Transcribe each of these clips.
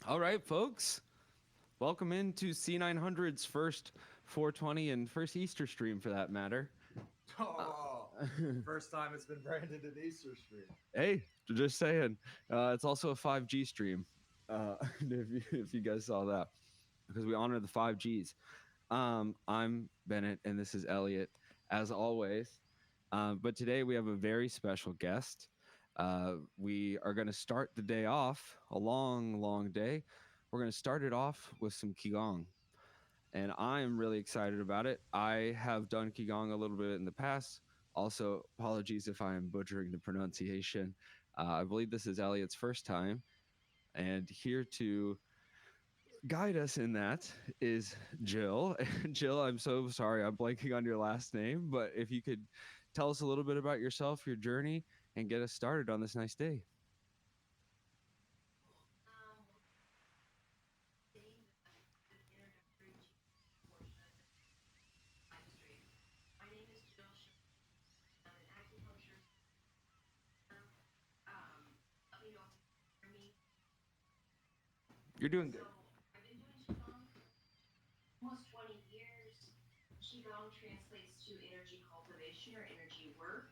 All right, folks. Welcome into C900's first 420 and first Easter stream for that matter. Oh, first time it's been branded an Easter stream. Hey, just saying. It's also a 5G stream. If you guys saw that, because we honor the 5Gs. I'm Bennett, and this is Elliott, as always. But today we have a very special guest. We are going to start the day off, a long, long day. We're going to start it off with some Qigong. And I'm really excited about it. I have done Qigong a little bit in the past. Also, apologies if I am butchering the pronunciation. I believe this is Elliott's first time. And here to guide us in that is Jill. Jill, I'm so sorry I'm blanking on your last name, but if you could tell us a little bit about yourself, your journey, and get us started on this nice day. You're doing good. I've been doing Qigong almost 20 years. Qigong translates to energy cultivation or energy work.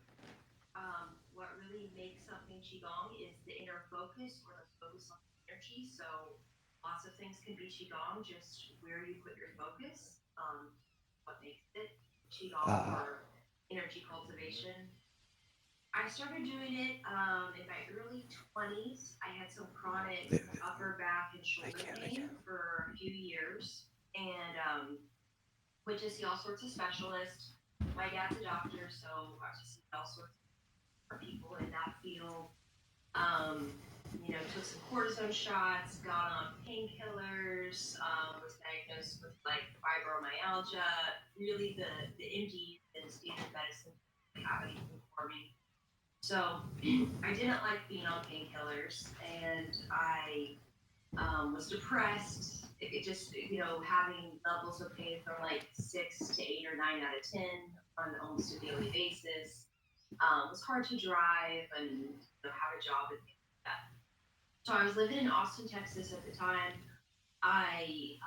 What really makes something Qigong is the inner focus or the focus on energy. So lots of things can be Qigong, just where you put your focus, what makes it Qigong or energy cultivation. I started doing it in my early 20s. I had some chronic upper back and shoulder pain for a few years and went to see all sorts of specialists. My dad's a doctor, so I got to see all sorts of people in that field. Took some cortisone shots, got on painkillers, was diagnosed with like fibromyalgia. Really, the MD and standard medicine didn't have anything for me. So I didn't like being on painkillers, and I was depressed. It just, having levels of pain from like 6 to 8 or 9 out of 10 on almost a daily basis. It was hard to drive and have a job and things like that. So I was living in Austin, Texas at the time. I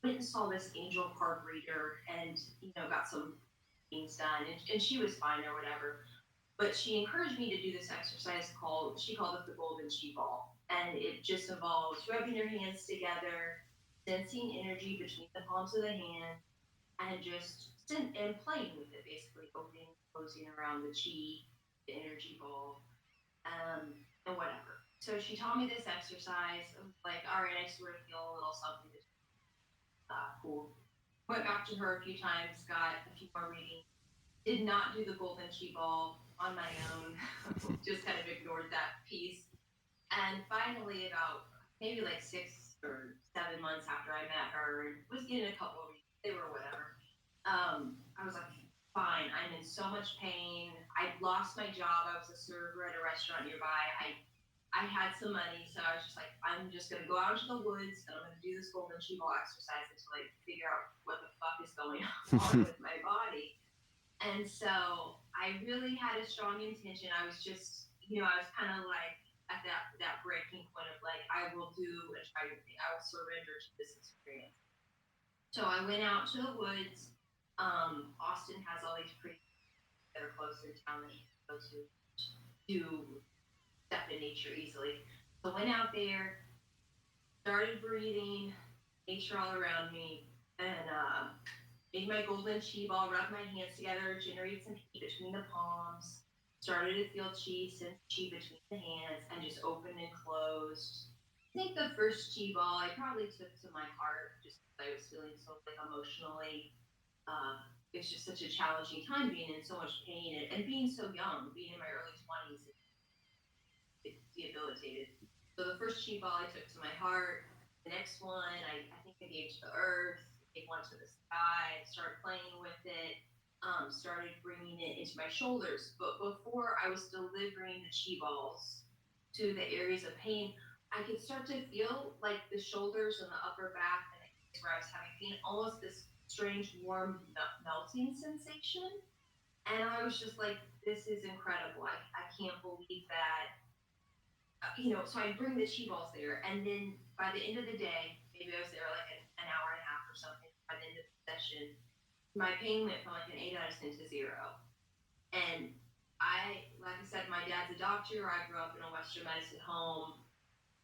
went and saw this angel card reader and, got some things done. And she was fine or whatever. But she encouraged me to do this exercise she called it the golden chi ball. And it just involves rubbing your hands together, sensing energy between the palms of the hand, and and playing with it, basically opening, closing around the chi, the energy ball, and whatever. So she taught me this exercise. I was like, all right, I sort of feel a little something cool. Went back to her a few times, got a few more readings. Did not do the golden chi ball on my own. Just kind of ignored that piece. And finally, about maybe like 6 or 7 months after I met her, and was getting a couple of readings, they were whatever. I was like, fine, I'm in so much pain. I lost my job. I was a server at a restaurant nearby. I had some money, so I was just like, I'm just gonna go out into the woods and I'm gonna do this golden chi ball exercise until I figure out what the fuck is going on with my body. And so I really had a strong intention. I was just, I was kind of like at that breaking point of like, I will do and try to think, I will surrender to this experience. So I went out to the woods. Austin has all these pretty that are close to town that you can go to step in nature easily. So went out there, started breathing nature all around me, and made my golden chi ball, rubbed my hands together, generated some heat between the palms, started to feel chi, sense chi between the hands, and just opened and closed. I think the first chi ball I probably took to my heart just because I was feeling so like emotionally. Uh, it's just such a challenging time being in so much pain and being so young, being in my early 20s, it's debilitated. So the first chi ball I took to my heart. The next one I think I gave to the earth. I gave one to the sky. Started playing with it. Started bringing it into my shoulders. But before I was delivering the chi balls to the areas of pain, I could start to feel like the shoulders and the upper back and the areas where I was having pain, almost this strange warm melting sensation. And I was just like, this is incredible. I can't believe that So I'd bring the chi balls there, and then by the end of the day, maybe I was there like an hour and a half or something. By the end of the session, my pain went from like an 8 out of 10 to 0. And like I said, my dad's a doctor. I grew up in a Western medicine home.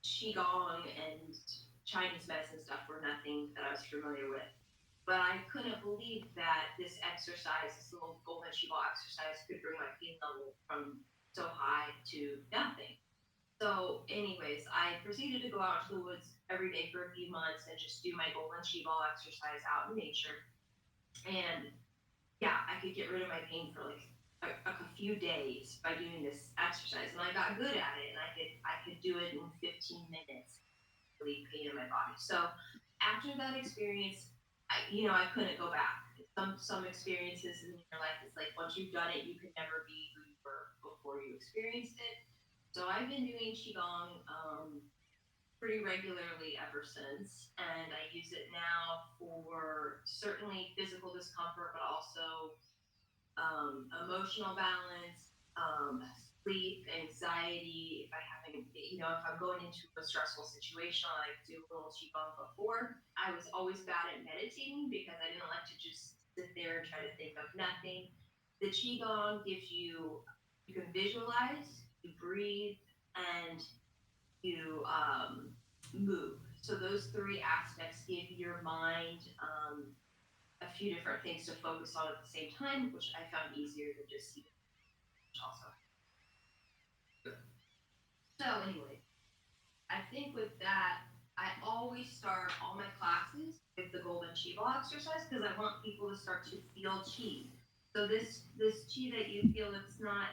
Qigong and Chinese medicine stuff were nothing that I was familiar with. But I couldn't believe that this exercise, this little golden chi ball exercise, could bring my pain level from so high to nothing. So, anyways, I proceeded to go out to the woods every day for a few months and just do my golden chi ball exercise out in nature. And yeah, I could get rid of my pain for like a few days by doing this exercise, and I got good at it, and I could do it in 15 minutes, relieve pain in my body. So after that experience, I couldn't go back. Some experiences in your life, it's like once you've done it, you can never be who you were before you experienced it. So I've been doing qigong pretty regularly ever since, and I use it now for certainly physical discomfort, but also emotional balance, sleep, anxiety. If I'm going into a stressful situation, I like to do a little qigong before. I was always bad at meditating because I didn't like to just sit there and try to think of nothing. The qigong gives you can visualize, you breathe, and you move. So those three aspects give your mind a few different things to focus on at the same time, which I found easier than just seeing also. So anyway, I think with that, I always start all my classes with the golden chi ball exercise because I want people to start to feel chi. So this chi that you feel, it's not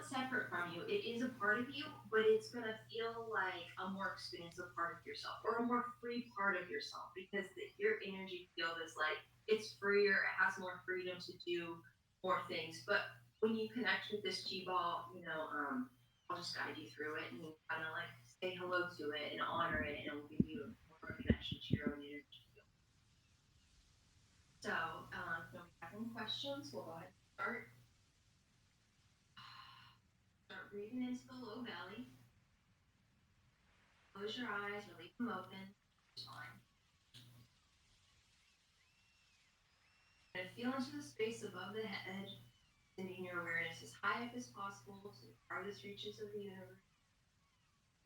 separate from you. It is a part of you, but it's gonna feel like a more expansive part of yourself or a more free part of yourself because your energy field is like it's freer. It has more freedom to do more things. But when you connect with this G ball, I'll just guide you through it and kind of like say hello to it and honor it, and it will give you more of a connection to your own energy field. So, if we have any questions, we'll go ahead and start. Start breathing into the low belly. Close your eyes or leave them open. It's fine. And feel into the space above the head, sending your awareness as high up as possible to the farthest reaches of the universe.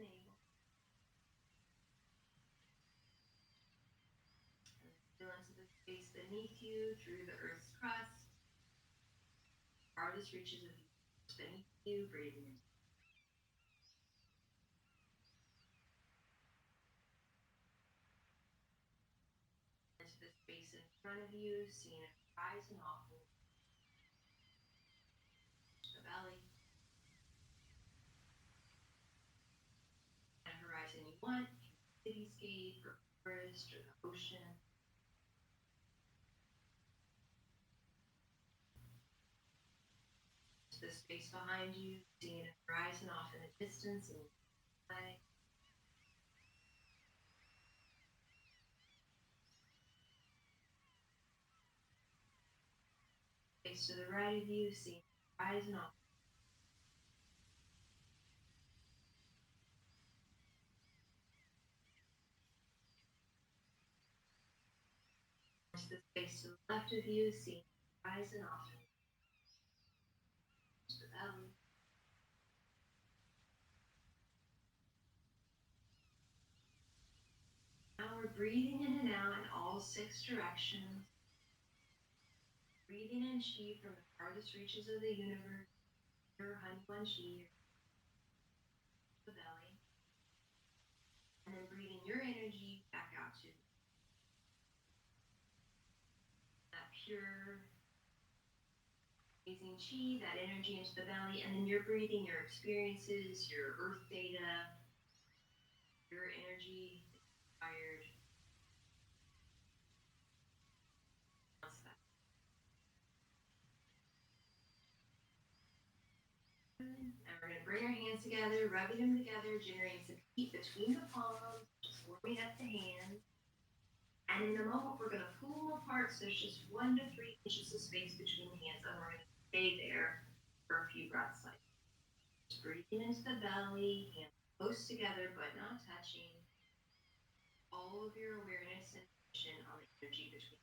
Navel. And feel into the space beneath you through the earth's crust. Farthest reaches of the universe beneath you, breathing into the space in front of you, seeing it rise and off the belly. And horizon you want, cityscape or forest or the ocean. The space behind you, seeing it horizon off in the distance and away. Space to the right of you, seeing it horizon off. To the space to the left of you, seeing it horizon off to the belly. Now we're breathing in and out in all 6 directions. Breathing in chi from the farthest reaches of the universe, your Hanuman chi, the belly. And then breathing your energy back out to that pure, amazing chi, that energy into the belly. And then you're breathing your experiences, your earth data, your energy inspired. And we're going to bring our hands together, rubbing them together, generating some heat between the palms, just warming up the hands. And in a moment, we're going to pull them apart so there's just 1 to 3 inches of space between the hands, and we're going to stay there for a few breaths like this. Just breathing into the belly, hands close together but not touching. All of your awareness and attention on the energy between.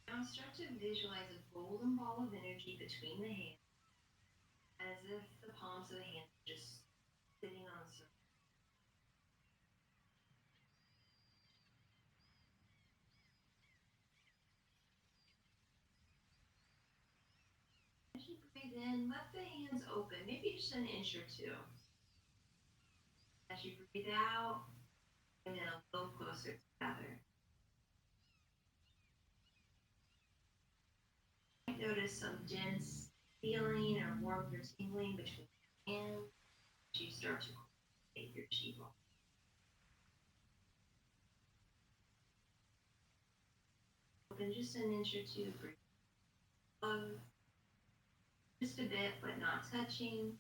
Now start to visualize a golden ball of energy between the hands, as if the palms of the hands are just sitting on the surface. As you breathe in, let the hands open, maybe just an inch or two. As you breathe out, bring it a little closer together. You might notice some dense feeling or warmth or tingling between your hands as you start to cultivate your chi ball. Open just an inch or two, breathe slow, just a bit, but not touching.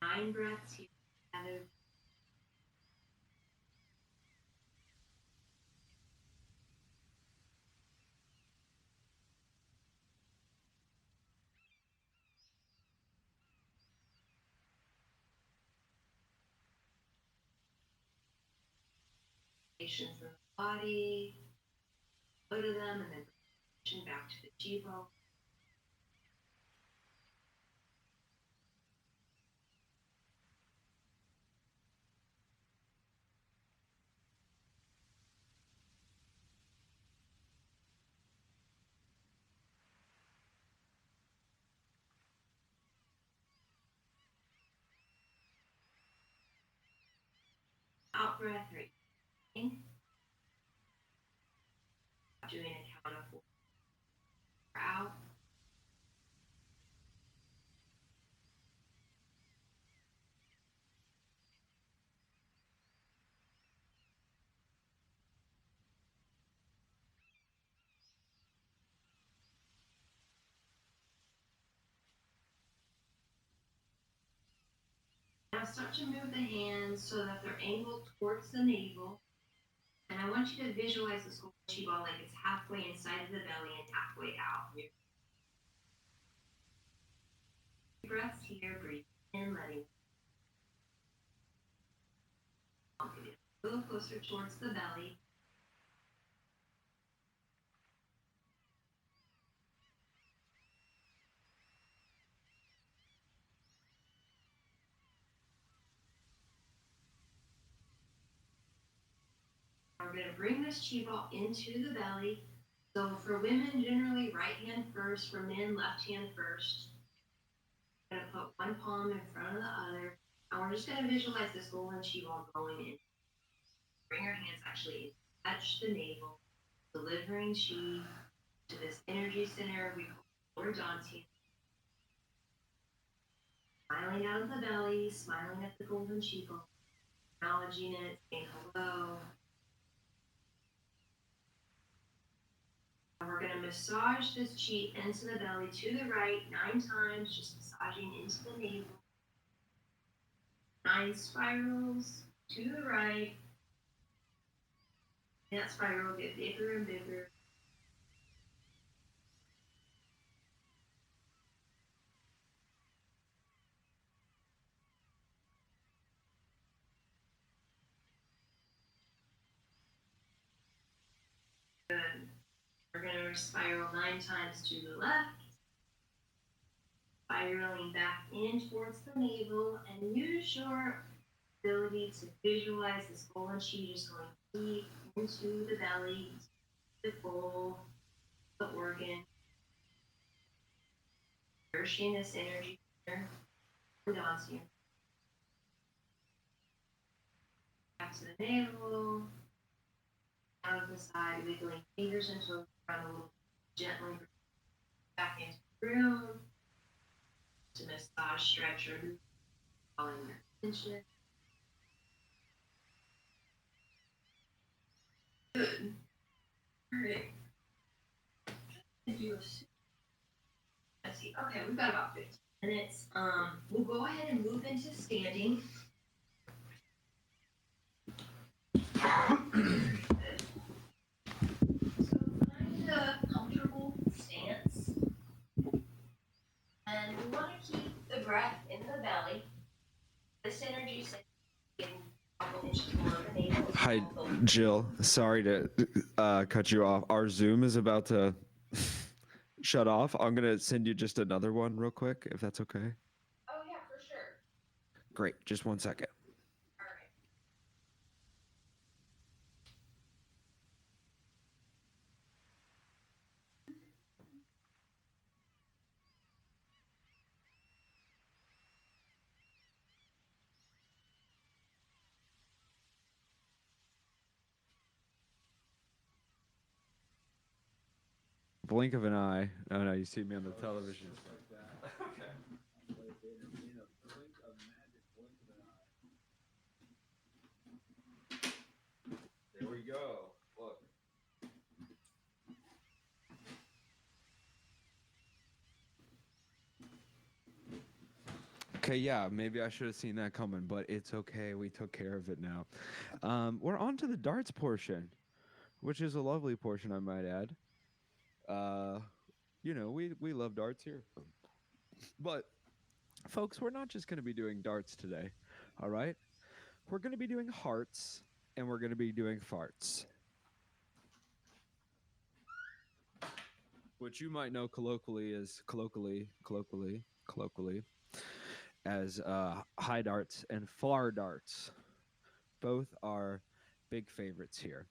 Nine breaths here together. Sensations in the body, go to them, and then bring back to the chi ball. Out breath, right? In. Doing a count of 4. Out. Now start to move the hands so that they're angled towards the navel. And I want you to visualize this golden chi ball like it's halfway inside of the belly and halfway out. Breaths here, breathe in, letting it a little closer towards the belly. We're going to bring this chi ball into the belly. So for women, generally right hand first. For men, left hand first. We're going to put one palm in front of the other. And we're just going to visualize this golden chi ball going in. Bring our hands actually touch the navel, delivering chi to this energy center we call lower dantian. Smiling out of the belly, smiling at the golden chi ball, acknowledging it, saying hello. And we're going to massage this chi into the belly to the right 9 times, just massaging into the navel. 9 spirals to the right. And that spiral will get bigger and bigger. Good. We're going to spiral 9 times to the left. Spiraling back in towards the navel, and use your ability to visualize this golden chi just going deep into the belly, the bowl, the organ, nourishing this energy here, and onto you. Back to the navel, out of the side, wiggling fingers and toes around a little gently back into the room. to massage, stretch, or move, allowing their tension. Good. All right. Let's see. Okay, we've got about 15 minutes. We'll go ahead and move into standing. So find a comfortable stance. And we want to keep the breath in the belly. This energy is getting a couple inches below the navel. Hi, Jill. Sorry to cut you off. Our Zoom is about to shut off. I'm going to send you just another one real quick, if that's okay. Oh, yeah, for sure. Great. Just 1 second. All right. Blink of an eye. Oh, no, you see me on the television. There we go. Look. Okay, yeah, maybe I should have seen that coming, but it's okay. We took care of it now. We're on to the darts portion, which is a lovely portion, I might add. You know, we love darts here. But, folks, we're not just going to be doing darts today, all right? We're going to be doing hearts, and we're going to be doing farts. Which you might know colloquially as high darts and far darts. Both are big favorites here.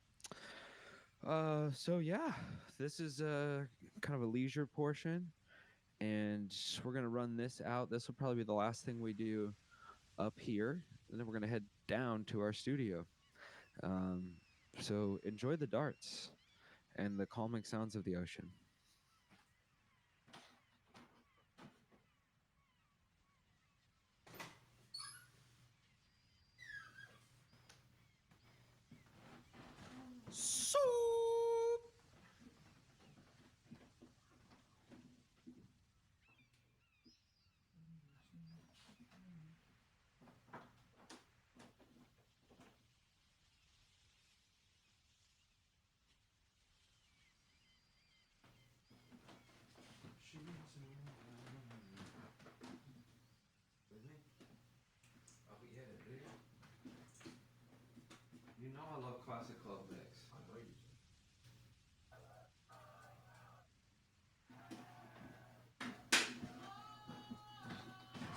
So yeah, this is kind of a leisure portion, and we're gonna run this out. This will probably be the last thing we do up here, and then we're gonna head down to our studio. So enjoy the darts and the calming sounds of the ocean. You know I love classic club mix. I know you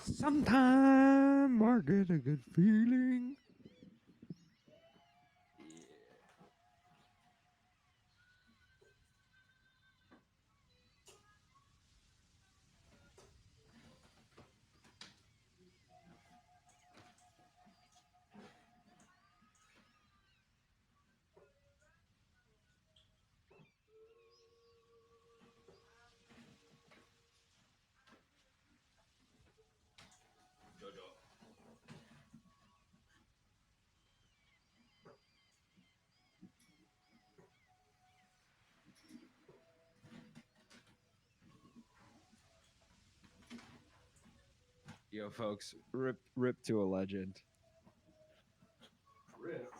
do. Sometime I get a good feeling. Yo, folks, rip to a legend. Rip.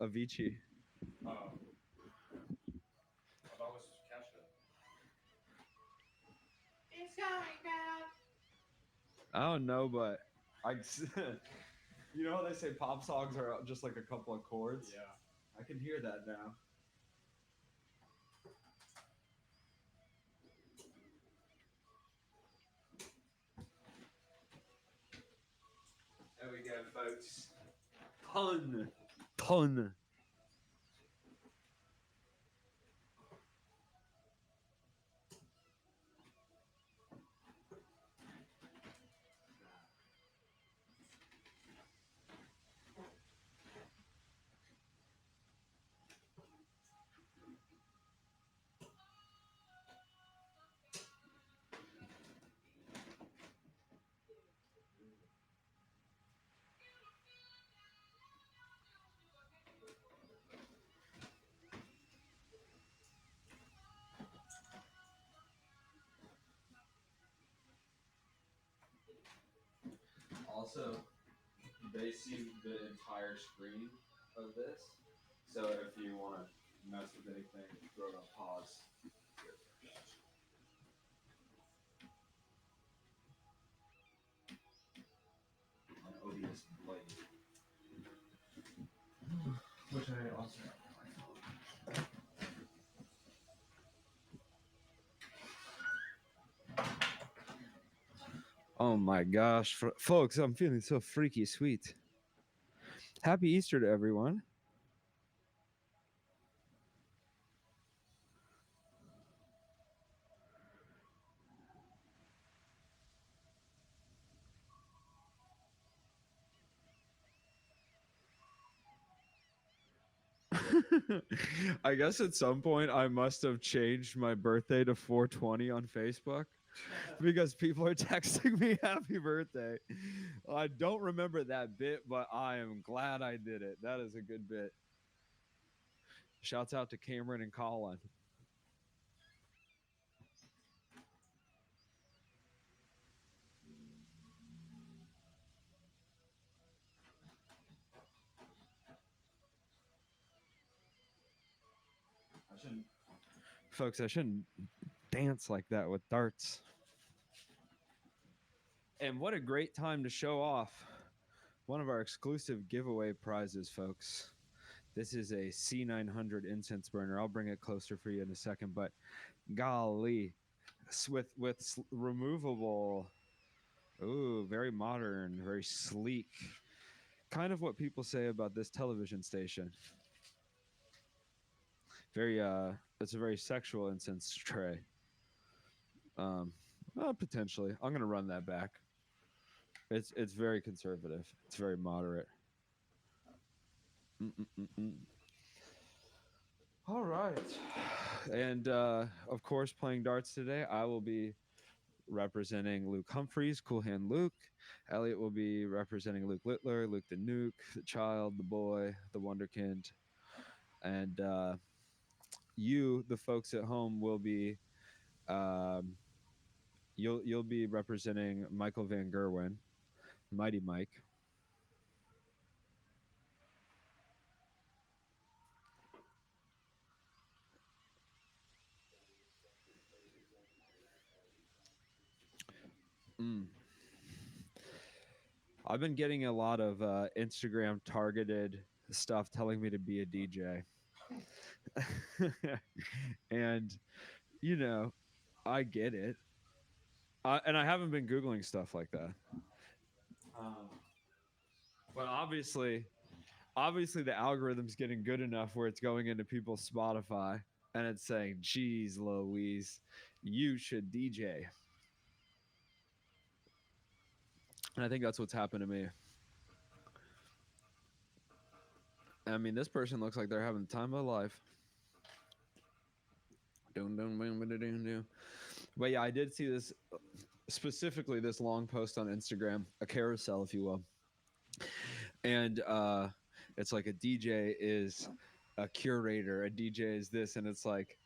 Avicii. Oh. I thought it was Kesha. It's going down. I don't know, but you know how they say pop songs are just like a couple of chords? Yeah. I can hear that now. There we go, folks. Ton. Also, they see the entire screen of this, so if you want to mess with anything, throw it on pause. An odious blade, which I also have on my phone. Oh my gosh, folks, I'm feeling so freaky sweet. Happy Easter to everyone. I guess at some point I must have changed my birthday to 420 on Facebook because people are texting me happy birthday. I don't remember that bit, but I am glad I did it. That is a good bit. Shouts out to Cameron and Colin. Folks, I shouldn't dance like that with darts. And what a great time to show off one of our exclusive giveaway prizes, folks. This is a C900 incense burner. I'll bring it closer for you in a second, but golly, with removable, ooh, very modern, very sleek. Kind of what people say about this television station. Very it's a very sexual incense tray. Potentially. I'm gonna run that back. It's very conservative. It's very moderate. Mm-mm-mm-mm. All right. And of course, playing darts today, I will be representing Luke Humphreys, Cool Hand Luke. Elliott will be representing Luke Littler, Luke the Nuke, the Child, the Boy, the Wonderkind. And you, the folks at home, will be you'll be representing Michael Van Gerwen, Mighty Mike. I've been getting a lot of Instagram targeted stuff telling me to be a DJ. And, you know, I get it. And I haven't been Googling stuff like that. But obviously the algorithm's getting good enough where it's going into people's Spotify and it's saying, geez, Louise, you should DJ. And I think that's what's happened to me. I mean, this person looks like they're having the time of their life. But yeah, I did see this, specifically this long post on Instagram, a carousel, if you will. And it's like a DJ is a curator, a DJ is this, and it's like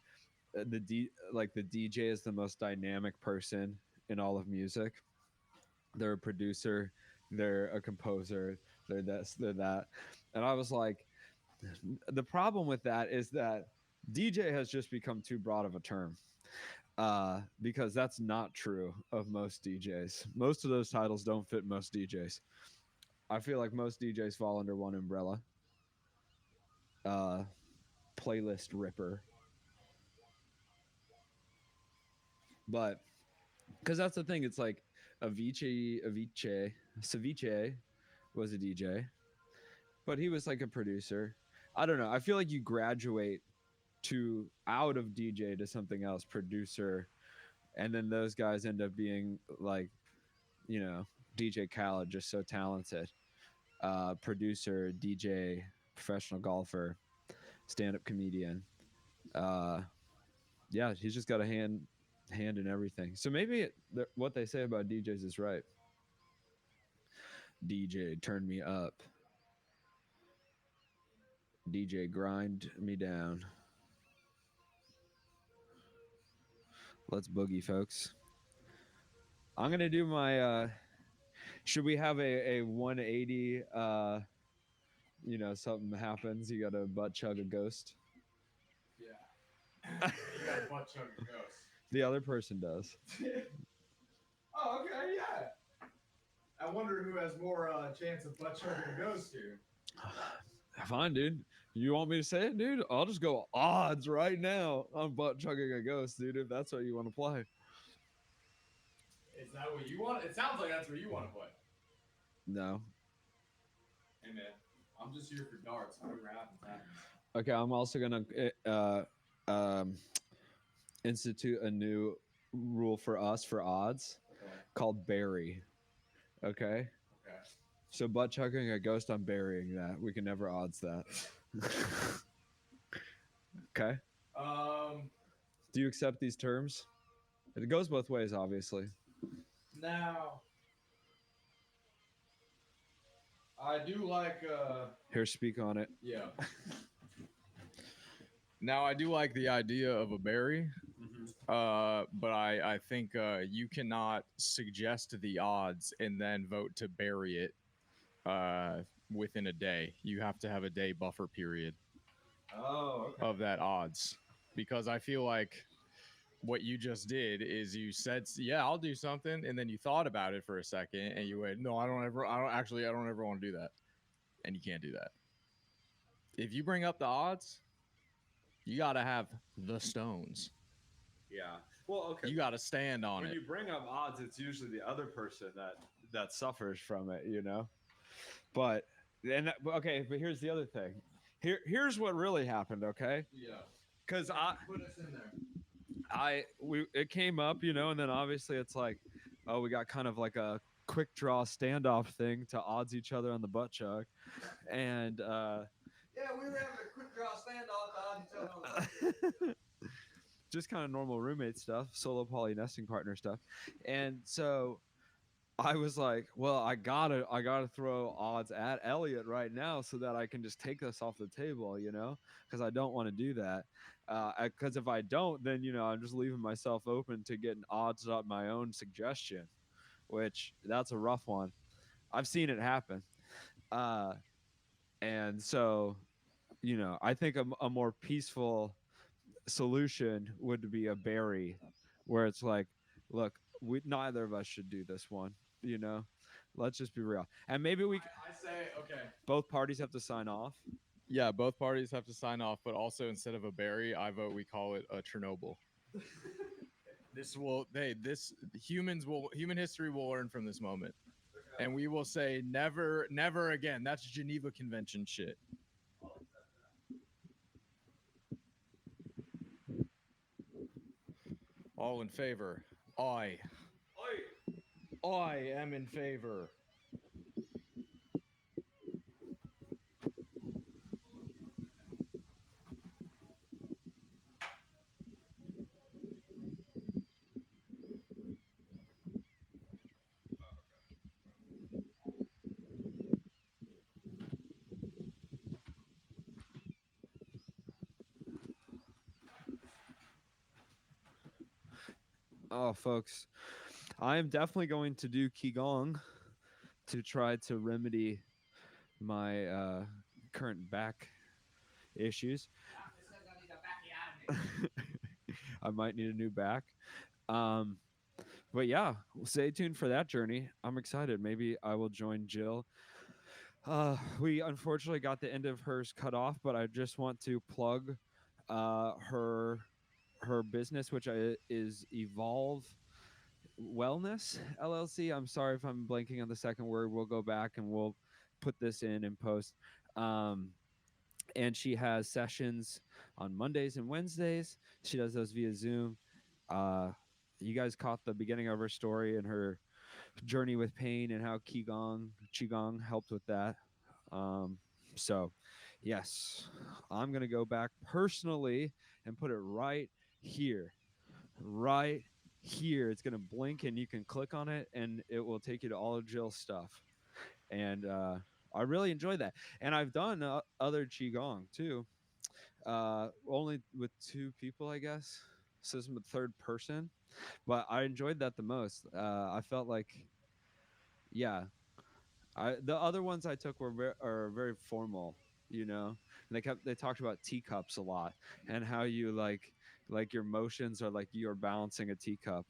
the DJ is the most dynamic person in all of music. They're a producer, they're a composer, they're this, they're that. And I was like, the problem with that is that DJ has just become too broad of a term. Because that's not true of most DJs. Most of those titles don't fit most DJs. I feel like most DJs fall under one umbrella. Playlist ripper. But because that's the thing, it's like Ceviche was a DJ, but he was like a producer. I don't know. I feel like you graduate to out of DJ to something else, producer, and then those guys end up being like, DJ Khaled, just so talented. Producer, DJ, professional golfer, stand-up comedian. Yeah, he's just got a hand in everything. So maybe what they say about DJs is right. DJ, turn me up. DJ, grind me down. Let's boogie, folks. I'm gonna do my Should we have a 180? You know, something happens. You got to butt chug a ghost. Yeah. You got a butt chug a ghost. The other person does. Oh, okay, yeah. I wonder who has more chance of butt chugging a ghost here. Fine, dude. You want me to say it, dude? I'll just go odds right now on butt chugging a ghost, dude. If that's what you want to play. Is that what you want? It sounds like that's what you want to play. No. Hey man, I'm just here for darts. Whatever happens, happens. Okay, I'm also gonna institute a new rule for us for odds Okay. called bury. Okay. Okay. So butt chugging a ghost, I'm burying that. We can never odds that. Okay. Do you accept these terms? It goes both ways, obviously. Now, I do like. Here, speak on it. Yeah. Now I do like the idea of a berry, but I think you cannot suggest the odds and then vote to bury it within a day. You have to have a day buffer period of that odds, because I feel like what you just did is you said, yeah, I'll do something, and then you thought about it for a second and you went, no, I don't ever want to do that. And you can't do that. If you bring up the odds, you got to have the stones. Yeah. Well, okay. You got to stand on when it. you bring up odds, it's usually the other person that suffers from it, you know. But okay, but here's the other thing. Here's what really happened, okay? Yeah. Because Put us in there. it came up, you know, and then obviously it's like, oh, we got kind of like a quick draw standoff thing to odds each other on the butt chug, and yeah, we were having a quick draw standoff on each other. just kind of normal roommate stuff, solo poly nesting partner stuff, and so I was like, well, I gotta throw odds at Elliott right now so that I can just take this off the table, you know, because I don't want to do that. Because if I don't, then you know I'm just leaving myself open to getting odds on my own suggestion, which that's a rough one. I've seen it happen, and so you know I think a more peaceful solution would be a bury, where it's like, look, neither of us should do this one, you know. Let's just be real, and maybe we. I say okay. Both parties have to sign off. Yeah, both parties have to sign off, but also instead of a berry, I vote we call it a Chernobyl. Human history will learn from this moment, and we will say never again. That's Geneva Convention shit. All in favor? I am in favor. Oh, folks, I am definitely going to do qigong to try to remedy my current back issues. I might need a new back. But yeah, stay tuned for that journey. I'm excited. Maybe I will join Jill. We unfortunately got the end of hers cut off, but I just want to plug her business, which is Evolve Wellness LLC. I'm sorry if I'm blanking on the second word. We'll go back and we'll put this in post. And she has sessions on Mondays and Wednesdays. She does those via Zoom. You guys caught the beginning of her story and her journey with pain and how qigong helped with that. So yes, I'm gonna go back personally and put it right here. It's gonna blink and you can click on it and it will take you to all of Jill's stuff. And I really enjoy that. And I've done other qigong too, only with two people, I guess. So this is the third person, but I enjoyed that the most. I felt like Yeah, the other ones I took were are very formal, you know. And they talked about teacups a lot and how you like your motions are like you're balancing a teacup.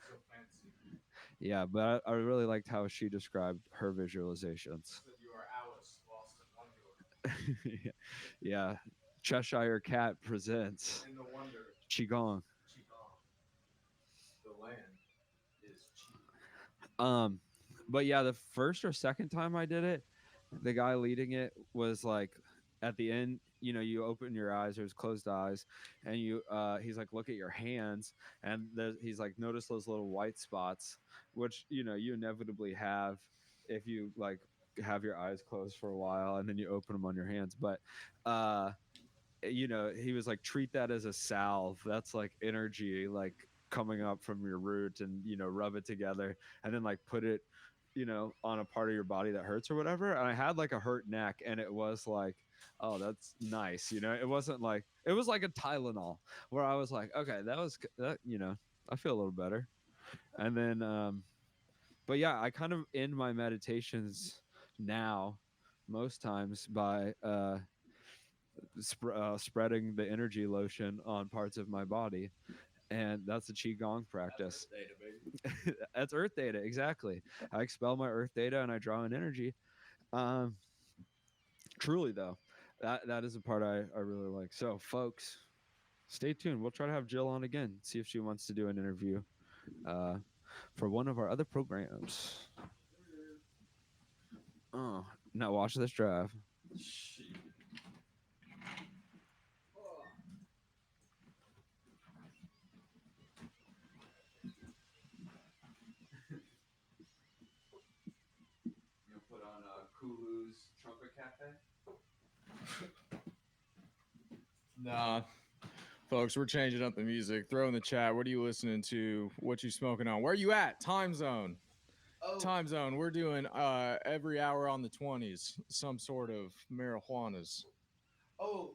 So fancy. Yeah, but I really liked how she described her visualizations. That you are Alice lost in wonder. Yeah, Cheshire Cat presents In the wonder, Qigong. Qigong. The land is Qi. But yeah, the first or second time I did it, the guy leading it was like at the end, you know, you open your eyes, there's closed eyes, and he's like, look at your hands, and he's like, notice those little white spots, which you know you inevitably have if you like have your eyes closed for a while and then you open them on your hands. But you know, he was like, treat that as a salve. That's like energy, like coming up from your root, and you know, rub it together, and then like put it, you know, on a part of your body that hurts or whatever. And I had like a hurt neck, and it was like, oh, that's nice. You know, it wasn't like it was like a Tylenol, where I was like, okay, that. You know, I feel a little better. And then, but yeah, I kind of end my meditations now most times by spreading the energy lotion on parts of my body, and that's a qigong practice. That's Earth data, baby. That's earth data, exactly. I expel my earth data and I draw in energy. um Truly though, that is a part I really like. So folks, stay tuned. We'll try to have Jill on again, see if she wants to do an interview uh for one of our other programs. Oh, now watch this drive. You put on Kulu's Trumpet Cafe. Nah. Folks, we're changing up the music. Throw in the chat. What are you listening to? What you smoking on? Where are you at? Time zone. Oh, Time zone. We're doing every hour on the 20s, some sort of marijuanas. oh.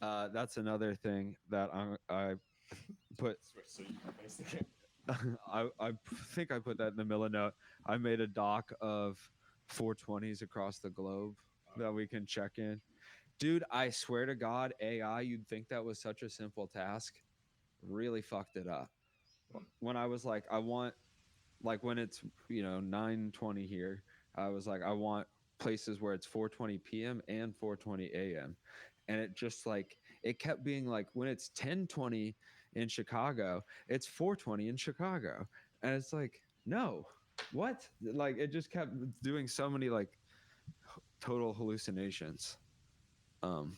That's another thing that I put. So you can face the camera. I think I put that in the middle note. I made a doc of 420s across the globe that we can check in. Dude, I swear to God, AI, you'd think that was such a simple task. Really fucked it up. When I was like, I want, like when it's, you know, 9:20 here, I was like, I want places where it's 4:20 p.m. and 4:20 a.m. And it just like, it kept being like, when it's 10:20 in Chicago, it's 4:20 in Chicago. And it's like, no, what? Like, it just kept doing so many like total hallucinations. Um,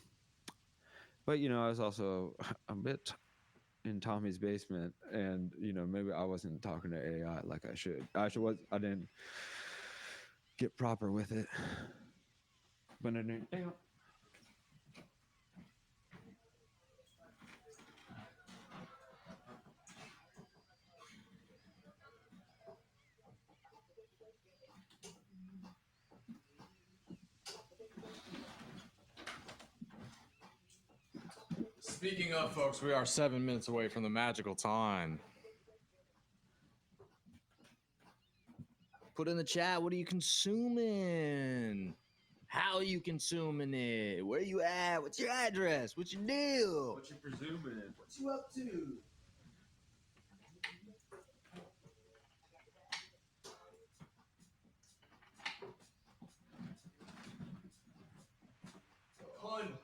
but you know, I was also a bit in Tommy's basement, and you know, maybe I wasn't talking to AI like I should. I didn't get proper with it. But I didn't. Speaking of, folks, we are 7 minutes away from the magical time. Put in the chat, what are you consuming? How are you consuming it? Where you at? What's your address? What's your deal? What you presuming? What you up to? Hun.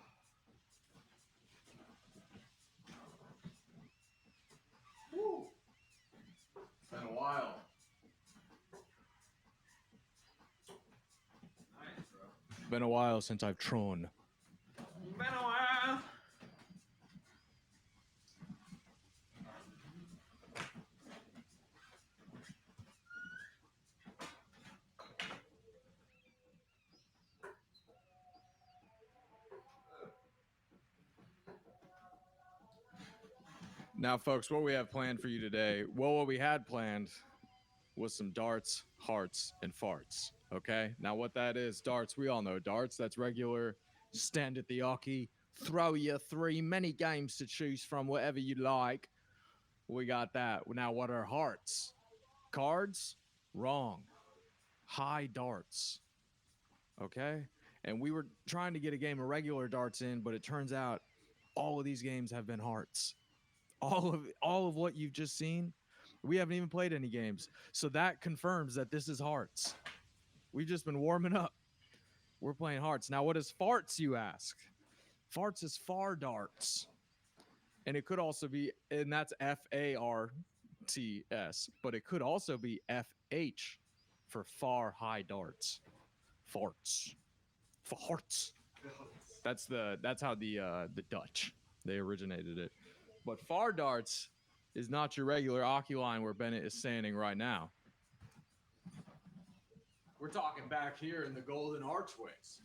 Woo. It's been a while. Nice, bro. Been a while since I've tron. Been a while. Now, folks, what we have planned for you today, well, what we had planned was some darts, hearts, and farts. Okay? Now, what that is, darts, we all know darts. That's regular, stand at the hockey, throw you three, many games to choose from, whatever you like. We got that. Now, what are hearts? Cards? Wrong. High darts. Okay? And we were trying to get a game of regular darts in, but it turns out all of these games have been hearts. All of what you've just seen, we haven't even played any games. So that confirms that this is hearts. We've just been warming up. We're playing hearts. Now, what is farts, you ask? Farts is far darts. And it could also be, and that's FARTS, but it could also be FH for far high darts. Farts. Farts. That's how the Dutch, they originated it. But far darts is not your regular oculine where Bennett is standing right now. We're talking back here in the Golden Archways.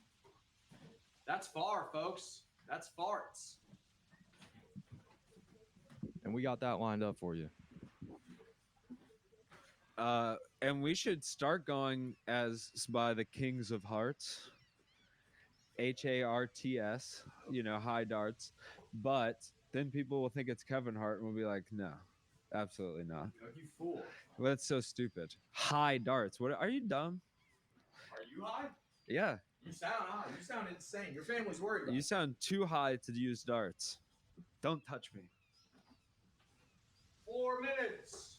That's far, folks. That's farts. And we got that lined up for you. And we should start going as by the Kings of Hearts. HARTS, high darts. But then people will think it's Kevin Hart and we'll be like, no, absolutely not. You fool. Well, that's so stupid. High darts. What are you dumb? Are you high? Yeah. You sound high. You sound insane. Your family's worried about You sound too high to use darts. Don't touch me. 4 minutes.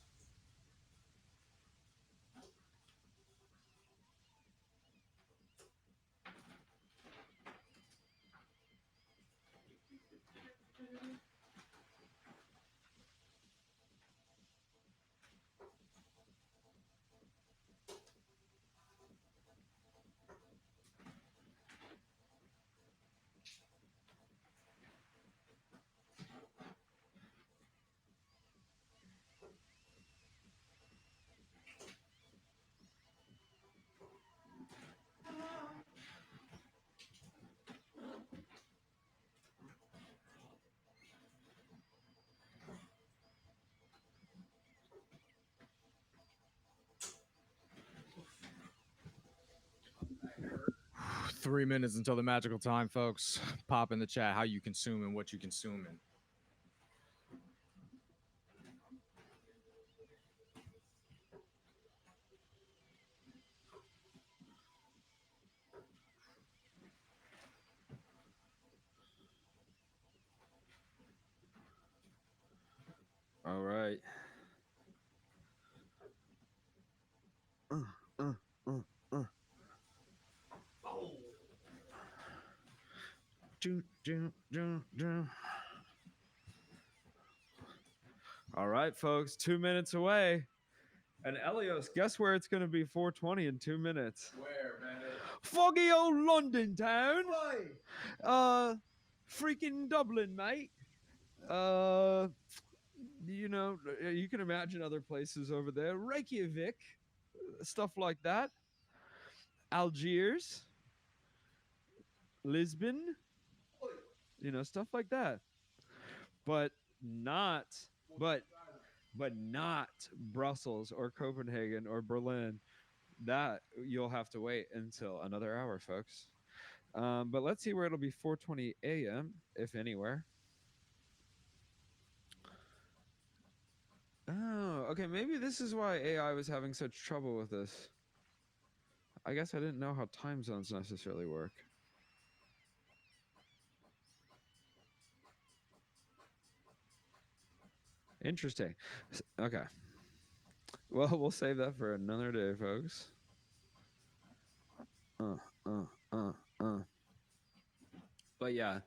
Three minutes until the magical time, folks. Pop in the chat how you consume and what you consuming. All right. All right, folks, 2 minutes away. And Elios, guess where it's going to be 4:20 in 2 minutes? Where, man? Foggy old London town. Freaking Dublin, mate. You can imagine other places over there. Reykjavik, stuff like that. Algiers, Lisbon, stuff like that. But not Brussels or Copenhagen or Berlin. That you'll have to wait until another hour, folks. But let's see where it'll be 4:20 a.m. if anywhere. Oh, okay. Maybe this is why AI was having such trouble with this. I guess I didn't know how time zones necessarily work. Interesting. Okay. Well, we'll save that for another day, folks. But yeah,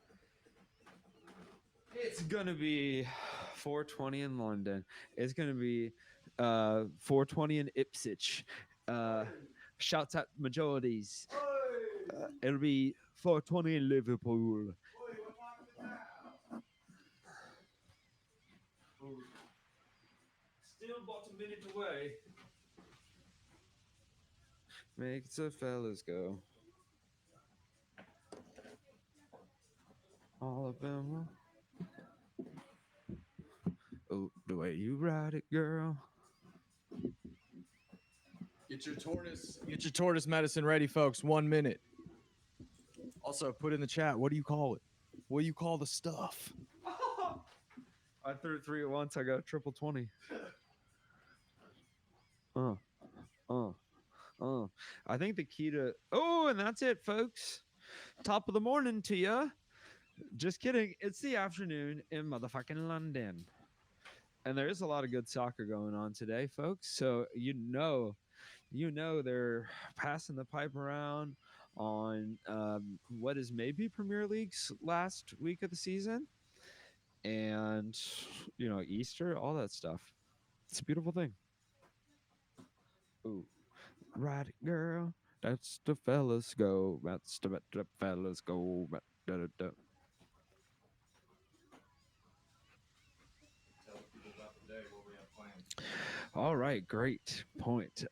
it's gonna be 4:20 in London. It's gonna be 4:20 in Ipswich. Shouts out majorities. It'll be 4:20 in Liverpool. Still about a minute away. Makes the fellas go. All of them. Oh, the way you ride it, girl. Get your tortoise medicine ready, folks. 1 minute. Also, put in the chat, what do you call it? What do you call the stuff? I threw 3 at once. I got a triple 20. Oh, I think the key to and that's it, folks. Top of the morning to ya. Just kidding. It's the afternoon in motherfucking London. And there is a lot of good soccer going on today, folks. So they're passing the pipe around on what is maybe Premier League's last week of the season, and Easter, all that stuff. It's a beautiful thing. Ooh, right, girl. That's the fellas go. That's the fellas go. Da, da, da. Tell people about the day, what we have planned. All right, great point.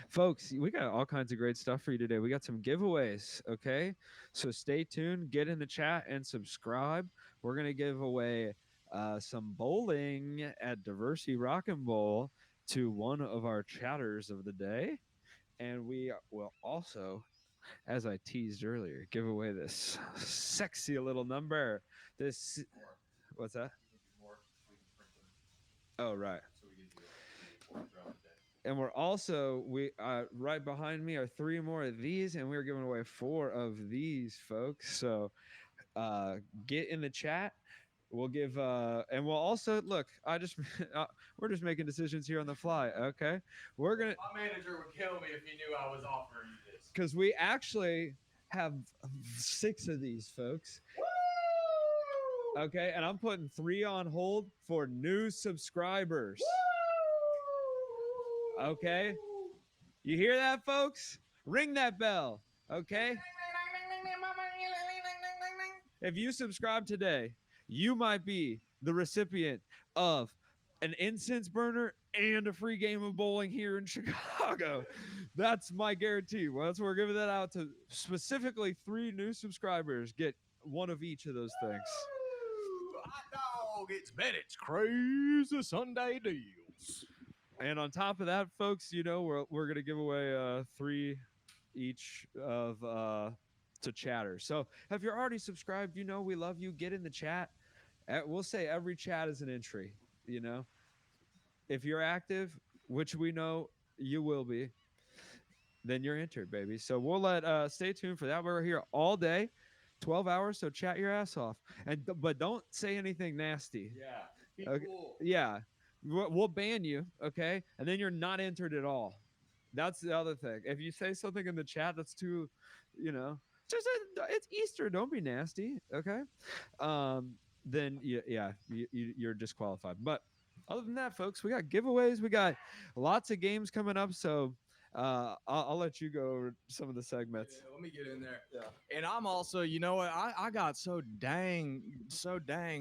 Folks, we got all kinds of great stuff for you today. We got some giveaways, okay? So stay tuned, get in the chat, and subscribe. We're going to give away some bowling at Diversity Rock and Bowl to one of our chatters of the day. And we will also, as I teased earlier, give away this sexy little number. This, what's that? Oh, right. And we're also right behind me are 3 more of these, and we're giving away 4 of these, folks. So get in the chat. We'll give and we'll also look. We're just making decisions here on the fly. Okay, we're gonna. My manager would kill me if he knew I was offering you this. Because we actually have 6 of these, folks. Woo! Okay, and I'm putting 3 on hold for new subscribers. Woo! Okay, you hear that, folks? Ring that bell. Okay. If you subscribe today, you might be the recipient of an incense burner and a free game of bowling here in Chicago. That's my guarantee. Well, that's we're giving that out to specifically 3 new subscribers. Get one of each of those things. Hot dog, it's Bennett's Crazy Sunday Deals. And on top of that, folks, we're gonna give away 3 each of to chatter. So if you're already subscribed, we love you. Get in the chat. We'll say every chat is an entry. If you're active, which we know you will be, then you're entered, baby. So we'll stay tuned for that. We're here all day, 12 hours. So chat your ass off, but don't say anything nasty. Yeah. Okay. Cool. Yeah. We'll ban you. Okay. And then you're not entered at all. That's the other thing. If you say something in the chat that's too, it's Easter. Don't be nasty. Okay. Then you're disqualified. But other than that, folks, we got giveaways. We got lots of games coming up. So I'll let you go over some of the segments. Yeah, let me get in there. Yeah. And I'm also, I got so dang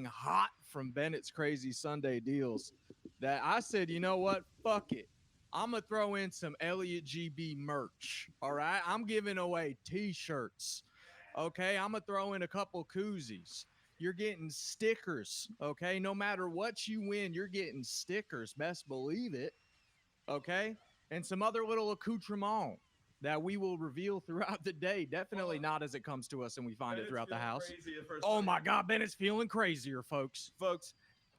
hot from Bennett's Crazy Sunday Deals that I said, you know what? Fuck it. I'm going to throw in some Elliott GB merch. All right. I'm giving away t-shirts. Okay. I'm going to throw in a couple koozies. You're getting stickers. Okay. No matter what you win, you're getting stickers. Best believe it. Okay. And some other little accoutrement that we will reveal throughout the day. Definitely not as it comes to us and we find it throughout the house. Oh my God. Bennett's feeling crazier, folks.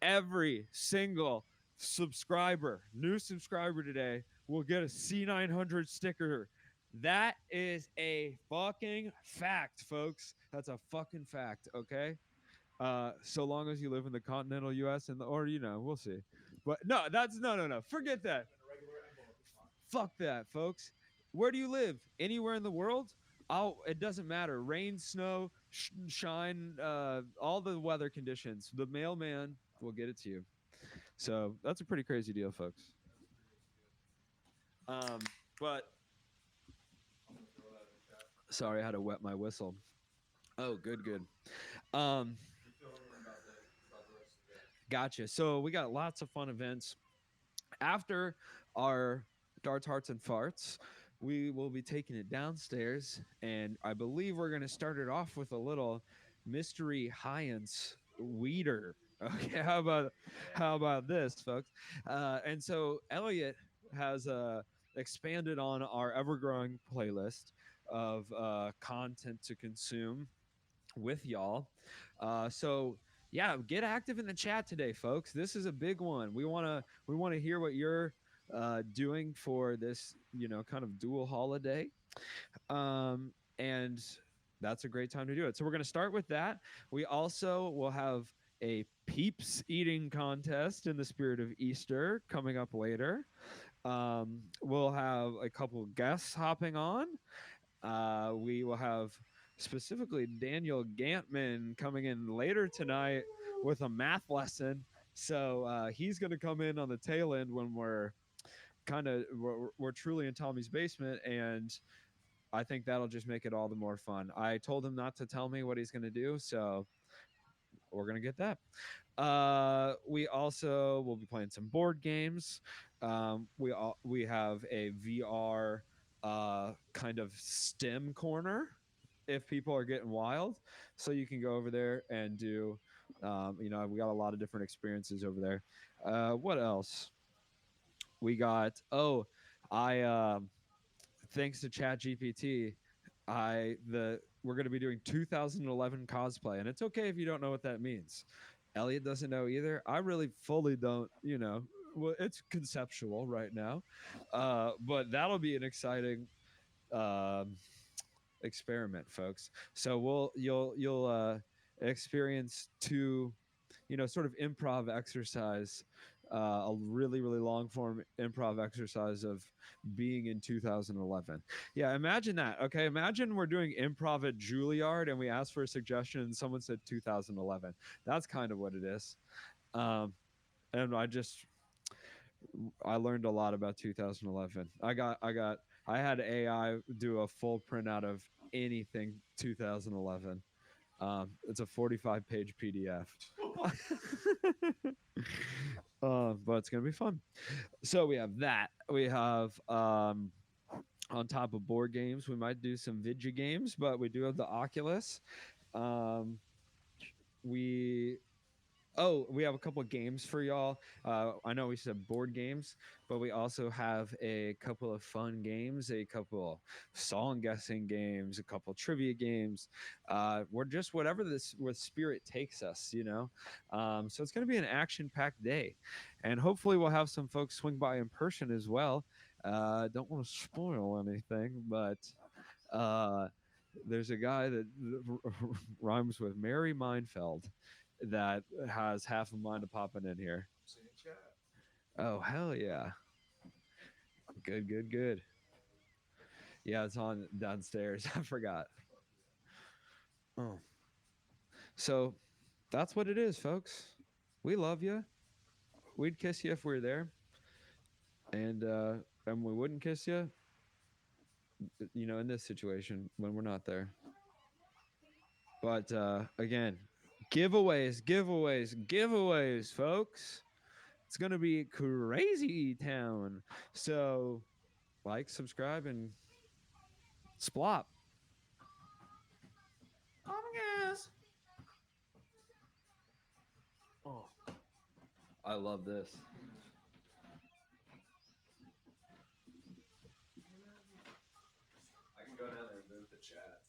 Every single subscriber, new subscriber today, will get a C900 sticker. That is a fucking fact, folks. That's a fucking fact, okay? So long as you live in the continental U.S. or we'll see. But no. Forget that. Fuck that, folks. Where do you live? Anywhere in the world? It doesn't matter. Rain, snow, shine, all the weather conditions. The mailman will get it to you. So that's a pretty crazy deal, folks. But sorry, I had to wet my whistle. Oh, good. Gotcha. So we got lots of fun events. After our Darts, Hearts, and Farts, we will be taking it downstairs, and I believe we're going to start it off with a little mystery Heinz weeder. Okay, how about this, folks? And so Elliott has expanded on our ever-growing playlist of content to consume with y'all. So yeah, get active in the chat today, folks. This is a big one. We wanna hear what you're doing for this, kind of dual holiday. And that's a great time to do it. So we're going to start with that. We also will have a PEEPS eating contest in the spirit of Easter coming up later. We'll have a couple guests hopping on. We will have specifically Daniel Gantman coming in later tonight with a math lesson. So he's going to come in on the tail end when we're we're truly in Tommy's basement, and I think that'll just make it all the more fun. I told him not to tell me what he's going to do, so we're going to get that. We also will be playing some board games. We have a VR kind of STEM corner if people are getting wild, so you can go over there and do. We got a lot of different experiences over there. What else? We got. Oh, I thanks to ChatGPT, we're going to be doing 2011 cosplay, and it's okay if you don't know what that means. Elliott doesn't know either. I really fully don't. Well, it's conceptual right now, but that'll be an exciting experiment, folks. So you'll experience two, sort of improv exercise, a really long form improv exercise of being in 2011. Yeah, imagine that. Okay, imagine we're doing improv at Juilliard and we asked for a suggestion and someone said 2011. That's kind of what it is. And I learned a lot about 2011. I had AI do a full printout of anything 2011. It's a 45-page PDF. But it's gonna be fun. So we have that. We have on top of board games, we might do some video games, but we do have the Oculus. We have a couple of games for y'all. I know we said board games, but we also have a couple of fun games, a couple song guessing games, a couple trivia games. We're just whatever spirit takes us, So it's going to be an action-packed day, and hopefully we'll have some folks swing by in person as well. Don't want to spoil anything, but there's a guy that rhymes with Mary Meinfeld that has half a mind of popping in here. Oh, hell yeah. Good. Yeah, it's on downstairs. I forgot. Oh. So that's what it is, folks. We love you. We'd kiss you if we were there. And we wouldn't kiss you, in this situation when we're not there. But again, giveaways, folks. It's going to be crazy town. So, like, subscribe, and splop. Oh, my gosh. Oh, I love this. I can go down there and move the chat.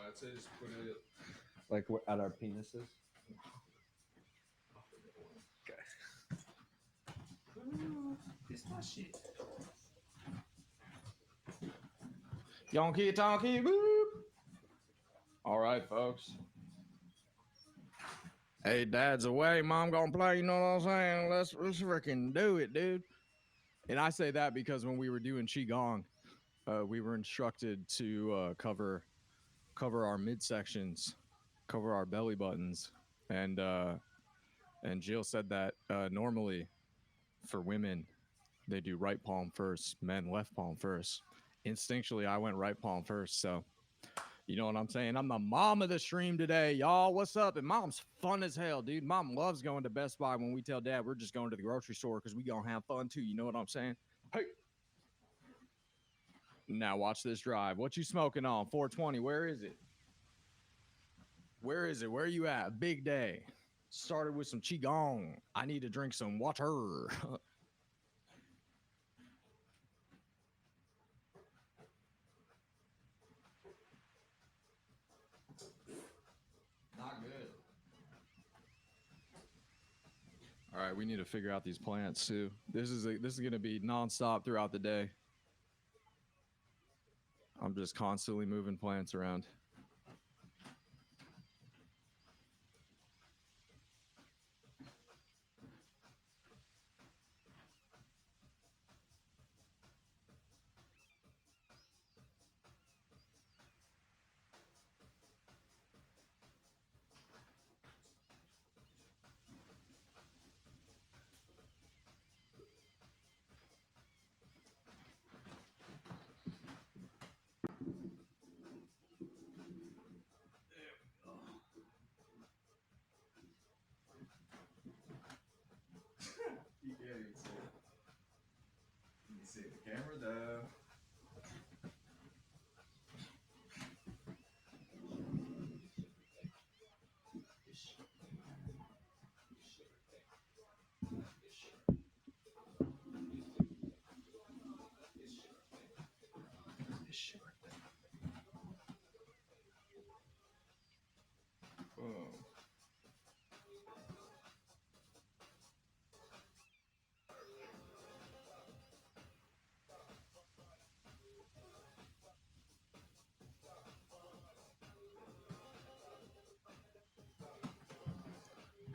I'd say just put it like at our penises. It's my shit. Yonky tonky boop. All right, folks. Hey, Dad's away. Mom gonna play. You know what I'm saying? Let's freaking do it, dude. And I say that because when we were doing qigong, we were instructed to cover our midsections, cover our belly buttons, and Jill said that normally for women they do right palm first, men left palm first. Instinctually, I went right palm first, so you know what I'm saying? I'm the mom of the stream today, y'all. What's up? And mom's fun as hell, dude. Mom loves going to Best Buy when we tell Dad we're just going to the grocery store because we gonna have fun too. You know what I'm saying? Hey. Now watch this drive. What you smoking on? 420. Where is it? Where is it? Where are you at? Big day. Started with some qigong. I need to drink some water. Not good. right, we need to figure out these plants too. This is gonna be nonstop throughout the day. I'm just constantly moving plants around. You can't even see it. You can see the camera though.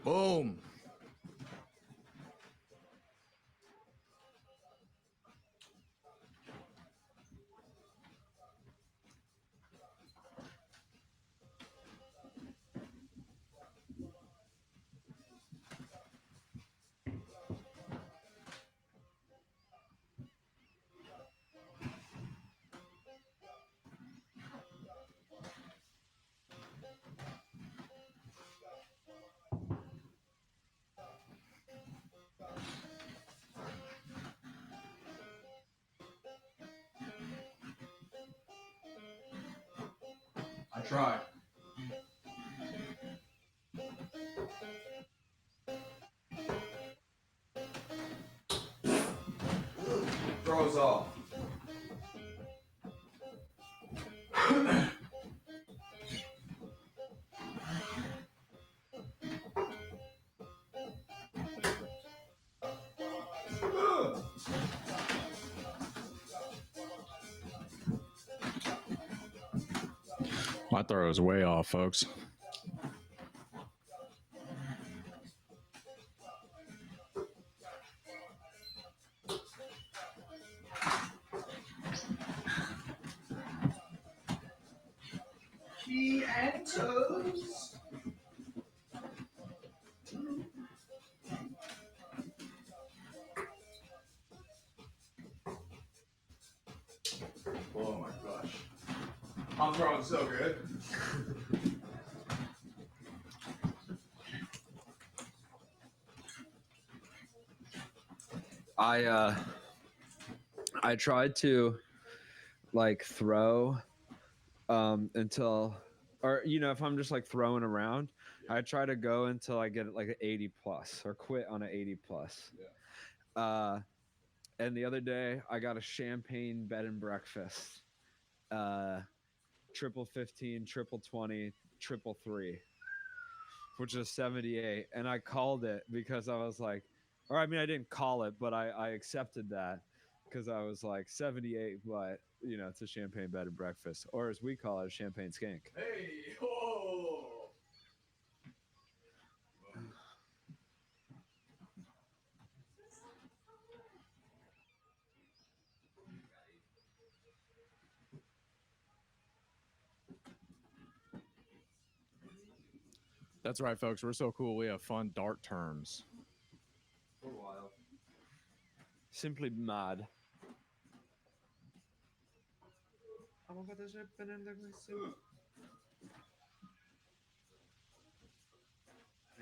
Boom. Boom. I tried. Throws off. My throw is way off, folks. Key and toes. Oh my gosh. I'm throwing so good. I tried to like throw until, or if I'm just like throwing around, I try to go until I get like an 80 plus or quit on an 80 plus. And the other day I got a champagne bed and breakfast, triple 15, triple 20, triple 3, which is 78, and I called it because I was like, or I mean I didn't call it, but I accepted that because I was like 78, but it's a champagne bed and breakfast, or as we call it, a champagne skank. Hey, oh. That's right, folks. We're so cool. We have fun dart terms. For a while. Simply mad.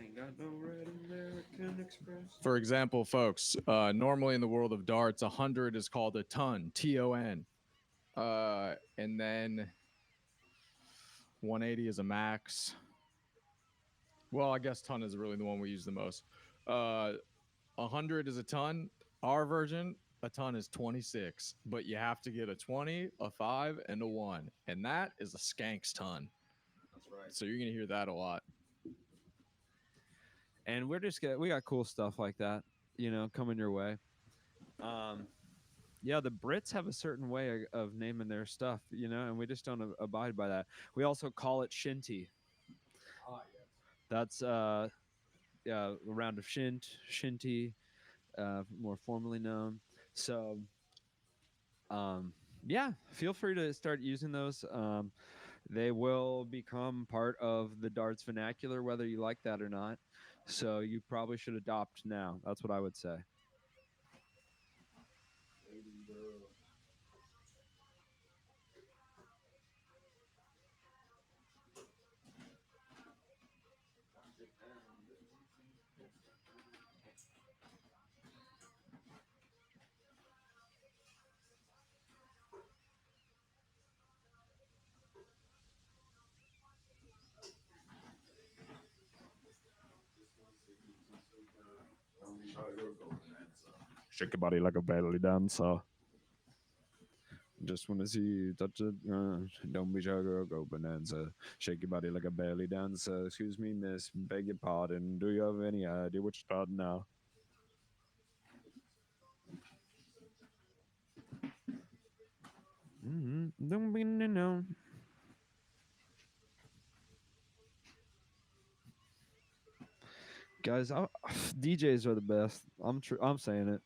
Ain't got no red American Express. For example, folks, normally in the world of darts, 100 is called a ton, T-O-N. And then 180 is a max. Well, I guess ton is really the one we use the most. 100 is a ton. Our version, a ton is 26, but you have to get a 20, a 5, and a 1. And that is a skanks ton. That's right. So you're going to hear that a lot. and we got cool stuff like that, coming your way. Yeah, the Brits have a certain way of naming their stuff, and we just don't abide by that. We also call it shinty. Ah, yes. That's yeah, a round of shinty, more formally known. So yeah, feel free to start using those. They will become part of the darts vernacular, whether you like that or not. So you probably should adopt now. That's what I would say. Shake your body like a belly dancer. Just wanna see you touch it. Don't be shy, girl, go bonanza. Shake your body like a belly dancer. Excuse me, miss. Beg your pardon. Do you have any idea what you're starting now? Don't be no. Guys, DJs are the best. I'm saying it.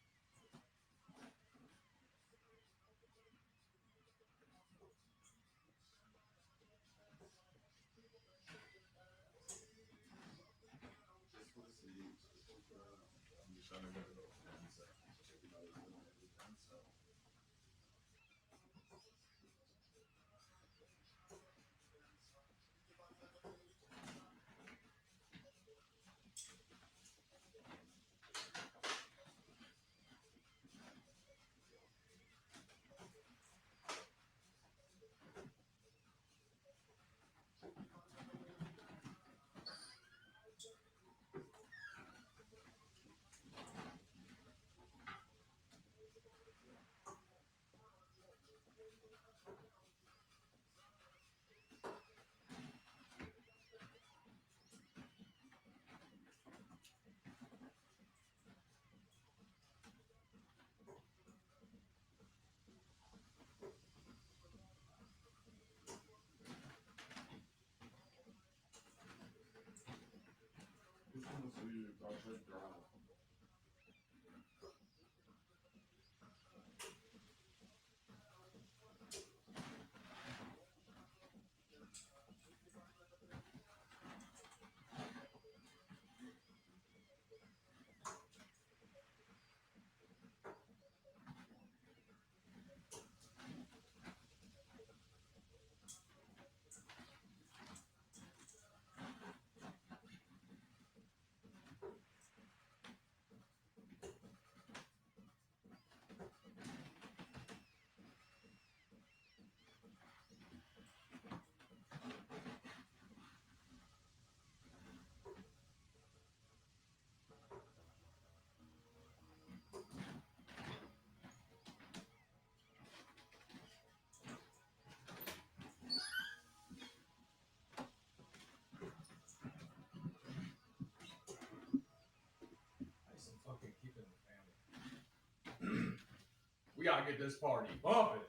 We gotta get this party bumping.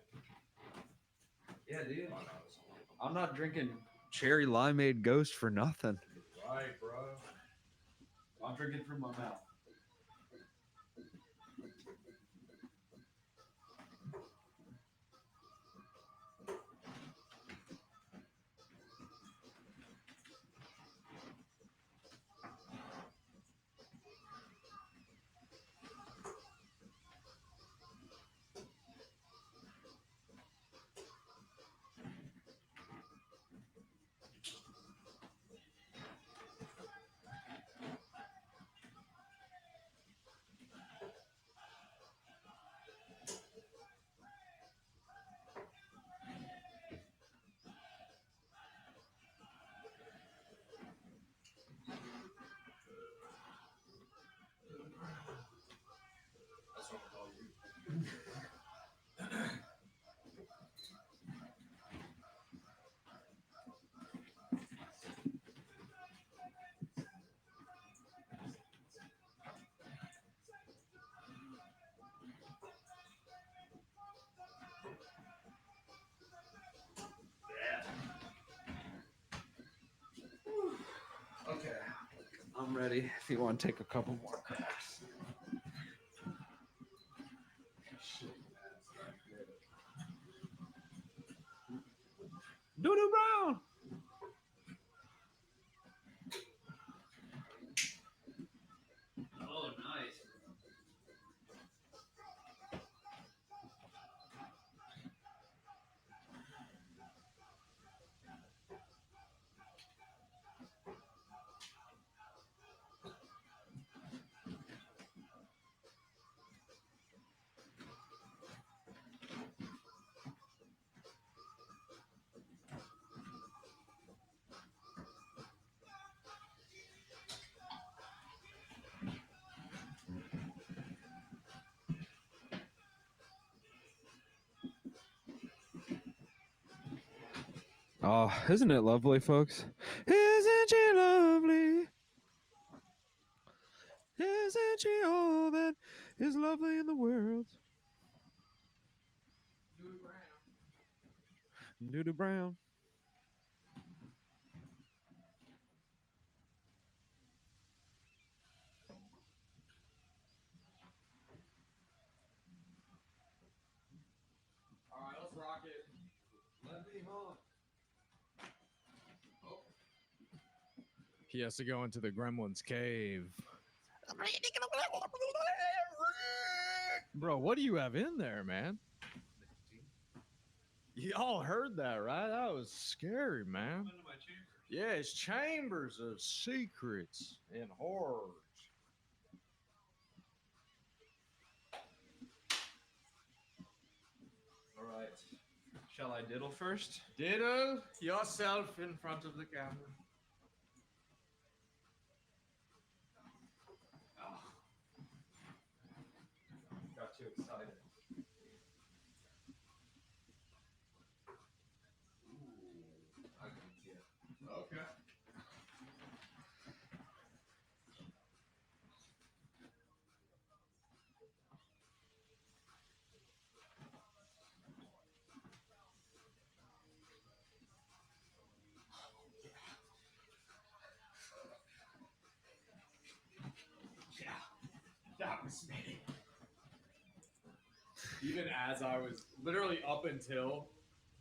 Yeah, dude. I'm not drinking cherry limeade ghost for nothing. Right, bro. I'm drinking from my mouth. I'm ready if you want to take a couple more cracks. Doodoo Brown! Oh, nice. Oh, isn't it lovely, folks? Isn't she lovely? Isn't she all that is lovely in the world? Doodoo Brown. All right, let's rock it. Let me home. He has to go into the gremlin's cave. Bro, what do you have in there, man? Y'all heard that, right? That was scary, man. Yeah, it's chambers of secrets and horrors. All right. Shall I diddle first? Diddle yourself in front of the camera. Got too excited. I can see it. Okay. That was me. Even as I was literally up until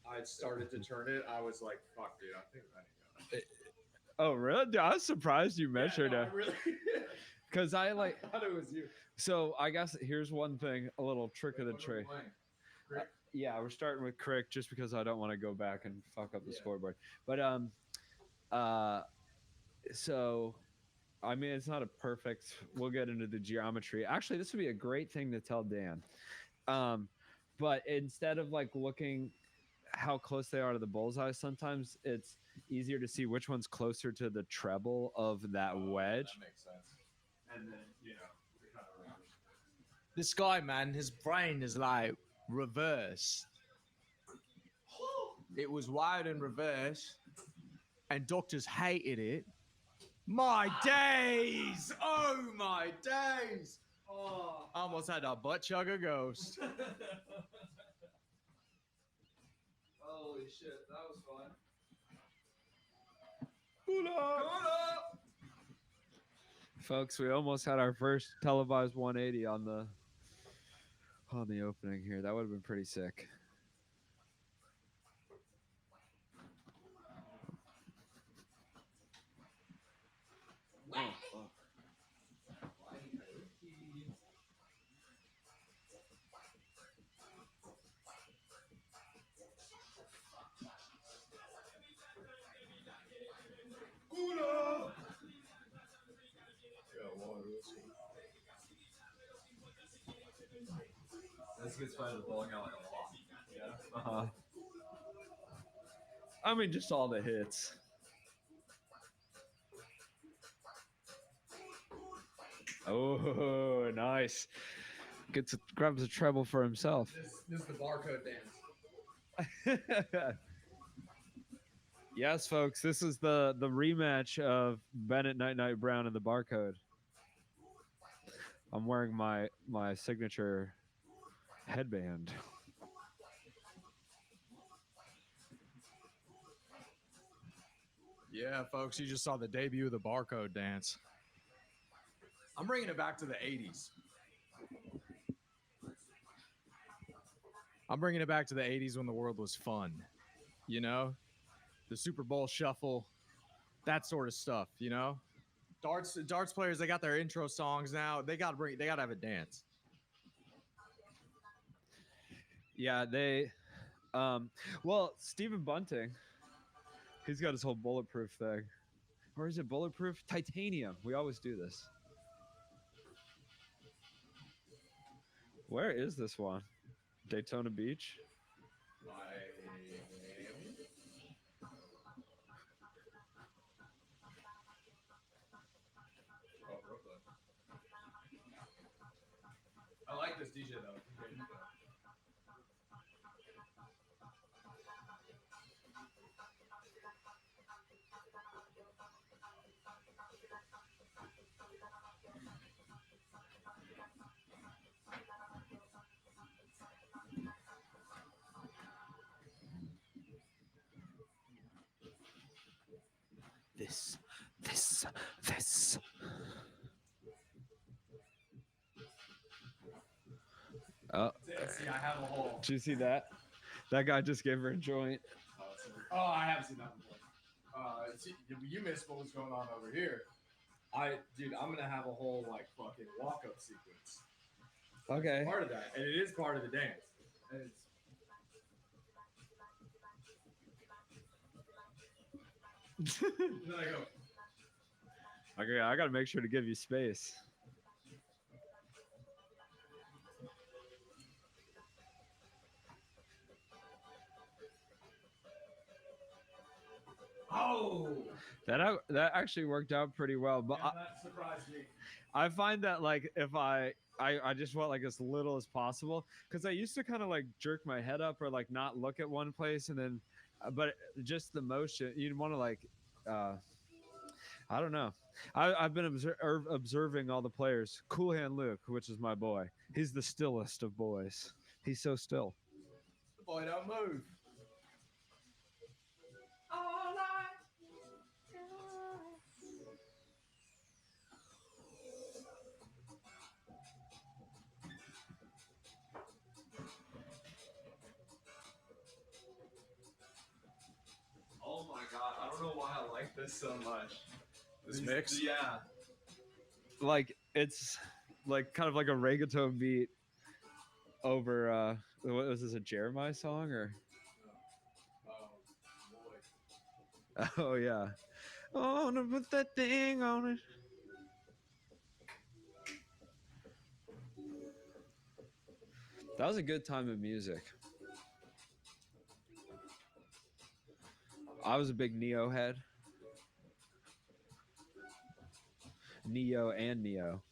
I started to turn it, I was like, fuck, dude, I think I got it. Oh, really? Dude, I was surprised you measured I it. really Because I like. thought it was you. So I guess here's one thing, a little trick of the trade. Yeah, we're starting with Crick just because I don't want to go back and fuck up the scoreboard. But so I mean it's not a perfect. We'll get into the geometry. Actually, this would be a great thing to tell Dan. But instead of like looking how close they are to the bullseye, sometimes it's easier to see which one's closer to the treble of that wedge. That makes sense. And then, you know, kind of this guy, man, his brain is like reverse. It was wired in reverse, and doctors hated it. My days! Oh my days! Oh. I almost had a butt chug a ghost. Holy shit, that was fun. Folks, we almost had our first televised 180 on the opening here. That would have been pretty sick. This gets fun with bowling alley a lot. Yeah. Uh-huh. I mean, just all the hits. Oh, nice. Grabs a treble for himself. This is the barcode dance. Yes, folks, this is the rematch of Bennett Night Brown and the barcode. I'm wearing my signature headband. Yeah, folks, you just saw the debut of the barcode dance. I'm bringing it back to the 80s. I'm bringing it back to the 80s when the world was fun. You know? The Super Bowl shuffle, that sort of stuff, you know? Darts players, they got their intro songs now. They gotta have a dance. Yeah, they well, Stephen Bunting, he's got his whole bulletproof thing. Or is it bulletproof? Titanium. We always do this. Where is this one? Daytona Beach? I like this DJ though. This. Oh, See, I have a whole. did you see that? That guy just gave her a joint. Oh, I have seen that before. See, you missed what was going on over here. Dude, I'm gonna have a whole like fucking walk-up sequence. Okay. Part of that, and it is part of the dance. And it's... Then I go. Okay, I gotta make sure to give you space. Oh, That actually worked out pretty well, but yeah, that surprised me. I find that like if I just want like as little as possible because I used to kind of like jerk my head up or like not look at one place and then but just the motion you'd want to like I don't know. I've been observing all the players. Cool Hand Luke, which is my boy. He's the stillest of boys. He's so still. The boy don't move. All I Oh my god, I don't know why I like this so much. This mix? Yeah. Like it's like kind of like a reggaeton beat over what was this, a Jeremiah song or Oh, boy. oh yeah. Oh, to put that thing on it. That was a good time of music. I was a big Neo head. Neo and Neo.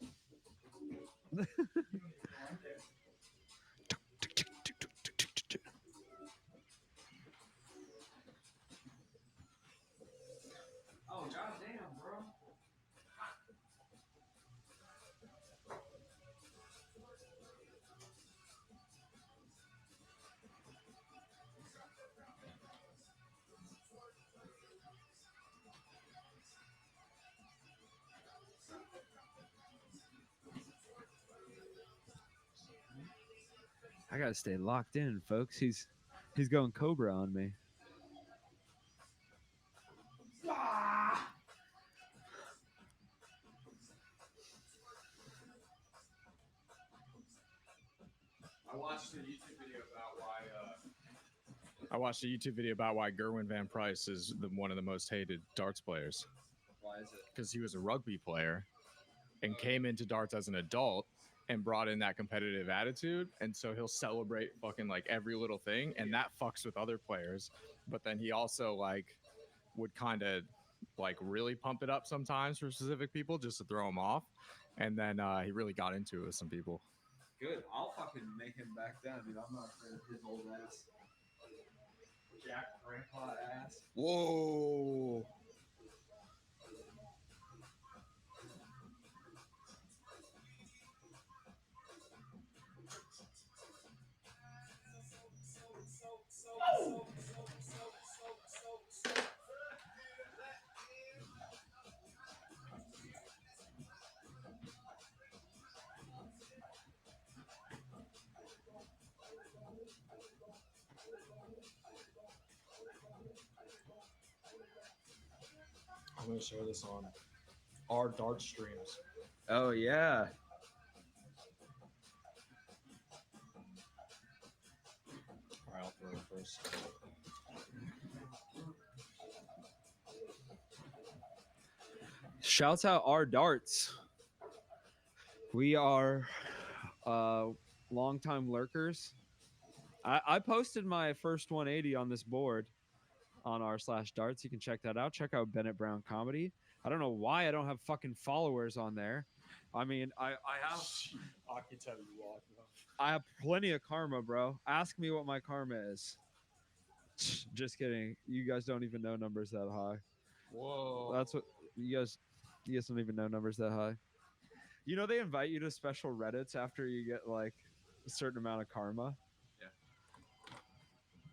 Oh, goddamn, bro. I gotta stay locked in, folks. He's going Cobra on me. I watched a YouTube video about why Gerwin Van Price is one of the most hated darts players. Why is it? Because he was a rugby player and came into darts as an adult and brought in that competitive attitude, and so he'll celebrate fucking like every little thing, and that fucks with other players. But then he also like would kind of like really pump it up sometimes for specific people just to throw them off, and then he really got into it with some people. Good. I'll fucking make him back down, dude. I'm not afraid of his old ass. Jack grandpa ass. Whoa. I'm gonna share this on our dart streams. Oh yeah. All right, I'll throw it first. Shouts out our darts. We are longtime lurkers. I posted my first 180 on this board on r/darts. You can check that out. Check out Bennett Brown Comedy. I don't know why I don't have fucking followers on there. I mean, I have I can tell you what. I have plenty of karma, bro. Ask me what my karma is. Just kidding. You guys don't even know numbers that high. Whoa. That's what you guys don't even know numbers that high. You know, they invite you to special Reddits after you get like a certain amount of karma.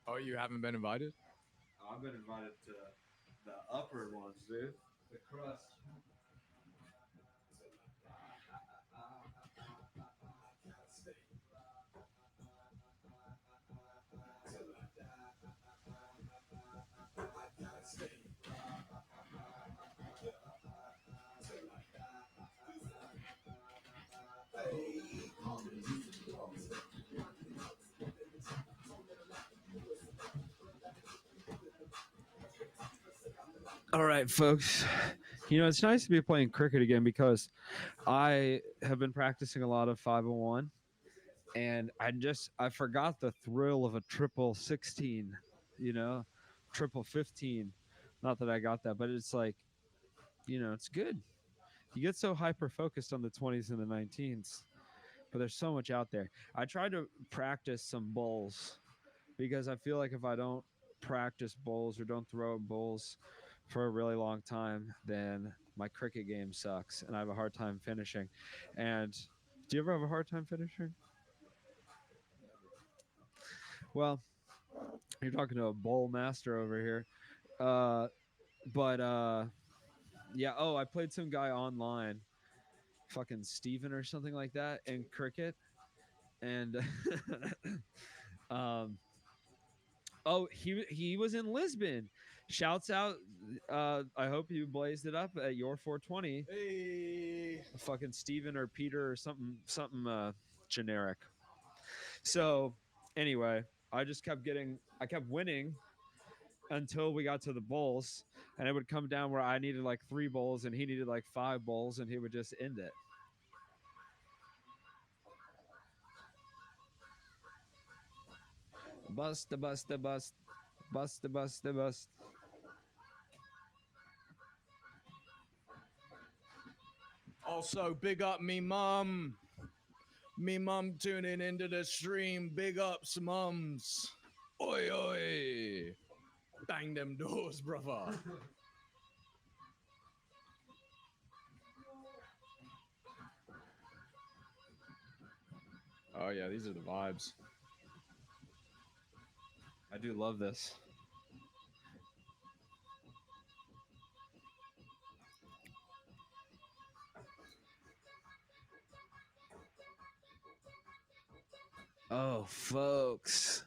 Oh, you haven't been invited? I've been invited to the upper ones, dude. The crust. All right, folks. You know, it's nice to be playing cricket again because I have been practicing a lot of 501 and I forgot the thrill of a triple 16, you know, triple 15. Not that I got that, but it's like, you know, it's good. You get so hyper focused on the 20s and the 19s, but there's so much out there. I tried to practice some bowls because I feel like if I don't practice bowls or don't throw bowls for a really long time, then my cricket game sucks and I have a hard time finishing. And do you ever have a hard time finishing? Well, you're talking to a bowl master over here. But yeah, oh, I played some guy online, fucking Steven or something like that in cricket. And oh, he was in Lisbon. Shouts out. I hope you blazed it up at your 420. Hey. Fucking Steven or Peter or something generic. So anyway, I kept winning until we got to the bowls, and it would come down where I needed like 3 bowls and he needed like 5 bowls, and he would just end it. Bust the bust the bust. Bust the bust the bust. Also, big up me mum. Me mum tuning into the stream. Big ups, mums. Oi, oi. Bang them doors, brother. Oh, yeah, these are the vibes. I do love this. Oh, folks.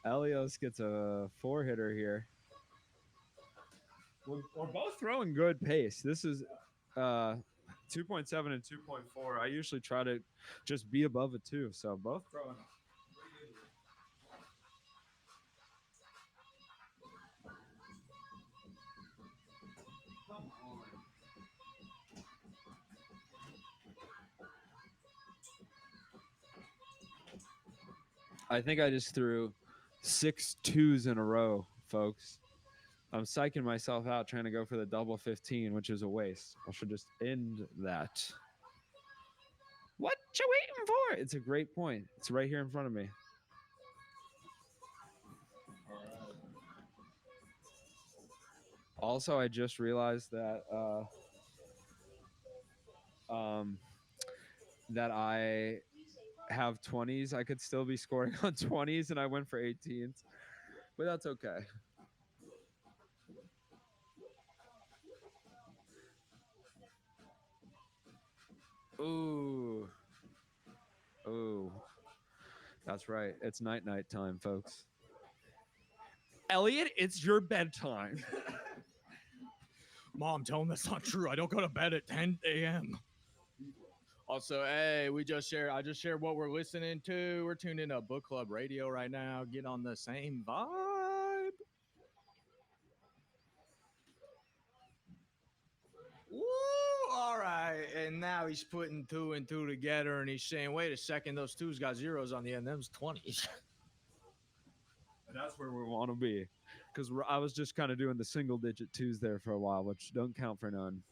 Elios gets a 4-hitter here. We're both throwing good pace. This is 2.7 and 2.4. I usually try to just be above a 2, so both throwing. I think I just threw 6 2s in a row, folks. I'm psyching myself out trying to go for the double 15, which is a waste. I should just end that. What you waiting for? It's a great point. It's right here in front of me. Also, I just realized that that I have 20s. I could still be scoring on 20s, and I went for 18s, but that's okay. Ooh. Ooh. That's right. It's night time, folks. Elliot, it's your bedtime. Mom, tell him that's not true. I don't go to bed at 10 a.m. Also, hey, I just shared what we're listening to. We're tuned into Book Club Radio right now. Get on the same vibe. Woo! All right. And now he's putting 2 and 2 together and he's saying, wait a second, those 2's got zeros on the end. Them's 20s. And that's where we want to be. Because I was just kind of doing the single digit 2s there for a while, which don't count for none.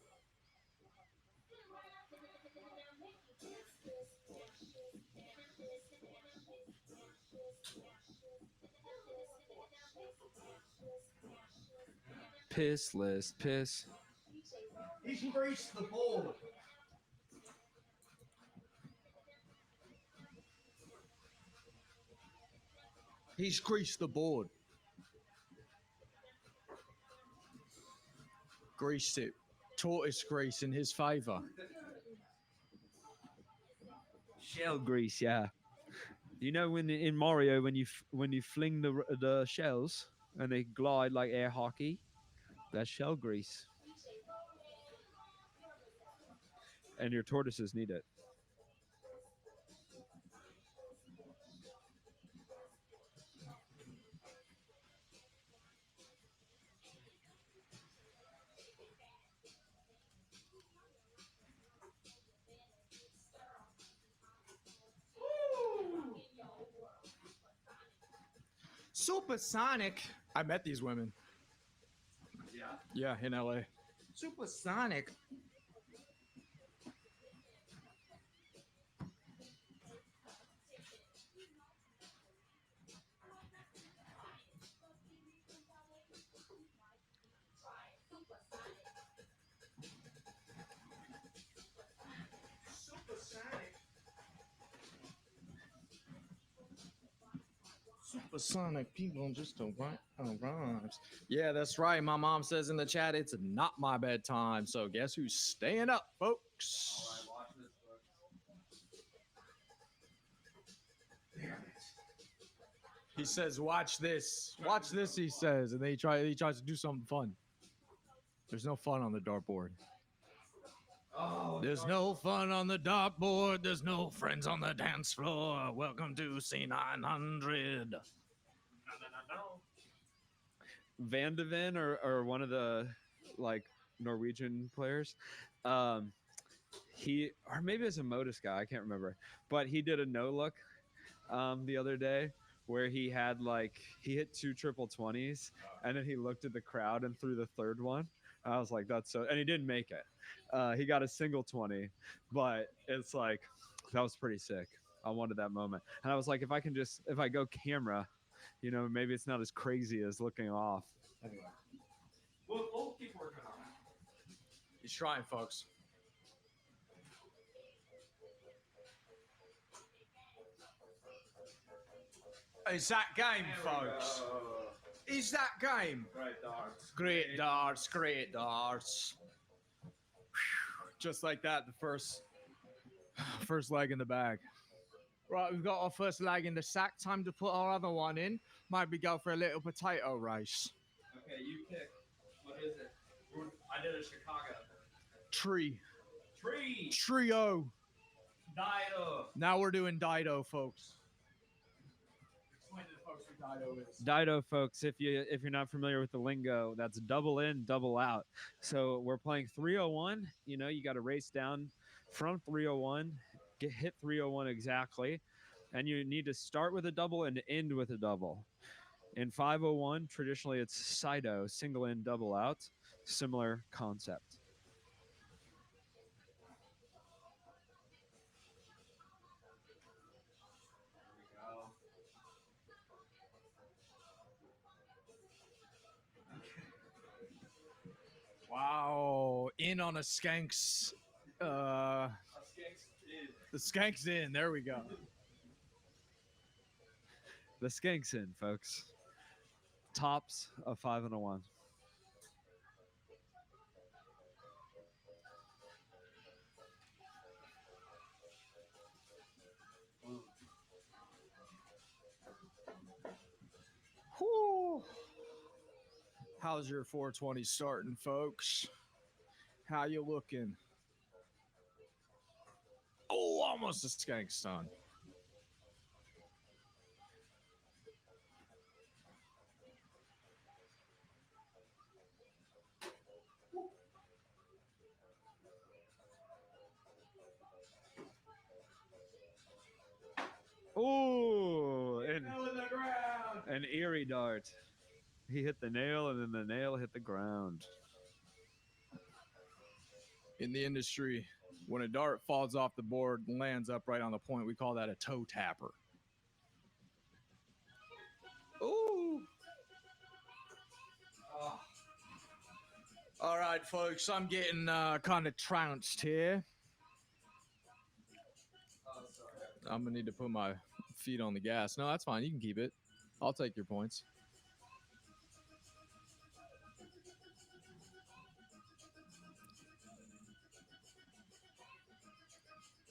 Piss list, piss. He's greased the board. He's greased the board. Greased it. Tortoise grease in his favor. Shell grease, yeah. You know when in Mario when you fling the shells and they glide like air hockey, that's shell grease. And your tortoises need it. Supersonic. I met these women. Yeah. Yeah, in LA. Supersonic. Supersonic people just don't rhymes. Yeah, that's right. My mom says in the chat it's not my bedtime. So guess who's staying up, folks? All right, watch this, folks. Damn it. He says, "Watch this, watch this." He says, and then he tries to do something fun. There's no fun on the dartboard. Oh, There's no fun on the dartboard. There's no friends on the dance floor. Welcome to C900. Van de Ven or one of the like Norwegian players, he or maybe it's a Modus guy, I can't remember, but he did a no look the other day where he hit 2 triple 20s and then he looked at the crowd and threw the third one. I was like, that's so, and he didn't make it. He got a single 20, but it's like that was pretty sick. I wanted that moment, and I was like, if I go camera, maybe it's not as crazy as looking off. anyway. We'll keep working on it. He's trying, folks. It's that game, folks. Is that game? Great darts. Great darts, great darts. Whew. Just like that, the first leg in the bag. Right, we've got our first leg in the sack. Time to put our other one in. Might be go for a little potato race. Okay, you pick. What is it? I did a Chicago. Tree. Tree. Trio. Dido. Now we're doing Dido, folks. Explain to the folks what Dido is. Dido, folks, if you're not familiar with the lingo, that's double in, double out. So we're playing 301. You got to race down from 301, hit 301 exactly, and you need to start with a double and end with a double. In 501, traditionally it's Sido, single in, double out. Similar concept. Wow, in on a skanks. The skank's in. There we go. The skank's in, folks. Tops of 5 and a 1. Whew. How's your 420 starting, folks? How you looking? Oh, almost a skank stun. Ooh, and Nail in the ground. an eerie dart. He hit the nail, and then the nail hit the ground. In the industry, when a dart falls off the board and lands up right on the point, we call that a toe tapper. Ooh. Oh, All right, folks, I'm getting kind of trounced here. sorry. I'm gonna need to put my feet on the gas. No, that's fine. You can keep it. I'll take your points.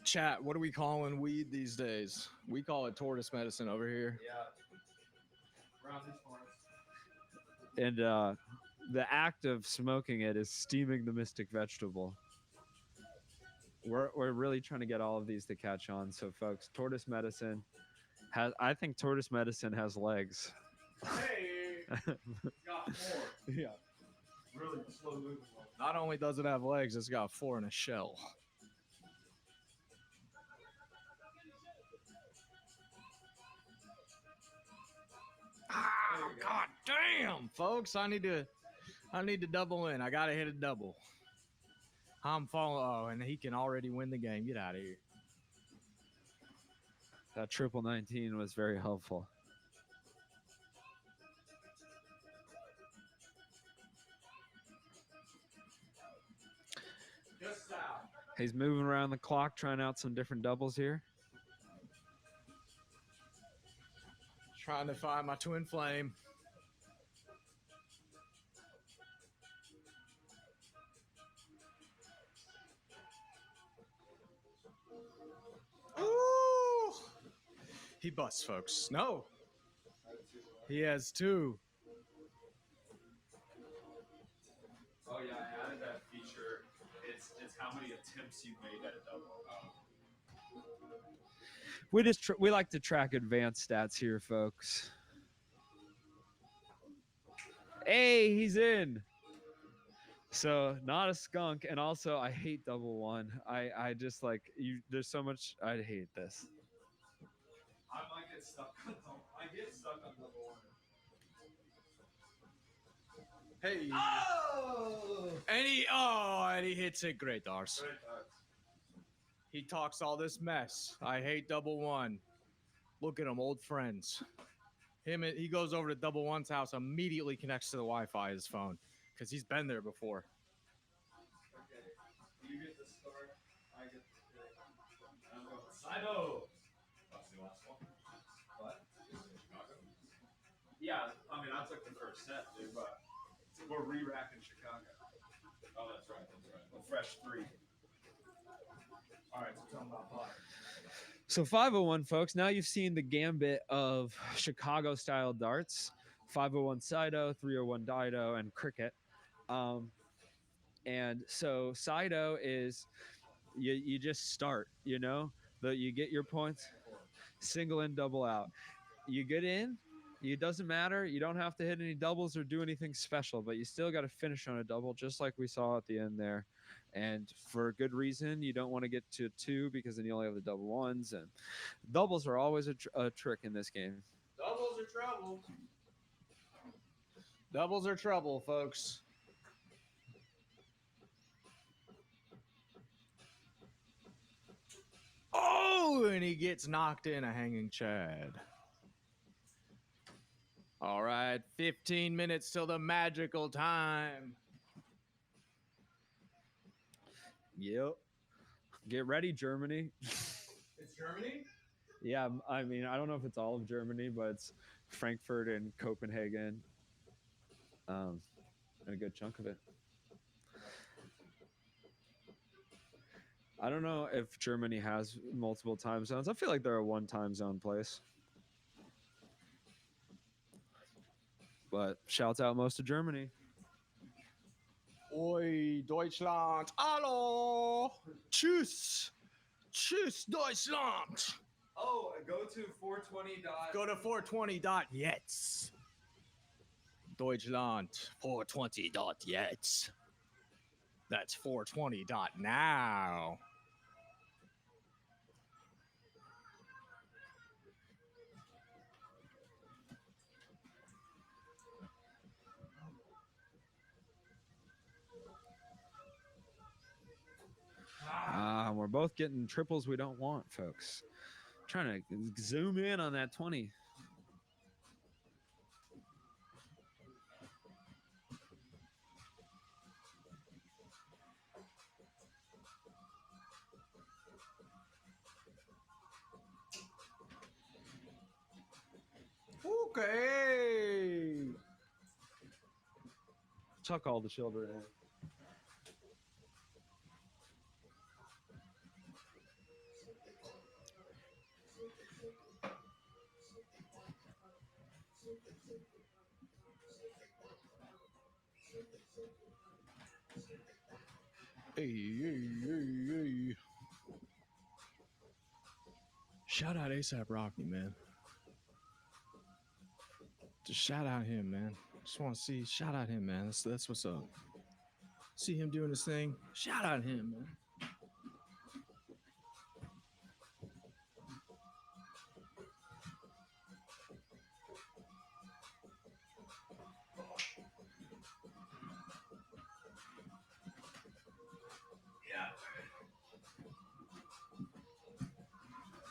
Chat, what are we calling weed these days? We call it tortoise medicine over here. Yeah. Around these corners. And the act of smoking it is steaming the mystic vegetable. We're really trying to get all of these to catch on. So, folks, tortoise medicine I think tortoise medicine has legs. Hey, it's got 4. Yeah. Really slow moving one. Not only does it have legs, it's got 4 in a shell. Ah, god damn, folks! I need to double in. I gotta hit a double. I'm falling. Oh, and he can already win the game. Get out of here. That triple 19 was very helpful. Just south. He's moving around the clock, trying out some different doubles here. Trying to find my twin flame. Ooh! He busts, folks. No, he has 2. Oh yeah, I added that feature. It's how many attempts you made at a double. We like to track advanced stats here, folks. Hey, he's in. So not a skunk, and also I hate double one. I just like you. There's so much. I hate this. I might get stuck on double. I get stuck on double 1. Hey. Oh! And he hits it great, Dars. Great darts. He talks all this mess. I hate double one. Look at him, old friends. He goes over to double one's house, immediately connects to the Wi-Fi of his phone because he's been there before. Okay. You get the start. I get the pick. I'm going Sido. That's the last one. What? Chicago? Yeah, I mean, I took the first set, dude, but we're re-racking Chicago. Oh, that's right. A fresh 3. All right, so tell me about Potter. So 501, folks. Now you've seen the gambit of Chicago-style darts: 501 Sido, 301 Dido, and cricket. And so Sido is you just start. You know, you get your points, single in, double out. You get in. It doesn't matter. You don't have to hit any doubles or do anything special, but you still got to finish on a double, just like we saw at the end there. And for a good reason, you don't want to get to 2 because then you only have the double ones. And doubles are always a trick in this game. Doubles are trouble. Doubles are trouble, folks. Oh, and he gets knocked in a hanging Chad. All right, 15 minutes till the magical time. Yep. Get ready, Germany. It's Germany? Yeah, I mean, I don't know if it's all of Germany, but it's Frankfurt and Copenhagen. And a good chunk of it. I don't know if Germany has multiple time zones. I feel like they're a one time zone place. But shouts out most of Germany. Oi, Deutschland. Hallo. Tschüss. Tschüss, Deutschland. Oh, go to 420. Go to 420.jetzt. Deutschland. 420.jetzt. That's 420.now. We're both getting triples we don't want, folks. Trying to zoom in on that 20. Okay. Chuck all the children in. Hey. Shout out ASAP Rocky, man. Just shout out him, man. Just want to see, shout out him, man. That's what's up. See him doing his thing. Shout out him, man.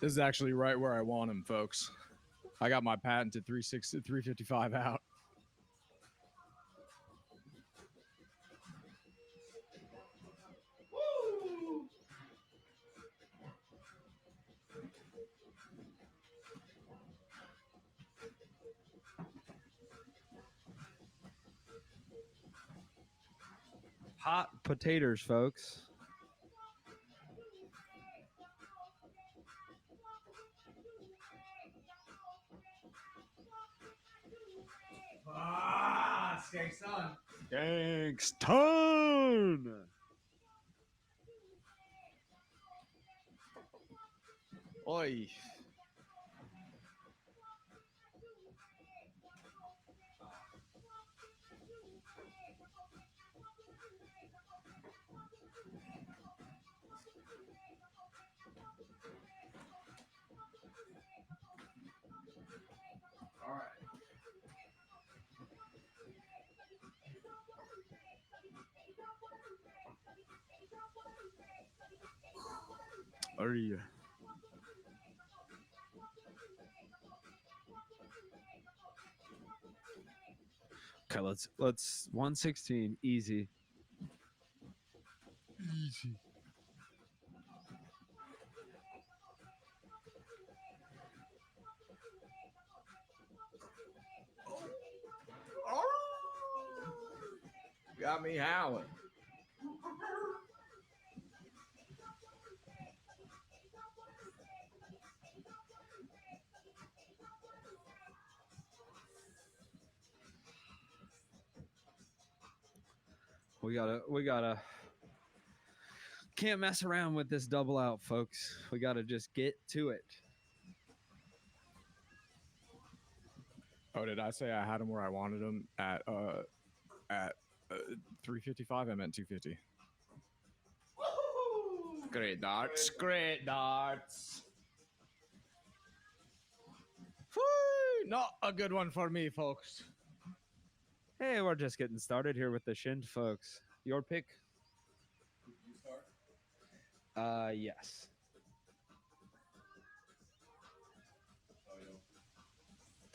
This is actually right where I want him, folks. I got my patented 355 out. Hot potatoes, folks. Skankson. Gangston! Oi. All right. Are you? Okay, let's 116 easy. Easy. Got me howling. We gotta can't mess around with this double out, folks. We gotta just get to it. Oh, did I say I had him where I wanted him at 355? I meant 250. Great darts. Great darts. Whee! Not a good one for me, folks. Hey, we're just getting started here with the Shind, folks. Your pick? You start. Yes.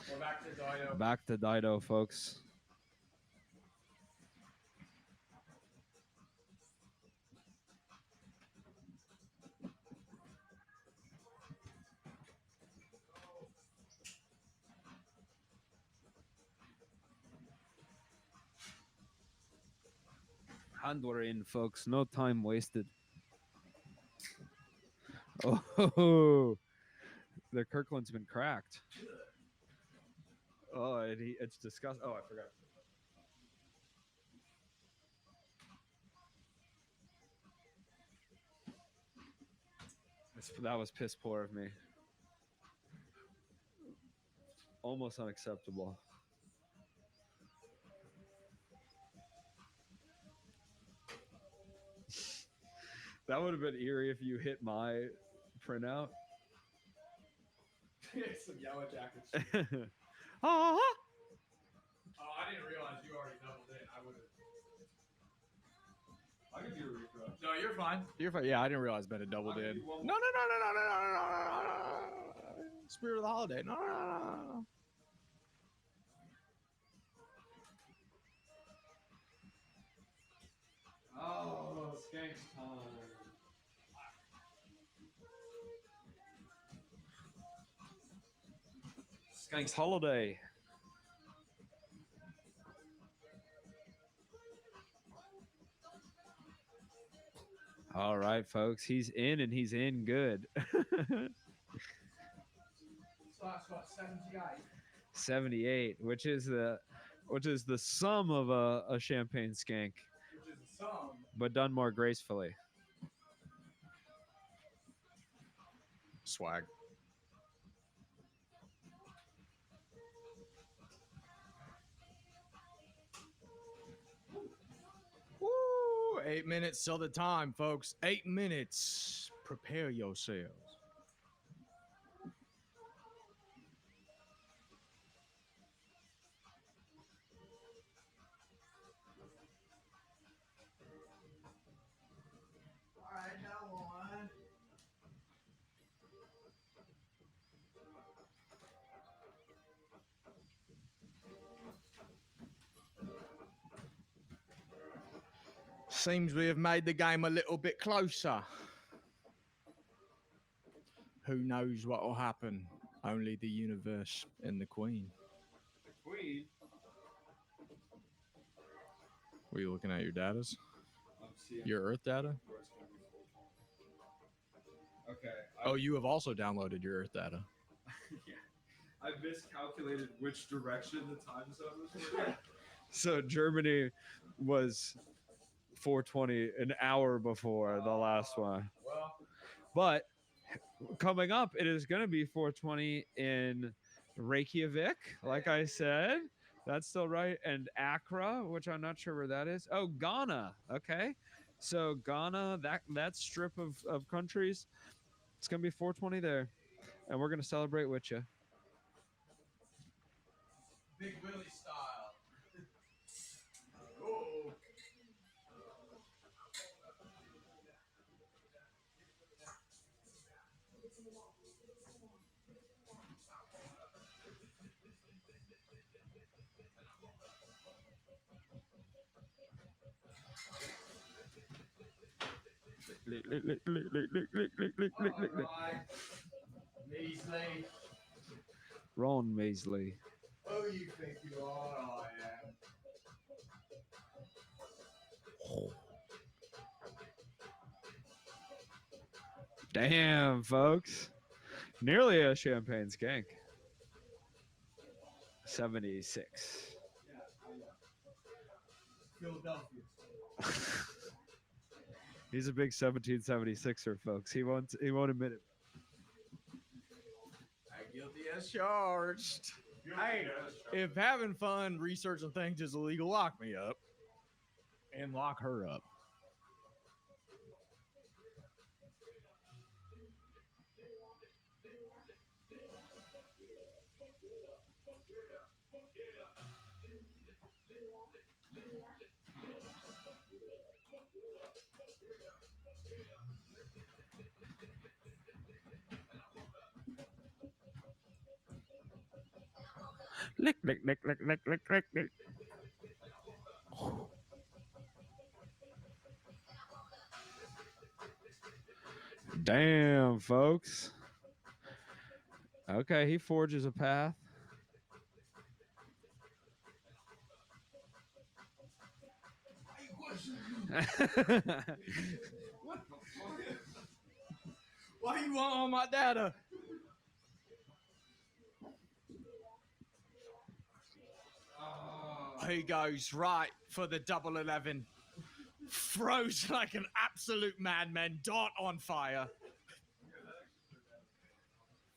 We're back to Dido. Back to Dido, folks. And we're in, folks. No time wasted. Oh, the Kirkland's been cracked. Oh, it's disgusting. Oh, I forgot. That was piss poor of me. Almost unacceptable. That would have been eerie if you hit my printout. Some yellow jackets. Ah! Oh, I didn't realize you already doubled in. I would have. I could do a refresh. No, you're fine. You're fine. Yeah, I didn't realize Bennett doubled in. No. Spirit of the holiday. No. Oh, skanks time. Skanks holiday. All right, folks. He's in and he's in good. What, 78? 78, which is the sum of a champagne skank, Which is a sum. but done more gracefully. Swag. Woo! 8 minutes till the time, folks. 8 minutes. Prepare yourselves. Alright, now one. Seems we have made the game a little bit closer. Who knows what will happen? Only the universe and the Queen. The queen. Were you looking at your datas? I'm seeing Your Earth data? where it's gonna be full. Okay. Oh, you have also downloaded your Earth data. Yeah. I miscalculated which direction the time zone was for. So Germany was 4:20 an hour before the last one. Well, But coming up, it is going to be 4:20 in Reykjavik, like I said. That's still right. And Accra, which I'm not sure where that is. Oh, Ghana. Okay. So Ghana, that strip of countries, it's going to be 4:20 there. And we're going to celebrate with you. Big Willie style. Oh. Alright. Measly. Ron Maisley. Who you think you are? I am. Damn, folks. Nearly a champagne skank. 76. Philadelphia. He's a big 1776er, folks. He won't admit it. Guilty as charged. Hey, if having fun researching things is illegal, lock me up. And lock her up. Lick, lick, lick, lick, lick, lick, lick, lick. Damn, folks. Okay, he forges a path. Why you want all my data? He goes right for the 11. Throws like an absolute madman. Dart on fire.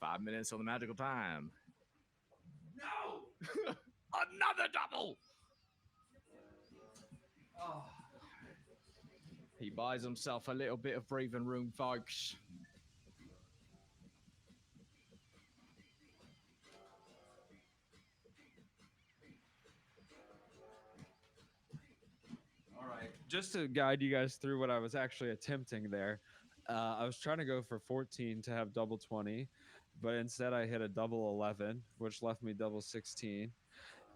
5 minutes on the magical time. No! Another double! Oh. He buys himself a little bit of breathing room, folks. All right. Just to guide you guys through what I was actually attempting there, I was trying to go for 14 to have double 20, but instead I hit a double 11, which left me double 16.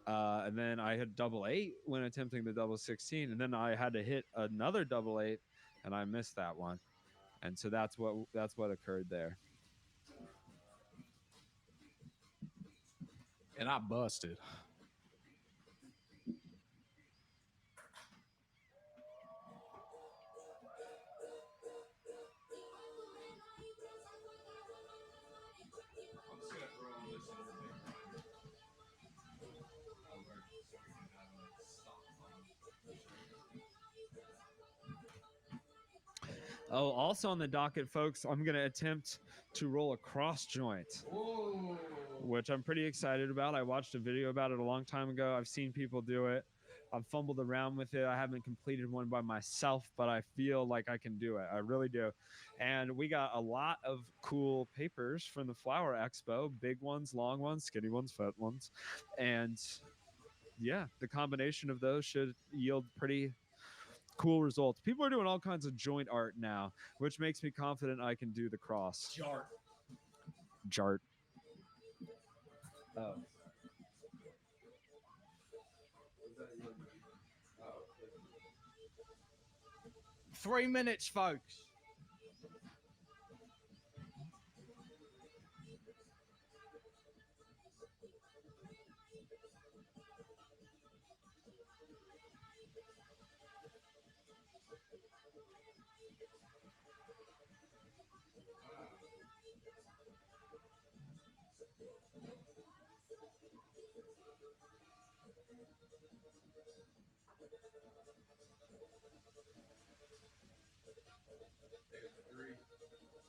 And then I hit double 8 when attempting the double 16, and then I had to hit another double 8, and I missed that one. And so that's what occurred there. And I busted. I'm just gonna throw all this in your big grinder. I'll work so we can have like stop time. Oh, also on the docket, folks, I'm going to attempt to roll a cross joint, Whoa! which I'm pretty excited about. I watched a video about it a long time ago. I've seen people do it. I've fumbled around with it. I haven't completed one by myself, but I feel like I can do it. I really do. And we got a lot of cool papers from the Flower Expo, big ones, long ones, skinny ones, fat ones. And yeah, the combination of those should yield pretty cool results. People are doing all kinds of joint art now, which makes me confident I can do the cross. Jart. Jart. Oh. 3 minutes, folks.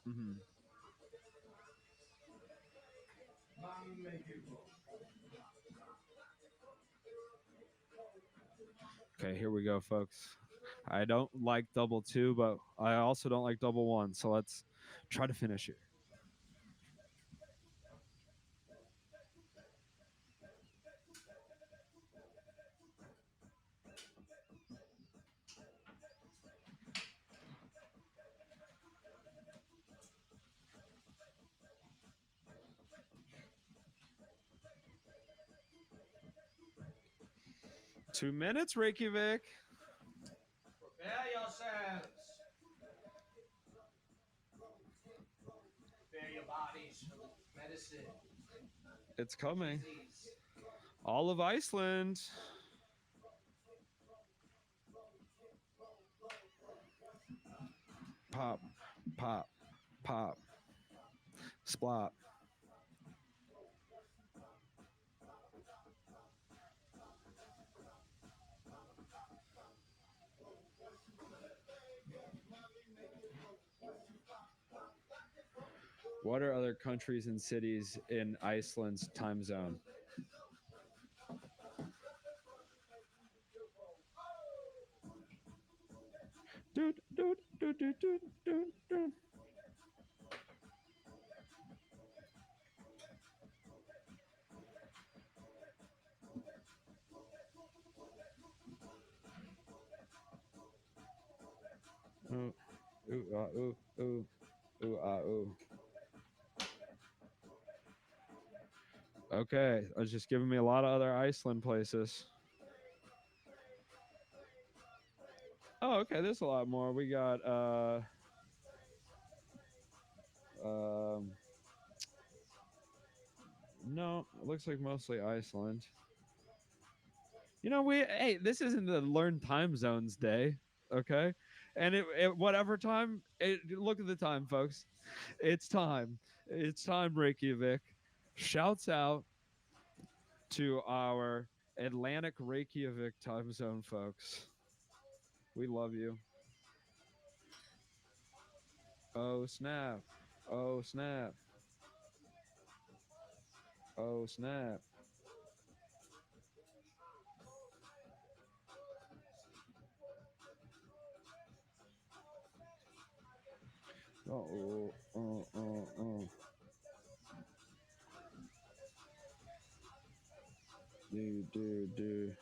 Mm-hmm. Okay, here we go, folks. I don't like double 2, but I also don't like double 1. So let's try to finish here. Two minutes, Reykjavik. Prepare yourselves. Prepare your bodies for medicine. It's coming. Disease. All of Iceland. Pop, pop, pop. Splop. What are other countries and cities in Iceland's time zone? Doot, doot, doot, doot, doot, doot, doot. Ooh, ooh, ooh, ooh. Okay, it's just giving me a lot of other Iceland places. Oh, okay, there's a lot more. We got no, it looks like mostly Iceland. You know, hey, this isn't the learn time zones day, okay? And it whatever time, look at the time, folks. It's time. It's time, Reykjavik. Shouts out to our Atlantic Reykjavik time zone, folks. We love you. Oh, snap. Oh, snap. Oh snap! Oh. Dude.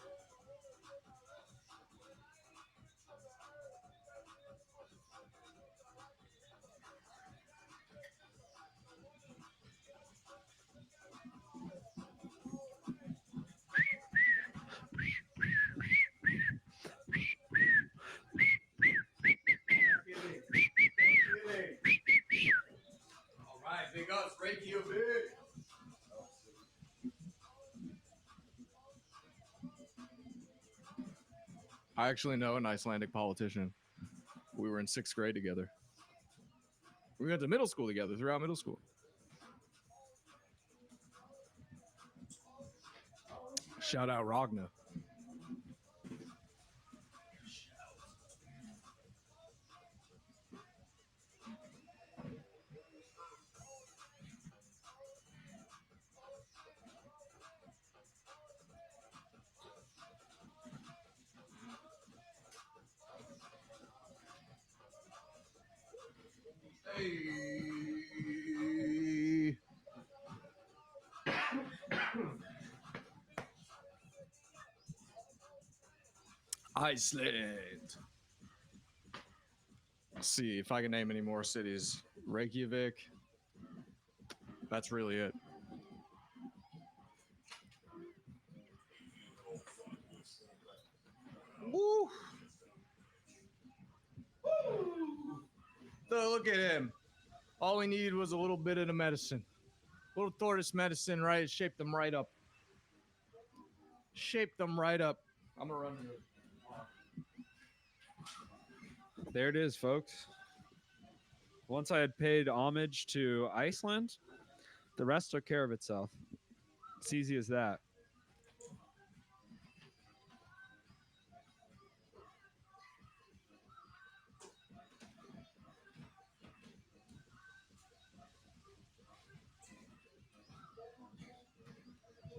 All right, big ups, Reykjavik. I actually know an Icelandic politician. We were in 6th grade together. We went to middle school together throughout middle school. Shout out Ragna. Hey. Iceland. Let's see if I can name any more cities. Reykjavik. That's really it. Woo! So look at him. All we needed was a little bit of the medicine. A little tortoise medicine, right? Shaped them right up. Shaped them right up. I'm gonna run to it. There it is, folks. Once I had paid homage to Iceland, the rest took care of itself. It's easy as that.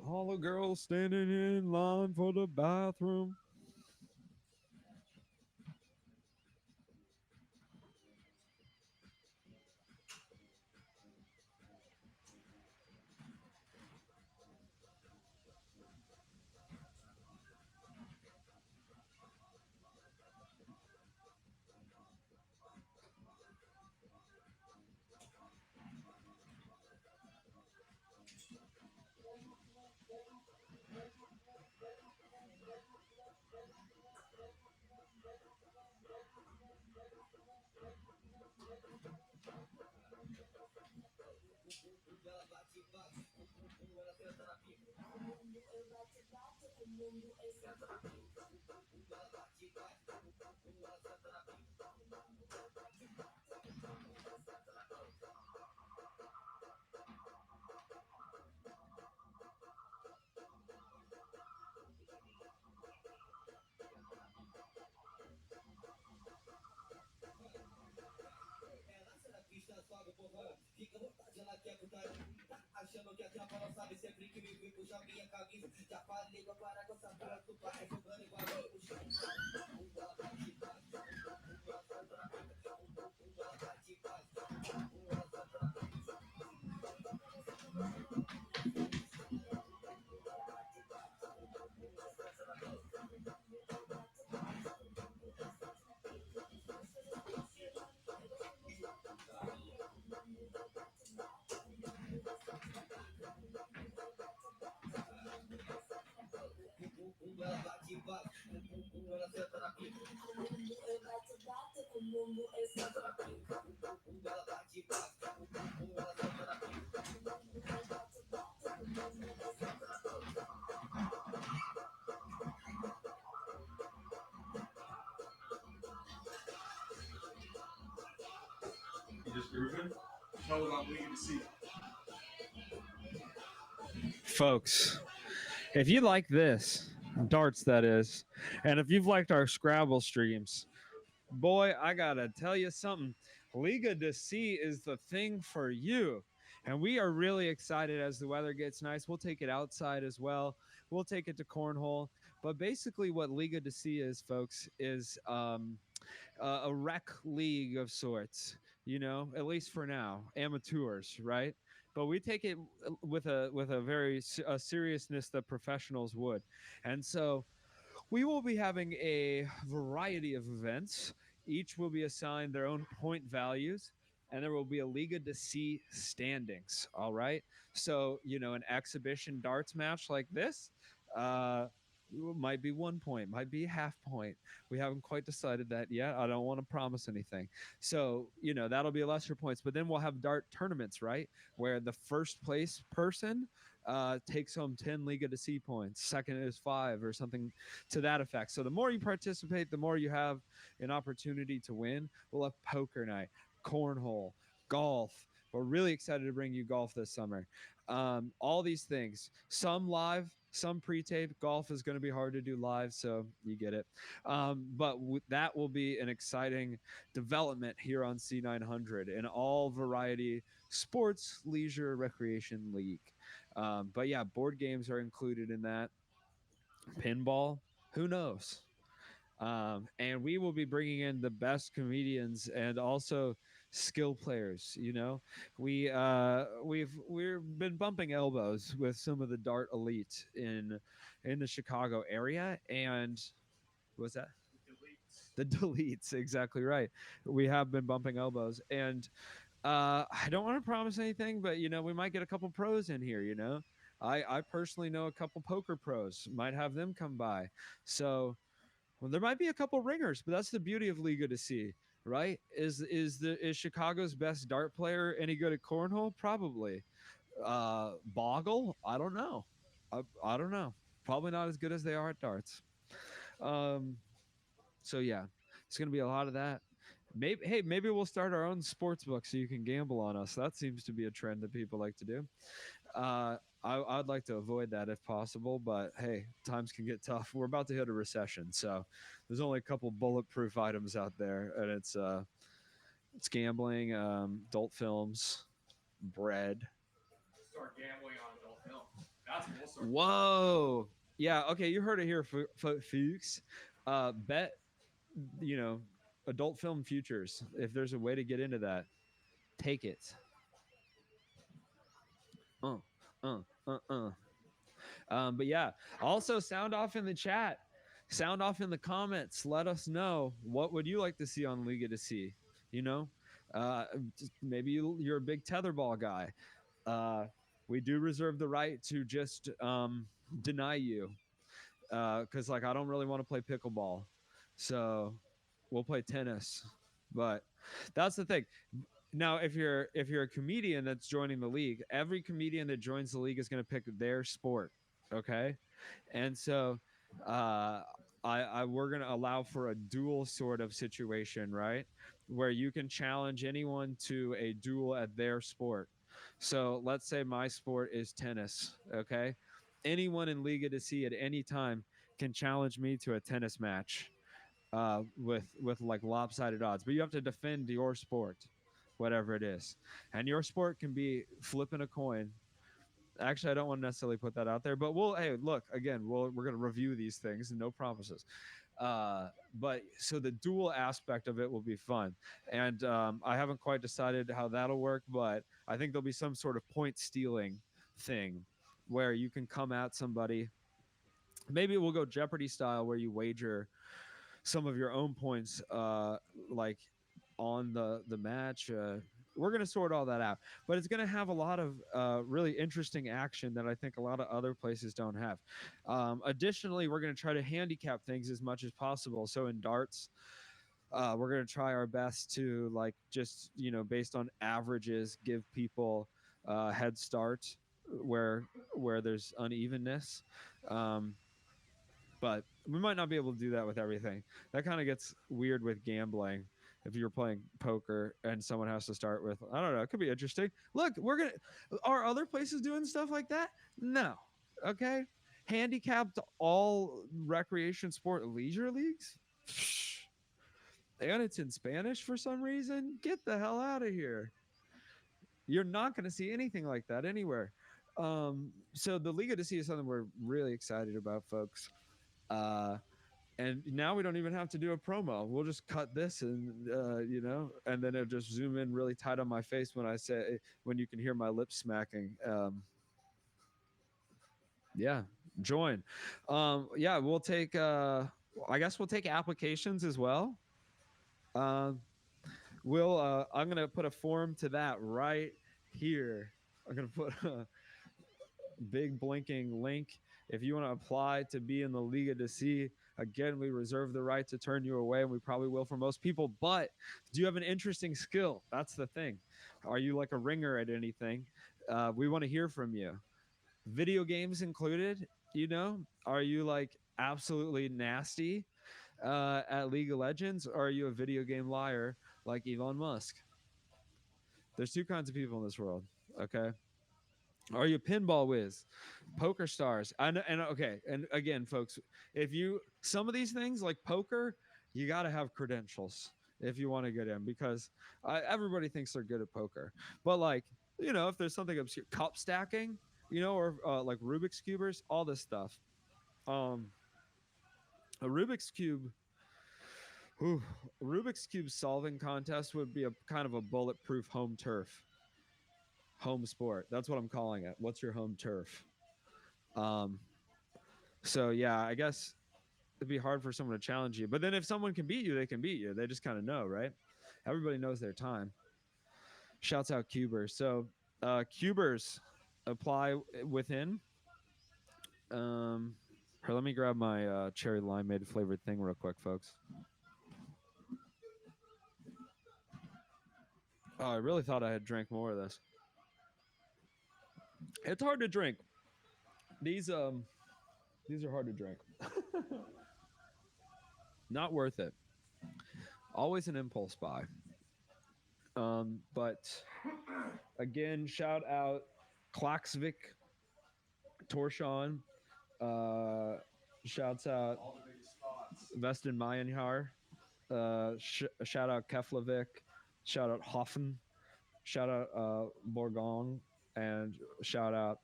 All the girls standing in line for the bathroom. You just grooving? Tell them I'm leaving the seat. Folks, if you like this, darts that is, and if you've liked our Scrabble streams, boy, I gotta tell you something. Liga de C is the thing for you. And we are really excited as the weather gets nice. We'll take it outside as well. We'll take it to cornhole. But basically, what Liga de C is, folks, is a rec league of sorts. You know, at least for now, amateurs, right? But we take it with a very seriousness that professionals would, and so we will be having a variety of events. Each will be assigned their own point values, and there will be a Liga de C standings. All right. So, you know, an exhibition darts match like this uh, might be 1 point, might be half point. We haven't quite decided that yet. I don't want to promise anything. So, you know, that'll be lesser points. But then we'll have dart tournaments, right? Where the first place person takes home 10 Liga de C points, second is 5 or something to that effect. So the more you participate, the more you have an opportunity to win. We'll have poker night, cornhole, golf. We're really excited to bring you golf this summer. All these things, some live, some pre-tape. Golf is going to be hard to do live, so you get it. But that will be an exciting development here on C900 in all variety sports, leisure, recreation league. But yeah, board games are included in that. Pinball, who knows? And we will be bringing in the best comedians and also skill players. You know, we've been bumping elbows with some of the dart elite in the Chicago area, and what's that? The deletes, exactly right. We have been bumping elbows, and I don't want to promise anything, but you know, we might get a couple pros in here. You know, I personally know a couple poker pros. Might have them come by. So well, there might be a couple ringers, but that's the beauty of Liga to see, right? Is Chicago's best dart player any good at cornhole? Probably. Boggle? I don't know. I don't know. Probably not as good as they are at darts. Um, so yeah, it's gonna be a lot of that. Maybe we'll start our own sports book so you can gamble on us. That seems to be a trend that people like to do. I'd like to avoid that if possible, but hey, times can get tough. We're about to hit a recession, so there's only a couple bulletproof items out there, and it's gambling, adult films, bread. Start gambling on adult film. That's what we'll start. Whoa, yeah, okay, you heard it here, Fuchs. Bet, you know, adult film futures. If there's a way to get into that, take it. Uh, uh, uh, uh. But yeah, also sound off in the chat, sound off in the comments. Let us know what would you like to see on Liga to See. You know, uh, maybe you're a big tetherball guy. Uh, we do reserve the right to just deny you because like I don't really want to play pickleball, so we'll play tennis. But that's the thing. Now, if you're a comedian that's joining the league, every comedian that joins the league is going to pick their sport, okay? And so, we're going to allow for a dual sort of situation, right? Where you can challenge anyone to a duel at their sport. So let's say my sport is tennis, okay? Anyone in Liga to See at any time can challenge me to a tennis match with like lopsided odds, but you have to defend your sport, whatever it is, and your sport can be flipping a coin. Actually, I don't want to necessarily put that out there, but we'll hey look again. We're gonna review these things, and no promises. But so the dual aspect of it will be fun, and I haven't quite decided how that'll work, but I think there'll be some sort of point stealing thing where you can come at somebody. Maybe we'll go Jeopardy style, where you wager some of your own points, like on the match. We're gonna sort all that out, but it's gonna have a lot of really interesting action that I think a lot of other places don't have. Additionally, we're gonna try to handicap things as much as possible. So in darts, we're gonna try our best to like just based on averages, give people head start where there's unevenness. Um, but we might not be able to do that with everything. That kind of gets weird with gambling. If you're playing poker and someone has to start with, I don't know, it could be interesting. Look, are other places doing stuff like that? No. Okay. Handicapped all recreation sport leisure leagues? And it's in Spanish for some reason? Get the hell out of here. You're not going to see anything like that anywhere. So the Liga to see is something we're really excited about, folks. And now we don't even have to do a promo. We'll just cut this and and then it'll just zoom in really tight on my face when you can hear my lips smacking. Yeah, join. Yeah, we'll take. I guess we'll take applications as well. I'm gonna put a form to that right here. I'm gonna put a big blinking link if you want to apply to be in the Liga de C. Again, we reserve the right to turn you away, and we probably will for most people. But do you have an interesting skill? That's the thing. Are you like a ringer at anything? We want to hear from you. Video games included. Are you like absolutely nasty at League of Legends, or are you a video game liar like Elon Musk? There's two kinds of people in this world. Okay. Are you a pinball whiz? Poker stars. And okay, and again, folks, some of these things like poker, you got to have credentials if you want to get in, because everybody thinks they're good at poker. But like, if there's something obscure, cup stacking, or like Rubik's cubers, all this stuff. A Rubik's cube. Whew, Rubik's cube solving contest would be a kind of a bulletproof home turf. Home sport. That's what I'm calling it. What's your home turf? So yeah, I guess it'd be hard for someone to challenge you. But then if someone can beat you, they can beat you. They just kind of know, right? Everybody knows their time. Shouts out Cubers. So Cubers apply within. Here, let me grab my cherry limeade flavored thing real quick, folks. Oh, I really thought I had drank more of this. It's hard to drink. These are hard to drink. Not worth it. Always an impulse buy. But again, shout out Klaxvik, Torshawn. Shouts out All the big spots. Vestin Mayenhar. Shout out Keflavik. Shout out Hoffen. Shout out Borgong. And shout out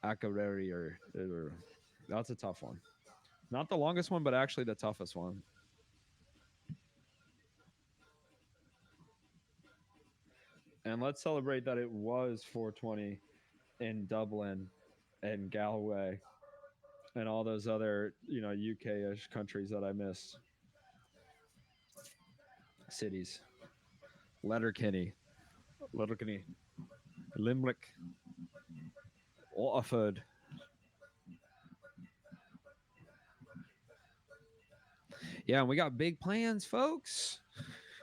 Akereri. That's a tough one. Not the longest one, but actually the toughest one. And let's celebrate that it was 420 in Dublin and Galway and all those other, UK-ish countries that I missed. Cities. Letterkenny, Limerick, Waterford. Yeah, and we got big plans, folks.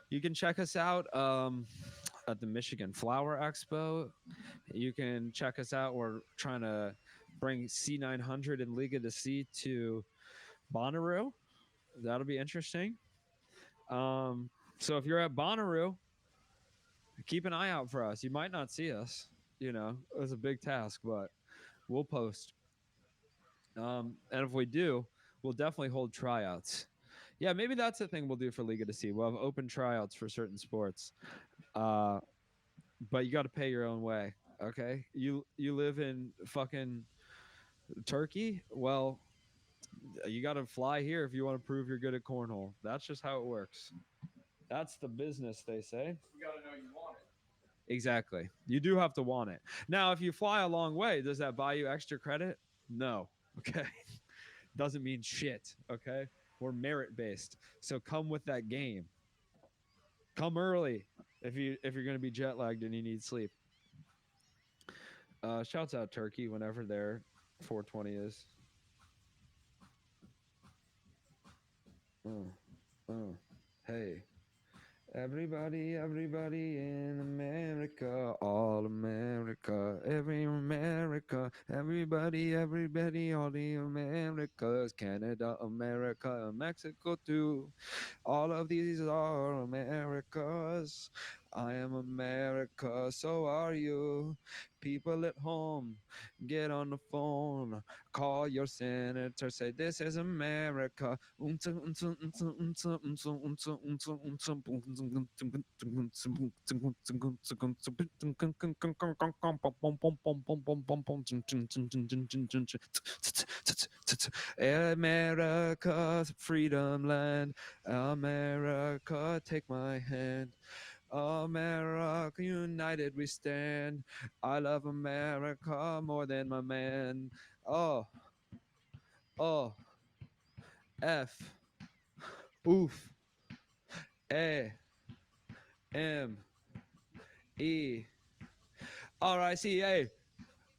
You can check us out at the Michigan Flower Expo. You can check us out. We're trying to bring C900 and Liga de C to Bonnaroo. That'll be interesting. So if you're at Bonnaroo, keep an eye out for us. You might not see us. It's a big task, but we'll post. And if we do, we'll definitely hold tryouts. Yeah, maybe that's the thing we'll do for Liga to See. We'll have open tryouts for certain sports. But you got to pay your own way. Okay, you live in fucking Turkey. Well, you got to fly here if you want to prove you're good at cornhole. That's just how it works. That's the business, they say. We gotta know you want it. Exactly. You do have to want it. Now, if you fly a long way, does that buy you extra credit? No. Okay. Doesn't mean shit. Okay. We're merit based. So come with that game. Come early if you're going to be jet lagged and you need sleep. Shouts out Turkey whenever their 420 is. Hey. Everybody in America, all America, every America, everybody, all the Americas, Canada, America, Mexico too. All of these are Americas. I am America, so are you. People at home, get on the phone. Call your senator, say this is America. America, freedom land. America, take my hand. America, united we stand. I love America more than my man. Oh, oh, F, oof, A, M, E, RICA.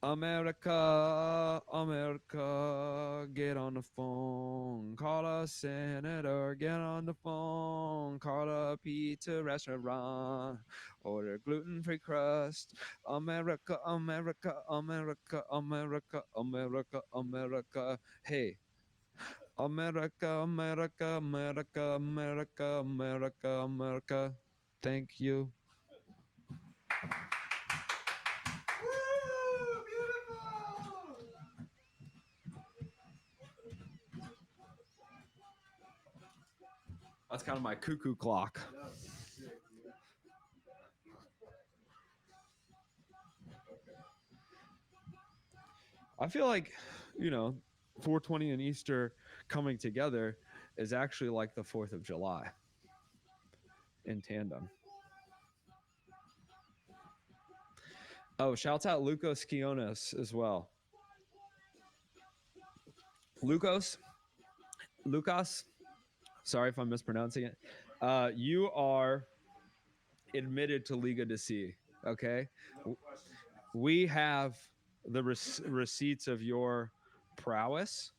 America, America, get on the phone. Call a senator, get on the phone. Call a pizza restaurant, order gluten-free crust. America, America, America, America, America, America. Hey, America, America, America, America, America, America. Thank you. That's kind of my cuckoo clock. I feel like, 420 and Easter coming together is actually like the 4th of July in tandem. Oh, shouts out Lucas Quiones as well. Lucas, sorry if I'm mispronouncing it. You are admitted to Liga de C, okay? We have the receipts of your prowess,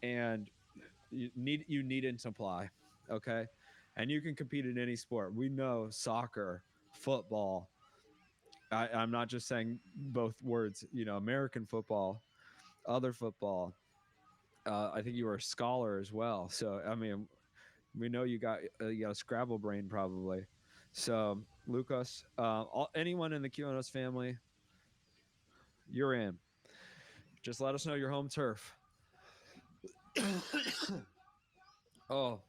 and you need and supply, okay? And you can compete in any sport. We know soccer, football. I'm not just saying both words, American football, other football. I think you were a scholar as well. So, I mean, we know you got a Scrabble brain probably. So, Lucas, anyone in the QNOS family, you're in. Just let us know your home turf. Oh.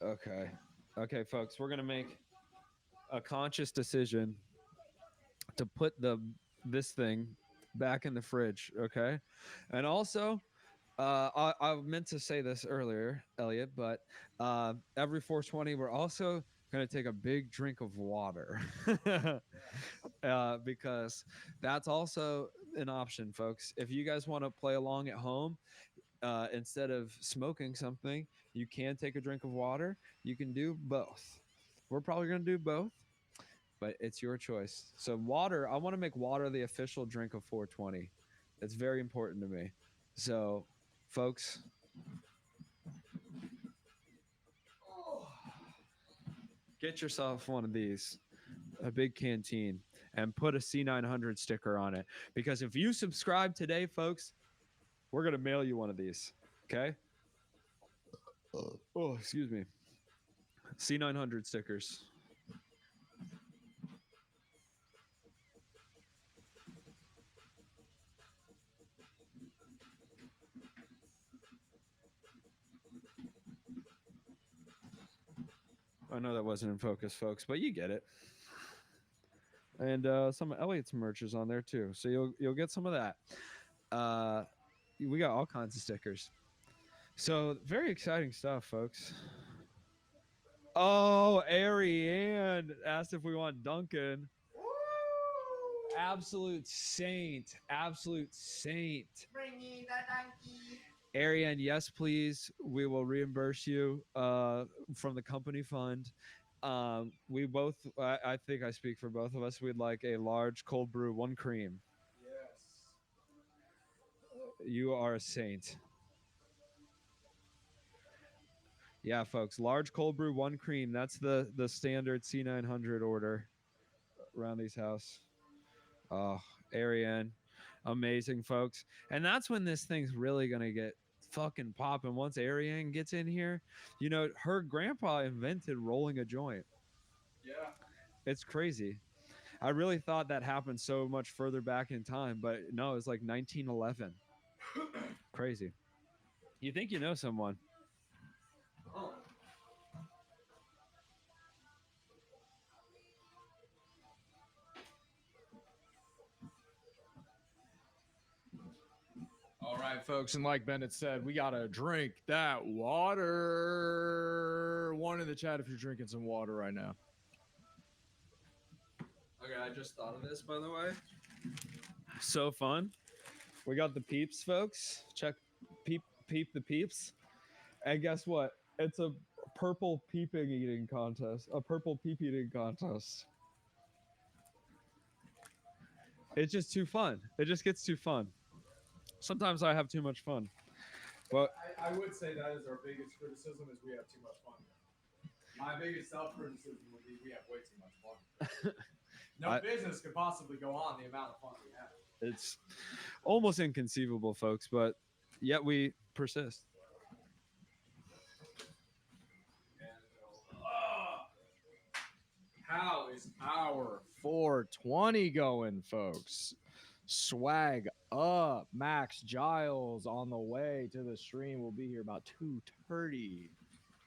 Okay. Okay, folks, we're going to make a conscious decision to put this thing back in the fridge, okay? And also, I meant to say this earlier, Elliot, but every 420, we're also going to take a big drink of water because that's also an option, folks. If you guys want to play along at home, instead of smoking something, you can take a drink of water. You can do both. We're probably going to do both, but it's your choice. So water, I want to make water the official drink of 420. It's very important to me. So, folks, get yourself one of these, a big canteen, and put a C900 sticker on it. Because if you subscribe today, folks, we're going to mail you one of these. Okay? Oh, excuse me. C900 stickers. I know that wasn't in focus, folks, but you get it. And some of Elliot's merch is on there too, so you'll get some of that. We got all kinds of stickers. So very exciting stuff, folks. Oh, Ariane asked if we want Duncan. Absolute saint. Absolute saint. Bringing the donkey. Ariane, yes, please. We will reimburse you from the company fund. We both, I think I speak for both of us. We'd like a large cold brew, 1 cream. Yes. You are a saint. Yeah, folks. Large cold brew, 1 cream. That's the standard C900 order around these house. Oh, Ariane. Amazing, folks. And that's when this thing's really going to get fucking popping. Once Ariane gets in here, you know, her grandpa invented rolling a joint. Yeah. It's crazy. I really thought that happened so much further back in time, but no, it's like 1911. Crazy. You think you know someone? Oh. All right, folks, and like Bennett said, we gotta drink that water. One in the chat if you're drinking some water right now. Okay, I just thought of this, by the way. So fun. We got the peeps, folks. Check peep the peeps. And guess what? It's a purple peeping eating contest. A purple peep eating contest. It's just too fun. It just gets too fun. Sometimes I have too much fun. But I would say that is our biggest criticism is we have too much fun. My biggest self-criticism would be we have way too much fun. No business could possibly go on the amount of fun we have. it's almost inconceivable, folks, but yet we persist. How is our 420 going, folks? Swag up. Max Giles on the way to the stream. Will be here about 2:30.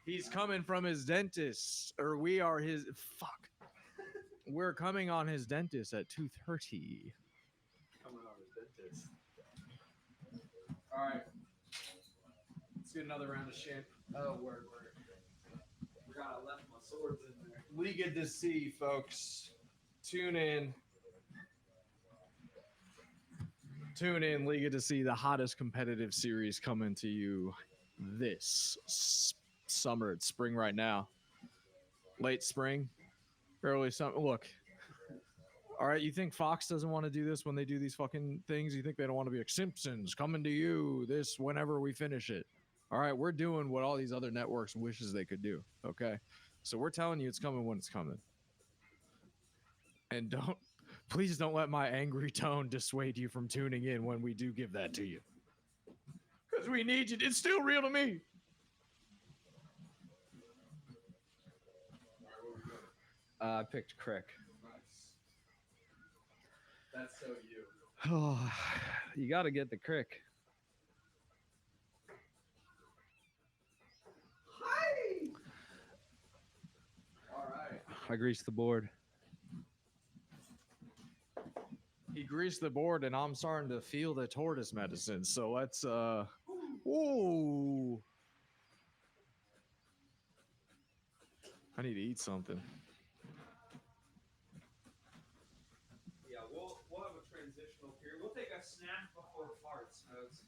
He's coming from his dentist, or we are his. Fuck. We're coming on his dentist at 2:30. Coming on his dentist. All right. Let's get another round of champ. Oh, word. Forgot I left my swords in there. Liga to see, folks. Tune in. Tune in, Liga to see the hottest competitive series coming to you this summer. It's spring right now. Late spring, early summer. Look. All right, you think Fox doesn't want to do this when they do these fucking things? You think they don't want to be like Simpsons coming to you this whenever we finish it? All right, we're doing what all these other networks wishes they could do. Okay, so we're telling you it's coming when it's coming. And please don't let my angry tone dissuade you from tuning in when we do give that to you. Because we need you. It's still real to me. I picked Crick. Nice. That's so you. Oh, you got to get the Crick. Hi. All right. I greased the board. He greased the board, and I'm starting to feel the tortoise medicine. So let's ooh. I need to eat something. Yeah, we'll have a transitional period. We'll take a snack before farts, folks.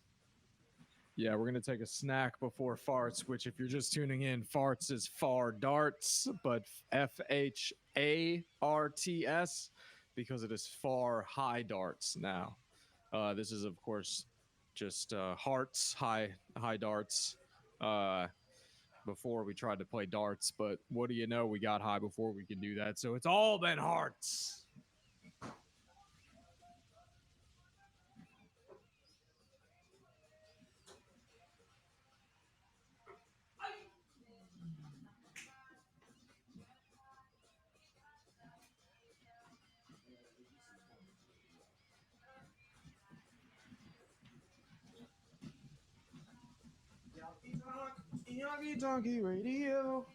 Yeah, we're gonna take a snack before farts, which if you're just tuning in, farts is far darts, but FHARTS because it is far high darts now. This is of course just hearts, high darts. Before we tried to play darts, but what do you know? We got high before we can do that, so it's all been hearts. Yagi Donkey Radio.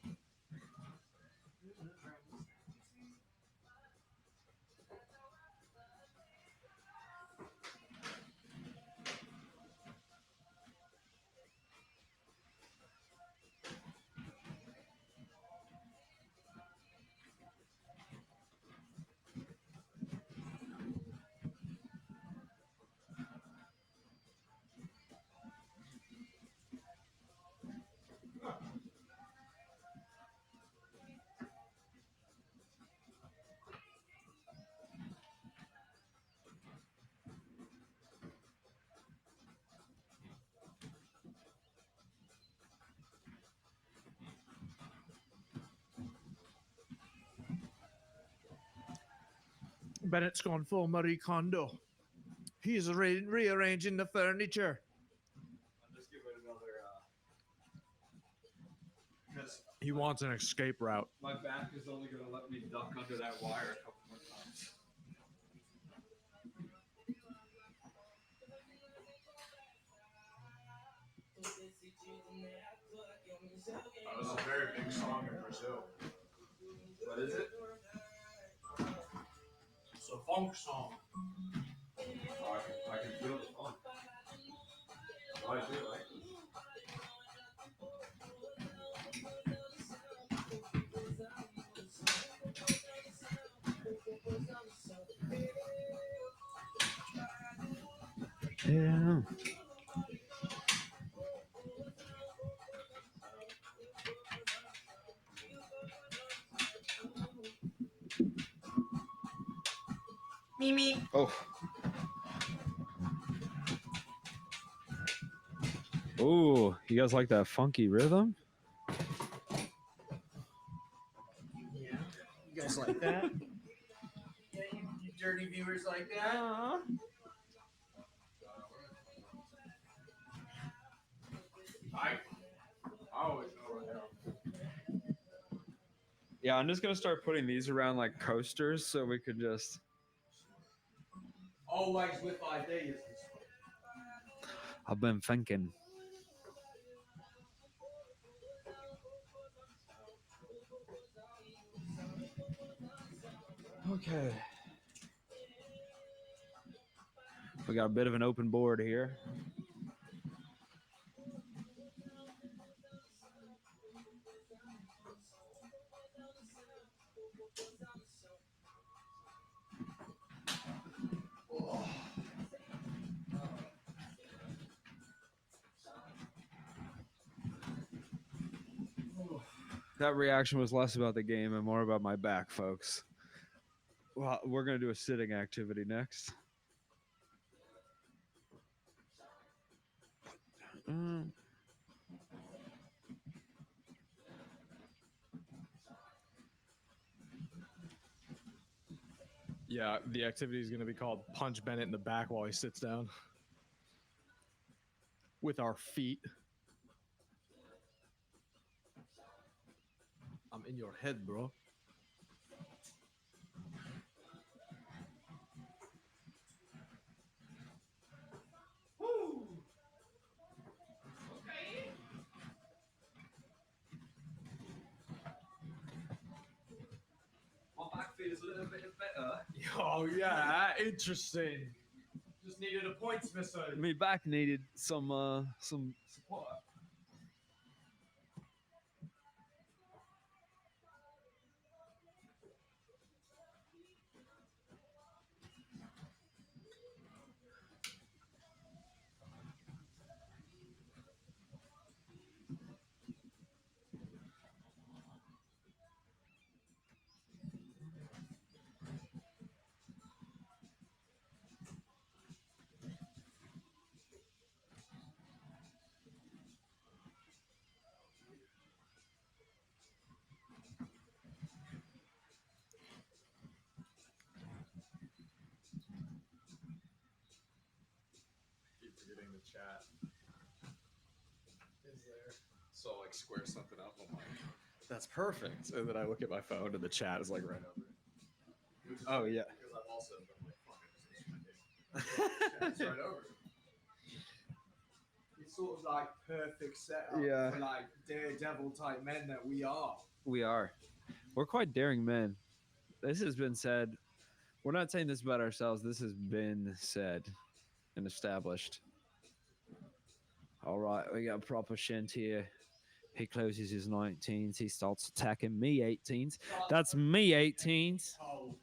Bennett's gone full Marie Kondo. He's rearranging the furniture. I'll just give it another because He wants an escape route. My back is only gonna let me duck under that wire a couple more times. that was a very big song in Brazil. What is it? It's a funk song. Oh, I can feel the fun. Oh, I do like it. Yeah. Mimi. Oh. Ooh, you guys like that funky rhythm? Yeah. You guys like that? Yeah, you dirty viewers like that? I always know where they are. Yeah, I'm just gonna start putting these around like coasters so we could just. Always with ideas. I've been thinking. Okay. We got a bit of an open board here. That reaction was less about the game and more about my back, folks. Well, we're going to do a sitting activity next. Yeah, the activity is going to be called Punch Bennett in the back while he sits down. With our feet. I'm in your head, bro. My back feels a little bit better. Oh, yeah, interesting. Just needed a points missile. My back needed some support. Keep forgetting the chat. Is there? So like square something up. I'm like, that's perfect. And then I look at my phone and the chat is like right over it. Oh, yeah. Because I've also been like, fucking chat's right over it. It's sort of like perfect setup Yeah. for like daredevil type men that we are. We are. We're quite daring men. This has been said. We're not saying this about ourselves. This has been said and established. All right, we got proper Shint here. He closes his 19s. He starts attacking me 18s. That's me 18s. Oh,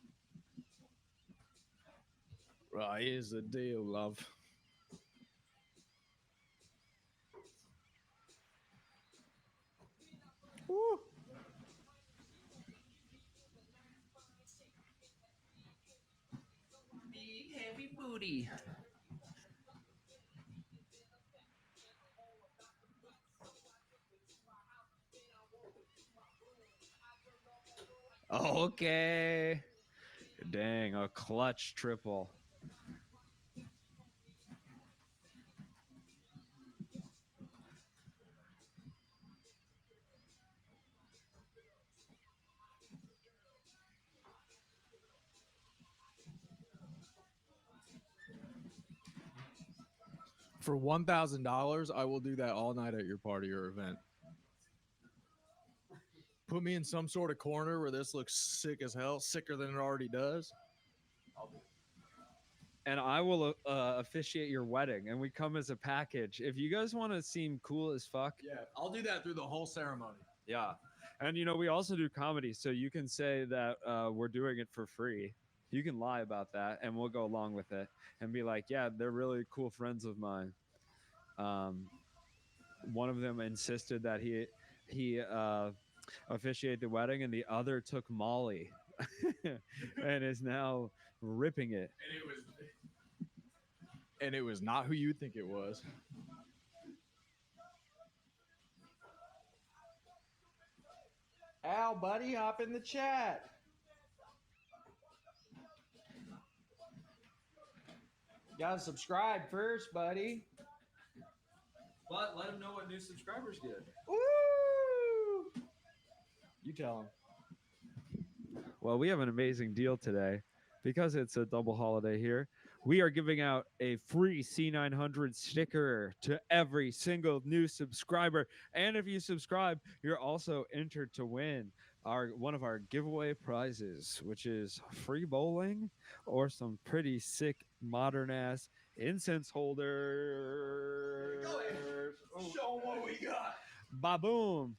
Right, here's the deal, love. Woo. Big heavy booty. Okay. Dang, a clutch triple. For $1,000, I will do that all night at your party or event. Put me in some sort of corner where this looks sick as hell, sicker than it already does. And I will officiate your wedding, and we come as a package. If you guys want to seem cool as fuck, Yeah, I'll do that through the whole ceremony. yeah. And you know, we also do comedy, so you can say that we're doing it for free. You can lie about that, and we'll go along with it and be like, yeah, they're really cool friends of mine. One of them insisted that he officiate the wedding, and the other took Molly, and is now ripping it. And it was not who you'd think it was. Al, buddy, hop in the chat. Gotta subscribe first, buddy. But let them know what new subscribers get. Woo! You tell him. Well, we have an amazing deal today because it's a double holiday here. We are giving out a free C900 sticker to every single new subscriber. And if you subscribe, you're also entered to win one of our giveaway prizes, which is free bowling or some pretty sick modern ass incense holders. Show 'em what we got. Ba-boom.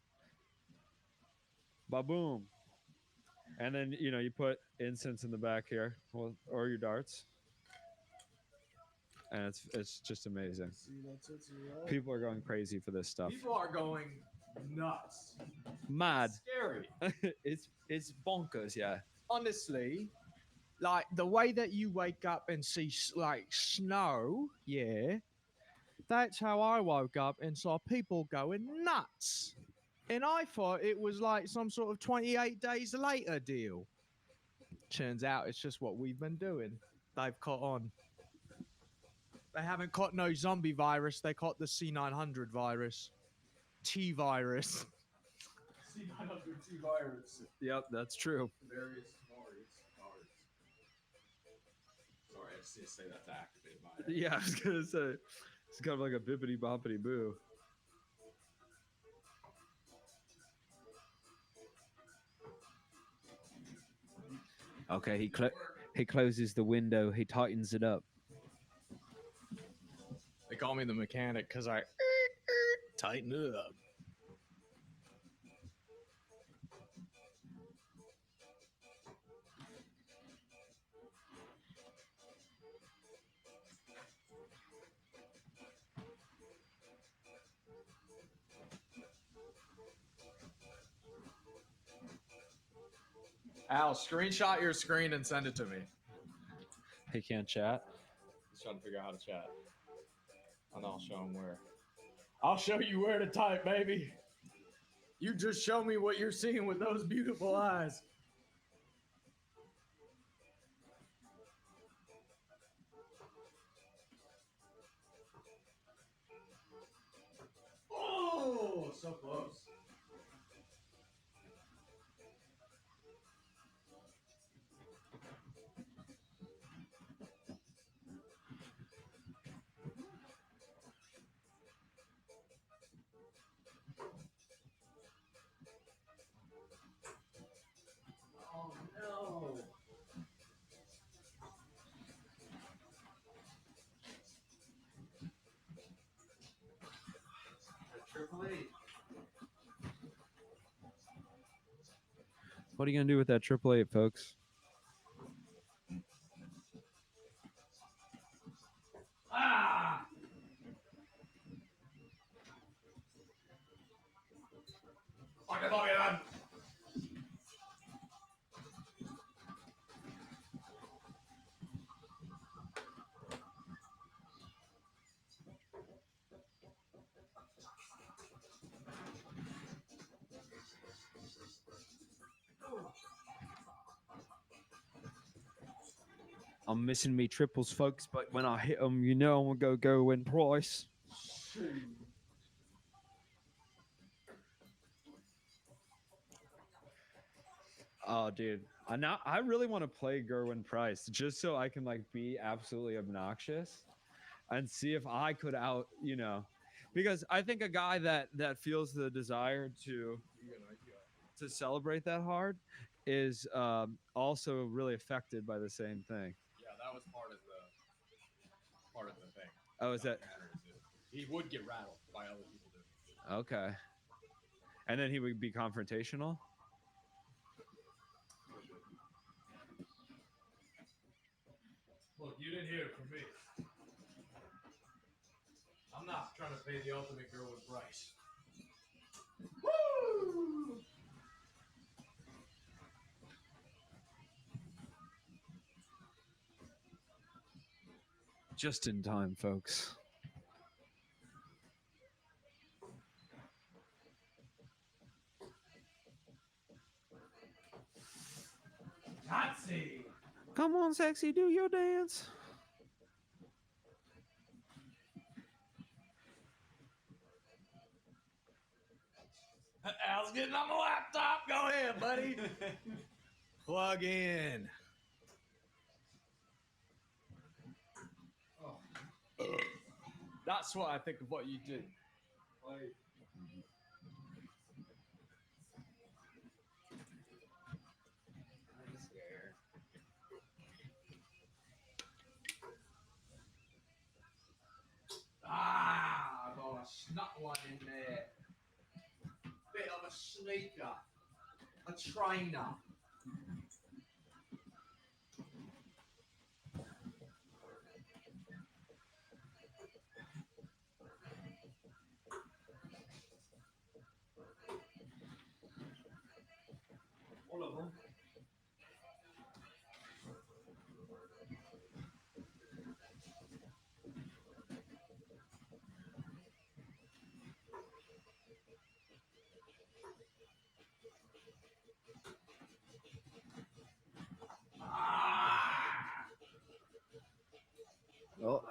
Ba-boom. And then, you know, you put incense in the back here, or your darts. And it's just amazing. People are going crazy for this stuff. People are going nuts. Mad. Scary. It's bonkers, yeah. Honestly, like the way that you wake up and see like snow, yeah, that's how I woke up and saw people going nuts. And I thought it was like some sort of 28 days later deal. Turns out it's just what we've been doing. They've caught on. They haven't caught no zombie virus. They caught the C900 virus. T virus. C900 T virus. Yep, that's true. Various cards. Sorry, I just need to say that to activate my. Yeah, I was gonna say it's kind of like a bippity boppity boo. Okay, he closes the window. He tightens it up. They call me the mechanic because I tighten it up. Al, screenshot your screen and send it to me. He can't chat. He's trying to figure out how to chat. And I'll show him where. I'll show you where to type, baby. You just show me what you're seeing with those beautiful eyes. Oh, so close. Oh no. Triple H. What are you gonna do with that 888, folks? Ah! Okay, Bobby, man. I'm missing me triples, folks, but when I hit them, you know I'm gonna go win price. Oh, dude, I really want to play Gerwin Price just so I can like be absolutely obnoxious, and see if I could because I think a guy that feels the desire to celebrate that hard is also really affected by the same thing. Yeah, that was part of the thing. Oh, is that He would get rattled by other people doing it. okay? And then he would be confrontational. Look, you didn't hear it from me. I'm not trying to pay the ultimate girl with Bryce. Woo! Just in time, folks. Nazi! Come on, sexy, do your dance. Al's getting on the laptop. Go ahead, buddy. Plug in. That's what I think of what you did. Ah, I got a snot one in there. Bit of a sneaker. A trainer. All of them. Oh,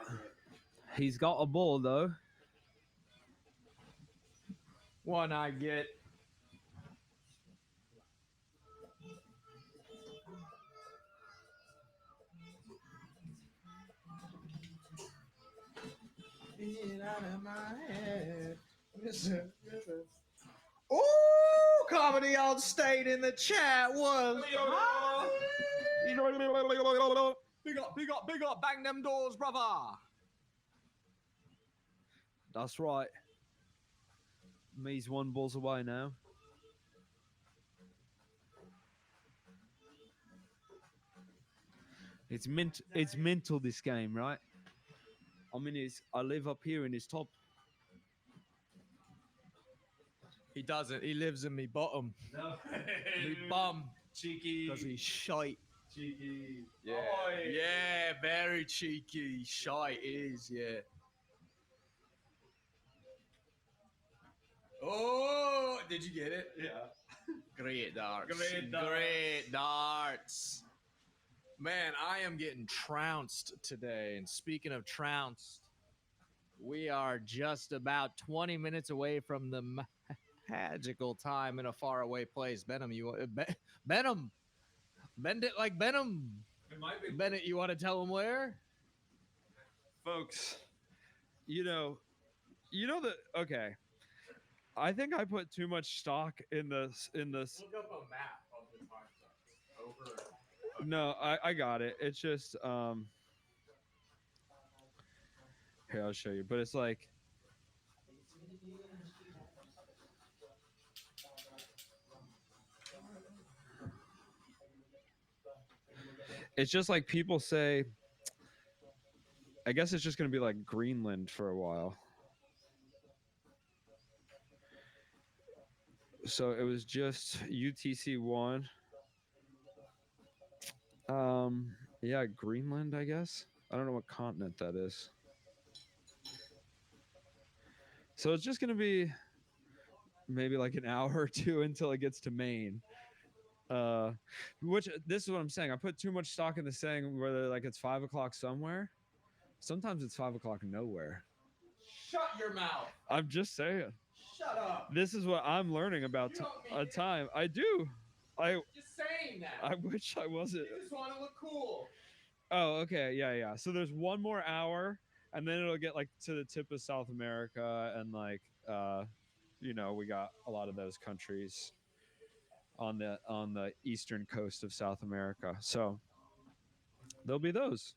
he's got a ball though. One I get. Get out of my head. Ooh, comedy on state in the chat was. Big up, bang them doors, brother. That's right. Me's one balls away now. It's mental this game, right? I live up here in his top. He doesn't. He lives in me bottom. No. Me bum. Cheeky. Because he's shite. Cheeky. Yeah. Boy. Yeah, very cheeky. Shite is, yeah. Oh, did you get it? Yeah. Great darts. Great darts. Great darts. Man, I am getting trounced today. And speaking of trounced, we are just about 20 minutes away from the magical time in a faraway place. Benham, Benham, bend it like Benham. It might be. Bennett, you want to tell him where? Folks, okay. I think I put too much stock in this. Look up a map of the time zone. Over. No, I got it. It's just here, I'll show you. But it's like it's just like people say, I guess it's just gonna be like Greenland for a while. So it was just UTC 1. Yeah, Greenland, I guess. I don't know what continent that is. So it's just gonna be maybe like an hour or two until it gets to Maine. Which this is what I'm saying. I put too much stock in the saying whether like it's 5 o'clock somewhere. Sometimes it's 5 o'clock nowhere. Shut your mouth. I'm just saying. Shut up. This is what I'm learning about You don't mean it. time. I do. Just saying that. I wish I wasn't. You just want to look cool. Oh, okay. Yeah. So there's one more hour and then it'll get like to the tip of South America, and like you know, we got a lot of those countries on the eastern coast of South America. So there'll be those.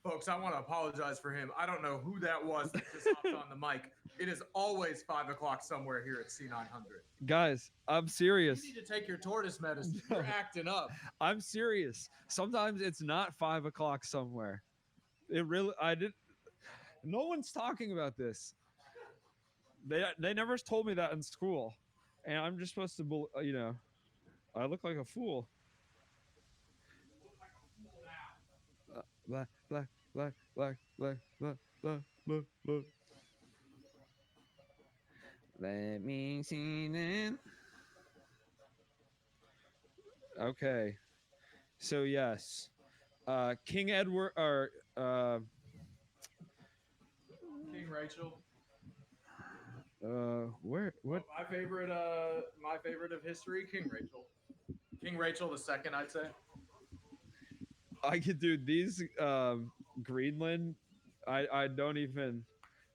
Folks, I want to apologize for him. I don't know who that was that just hopped on the mic. It is always 5 o'clock somewhere here at C900. Guys, I'm You serious. need to take your tortoise medicine. No. You're acting up. I'm serious. Sometimes it's not 5 o'clock somewhere. It really, I did. No one's talking about this. They never told me that in school, and I'm just supposed to, you know, I look like a fool. Black, black, black, black, black, black, black, black, black. Let me see then. Okay, so yes, King Edward or King Rachel. where what? My favorite of history, King Rachel. King Rachel the second, I'd say. I could do these Greenland. I don't even.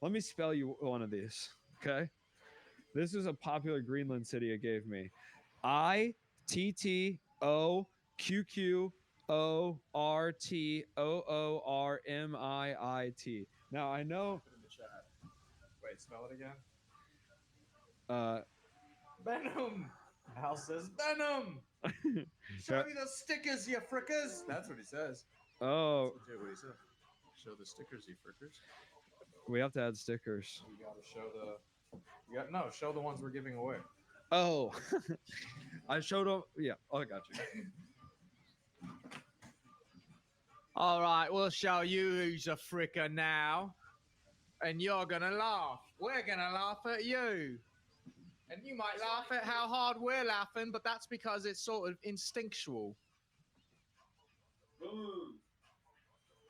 Let me spell you one of these. Okay, this is a popular Greenland city it gave me. ITTOQQORTOORMIIT. Now I know. Put it in the chat. Wait, spell it again. Uh, Venom. Hal says Venom. Show me those stickers, you frickers. That's what he says. oh, That's legit what he says. Show the stickers, you frickers. we have to add stickers. You gotta show the. Show the ones we're giving away. Oh, I showed up. Yeah, oh, I got you. All right, we'll show you who's a fricker now. And you're gonna laugh. We're gonna laugh at you. And you might laugh at how hard we're laughing, but that's because it's sort of instinctual. Boom.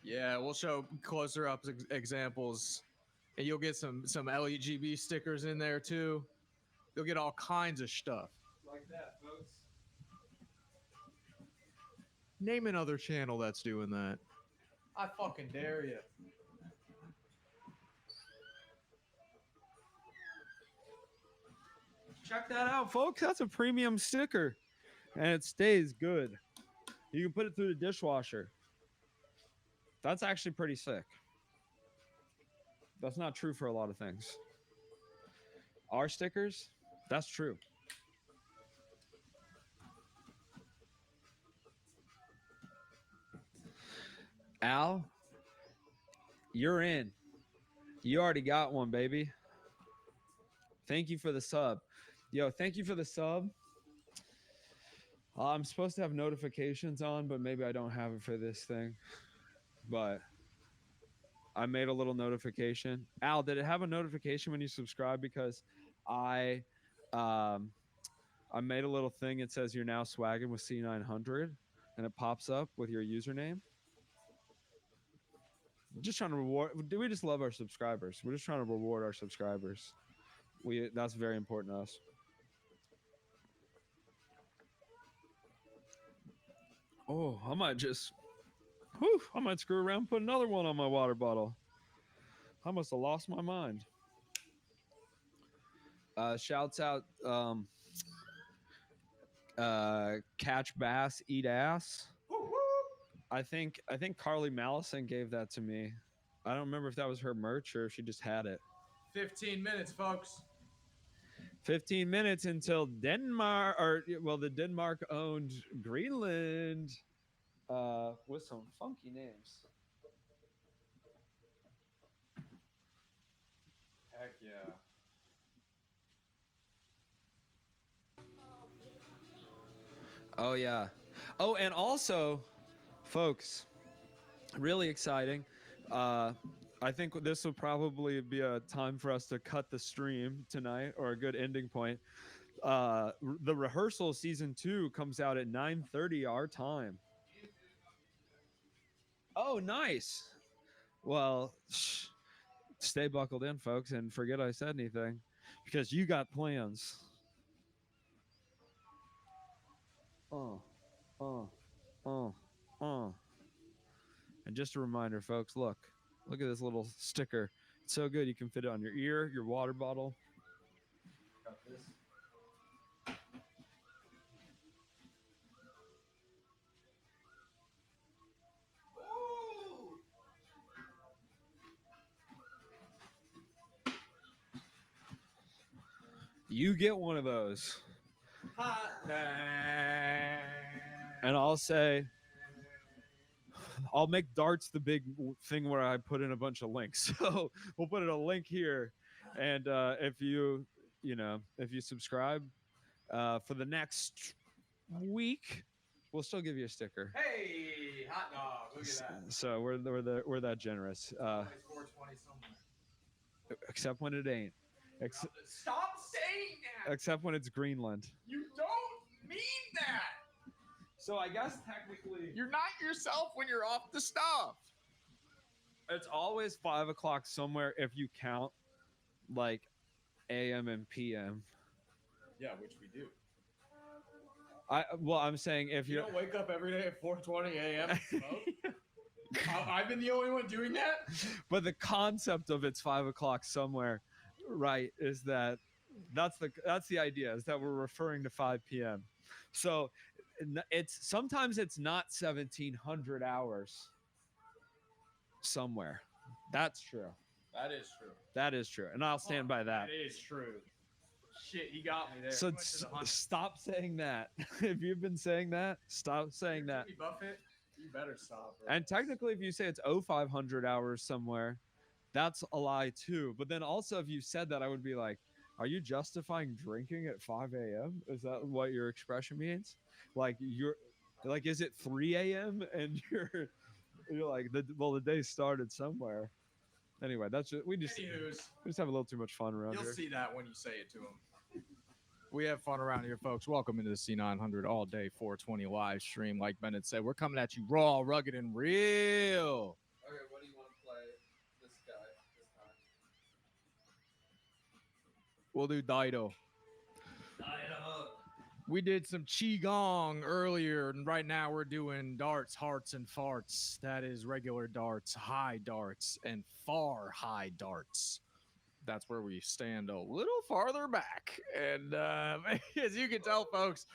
Yeah, we'll show closer up examples. And you'll get some Elliott GB stickers in there too. You'll get all kinds of stuff. Like that, folks. Name another channel that's doing that. I fucking dare you. Check that out, folks. That's a premium sticker, and it stays good. You can put it through the dishwasher. That's actually pretty sick. That's not true for a lot of things. Our stickers, that's true. Al, you're in. You already got one, baby. Thank you for the sub. Yo, thank you for the sub. I'm supposed to have notifications on, but maybe I don't have it for this thing. But I made a little notification. Al, did it have a notification when you subscribe? Because I made a little thing. It says you're now swagging with C900, and it pops up with your username. Just trying to reward. We just love our subscribers. We're just trying to reward our subscribers. That's very important to us. Oh, I might just. Whew, I might screw around and put another one on my water bottle. I must have lost my mind. Shouts out catch bass, eat ass. I think Carly Mallison gave that to me. I don't remember if that was her merch or if she just had it. 15 minutes, folks. 15 minutes until Denmark, the Denmark-owned Greenland, with some funky names. Heck yeah. Oh yeah. Oh, and also, folks, really exciting. I think this will probably be a time for us to cut the stream tonight, or a good ending point. The rehearsal season 2 comes out at 9:30 our time. Oh, nice. Well, stay buckled in, folks, and forget I said anything, because you got plans. And just a reminder, folks, look at this little sticker. It's so good. You can fit it on your ear, your water bottle. Got this. You get one of those. And I'll say, I'll make darts the big thing where I put in a bunch of links. So we'll put in a link here. And if you subscribe for the next week, we'll still give you a sticker. Hey, hot dog! Look at that. So we're that generous. 420 somewhere. Except when it ain't. Stop saying that. Except when it's Greenland. You don't mean that. So I guess technically You're not yourself when you're off the stuff. it's always 5 o'clock somewhere if you count like AM and PM. Yeah, which we do. I'm saying if You you're don't wake up every day at 4:20 a.m. and smoke? I've been the only one doing that. but the concept of it's 5 o'clock somewhere, right, is that's the idea, is that we're referring to 5 p.m. So it's sometimes it's not 1700 hours somewhere. That's true. That is true. That is true, and I'll stand by that. That is true. Shit, he got me there. So Went to the hunt. stop saying that. If you've been saying that, stop saying that. Jimmy Buffett, you better stop. Bro. And technically, if you say it's 0500 hours somewhere, that's a lie too. But then also, if you said that, I would be like, are you justifying drinking at 5 a.m.? Is that what your expression means? Like is it 3 a.m. and you're like, the day started somewhere. Anyway, that's just, we just have a little too much fun around You'll here. see that when you say it to him. We have fun around here, folks. Welcome into the C900 all day 420 live stream. Like Bennett said, we're coming at you raw, rugged, and real. Okay, what do you want to play this guy this time? We'll do Dido. We did some Qigong earlier, and right now we're doing darts, hearts, and farts. That is regular darts, high darts, and far high darts. That's where we stand a little farther back. And as you can tell, folks,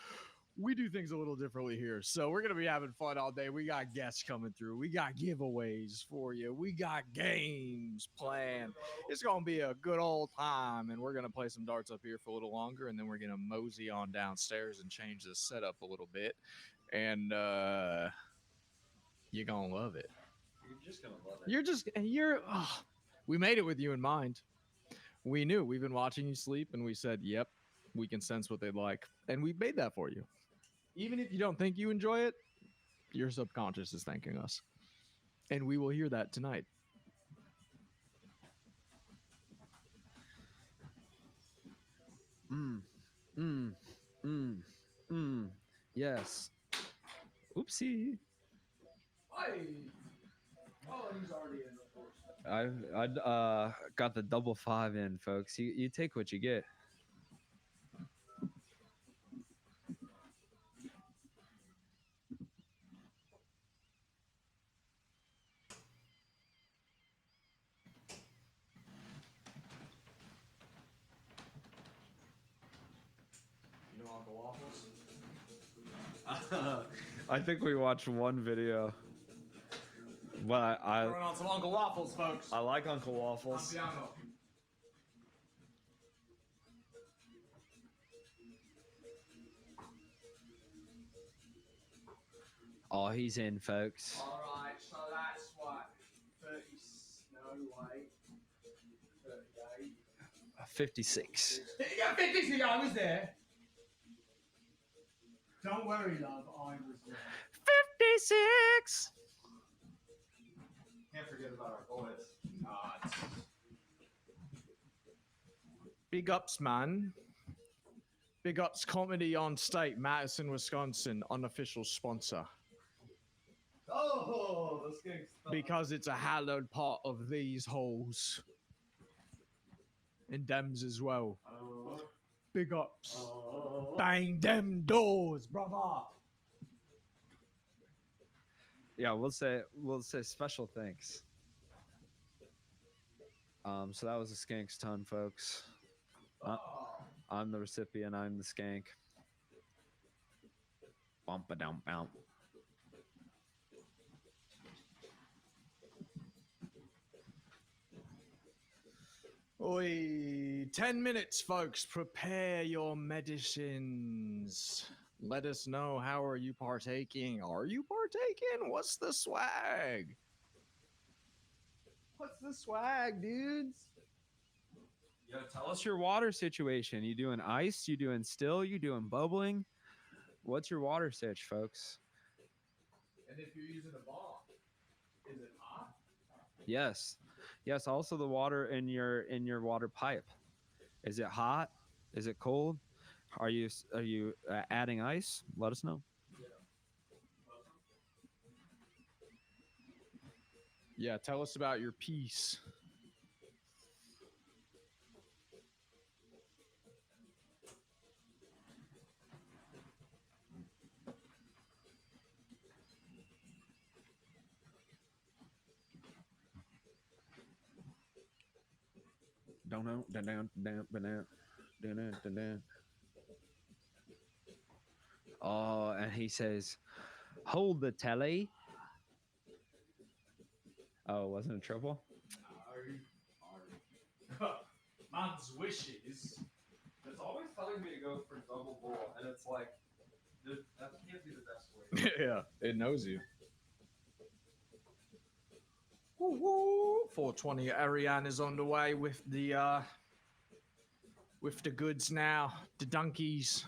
we do things a little differently here. So we're going to be having fun all day. We got guests coming through. We got giveaways for you. We got games planned. It's going to be a good old time. And we're going to play some darts up here for a little longer. And then we're going to mosey on downstairs and change the setup a little bit. And you're going to love it. You're just going to love it. We made it with you in mind. We knew. We've been watching you sleep, and we said, yep, we can sense what they'd like. And we made that for you. Even if you don't think you enjoy it, your subconscious is thanking us. And we will hear that tonight. Yes. Oopsie. Oh, he's already in, of course. I got the double 5 in, folks. You take what you get. You know Uncle Waffles? I think we watched one video. But Throwing on some Uncle Waffles, folks. I like Uncle Waffles. Piano. Oh, he's in, folks. All right, so that's what 30. No, wait. 38. 56. Yeah, 56. I was there. Don't worry, love. I was there. 56. Can't forget about our boys. Big ups, man. Big ups comedy on state, Madison, Wisconsin, unofficial sponsor. Oh, let's get started. Because it's a hallowed part of these holes. And dems as well. Big ups. Bang them doors, brother. yeah, we'll say special thanks. So that was a skank's ton, folks. I'm the recipient. I'm the skank. Bump a dump bump. Oi, 10 minutes, folks. Prepare your medicines. Let us know, how are you partaking? Are you partaking? What's the swag? What's the swag, dudes? Yo, tell us your water situation. You doing ice? You doing still? You doing bubbling? What's your water sitch, folks? And if you're using a bomb, is it hot? Yes. Yes, also the water in your water pipe. Is it hot? Is it cold? Are you adding ice? Let us know. Yeah, tell us about your piece. Oh, and he says, "Hold the telly." Oh, it wasn't a triple? Man's wishes. It's always telling me to go for double bull, and it's like, that can't be the best way. Yeah, it knows you. Woo woo! 420 Ariane is on the way with the goods now, the donkeys.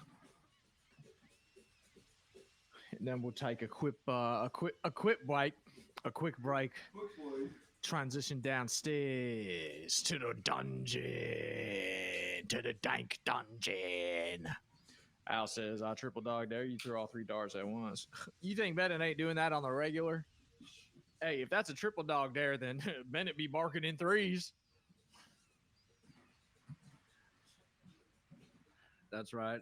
And then we'll take a quick break. Transition downstairs to the dungeon, to the dank dungeon. Al says, "I triple dog dare you throw all 3 darts at once." You think Bennett ain't doing that on the regular? Hey, if that's a triple dog dare, then Bennett be barking in 3s. That's right.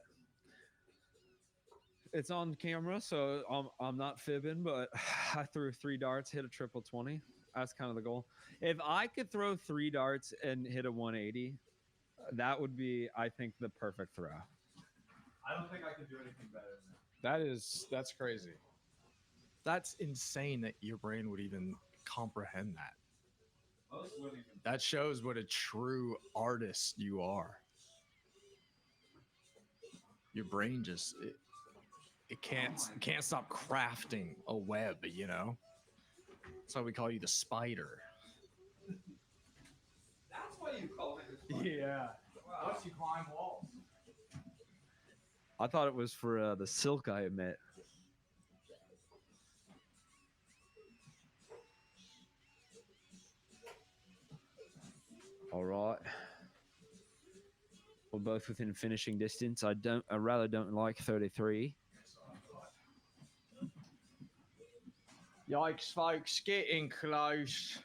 It's on camera, so I'm not fibbing, but I threw 3 darts, hit a triple 20. That's kind of the goal. If I could throw 3 darts and hit a 180, that would be, I think, the perfect throw. I don't think I could do anything better than that. That's crazy. That's insane that your brain would even comprehend that. Most wouldn't even. That shows what a true artist you are. Your brain just it can't stop crafting a web, you know. That's why we call you the spider. That's why you call me the spider. Yeah. Wow. Once you climb walls. I thought it was for the silk I emit. All right. We're both within finishing distance. I rather don't like 33. Yikes, folks, getting close.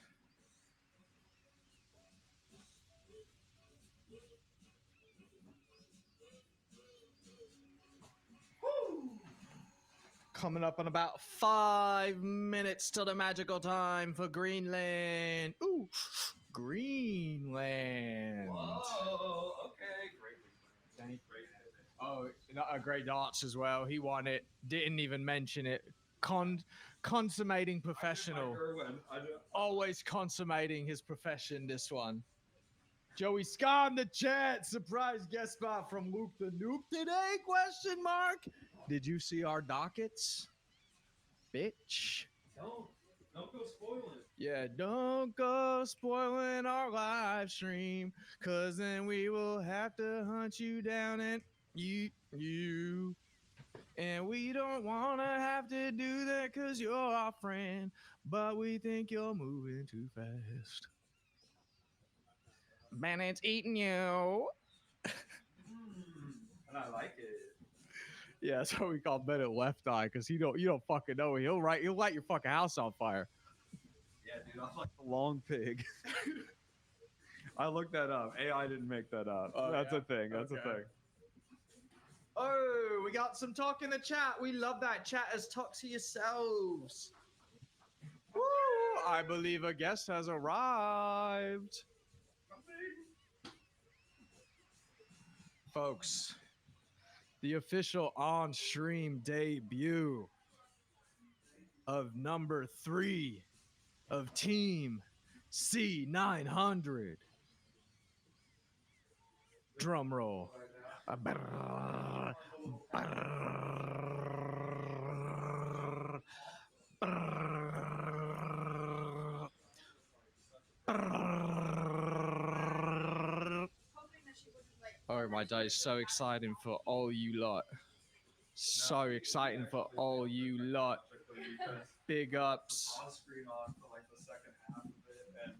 Coming up in about 5 minutes till the magical time for Greenland. Ooh, Greenland. Whoa, okay, great. Oh, great darts as well. He won it. Didn't even mention it. Consummating professional. Always consummating his profession, this one. Joey Scott in the chat. Surprise guest spot from Luke the Noob today? Question mark. Did you see our dockets? Bitch. Don't go spoiling. Yeah, don't go spoiling our live stream, cause then we will have to hunt you down and you. And we don't want to have to do that cause you're our friend, but we think you're moving too fast. Bennett's eating you. And I like it. Yeah, that's what we call Bennett Left Eye, because you don't fucking know. He'll light your fucking house on fire. Yeah, dude, I'm like the long pig. I looked that up. AI didn't make that up. Oh, That's yeah? a thing. That's a Okay. thing. Oh, we got some talk in the chat. We love that. Chatters, talk to yourselves. I believe a guest has arrived. Folks, the official on-stream debut of number 3 of Team C900. Drum roll. Oh my days, so exciting for all you lot. So exciting for all you lot. Big ups. On screen on for like the second half of it, and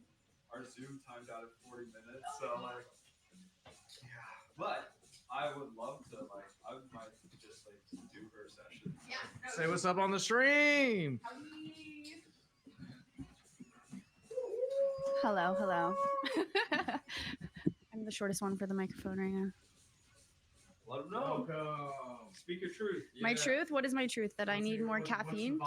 our Zoom timed out at 40 minutes. So like, yeah. But I would love to like, I might just like do her session. Yeah. Say what's up on the stream. Hello, hello. I'm the shortest one for the microphone right now. Let them know. Speak your truth. My truth? What is my truth? That I need more caffeine?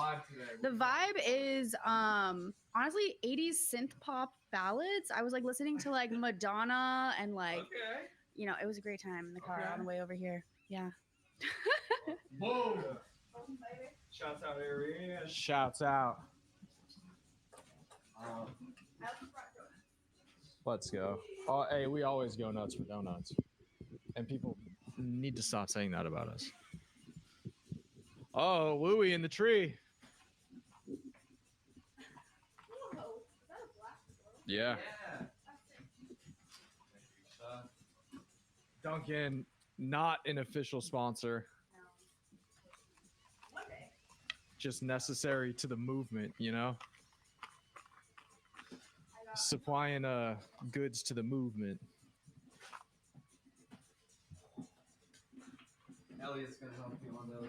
The vibe is honestly 80s synth pop ballads. I was like listening to like Madonna and like you know, it was a great time in the car on the way over here. Yeah. Boom. Shouts out area. Shouts out. Let's go. Oh, hey, we always go nuts for donuts. And people need to stop saying that about us. Oh, Louie in the tree. Yeah. Duncan, not an official sponsor. Just necessary to the movement, you know? Supplying goods to the movement. Elliott's gonna help you on those.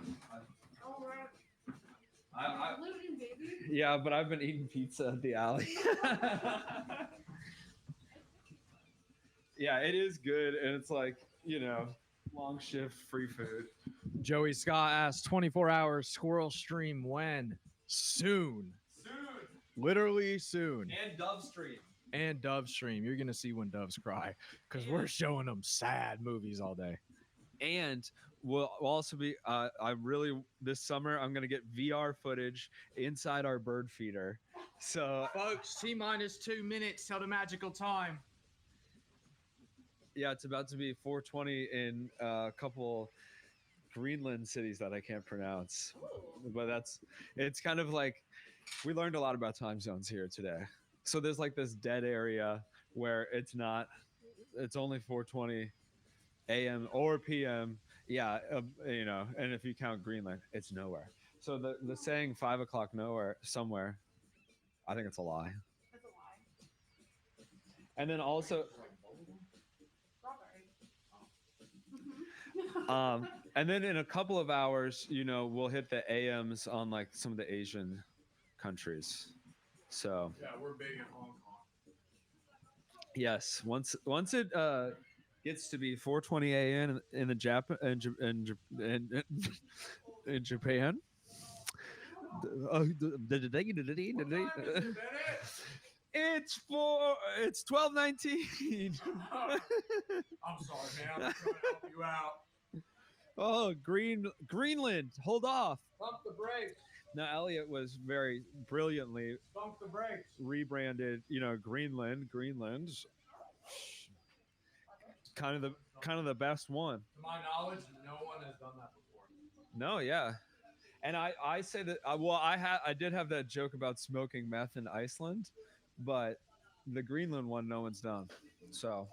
Yeah, but I've been eating pizza at the alley. Yeah, it is good, and it's like, you know, long shift, free food. Joey Scott asked 24 hours squirrel stream when? Soon. Soon. Literally soon. And Dove Stream. And Dove stream. You're gonna see when doves cry. Because we're showing them sad movies all day. And we'll also be, this summer, I'm going to get VR footage inside our bird feeder. So, Folks, T-2 minutes till the magical time. yeah, it's about to be 4:20 in a couple Greenland cities that I can't pronounce. But it's kind of like, we learned a lot about time zones here today. So there's like this dead area where it's only 4:20 a.m. or p.m. Yeah, you know, and if you count Greenland, it's nowhere. So the saying 5 o'clock nowhere somewhere, I think it's a lie. That's a lie. And then also, and then in a couple of hours, you know, we'll hit the AMs on like some of the Asian countries. So Yeah, we're big in Hong Kong. yes, once it gets to be 4:20 a.m. in the in Japan. It's 12:19. I'm sorry, man. I'm trying to help you out. Oh, Greenland, hold off. Pump the brakes. Now Elliott was very brilliantly Pump the brakes. rebranded, you know, Greenland's kind of the best one. To my knowledge, no one has done that before. No, yeah. And I say that I did have that joke about smoking meth in Iceland, but the Greenland one no one's done. So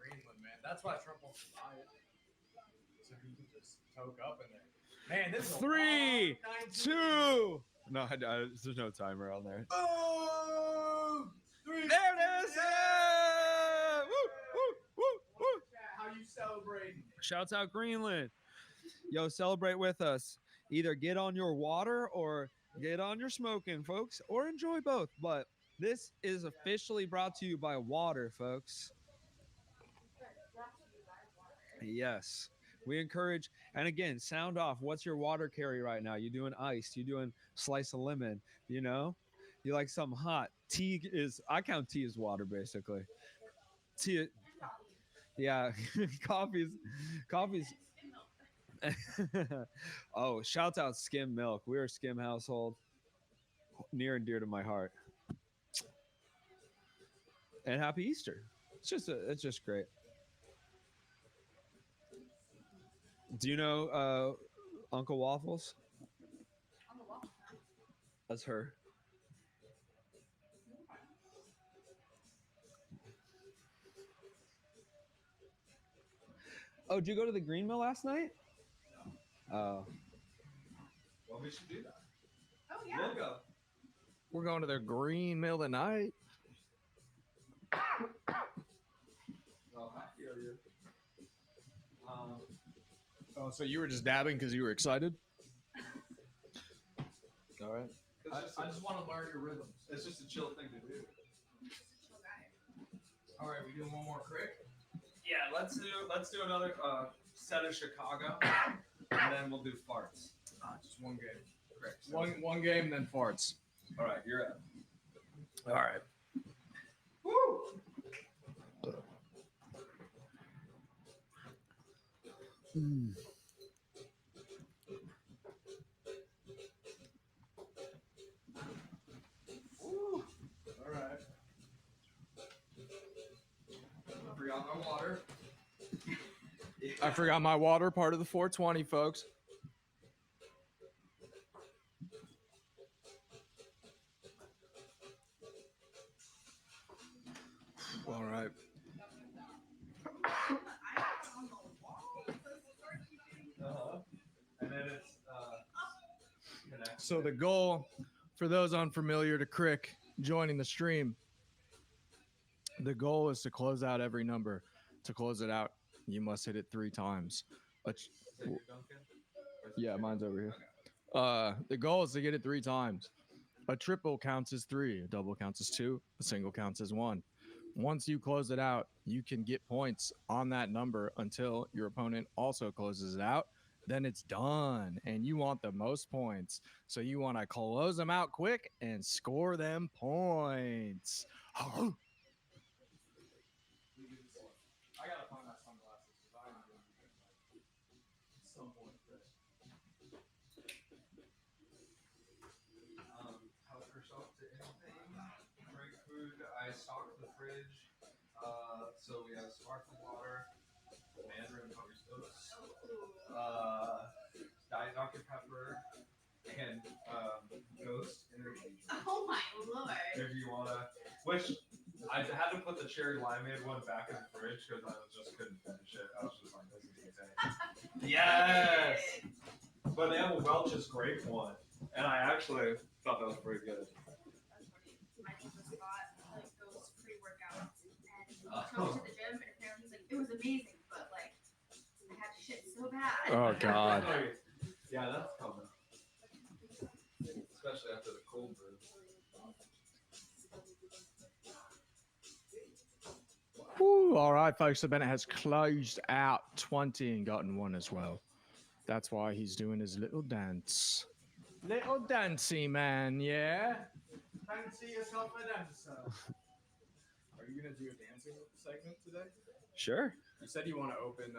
Greenland, man. That's why Trump wants to buy it. So he can just toke up in there. Man, this is 3, 2. No, there's no timer on there. Oh, 3. There it is! Yeah! Woo, woo, woo, woo. How you celebrating? Shouts out Greenland. Yo, celebrate with us. Either get on your water or get on your smoking, folks, or enjoy both. But this is officially brought to you by water, folks. Yes. We encourage, and again, sound off. What's your water carry right now? You doing iced? You doing slice of lemon? You know, You like something hot. Tea is, I count tea as water, basically. Tea, yeah, coffee's. Oh, shout out skim milk. We're a skim household, near and dear to my heart. And happy Easter. It's just great. Do you know Uncle Waffles? That's her. Oh, did you go to the Green Mill last night? Oh. Well, we should do that. Oh yeah. We'll go. We're going to the Green Mill tonight. Oh, I feel you. Oh, so you were just dabbing because you were excited? All right. I just want to learn your rhythms. It's just a chill thing to do. All right, we doing one more crick? Yeah, let's do another set of Chicago, and then we'll do farts. Just one game. Cricks. One game, then farts. All right, you're up. All right. Woo! Woo! All right. I forgot my water. I forgot my water, part of the 420, folks. All right. And then it's connect. So the goal, for those unfamiliar to Crick joining the stream, the goal is to close out every number. To close it out, you must hit it 3 times. Is that your Duncan? Or is it Yeah, your- mine's over here. Okay. The goal is to get it 3 times. A triple counts as 3, a double counts as 2, a single counts as 1. Once you close it out, you can get points on that number until your opponent also closes it out. Then it's done, and you want the most points. So you want to close them out quick and score them points. I gotta find my sunglasses because I'm gonna be at some point. Help yourself to anything. Drink food. I stocked the fridge. So we have sparkling water, Mandarin Hungry Oats, Diet Dr Pepper, and Ghost Energy. Oh my lord. If you wanna, which I had to put the cherry limeade one back in the fridge because I just couldn't finish it. I was just like, this is insane. Yes! But they have a Welch's grape one, and I actually thought that was pretty good. My teacher got like those pre-workouts and drove to the gym and apparently like it was amazing, but like I had to shit so bad. Oh, God. Yeah, that's coming. Especially after the cold brew. Whew, all right, folks. So Bennett has closed out 20 and gotten 1 as well. That's why he's doing his little dance. Little dancey man, yeah? Fancy yourself a dancer. Are you going to do a dancing segment today? Sure. You said you want to open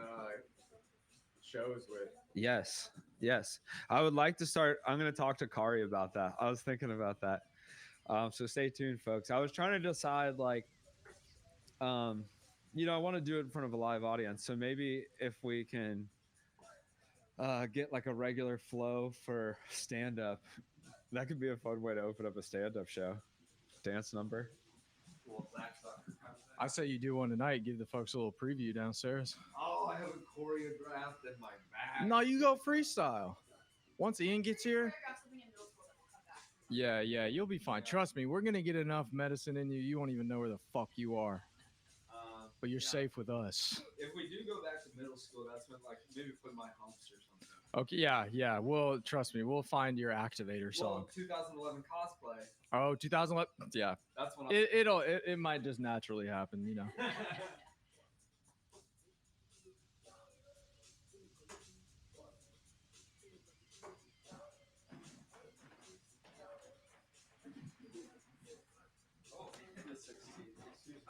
shows with. Yes. I would like to start. I'm going to talk to Kari about that. I was thinking about that. So stay tuned, folks. I was trying to decide, like, I want to do it in front of a live audience. So maybe if we can get like a regular flow for stand up, that could be a fun way to open up a stand up show. Dance number. Well, Zach's Dr. Pepper. I say you do one tonight. Give the folks a little preview downstairs. Oh, I have a choreographed in my bag. No, you go freestyle. Once Ian gets here, yeah, you'll be fine. Trust me, we're gonna get enough medicine in you. You won't even know where the fuck you are. But you're safe with us. If we do go back to middle school, that's when like maybe put my humps or something. Okay, yeah. Well, trust me, we'll find your activator song. Well, 2011 cosplay. Oh, 2011. Yeah, That's when it might just naturally happen, you know.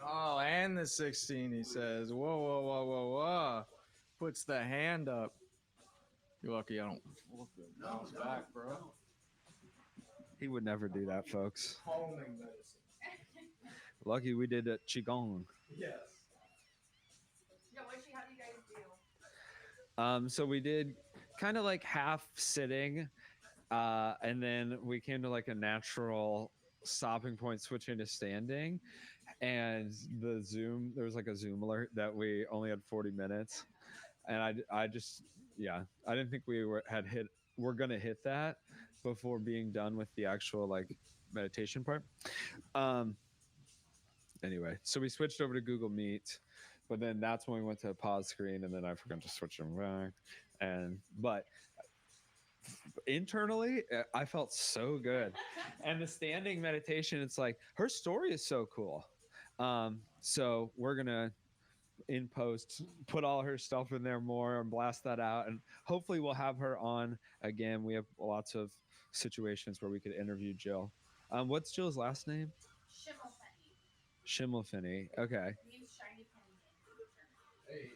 Oh, and the 16, he says. Whoa, whoa, whoa, whoa, whoa. Puts the hand up. You're lucky I don't bounce back, bro. He would never do that, folks. Calming medicine. Lucky we did a qigong. Yes. Yeah, what have you guys do? So we did kind of like half sitting, and then we came to like a natural stopping point, switching to standing. And there was like a Zoom alert that we only had 40 minutes, and I just, yeah, I didn't think we're gonna hit that before being done with the actual like meditation part. Anyway, so we switched over to Google Meet, but then that's when we went to a pause screen, and then I forgot to switch them back. But internally, I felt so good. And the standing meditation, it's like her story is so cool. So we're gonna in post put all her stuff in there more and blast that out, and hopefully we'll have her on again. We have lots of situations where we could interview Jill. What's Jill's last name? Schimmelfinny. Okay. Hey.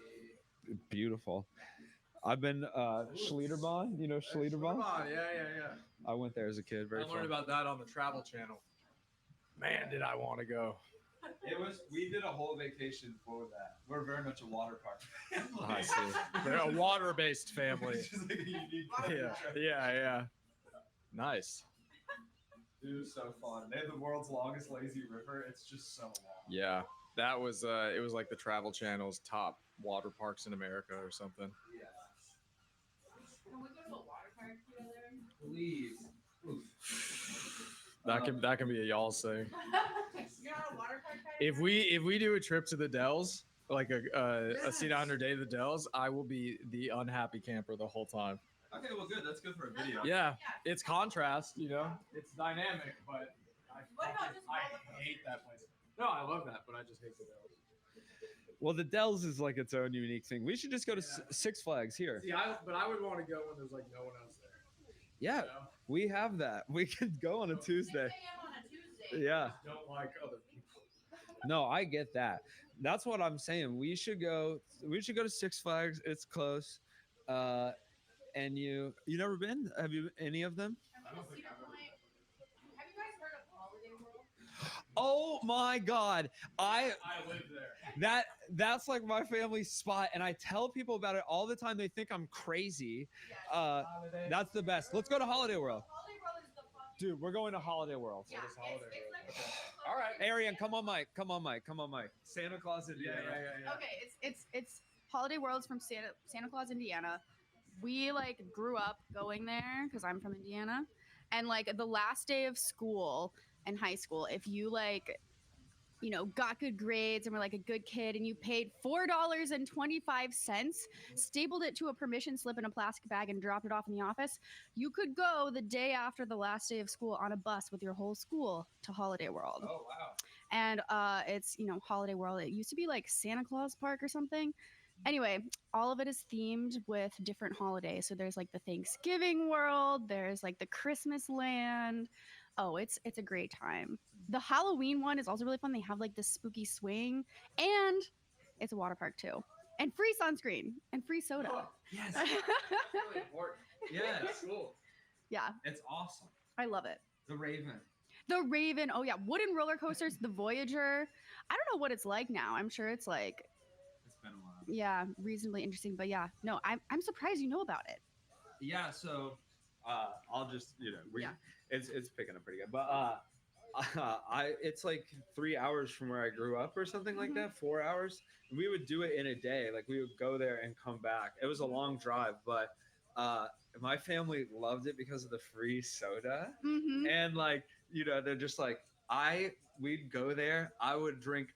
Beautiful. I've been Schlitterbahn. You know Schlitterbahn? Yeah. I went there as a kid. Very I learned fun. about that on the Travel Channel. Man, did I want to go. We did a whole vacation for that. We're very much a water park family. I see. They're a water-based family. It's just like a unique Yeah. Nice. It was so fun. They have the world's longest lazy river. It's just so long. Yeah, that was it was like the Travel Channel's top water parks in America or something. Yeah. Can we go to a water park together? Please. That can be a y'all's thing. You're not a water park guy? If we do a trip to the Dells, like a c900 day to the Dells, I will be the unhappy camper the whole time. Okay, well, good. That's good for a video. Yeah, it's contrast, you know. It's dynamic, but What about just I hate that place. No, I love that, but I just hate the Dells. Well, the Dells is like its own unique thing. We should just go to Six Flags here. See, but I would want to go when there's like no one else there. Yeah, You know? we have that. We could go on a 6 Tuesday. a.m. on a Tuesday. Yeah. Don't like other people. No, I get that. That's what I'm saying. We should go to Six Flags. It's close. And you never been? Have you any of them? Have you guys heard of Holiday World? Oh my God. I live there. That's like my family's spot, and I tell people about it all the time. They think I'm crazy. That's the best. Let's go to Holiday World. Holiday World is the fucking. Dude, we're going to Holiday World. Yeah, is Holiday it's World? like Okay. All right. Arian, come on, Mike. Santa Claus, Indiana. Yeah. Okay, it's Holiday World's from Santa Claus, Indiana. We like grew up going there because I'm from Indiana, and like the last day of school in high school, if you like, you know, got good grades and were like a good kid, and you paid $4.25, stapled it to a permission slip in a plastic bag, and dropped it off in the office, you could go the day after the last day of school on a bus with your whole school to Holiday World. Oh wow. And it's, you know, Holiday World. It used to be like Santa Claus Park or something. Anyway, all of it is themed with different holidays. So there's like the Thanksgiving world, there's like the Christmas land. Oh, it's a great time. The Halloween one is also really fun. They have like this spooky swing, and it's a water park too. And free sunscreen and free soda. Yes. Really important. Yes. Cool. Yeah, It's awesome. I love it. The Raven. The Raven. Oh yeah, wooden roller coasters, the Voyager. I don't know what it's like now. I'm sure it's like, It's been a while. yeah, reasonably interesting. But yeah, no, I'm surprised you know about it. Yeah, so I'll just, you know, Yeah. it's picking up pretty good. But it's like 3 hours from where I grew up or something like that, 4 hours. We would do it in a day. Like we would go there and come back. It was a long drive, but my family loved it because of the free soda. Mm-hmm. And like, you know, they're just like, we'd go there. I would drink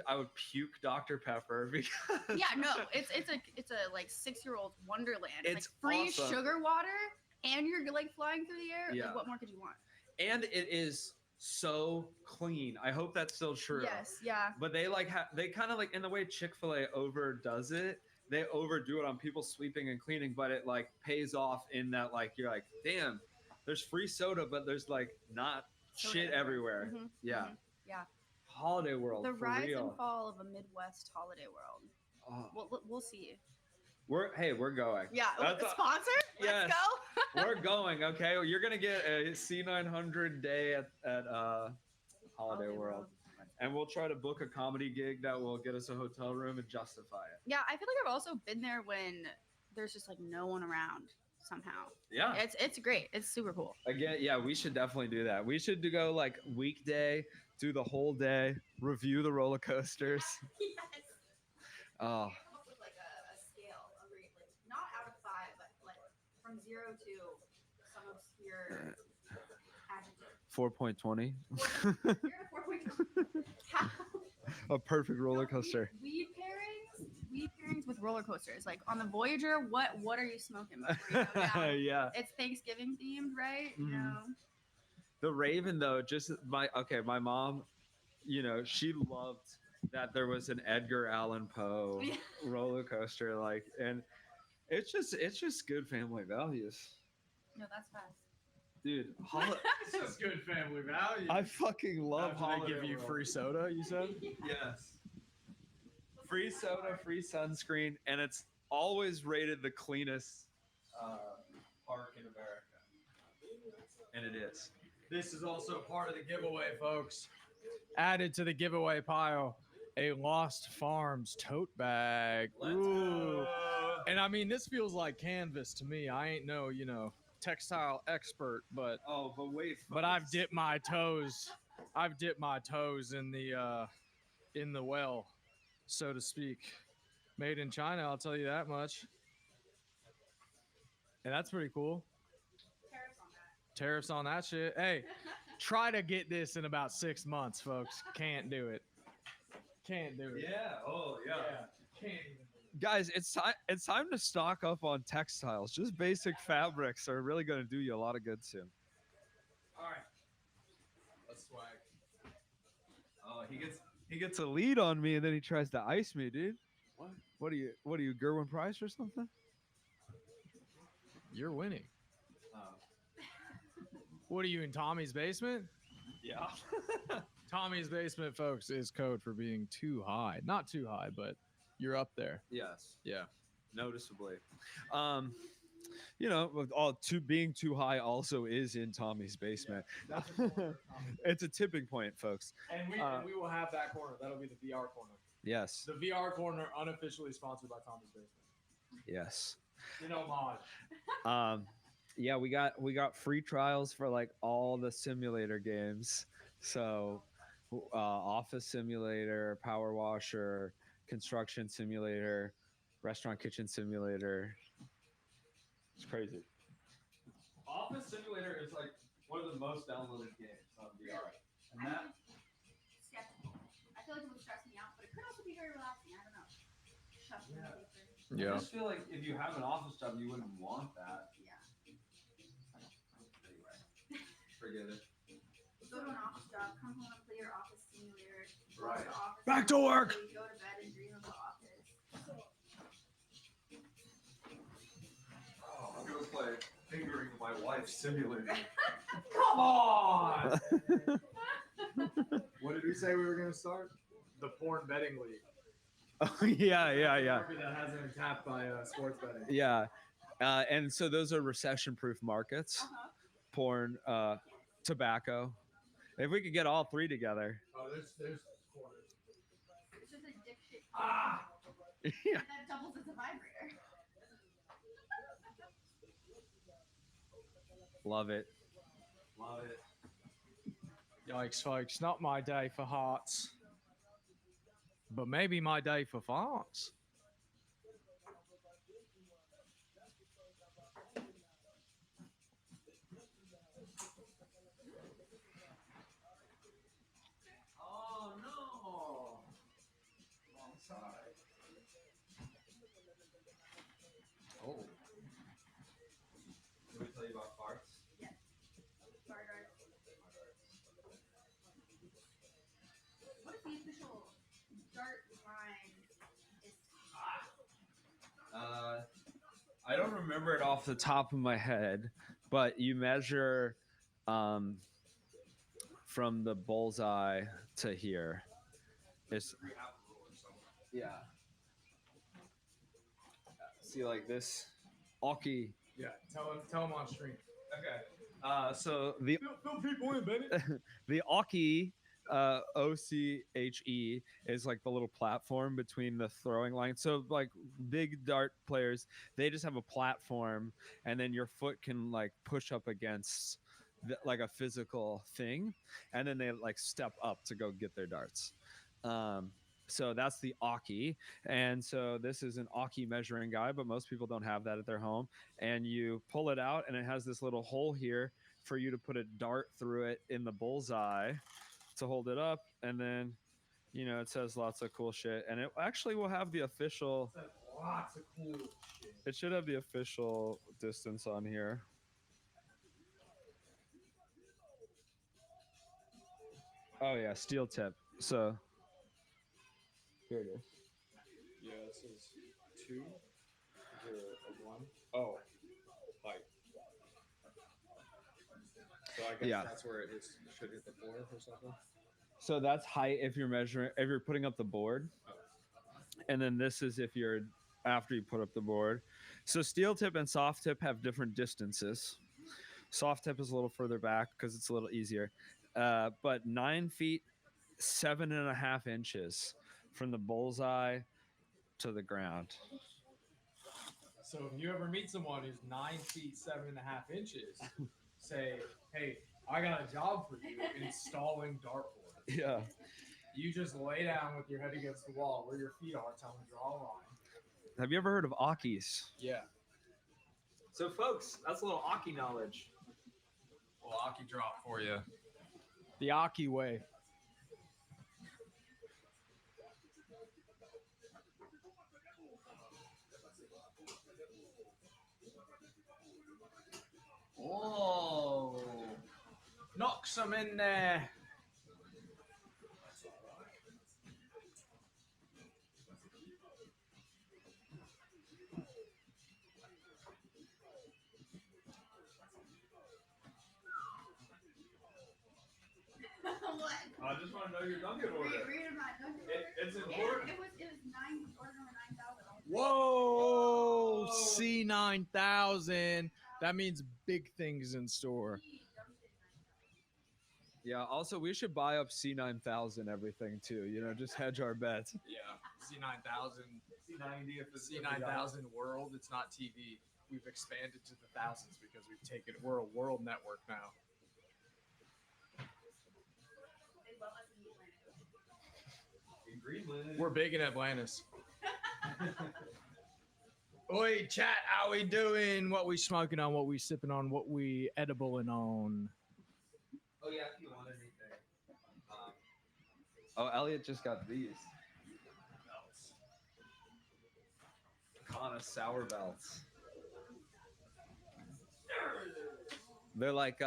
I would puke Dr. Pepper because Yeah, no, it's a like 6-year-old wonderland. It's like free awesome. sugar water, and you're like flying through the air. Yeah. Like, what more could you want? and it is so clean. I hope that's still true. Yes, yeah. But they like they kind of like in the way Chick-fil-A overdoes it. They overdo it on people sweeping and cleaning, but it like pays off in that like you're like, damn, there's free soda, but there's like not Soda shit everywhere. Mhm, Yeah. mhm, yeah. Holiday World. The for rise real. and fall of a Midwest holiday world. Oh, We'll see. we're going. Yeah, That's a- sponsor. yes. Let's go. We're going. Okay, well, you're gonna get a C900 day at Holiday World. And we'll try to book a comedy gig that will get us a hotel room and justify it. Yeah, I feel like I've also been there when there's just like no one around somehow. Yeah. It's great. It's super cool. Again, yeah, we should definitely do that. We should go like weekday, do the whole day, review the roller coasters. Yes. Oh, With like a scale, like not out of 5, but like from 0 to some obscure adjective. 4.20. You're at a 4.2. A perfect roller coaster. Weed pairings with roller coasters. Like on the Voyager, what are you smoking before you go down? Yeah. It's Thanksgiving themed, right? You Mhm. know. The Raven though, just my mom, she loved that there was an Edgar Allan Poe Yeah. roller coaster, like, and it's just good family values, No, that's fast. dude. This is good family value. I fucking love After they Holiday give you World. free soda, you said? Yes. Free soda, free sunscreen, and it's always rated the cleanest park in America, and it is. This is also part of the giveaway, folks. Added to the giveaway pile, a Lost Farms tote bag. Ooh. And I mean, this feels like canvas to me. I ain't no, textile expert, but But but I've dipped my toes. I've dipped my toes in the well, so to speak. Made in China, I'll tell you that much. And that's pretty cool. Tariffs on that shit. Hey, try to get this in about 6 months, folks. Can't do it. Can't do it. Yeah. Oh yeah. Can't even. Guys, it's time to stock up on textiles. Just basic fabrics are really going to do you a lot of good soon. All right. Let's swag. Oh, he gets a lead on me and then he tries to ice me, dude. What are you, Gerwin Price or something? You're winning. What are you in Tommy's basement? Yeah. Tommy's basement, folks, is code for being too high. Not too high, but you're up there. Yes. Yeah. Noticeably. Being too high also is in Tommy's basement. It's a tipping point, folks. And we will have that corner. That'll be the VR corner. Yes. The VR corner unofficially sponsored by Tommy's basement. Yes. In homage. Yeah, we got free trials for like all the simulator games. So, office simulator, power washer, construction simulator, restaurant kitchen simulator. It's crazy. Office Simulator is like one of the most downloaded games on VR. And that Skeptical. I feel like it would stress me out, but it could also be very relaxing. I don't know. Shuffling Yeah. paper. Yeah. I just feel like if you have an office job, you wouldn't want that. Yeah. Anyway, forget it. Go to an office job, come home and play your office simulator. Go Right. to the office Back to work! Go to bed and dream of the office. Oh, I'm gonna play Fingering My Wife Simulator. Come on! What did we say we were going to start? The porn betting league. Oh, yeah. Market that hasn't been tapped by sports betting. Yeah. And so those are recession-proof markets. Porn, tobacco. If we could get all three together. Oh, there's corners. It's just a dick shit. Yeah. That doubles as a vibrator. Love it. Love it. Yikes, folks. Not my day for hearts. But maybe my day for farts. Oh, no. Wrong side. Oh. Let me tell you about farts. What is the official dart line? I don't remember it off the top of my head, but you measure from the bullseye to here. It's yeah. See, like this, Aki. Yeah, tell him on stream. Okay. So the Fill people in, Bennett. the Oche, OCHE, is like the little platform between the throwing line. So like big dart players, they just have a platform, and then your foot can like push up against like a physical thing, and then they like step up to go get their darts. So that's the Oche, and so this is an Oche measuring guide, but most people don't have that at their home. And you pull it out, and it has this little hole here for you to put a dart through it in the bullseye to hold it up, and then it says lots of cool shit, and it actually will have the official. Lots of cool shit. It should have the official distance on here. Oh yeah, steel tip. So here it is. Yeah, it says 2, 0, 1. Oh, height. So I guess Yeah. that's where it should hit the floor or something. So that's height if you're putting up the board, and then this is if you're after you put up the board. So steel tip and soft tip have different distances. Soft tip is a little further back because it's a little easier, but 9 feet 7.5 inches from the bullseye to the ground. So if you ever meet someone who's 9 feet 7.5 inches, say, "Hey, I got a job for you installing dartboard." Yeah. You just lay down with your head against the wall where your feet are. Tell them to draw a line. Have you ever heard of Akis? Yeah. So folks, that's a little Aki knowledge. Well, Aki drop for you. The Aki way. Oh, knock some in there. What? I just want to know your Dunkin' order. Read my Dunkin' order. It's important. It was order number 9,000. Whoa, C900. That means big things in store. Yeah, also we should buy up C9,000 everything too, just hedge our bets. Yeah, C9000, C90 if it's C9000 world. It's not TV. We've expanded to the thousands because we've taken. We're a world network now. in Greenland. We're big in Atlantis. Oi, chat, how we doing? What we smoking on? What we sipping on? What we edibling on? Oh yeah, if you want anything. Oh, Elliott just got these. Kana sour belts. They're like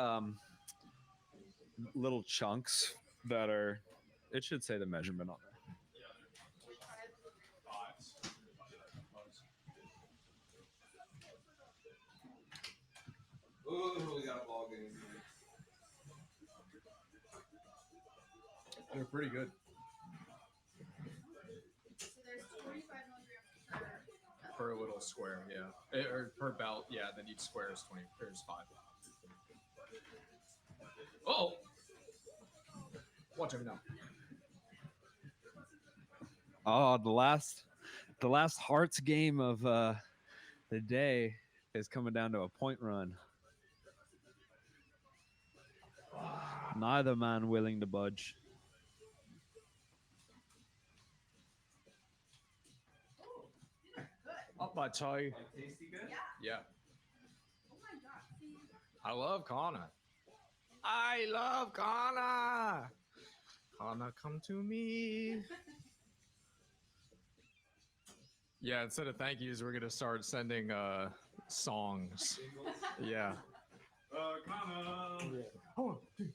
little chunks that are. It should say the measurement on there. Ooh, we got a ball game here. They're pretty good. So there's 25 milligrams Per little square, yeah. Or per belt, yeah. Then each square is 20. There's 5. Oh! Watch out now. Oh, the last Hearts game of the day is coming down to a point run. Neither man willing to budge. Up my toe. Tasty good? Yeah. Oh my god. See? I love Kana. I love Kana. Kana, come to me. Yeah, instead of thank yous, we're gonna start sending songs. Yeah. Kana. You can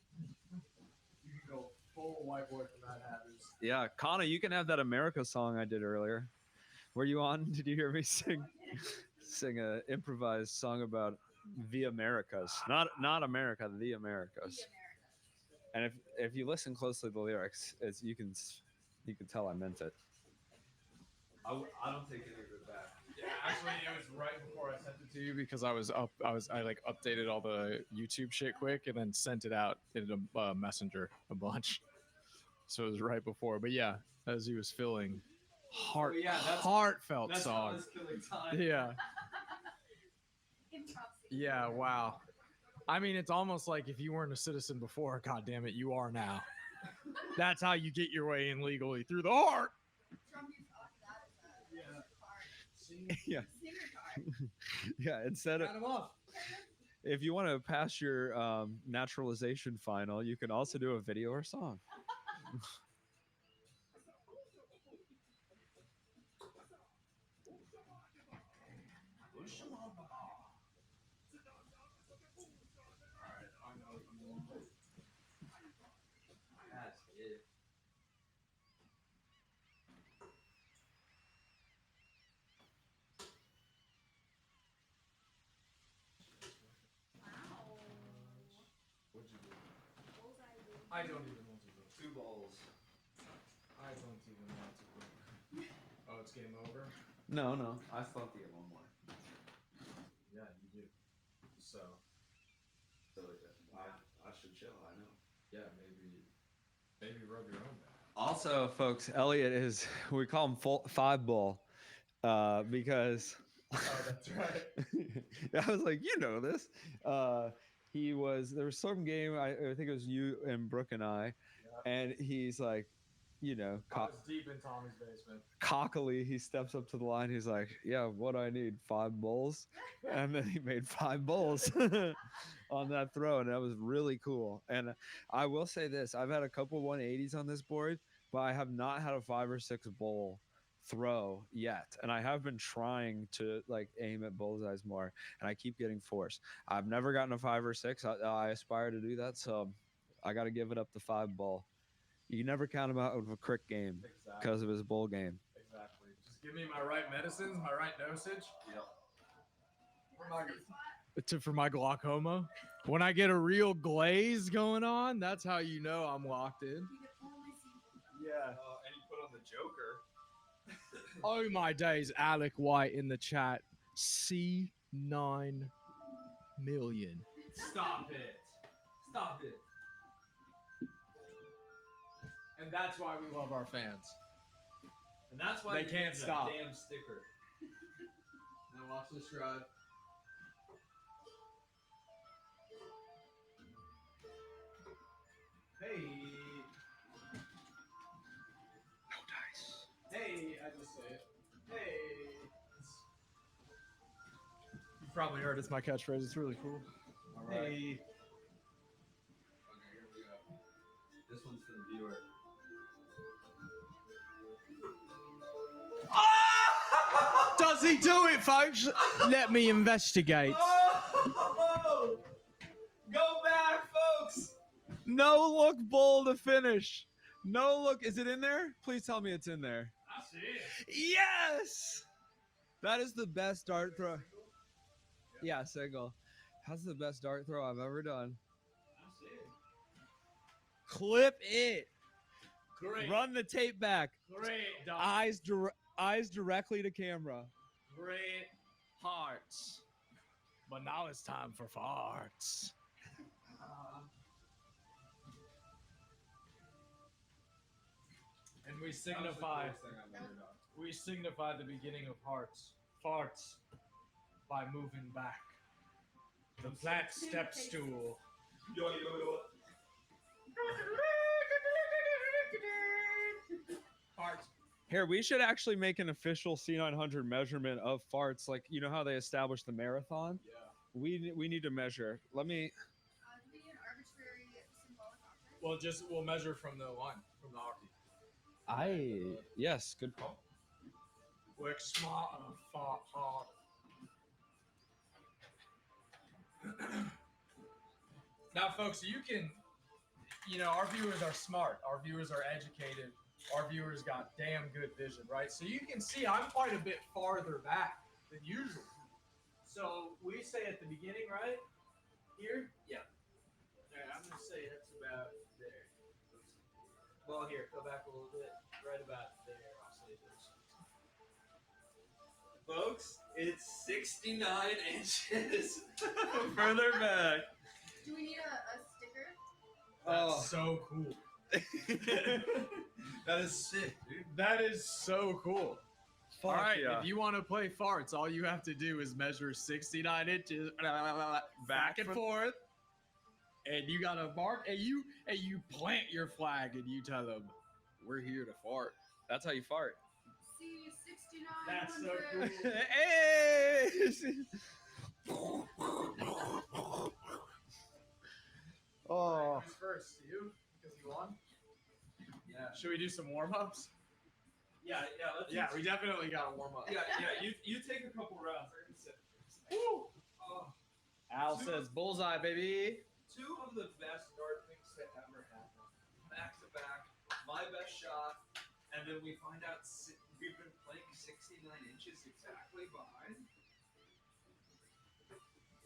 go full white boy from that happens. Yeah, Kana, you can have that America song I did earlier. Were you on? Did you hear me sing a improvised song about the Americas? Not America, the Americas. And if you listen closely to the lyrics, you can tell I meant it. I don't take any of it back. Yeah, actually, it was right before I sent it to you because I like updated all the YouTube shit quick and then sent it out in a messenger a bunch. So it was right before. But yeah, as he was filling, heartfelt That's song. how it's killing time. Yeah. Yeah. Wow. I mean, it's almost like if you weren't a citizen before, god damn it, you are now. That's how you get your way in legally, through the heart. Yeah. Yeah. Instead of, if you want to pass your naturalization final, you can also do a video or song. That's it. I don't even want to go. 2 balls. I don't even want to go. Oh, it's game over? No. I still have to get one more. Yeah, you do. So I should chill. I know. yeah, maybe rub your own back. Also, folks, Elliott is, we call him 5 bull because Oh, that's right. I was like, you know this. There was some game, I think it was you and Brooke and I, and he's like, you know, I was deep in Tommy's basement. cockily, he steps up to the line. He's like, yeah, what do I need? 5 bulls? And then he made 5 bulls on that throw. And that was really cool. And I will say this, I've had a couple 180s on this board, but I have not had a 5 or 6 bull throw yet. And I have been trying to like aim at bullseyes more, and I keep getting forced. I've never gotten a 5 or 6. I aspire to do that. So I got to give it up to 5 bull. You never count him out of a crick game because of his bull game. Exactly. Just give me my right medicines, my right dosage. Yep. For my glaucoma. When I get a real glaze going on, that's how you know I'm locked in. Yeah. And you put on the Joker. Oh my days, Alec White in the chat. C900. Stop it. Stop it. And that's why we love our fans. And that's why They you can't need that stop. damn sticker. Now watch this ride. Hey. No dice. Hey, I just say it. Hey. You've probably heard it's my catchphrase. It's really cool. All right. Hey. Okay, here we go. This one's for the viewer. Does he do it, folks? Let me investigate. Oh! Go back, folks! No look bull to finish. No look. Is it in there? Please tell me it's in there. I see it. Yes! That is the best dart throw. Yeah, single. That's the best dart throw I've ever done. I see it. Clip it. Great. Run the tape back. Great, Doc. Eyes directly to camera. Great hearts. But now it's time for farts. And we signify the beginning of hearts. Farts by moving back. The plant step stool. Yo, yo, yo. Farts. Here, we should actually make an official C900 measurement of farts. Like, you know how they established the marathon? Yeah. We need to measure. Let me. Do we need an arbitrary symbolic object? We'll measure from the line, from the hockey. Yes, good call. Work smart and fart hard. Now, folks, you can, our viewers are smart. Our viewers are educated. Our viewers got damn good vision, right? So you can see I'm quite a bit farther back than usual. So we say at the beginning, right? Here? Yeah. All right, I'm gonna say that's about there. Well, here, go back a little bit. Right about there. I'll say this. Folks, it's 69 inches further back. Do we need a sticker? That's so cool. That is sick, dude. That is so cool. Fuck All right, yeah. if you want to play farts, all you have to do is measure 69 inches back and forth, and you got to mark, and you plant your flag, and you tell them, "We're here to fart." That's how you fart. C900. That's so cool. Hey! Oh. Who's first? You? Because you won. Yeah. Should we do some warm ups? Yeah, let's Yeah, we definitely got to warm up. Yeah, you take a couple rounds. I can sit. Woo! Oh, Al says bullseye, baby. two of the best dart things to ever happen. Back to back, my best shot, and then we find out we've been playing 69 inches exactly behind.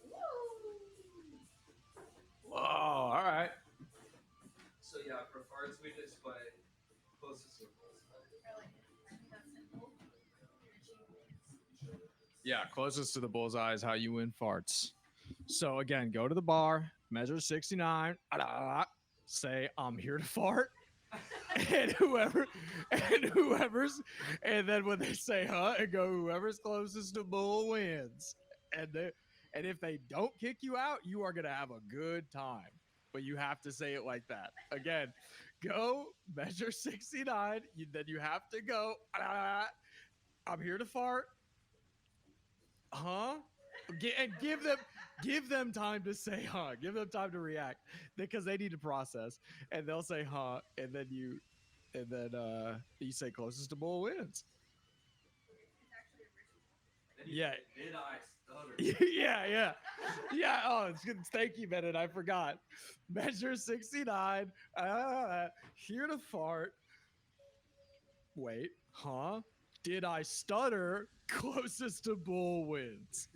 Whoa! All right. So yeah, for farts we just play closest to Yeah, closest to the bullseye is how you win farts. So again, go to the bar, measure 69, say I'm here to fart, and and then when they say and go whoever's closest to bull wins. And if they don't kick you out, you are gonna have a good time. But you have to say it like that. Again, go measure 69. Then you have to go. I'm here to fart. And give them time to say give them time to react because they need to process, and they'll say and then you say closest to bull wins. Yeah. Did I stutter? Yeah. Oh, it's good. Thank you, Bennett. I forgot. Measure 69. Here to fart. Wait, did I stutter? Closest to bull wins.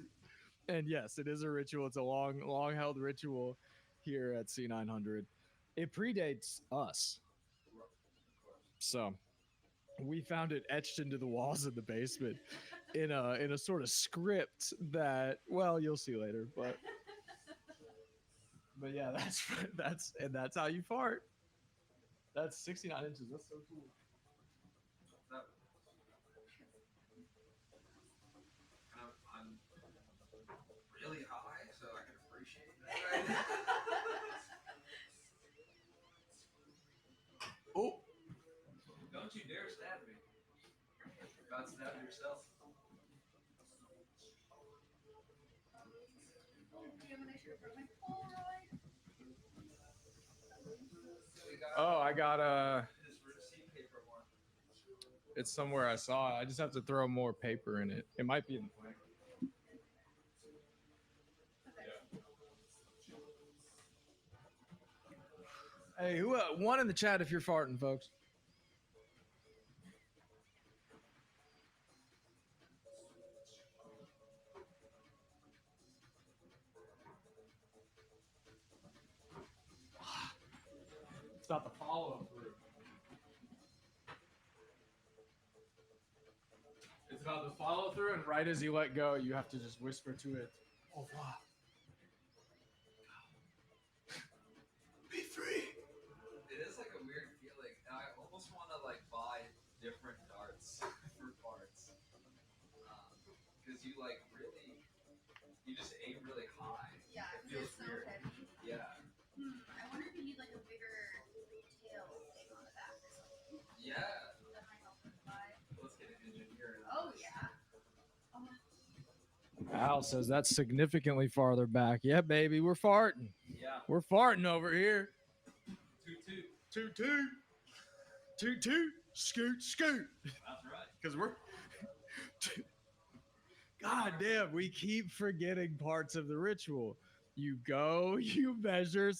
And yes, it is a ritual. It's a long held ritual here at C900. It predates us. So we found it etched into the walls of the basement in a sort of script that, well, you'll see later, but yeah, that's how you fart. That's 69 inches. That's so cool. I'm really high, so I can appreciate that. Oh, Don't you dare stab me. God stab yourself. oh, I got This receipt paper one. it's somewhere I saw it. I just have to throw more paper in it. It might be in the plank. Hey, who one in the chat if you're farting, folks? It's about the follow through. It's about the follow through, and right as you let go, you have to just whisper to it, "Au revoir." Be free. It is like a weird feeling. I almost want to like buy different darts for parts, because you like really, you just aim really high. Yeah, It feels so weird. heavy. Yeah. I wonder if you need like a bigger tail thing on the back or something. Yeah. That might help with the vibe. Let's get an engineer. Oh yeah. Al says that's significantly farther back. Yeah, baby, we're farting. Yeah. We're farting over here. Toot. Toot. Scoot. That's right. Because we're. God damn, we keep forgetting parts of the ritual. You go, you measure.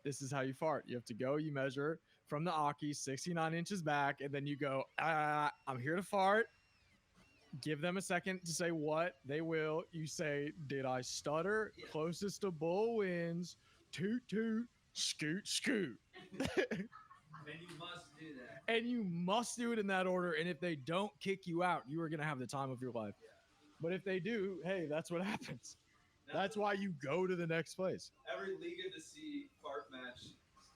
This is how you fart. You have to go, you measure from the Aki 69 inches back, and then you go, I'm here to fart. Give them a second to say what. They will. You say, did I stutter? Yeah. Closest to bull wins. Toot. Scoot. And you must do that. And you must do it in that order. And if they don't kick you out, you are going to have the time of your life. But if they do, hey, that's what happens. That's why you go to the next place. Every Liga to see fart match,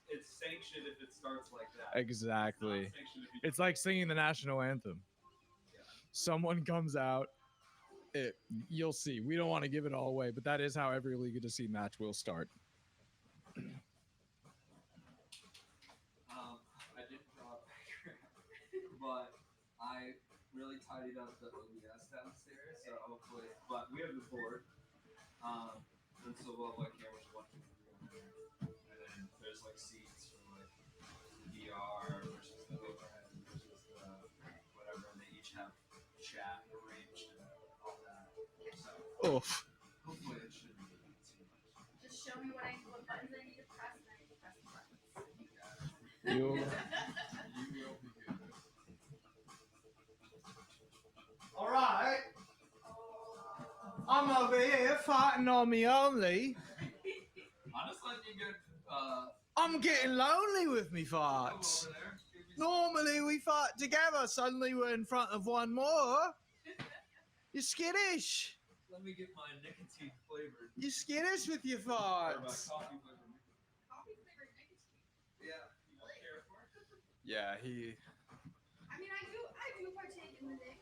it's sanctioned if it starts like that. Exactly. It's not sanctioned if you It's like singing the national anthem. Someone comes out. You'll see. We don't want to give it all away, but that is how every Liga to see match will start. I didn't draw a background, but I really tidied up the OBS downstairs, so hopefully. But we have the board, and so we'll have like cameras 1, 2, 3 on there, and then there's like seats for like VR versus the overhead versus the whatever, and they each have chat arranged and all that. So hopefully it shouldn't be too much. Just show me what buttons I need to press, and I need to press the buttons. You will be good. All right. I'm over here fighting on me only. Honestly, you get I'm getting lonely with me farts. over there. Normally we fight together. Suddenly we're in front of one more. You're skittish. Let me get my nicotine flavored. You're skittish with your Or my farts. coffee flavored nicotine. Coffee flavored nicotine. Yeah, you don't care for it? Yeah, he. I mean, I do partake in the dick.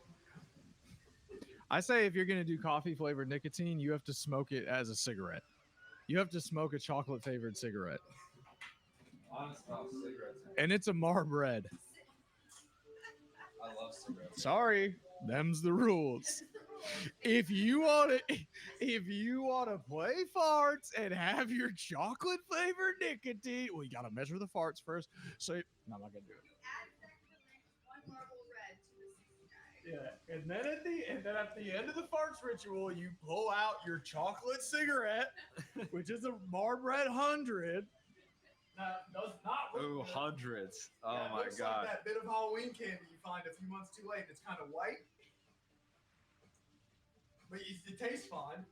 I say if you're gonna do coffee flavored nicotine, you have to smoke it as a cigarette. You have to smoke a chocolate flavored cigarette, Honest about cigarettes. and it's a Marb Red. I love cigarettes. Sorry, them's the rules. If you wanna play farts and have your chocolate flavored nicotine, well, you gotta measure the farts first. So no, I'm not gonna do it. You add one marble red to the 60 guy. Yeah, and then at the end of the farts ritual, you pull out your chocolate cigarette, which is a Marb Red 100. That does not look Ooh, good. hundreds. Yeah, Oh it my looks god. like that bit of Halloween candy you find a few months too late. It's kind of white, but it tastes fine.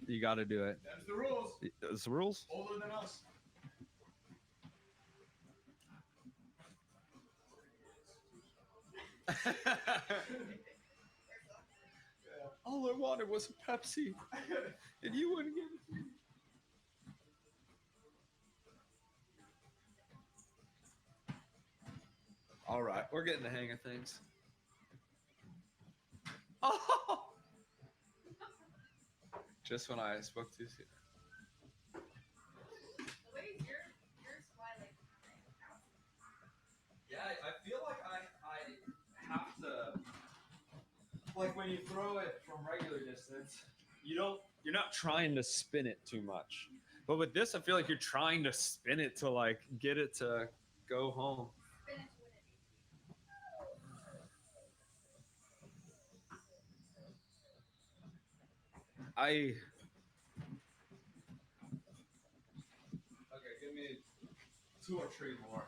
You got to do it. That's the rules. It's the rules. Older than us. All I wanted was a Pepsi, and you wouldn't give it to me. All right, we're getting the hang of things. Oh! Just when I spoke too soon. The way yours fly like Yeah, I feel like I have to, like when you throw it from regular distance, you're not trying to spin it too much. But with this, I feel like you're trying to spin it to like get it to go home. spin it to win it. Okay, give me 2 or 3 more.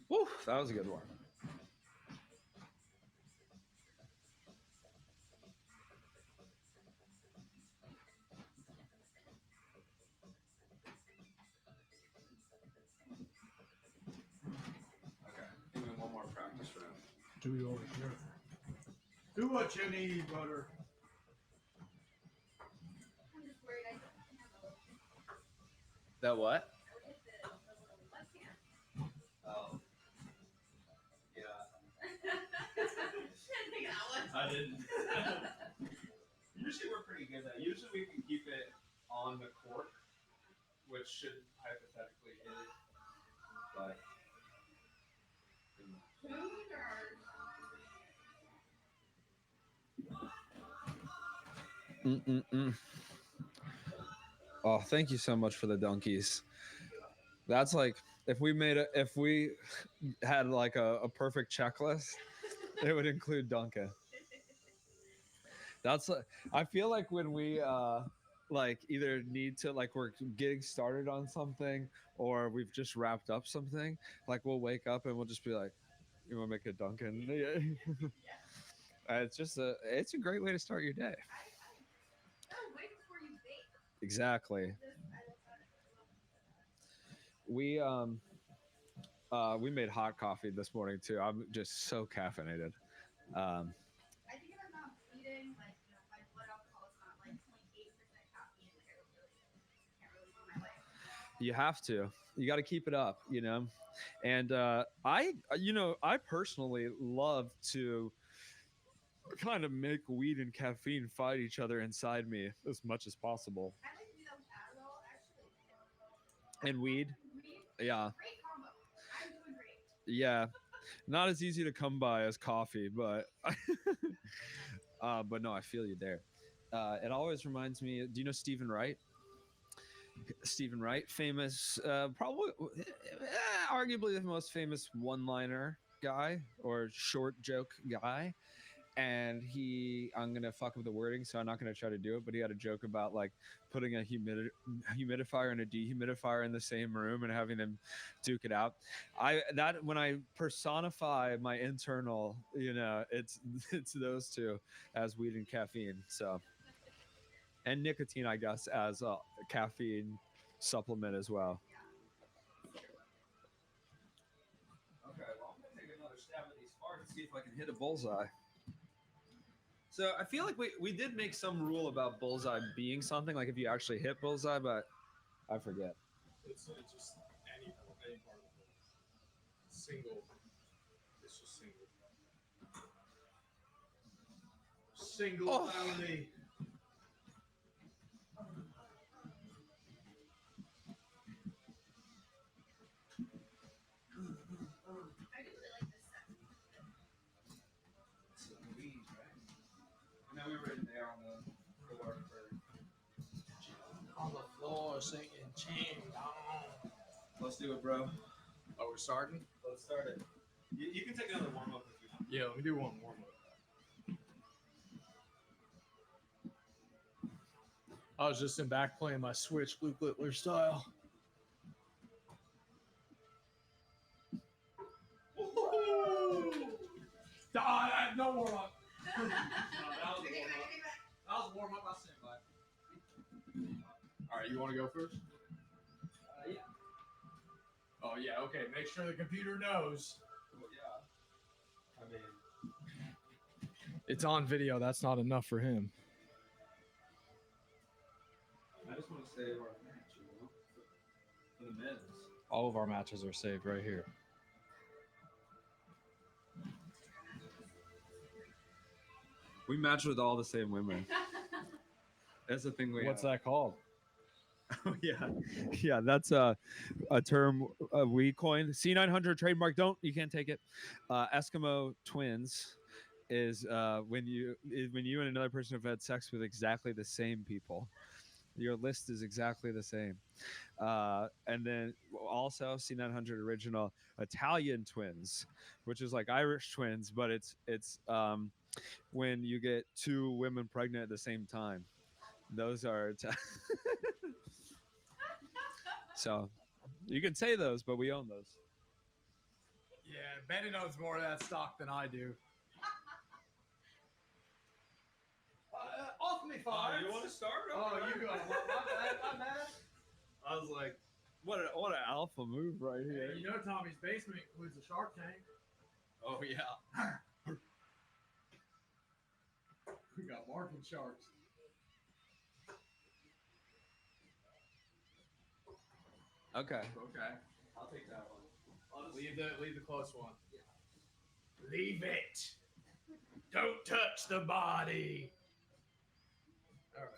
Woo, that was a good one. Okay, give me one more practice round. Do we over here? Do what you need, brother. I'm just worried I don't have a That what? I would hit the little left hand. Oh. Yeah. I I didn't. Usually we're pretty good at that. Usually we can keep it on the cork, which should hypothetically hit it. But oh, thank you so much for the donkeys. That's like if we had like a perfect checklist, it would include Duncan. That's I feel like when we like either need to like we're getting started on something or we've just wrapped up something, like we'll wake up and we'll just be like, You want to make a Dunkin'? Yeah. It's a great way to start your day. Exactly. We made hot coffee this morning too. I'm just so caffeinated. I think if I'm not eating, like, you know, my blood alcohol is not like 0.8% caffeine, like can't really live my life. You have to. You got to keep it up, you know. And I personally love to kind of make weed and caffeine fight each other inside me as much as possible. I like to do that with Adderall, actually. And weed, Weed, yeah, great combo. I'm doing great. yeah, not as easy to come by as coffee, but but no, I feel you there. It always reminds me. Do you know Stephen Wright? Stephen Wright, famous, probably, arguably the most famous one-liner guy or short joke guy. And I'm gonna fuck up the wording, so I'm not gonna try to do it. But he had a joke about like putting a humidifier and a dehumidifier in the same room and having them duke it out. When I personify my internal, it's those two as weed and caffeine. So, and nicotine, I guess, as a caffeine supplement as well. Okay, well, I'm gonna take another stab at these farts and see if I can hit a bullseye. So I feel like we did make some rule about bullseye being something, like if you actually hit bullseye, but I forget. It's just any part of the single. It's just single. Single felony. I do really like this set. It's weed, right? And then we were in there on the floor On the floor singing ching dong. Let's do it, bro. Oh, we're starting? Let's start it. You can take another warm up if you want. Yeah, let me do one warm up. I was just in back playing my Switch Luke Littler style. No warm up. That was a warm up. That was a warm up. I'll stand by. All right, you want to go first? Yeah. Oh yeah, okay. Make sure the computer knows. Well, yeah. I mean, It's on video. That's not enough for him. I just want to save our match, for the men's. All of our matches are saved right here. We match with all the same women. That's the thing. What's that called? Oh yeah. That's a term we coined. C900 trademark. You can't take it. Eskimo twins is when you and another person have had sex with exactly the same people. Your list is exactly the same. And then also C900 original Italian twins, which is like Irish twins, but it's when you get two women pregnant at the same time. Those are so you can say those, but we own those. Yeah, Bennett knows more of that stock than I do. Off me, farts. You want to start? Oh, you go. My bad. I was like, what an alpha move right here. Hey, you know Tommy's basement includes a shark tank. Oh yeah. We got barking sharks. Okay. I'll take that one. Leave the close one. Yeah. Leave it. Don't touch the body. All right.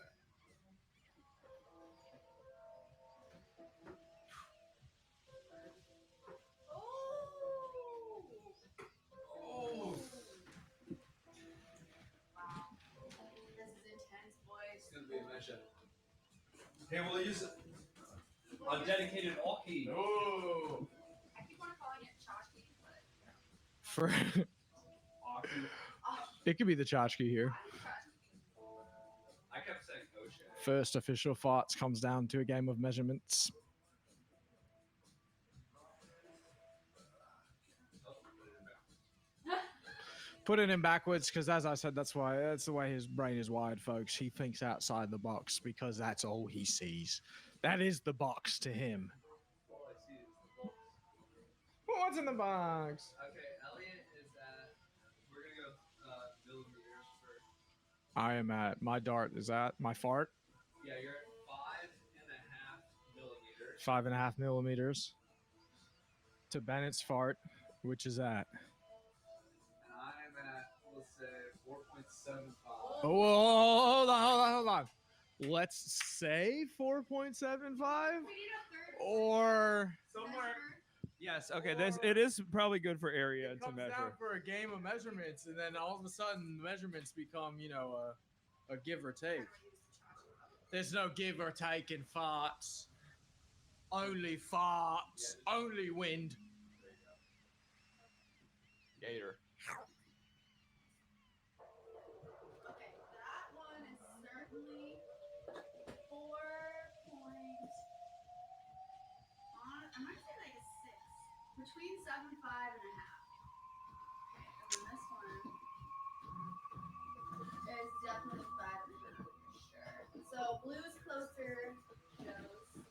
Oh. Wow. This is intense, boys. It's gonna be a mission. Okay, we'll use a dedicated Alki. Oh. I keep on calling it tchotchke, but For Alki. it could be the tchotchke here. I kept saying O'Shea. First official farts comes down to a game of measurements. Putting him backwards because, as I said, that's the way his brain is wired, folks. He thinks outside the box because that's all he sees. That is the box to him. All I see is the box. What's in the box? Okay, Elliott is at. We're gonna go millimeters first. I am at my dart. Is that my fart? Yeah, you're at 5.5 millimeters. 5.5 millimeters. To Bennett's fart, which is at. And I'm at, let's say, 4.75. Oh, hold on. Let's say 4.75 or Somewhere. Yes. Okay. It is probably good for area it to comes measure. down for a game of measurements, and then all of a sudden the measurements become, a give or take. There's no give or take in farts. Only farts. Only wind. Gator. Okay, that one is certainly 4 point. I might say like a 6, between 7.5 and a half. Okay, and then this one is definitely 5.5 for sure. So blue's closer.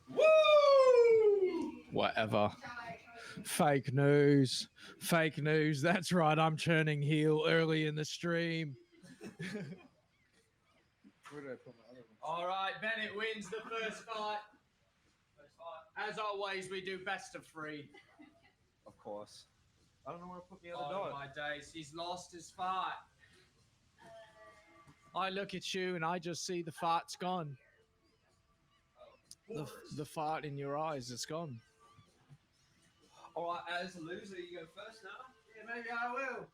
Woo! Whatever. Fake news. Fake news. That's right. I'm churning heel early in the stream. Where did I put my other one? All right, Bennett wins the first fight. As always, we do best of 3. Of course. I don't know where to put the Oh other dot. my days, he's lost his fight. I look at you and I just see the fart's gone. The fart in your eyes is gone. All right, as a loser, you go first now. Yeah, maybe I will.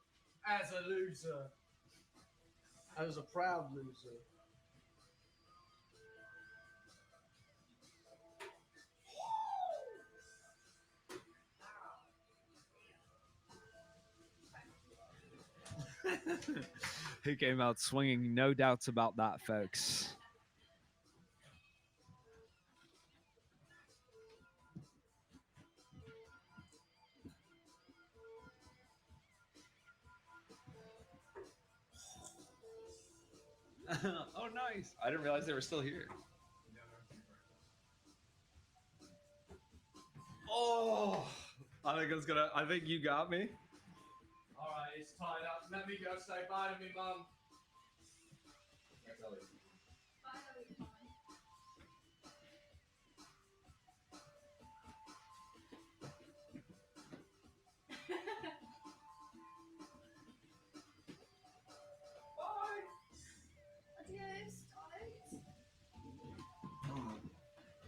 As a loser. As a proud loser. He came out swinging, no doubts about that, folks. Oh, nice. I didn't realize they were still here. Oh, I think you got me. All right, it's tied up. Let me go say bye to me, mum.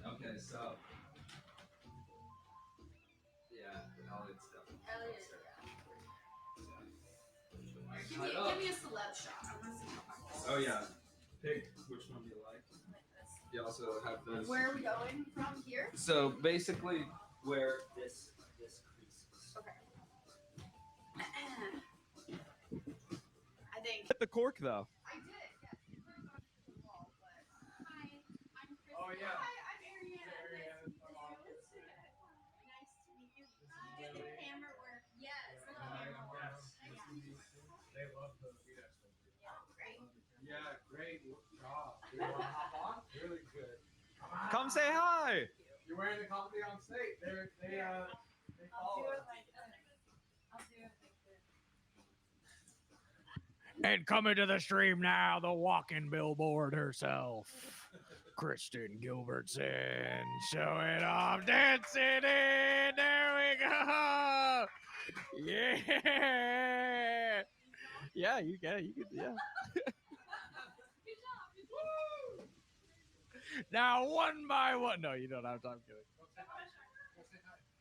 Okay, so. Yeah, Elliott's definitely. Elliott, I give know. me a celeb shot. I want to see how far this Oh, is. yeah. Pick which one do you like. Like this. You also have this. Where are we going from here? So basically, where This creases. Okay. I think. hit the cork though. I did, yes. You were going to the wall, but. Hi, I'm Kristen. Oh, yeah. Hi, I'm Ariana. Ariana. Nice to meet you. Hi, the camera work. Yes, the camera work. They love the Yeah, great. Yeah, great job. You want to hop on? Really good. Come say hi. You're wearing the company on state. They I'll follow do us. it like this. I'll do it like this. And coming to the stream now, the walking billboard herself, Kristen Gilbertson, showing off, dancing in. There we go. Yeah. Yeah, you could, yeah. Now, one by one. No, you don't have time. Yeah,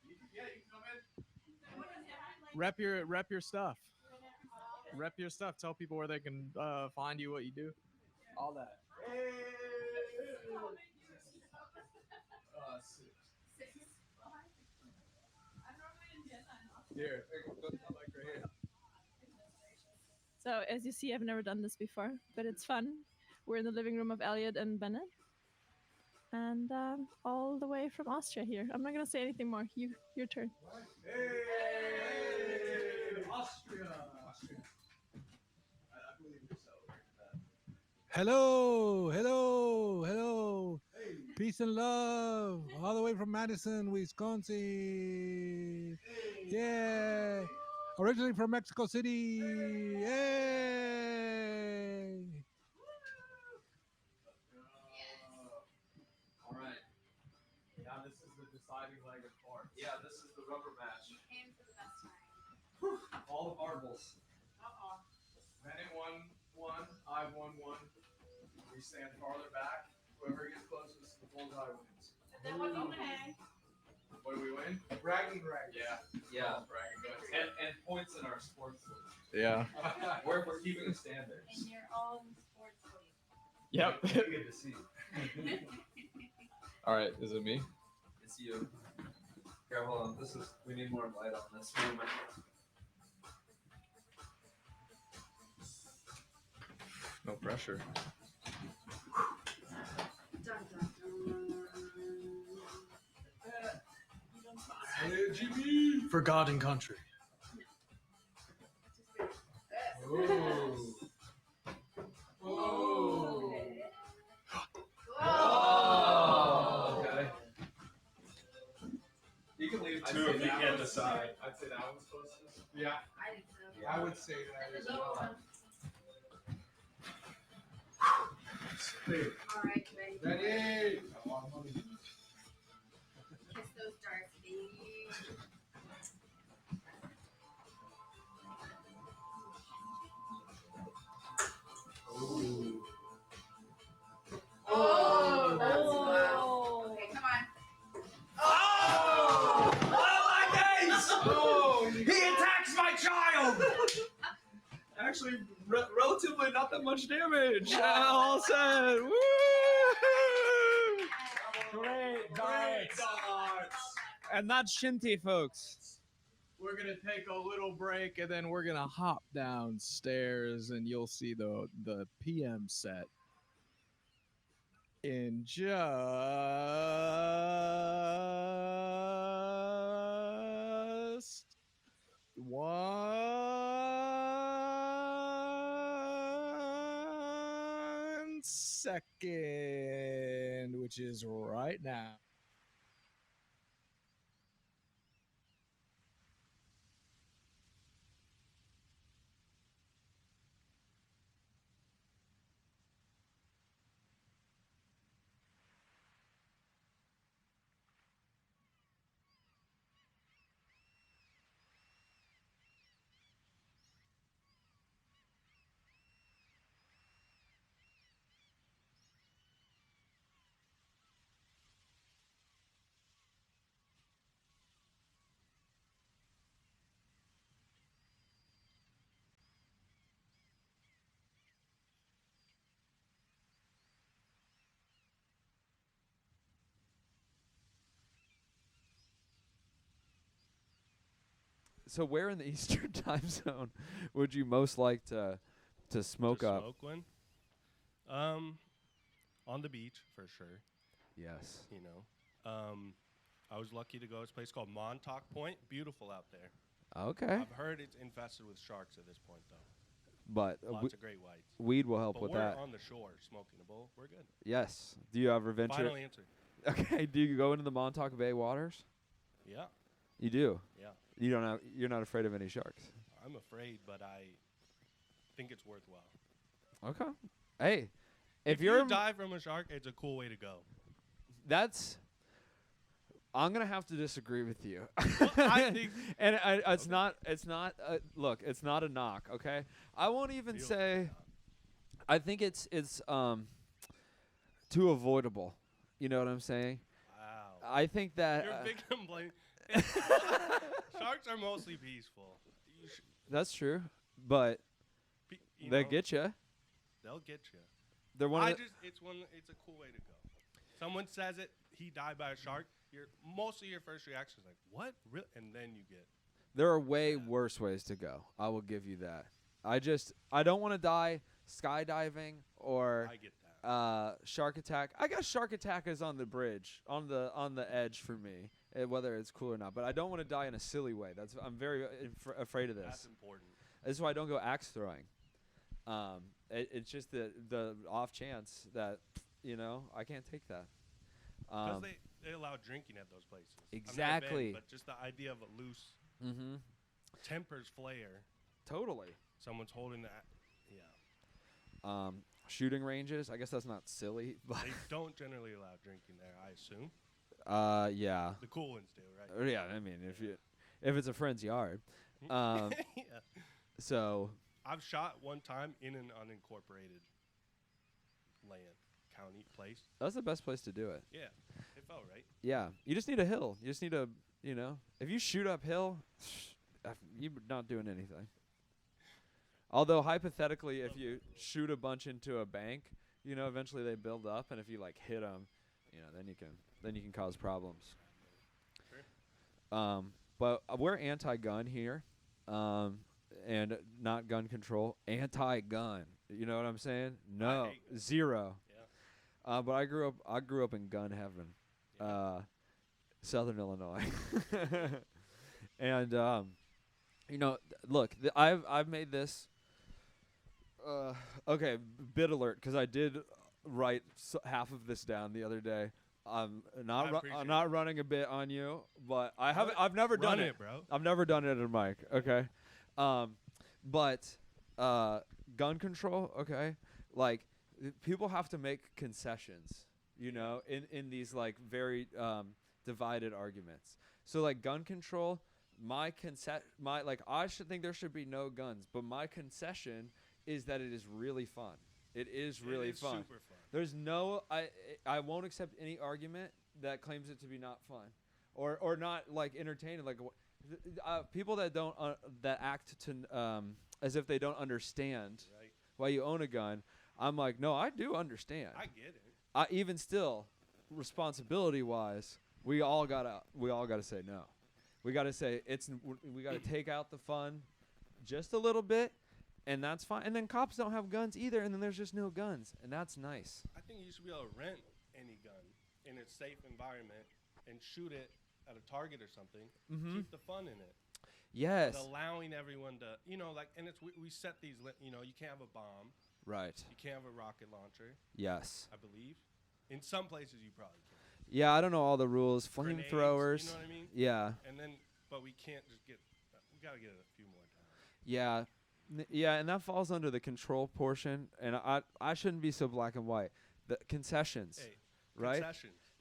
you can come in. Rep your stuff. Rep your stuff. Tell people where they can find you, what you do, all that. Here, So as you see, I've never done this before, but it's fun. We're in the living room of Elliott and Bennett, and all the way from Austria here. I'm not gonna say anything more. Your turn. Hey, Austria. Hello, hello, hello. Peace and love. All the way from Madison, Wisconsin. Yeah. Originally from Mexico City. Yay. All right. Now this is the deciding leg of parts. Yeah, this is the rubber match. Aim for the best time. All the marbles. Bennett won one. I won one. We stand farther back. Whoever gets closest to the bullseye wins. And then what's okay? What do we win? Bragging rights. Yeah. Yeah. Bragging rights. And points in our sports league. Yeah. We're keeping a standard. In your own sports league. Yep. Good to see. All right. Is it me? It's you. Here, hold on. We need more light on this. No pressure. Dun, dun, Elliott GB. For God and country. Ooh. Ooh. Oh. Okay. You can leave I'd two say if you that can't was- decide. I'd say that one's closest. Yeah. I think so. I would say that as well. All right, ready? Ready? Kiss those darts, baby. Ooh. Oh, that's wow. Okay, come on. Oh! Oh, my days! Oh, he attacks my child! Actually, relatively not that much damage. All said. Woo! Great Darts. And that's Shinty, folks. We're gonna take a little break and then we're gonna hop downstairs and you'll see the PM set in just one second, which is right now. So where in the Eastern time zone would you most like to smoke To up? Smoke one? On the beach for sure. Yes. You know, I was lucky to go to this place called Montauk Point. Beautiful out there. Okay. I've heard it's infested with sharks at this point, though. But Lots of great whites. weed will help But with we're that. on the shore smoking a bowl. We're good. Yes. Do you ever venture? Final answer. Okay. Do you go into the Montauk Bay waters? Yeah, You do. yeah. You don't have. You're not afraid of any sharks. I'm afraid, but I think it's worthwhile. Okay. Hey, if you you're dive from a shark, it's a cool way to go. that's. I'm gonna have to disagree with you. I think- and it's Okay. not. It's not. Look, it's not a knock. Okay. I won't even Feel say. like I think it's too avoidable. You know what I'm saying? Wow. I think that You're a big complaint. Sharks are mostly peaceful. You that's true, but you they know, get you. They'll get you. They're one. Of the, It's a cool way to go. Someone says it, he died by a shark. Mostly your first reaction is like, what? Really? And then you get. there are way worse ways to go. I will give you that. I don't want to die skydiving or I get that. shark attack. I guess shark attack is on the bridge, on the edge for me, whether it's cool or not. But I don't want to die in a silly way. I'm very afraid of That's this. important. This is why I don't go axe throwing. it's just the off chance that I can't take that. Because they allow drinking at those places. Exactly. I've never been, but just the idea of a loose tempers flare. Totally. Someone's holding that. Yeah. Shooting ranges. I guess that's not silly, but They don't generally allow drinking there, I assume. yeah. The cool ones do, right? Yeah. I mean, if it's a friend's yard. Yeah. So I've shot one time in an unincorporated land, county, place. that's the best place to do it. Yeah, it felt right. Yeah. You just need a hill. You just need a, if you shoot uphill, you're not doing anything. Although hypothetically, if you shoot a bunch into a bank, eventually they build up, and if you like hit them, then you can cause problems. Sure. But we're anti-gun here, and not gun control. Anti-gun. You know what I'm saying? No, hate guns. 0. Yeah. But I grew up in gun heaven, Southern Illinois, and look, I've made this. Okay, bit alert, because I did write half of this down the other day. I'm not running a bit on you, but I've never done it, bro. I've never done it at a mic. Okay, but gun control. Okay, like people have to make concessions. In these like very divided arguments. So like gun control, I should think there should be no guns, but my concession is that it is really fun. It is really fun. Super fun. There's no I won't accept any argument that claims it to be not fun or not like entertaining. Like people that don't that act to as if they don't understand why you own a gun. I'm like, no, I do understand. I get it. Even still, responsibility wise, we all gotta say no. We gotta say we gotta take out the fun just a little bit. And that's fine. And then cops don't have guns either, and then there's just no guns, and that's nice. I think you should be able to rent any gun in a safe environment and shoot it at a target or something. Keep the fun in it. Yes. But allowing everyone to, and it's we set these. You can't have a bomb. Right. You can't have a rocket launcher. Yes. I believe. In some places you probably can. Yeah, I don't know all the rules. Grenades, Flamethrowers. You know what I mean? Yeah. And then, but we can't just get. We gotta get it a few more times. Yeah. Yeah, and that falls under the control portion, and I shouldn't be so black and white. The concessions, right?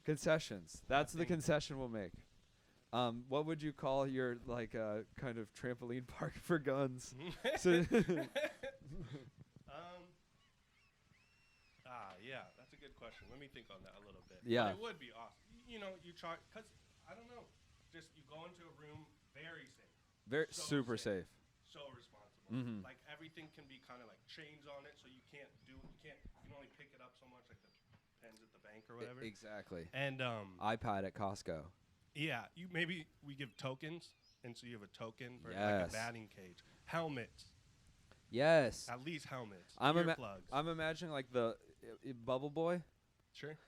Concessions. That's the concession we'll make. What would you call your kind of trampoline park for guns? Yeah, that's a good question. Let me think on that a little bit. Yeah. But it would be awesome. You try, because I don't know, just you go into a room very safe. Very super safe. So responsible. Mm-hmm. Like everything can be kind of like chains on it, so you can only pick it up so much, like the pens at the bank or whatever. Exactly. And iPad at Costco. Yeah, maybe we give tokens, and so you have a token for like a batting cage, helmets. Yes. At least helmets. Earplugs. I'm imagining like the Bubble Boy. Sure.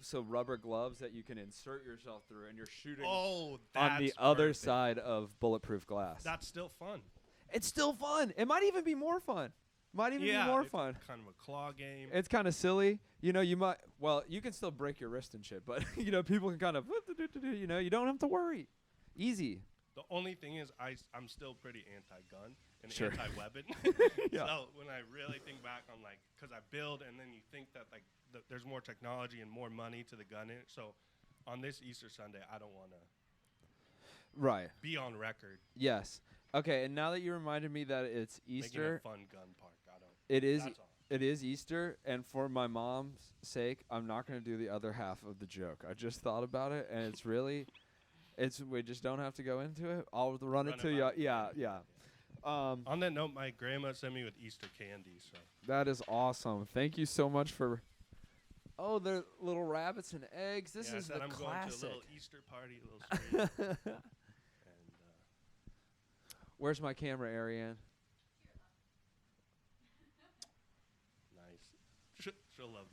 So rubber gloves that you can insert yourself through, and you're shooting on the other side of bulletproof glass. That's still fun. It's still fun. It might even be more fun. Be more fun. Kind of a claw game. It's kind of silly. You can still break your wrist and shit, but people can kind of, you don't have to worry. Easy. The only thing is I'm still pretty anti-gun and Sure. anti-weapon. Yeah. So when I really think back on because I build and then you think that there's more technology and more money to the gun in it. So on this Easter Sunday, I don't want to be on record. Yes. Okay, and now that you reminded me that it's Easter, making a fun gun park. It is. That's all. It is Easter, and for my mom's sake, I'm not going to do the other half of the joke. I just thought about it, and it's really, we just don't have to go into it. I'll run it to you. Yeah. On that note, my grandma sent me with Easter candy. So that is awesome. Thank you so much for. Oh, they're little rabbits and eggs. This is the I'm classic. going to a little Easter party, a little street. And where's my camera, Ariane? Nice. She'll love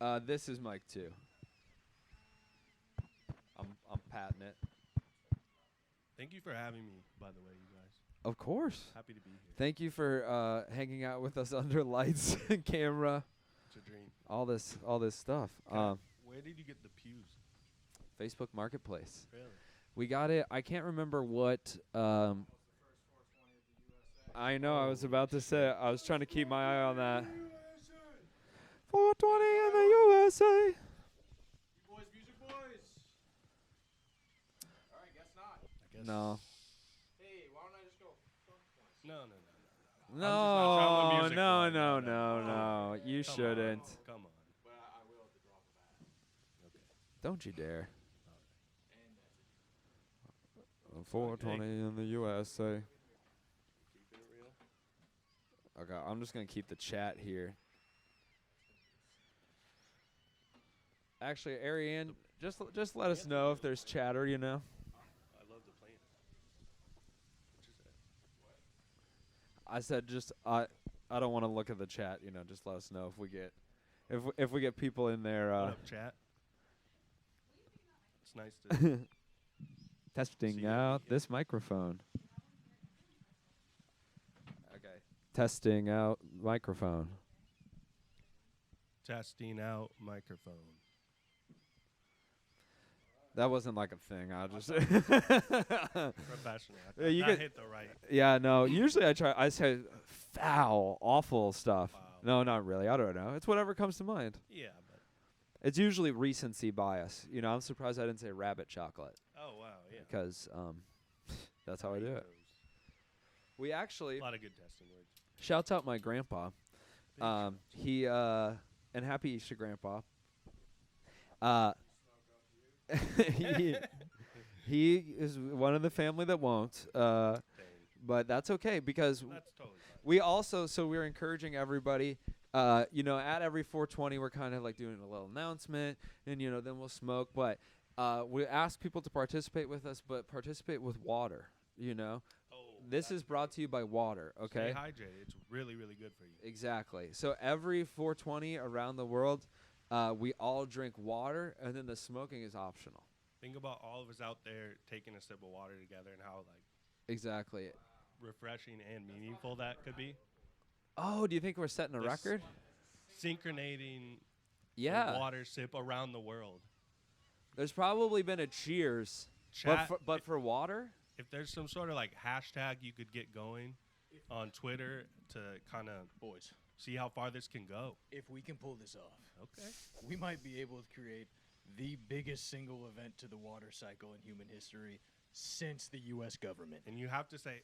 that. This is Mike too. I'm patting it. Thank you for having me, by the way, you guys. Of course. Happy to be here. Thank you for hanging out with us under lights and camera. It's a dream. All this stuff. Where did you get the pews? Facebook Marketplace. Really? We got it. I can't remember what. I know. I was about to say. I was trying to keep my eye on that. 420 in the USA. You boys, music boys. All right, guess not. I guess. No. Hey, why don't I just go? No. No, music no, boy. no, No, no, no. You Come shouldn't. On. Come on. But I will at the drop of a hat. Okay. Don't you dare. And that's it. 420 in the USA. Keeping it real. Okay, I'm just gonna keep the chat here. Actually, Ariane, just let us know if there's chatter. You know. I love the plan. What you say? I said just I don't want to look at the chat. You know, just let us know if we get if we get people in there. What up, chat? It's nice to. Testing See out you. this microphone. Okay. Testing out microphone. Testing out microphone. That wasn't like a thing. I just. Professional. Yeah, you I could- hit the right. Yeah, no. Usually I say foul, awful stuff. Wow. No, not really. I don't know. It's whatever comes to mind. Yeah, but. It's usually recency bias. You know, I'm surprised I didn't say rabbit chocolate Oh wow, yeah. because that's how I do it. We actually A lot of good testing words. shouts out my grandpa. Big shouts. He and happy Easter, Grandpa. He is one of the family that won't. Dang. But that's okay because That's totally fine. we also we're encouraging everybody. You know, at every 420, we're kind of like doing a little announcement, and you know, then we'll smoke. But we ask people to participate with us, but participate with water. You know, Oh, this that's is brought to you by water. Okay. Stay hydrated. It's really, really good for you. Exactly. So every 420 around the world, we all drink water, and then the smoking is optional. Think about all of us out there taking a sip of water together and how like Exactly. refreshing and meaningful that could be. Oh, do you think we're setting a This- record? Synchronating Yeah. the water sip around the world. There's probably been a cheers, Chat, but for water. if there's some sort of like hashtag you could get going on Twitter to kind of Boys, see how far this can go. if we can pull this off, Okay. we might be able to create the biggest single event to the water cycle in human history since the U.S. government. And you have to say,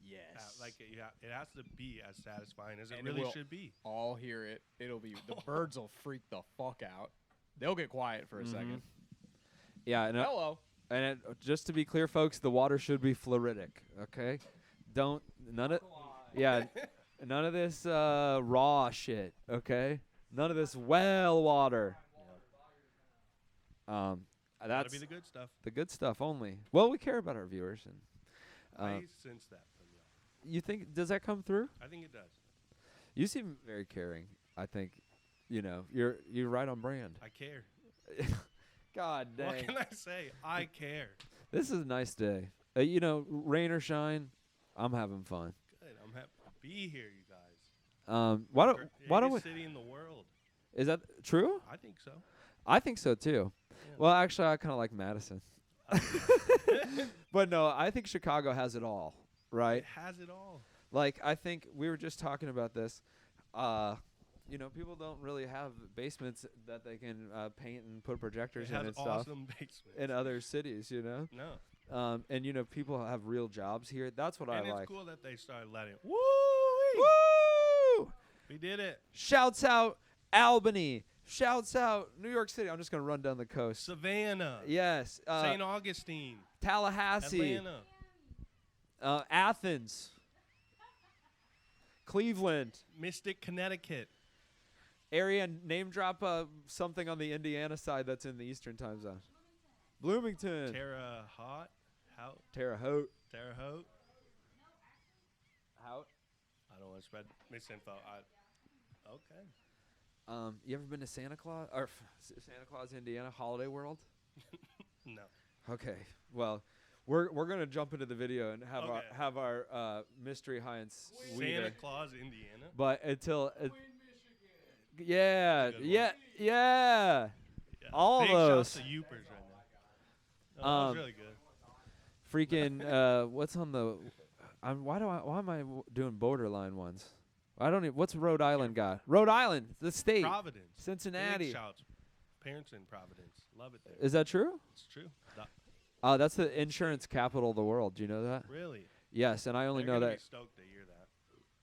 Yes. like it has to be as satisfying as it And it really will. should be. All hear it. It'll be the birds will freak the fuck out. They'll get quiet for a second. Yeah, and Hello. just to be clear, folks, the water should be fluoridic. Okay, none of this raw shit. Okay, none of this well water. Gotta That's be the good stuff. the good stuff only. Well, we care about our viewers, and I sense that from y'all. you think does that come through? I think it does. You seem very caring. I think, you know, you're right on brand. I care. God dang. What can I say? I care. This is a nice day. You know, rain or shine, I'm having fun. Good. I'm happy to be here, you guys. Why don't we? Biggest city in the world. Is that true? I think so. I think so too. Yeah. Well, actually, I kind of like Madison. But no, I think Chicago has it all, right? It has it all. Like, I think we were just talking about this. You know, people don't really have basements that they can paint and put projectors It in has and stuff awesome basements. in other cities, you know? No. And, you know, people have real jobs here. That's what And I it's like. cool that they started letting. Woo! We did it. Shouts out Albany. Shouts out New York City. I'm just going to run down the coast. Savannah. Yes. St. Augustine. Tallahassee. Atlanta. Athens. Cleveland. Mystic, Connecticut. Area name drop something on the Indiana side that's in the Eastern time zone. Bloomington. Terre Haute. Terre Haute. Terre Haute. Haute. I don't want to spread misinfo. Okay. You ever been to Santa Claus Santa Claus, Indiana, Holiday World? No. Okay. Well, We're gonna jump into the video and have Okay. our mystery Heinz Santa Weeder. Claus, Indiana. But until yeah, That's a good yeah, yeah, Yeah. all Big those. shouts to Youpers right now. No, that was really good. Freaking what's on the? Why am I doing borderline ones? I don't even. What's Rhode Island got? Rhode Island, the state. Providence. Cincinnati. Big shouts. Parents in Providence. Love it there. Is that true? It's true. That's the insurance capital of the world. Do you know that? Really? Yes, and I only They're know gonna that be stoked to hear that.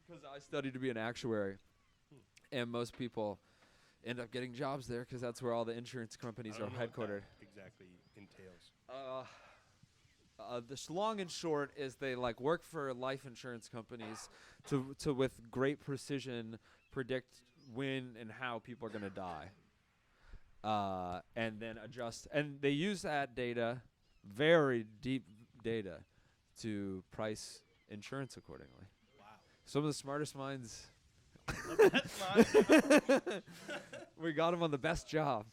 because I studied to be an actuary, and most people end up getting jobs there because that's where all the insurance companies I are don't know what that headquartered. exactly entails. The long and short is they like work for life insurance companies to with great precision predict when and how people are going to die, and then adjust. And they use that data, very deep data, to price insurance accordingly. Wow. Some of the smartest minds. That's mine. We got him on the best job.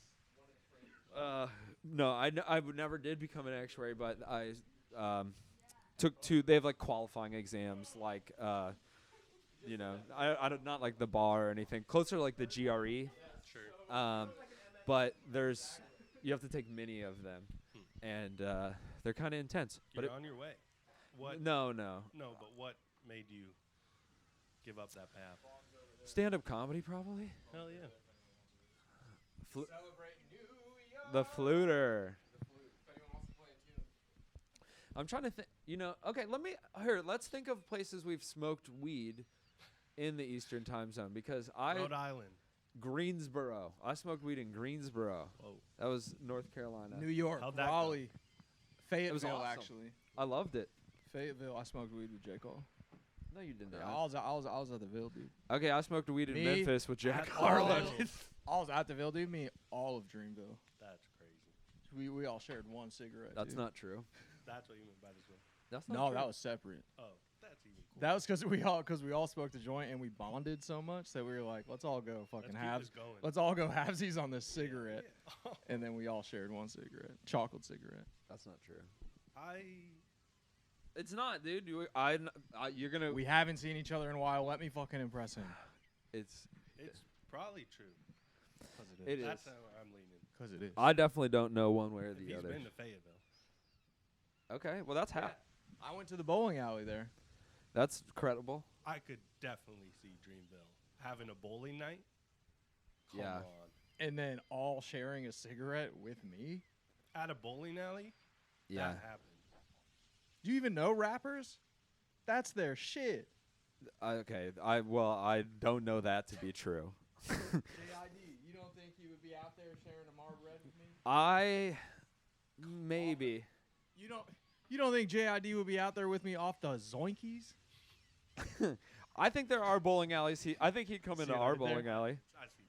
No, I never did become an actuary, but I took two. They have like qualifying exams, like you know, I don't not like the bar or anything. Closer to like the GRE. Sure. But you have to take many of them, and they're kind of intense. You're But on your way. What? no, No, but what made you give up that path? stand-up comedy probably. Hell yeah. The fluter. I'm trying to think. You know, okay. Let's think of places we've smoked weed in the Eastern Time Zone because Rhode Island. Greensboro. I smoked weed in Greensboro. Whoa. That was North Carolina. New York, How'd that go? Raleigh, Fayetteville, awesome. actually. I loved it. Fayetteville, I smoked weed with J. Cole. No, you did Yeah, not. I was at the Ville, dude. Okay, I smoked weed in Me Memphis with Jack at Harlow. I was at the Ville, dude. Me, all of Dreamville. That's crazy. We all shared one cigarette. That's dude. not true. That's what you meant by this one. That's not No, true. that was separate. Oh, that's even cool. That was because we all smoked a joint and we bonded so much that we were like, let's all go fucking Let's keep have. this going. Let's all go halvesies on this cigarette. Yeah. And then we all shared one cigarette, chocolate cigarette. That's not true. I It's not, dude. You're gonna. We haven't seen each other in a while. Let me fucking impress him. It's probably true. Because It is. That's how I'm leaning. Because it is. I definitely don't know one way or If the he's other. been to Fayetteville. Okay, well that's half. I went to the bowling alley there. That's credible. I could definitely see Dreamville having a bowling night. Come Yeah. on. And then all sharing a cigarette with me. At a bowling alley? Yeah. That happened. Do you even know rappers? That's their shit. Okay. I don't know that to be true. JID, you don't think he would be out there sharing a Marb Red with me? Maybe. You don't think JID would be out there with me off the Zoinkies? I think there are bowling alleys. I think he'd come See into it our right there? bowling alley. I see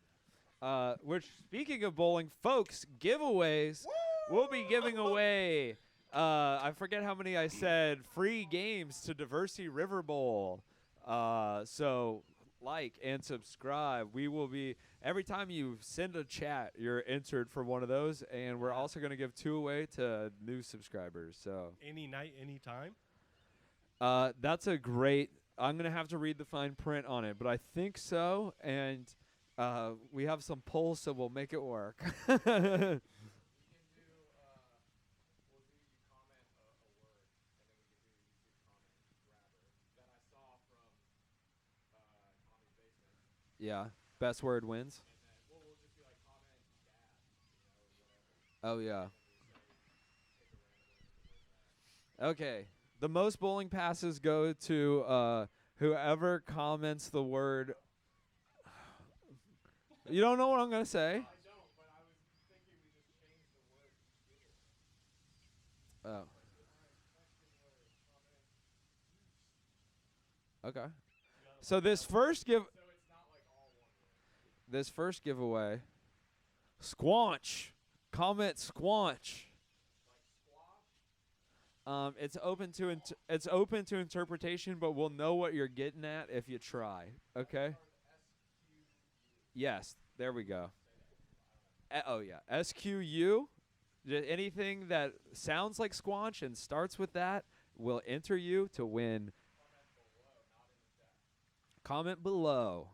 that. Which, speaking of bowling, folks, giveaways. We'll be giving away. I forget how many I said. Free games to Diversity River Bowl. So like and subscribe. We will be every time you send a chat, you're entered for one of those, and we're also going to give 2 away to new subscribers. So Any night, any time? that's a great. I'm going to have to read the fine print on it, but I think so, and we have some polls, so we'll make it work. Yeah, best word wins. Oh yeah. Okay, the most bowling passes go to whoever comments the word. You don't know what I'm gonna say? Oh. Okay. So this first giveaway, squanch. Comment squanch. It's open to interpretation, but we'll know what you're getting at if you try. Okay. Yes, there we go. Oh yeah, SQU. Anything that sounds like squanch and starts with that will enter you to win. Comment below,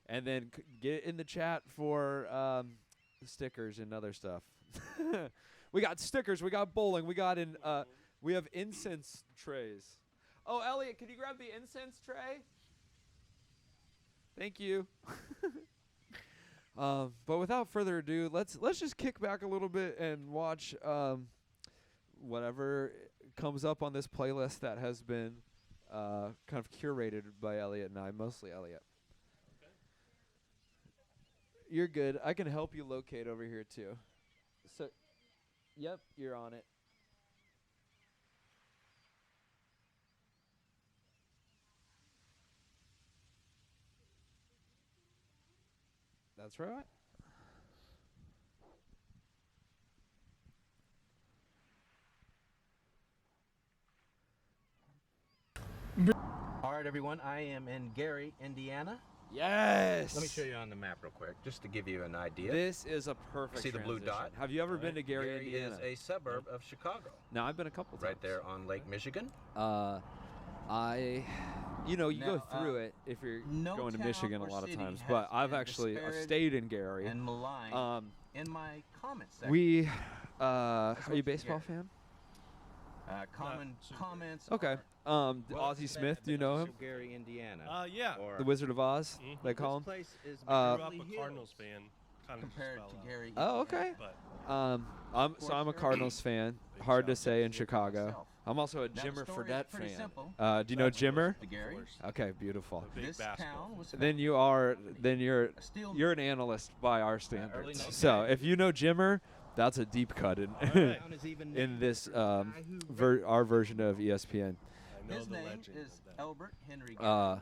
and then get in the chat for stickers and other stuff. We got stickers. We got bowling. We have incense trays. Oh, Elliot, can you grab the incense tray? Thank you. But without further ado, let's just kick back a little bit and watch whatever comes up on this playlist that has been kind of curated by Elliot and I, mostly Elliot. Okay. You're good. I can help you locate over here too. So, yep, you're on it. That's right. All right, everyone. I am in Gary, Indiana. Yes. Let me show you on the map real quick, just to give you an idea. This is a perfect See the blue transition. dot? Have you ever been to Gary, Gary Indiana? is a suburb of Chicago. No, I've been a couple times. Right there on Lake Michigan. You go Now, through it if you're no going to town Michigan a or lot of city times, has but I've been stayed in Gary. And maligned in my comments section. Are you a baseball fan? Comments. Okay. Well, Ozzie Smith, do you know him? Gary, Indiana. Yeah. Or The Wizard of Oz, they call him. place is Grew up Beverly a Hills Cardinals fan. Kind of compared to Gary. Oh, Indiana. okay. But I'm a Cardinals fan. Hard to say in Chicago. I'm also a Now, the Jimmer story is Fredette pretty fan. simple. Do you know Jimmer? To Gary. Okay, beautiful. a big This basketball. town was Then you're an analyst by our standards. 1990s. So if you know Jimmer, that's a deep cut in Town is even in named this for the guy who our version of ESPN. I know His the name legend is of that. Albert Henry Gary.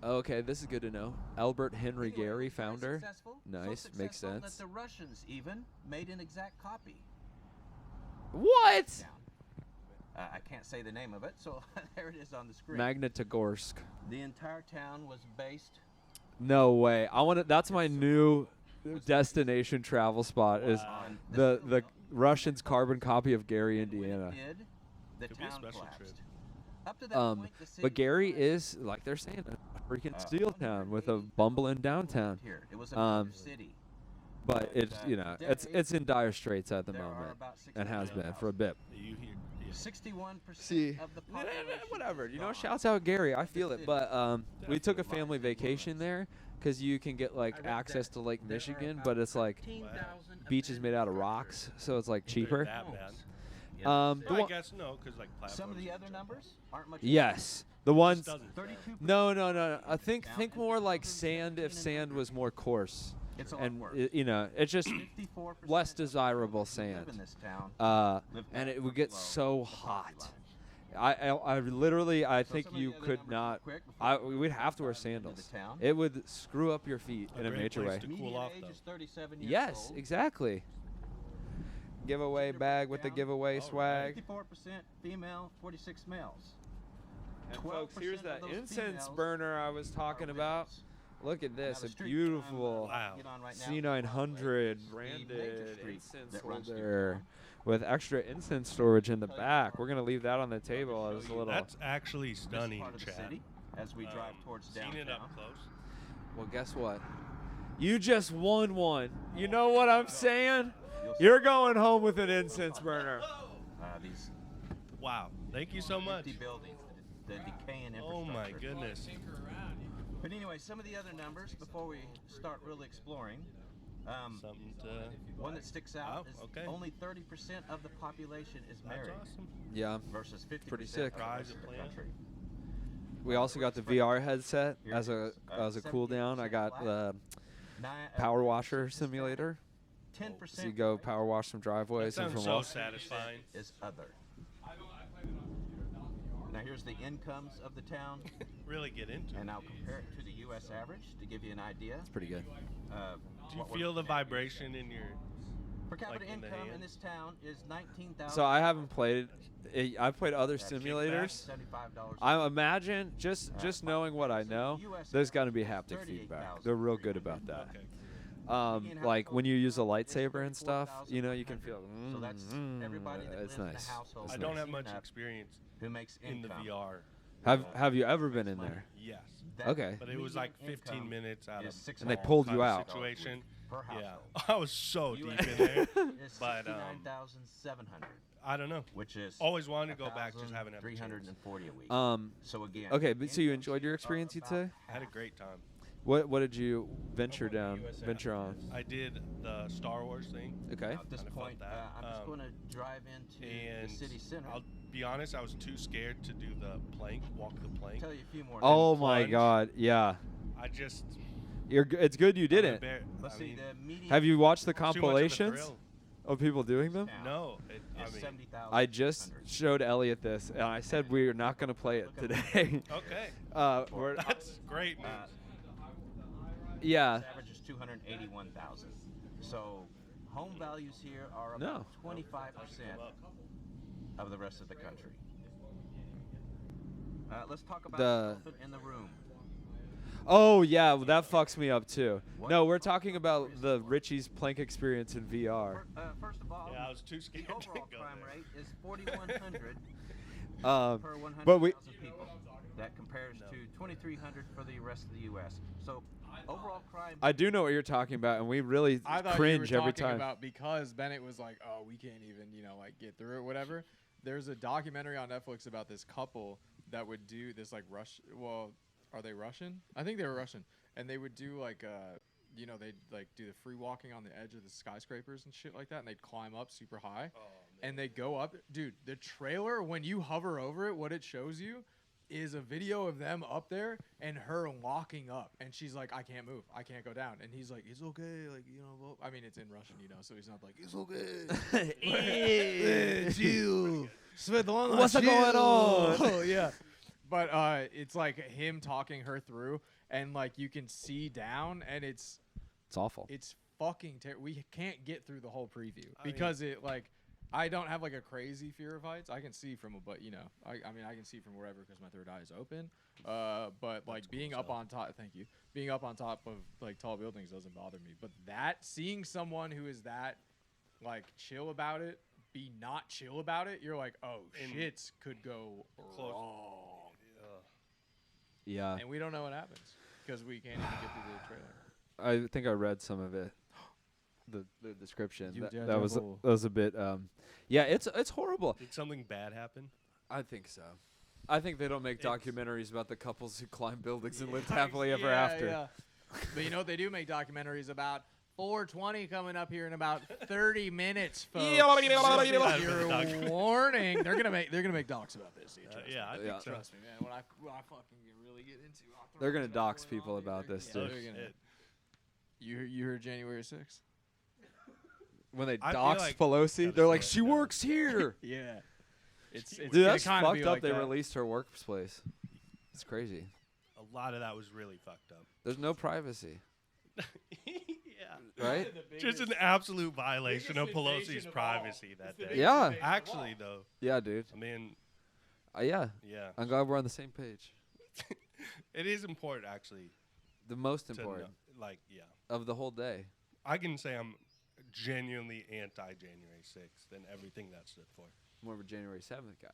Okay, this is good to know. Albert Henry Anyway, Gary, very founder. successful, Nice, so makes successful sense. That the Russians even made an exact copy. What? Down. I can't say the name of it, so there it is on the screen. Magnitogorsk. The entire town was based. No way. That's my new destination travel spot. Is on the Russians' carbon copy of Gary, Indiana. When it did, the Could be a town special collapsed. trip. Up to that point, the city But Gary was is, like they're saying, a freaking steel town with a bumbling downtown. here. It was a major city. But it's it's in dire straits at the There are moment about and has 60,000 been for a bit. You hear? Yeah. 61% See, of the population. whatever. is You know, gone. shouts out Gary. I feel it. But we took a Definitely. family vacation there because you can get like I read access that to Lake there are Michigan, about but it's like 13,000 beaches made out of abandoned rocks, structures. so it's like They're cheaper. That bad. Yes, The Well, I one- guess no, because like some of platforms the and other stuff. numbers aren't much. Yes, the ones. Doesn't. 32%. No. I think more like sand if sand was more coarse, It's a lot and worse. it's just 54% less of the desirable people who live sand. in this town live And back it would from get below so the hot. poverty line. I literally So think some of you the other could numbers not. real quick before we We'd have to wear dive into the sandals. town. It would screw up your feet A in a great major place way. to cool Median off, age though. is 37 years Yes, old. exactly. Giveaway Gender bag with the breakdown, giveaway swag. 54% female, 46 males. And folks, here's 12% that of those incense females burner I was talking are about. widows. Look at Now, this, the a street beautiful Wow. get on right now C900 is the major branded street incense that runs through holder town. with extra incense storage in the back. We're gonna leave that on the table as a little. That's actually This stunning, part of the Chad. city, as we drive towards Seen downtown. it up close. Well, guess what? You just won one. You know what I'm saying? You'll see You're going home with an incense burner. these Wow. Thank you so much. empty buildings, the decaying infrastructure. Oh my goodness. But anyway, some of the other numbers before we start really exploring. Something to. One that sticks out Oh, is okay. only 30% of the population is That's married awesome. Yeah. versus 50% Pretty sick. of the rest of the Rise of country. We also got the VR headset Here as it a is. as a cool down. I got the Nine- power washer 60% simulator. 10% So you go power wash some That driveways and sounds from so Wall. satisfying. is other. Now here's the incomes of the town, Really get into and it. I'll compare it to the U.S. average to give you an idea. It's pretty good. Do you what we're feel the looking at. vibration in your? Per capita like in the income in hand? this town is 19,000. So I haven't played. I've played other That's simulators. $75 I imagine just knowing what I know, there's got to be haptic feedback. They're real good about that. Okay. Like when you use a lightsaber and stuff, you know, you can feel. So that's everybody that it's lives in nice. the household. It's I nice. don't have much experience Who makes in the income. VR. Have you ever been in there? Yes. Okay. But it was like 15 minutes out of And they pulled kind you of out. situation. Per Yeah, household. I was so deep in there. Is But 69,700. I don't know. Which is Always wanted to go back, just haven't had a chance. 340 a week. So again. Okay, but so you enjoyed your experience, you'd say? I had a great time. What did you venture on? I did the Star Wars thing. Okay. At this point, I'm just going to drive into and the city center. I'll be honest, I was too scared to do the plank, walk the plank. Tell you a few more. Oh my God! Yeah. I just. It's good you did it. Let's see, the median Have you watched the too much of a compilations thrill. of people doing them? No, I is mean, 70,000. I just showed Elliot this, and I said we're not going to play it today. okay. That's great news. Yeah. Its average is 281,000. So home values here are about 25% of the rest of the country. Let's talk about the elephant in the room. Oh yeah, well, that fucks me up too. No, we're talking about the Richie's plank experience in VR. First of all, yeah, I was too scared the overall to go crime there. rate is 4,100 per 100,000 but we people. That compares to 2,300 for the rest of the U.S. So overall crime. I do know what you're talking about, and we really I thought cringe you were every talking time. about because Bennett was like, "Oh, we can't even, like get through it, whatever." There's a documentary on Netflix about this couple that would do this like Well, are they Russian? I think they were Russian, and they would do like they'd like do the free walking on the edge of the skyscrapers and shit like that, and they'd climb up super high, and they go up. Dude, the trailer when you hover over it, what it shows you is a video of them up there and her locking up, and she's like, I can't move, I can't go down, and he's like, it's okay, like well, I mean it's in Russian, so he's not like it's okay. Chill, Svetlana, what's going on? Oh yeah, but it's like him talking her through, and like you can see down, and it's awful. It's fucking terrible. We can't get through the whole preview because it like. I don't have like a crazy fear of heights. I can see from I mean I can see from wherever because my third eye is open. But like being up on top, being up on top of like tall buildings doesn't bother me. But seeing someone who is that like chill about it, be not chill about it, you're like, oh shit, could go wrong. Yeah. And we don't know what happens because we can't even get through the trailer. I think I read some of it. The description You that was a bit yeah, it's horrible. Did something bad happen? I think so. I think they don't make documentaries about the couples who climb buildings and lived happily ever after. Yeah. But they do make documentaries about 420 coming up here in about 30 minutes, folks. Your warning. They're gonna make docs about this. Yeah, I think so. Trust me, man. When I fucking really get into, they're gonna dox people about this too. You heard January 6th? When they I feel dox like Pelosi, they're like, she works here. Yeah. It's Dude, that's kinda fucked be up. like They that. released her workplace. It's crazy. A lot of that was really fucked up. There's no privacy. Yeah. Right? Just an absolute violation of Pelosi's privacy that day. Yeah. Actually, though. Yeah, dude. I mean. Yeah. Yeah. I'm glad we're on the same page. It is important, actually. The most important. Yeah. Of the whole day. I can say I'm genuinely anti-January 6th and everything that stood for. More of a January 7th guy.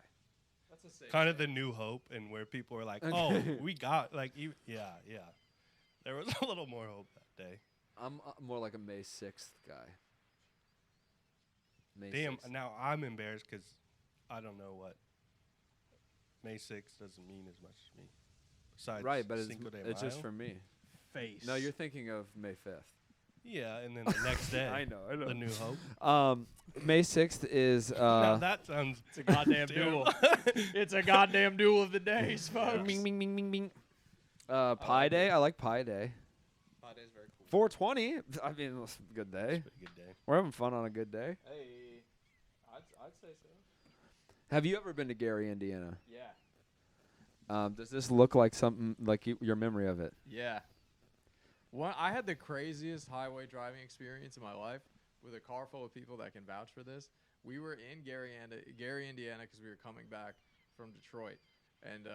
That's a safe kind of the new hope, and where people are like, oh, we got, yeah. There was a little more hope that day. I'm more like a May 6th guy. Damn, 6th. now I'm embarrassed because I don't know what May 6th doesn't mean as much to me. Besides right, but Cinco de it's just Mayo. for me. Face. No, you're thinking of May 5th. Yeah, and then the next day. I know. The new hope. May 6th is. Now that sounds. It's a goddamn duel. It's a goddamn duel of the days, folks. Bing, bing, bing, bing, bing. Pi Day. I like Pi Day. Pi Day is very cool. 420. I mean, it's a good day. It's a good day. We're having fun on a good day. Hey, I'd say so. Have you ever been to Gary, Indiana? Yeah. Does this look like something like your memory of it? Yeah. I had the craziest highway driving experience in my life with a car full of people that can vouch for this. We were in Gary, Indiana, because we were coming back from Detroit, and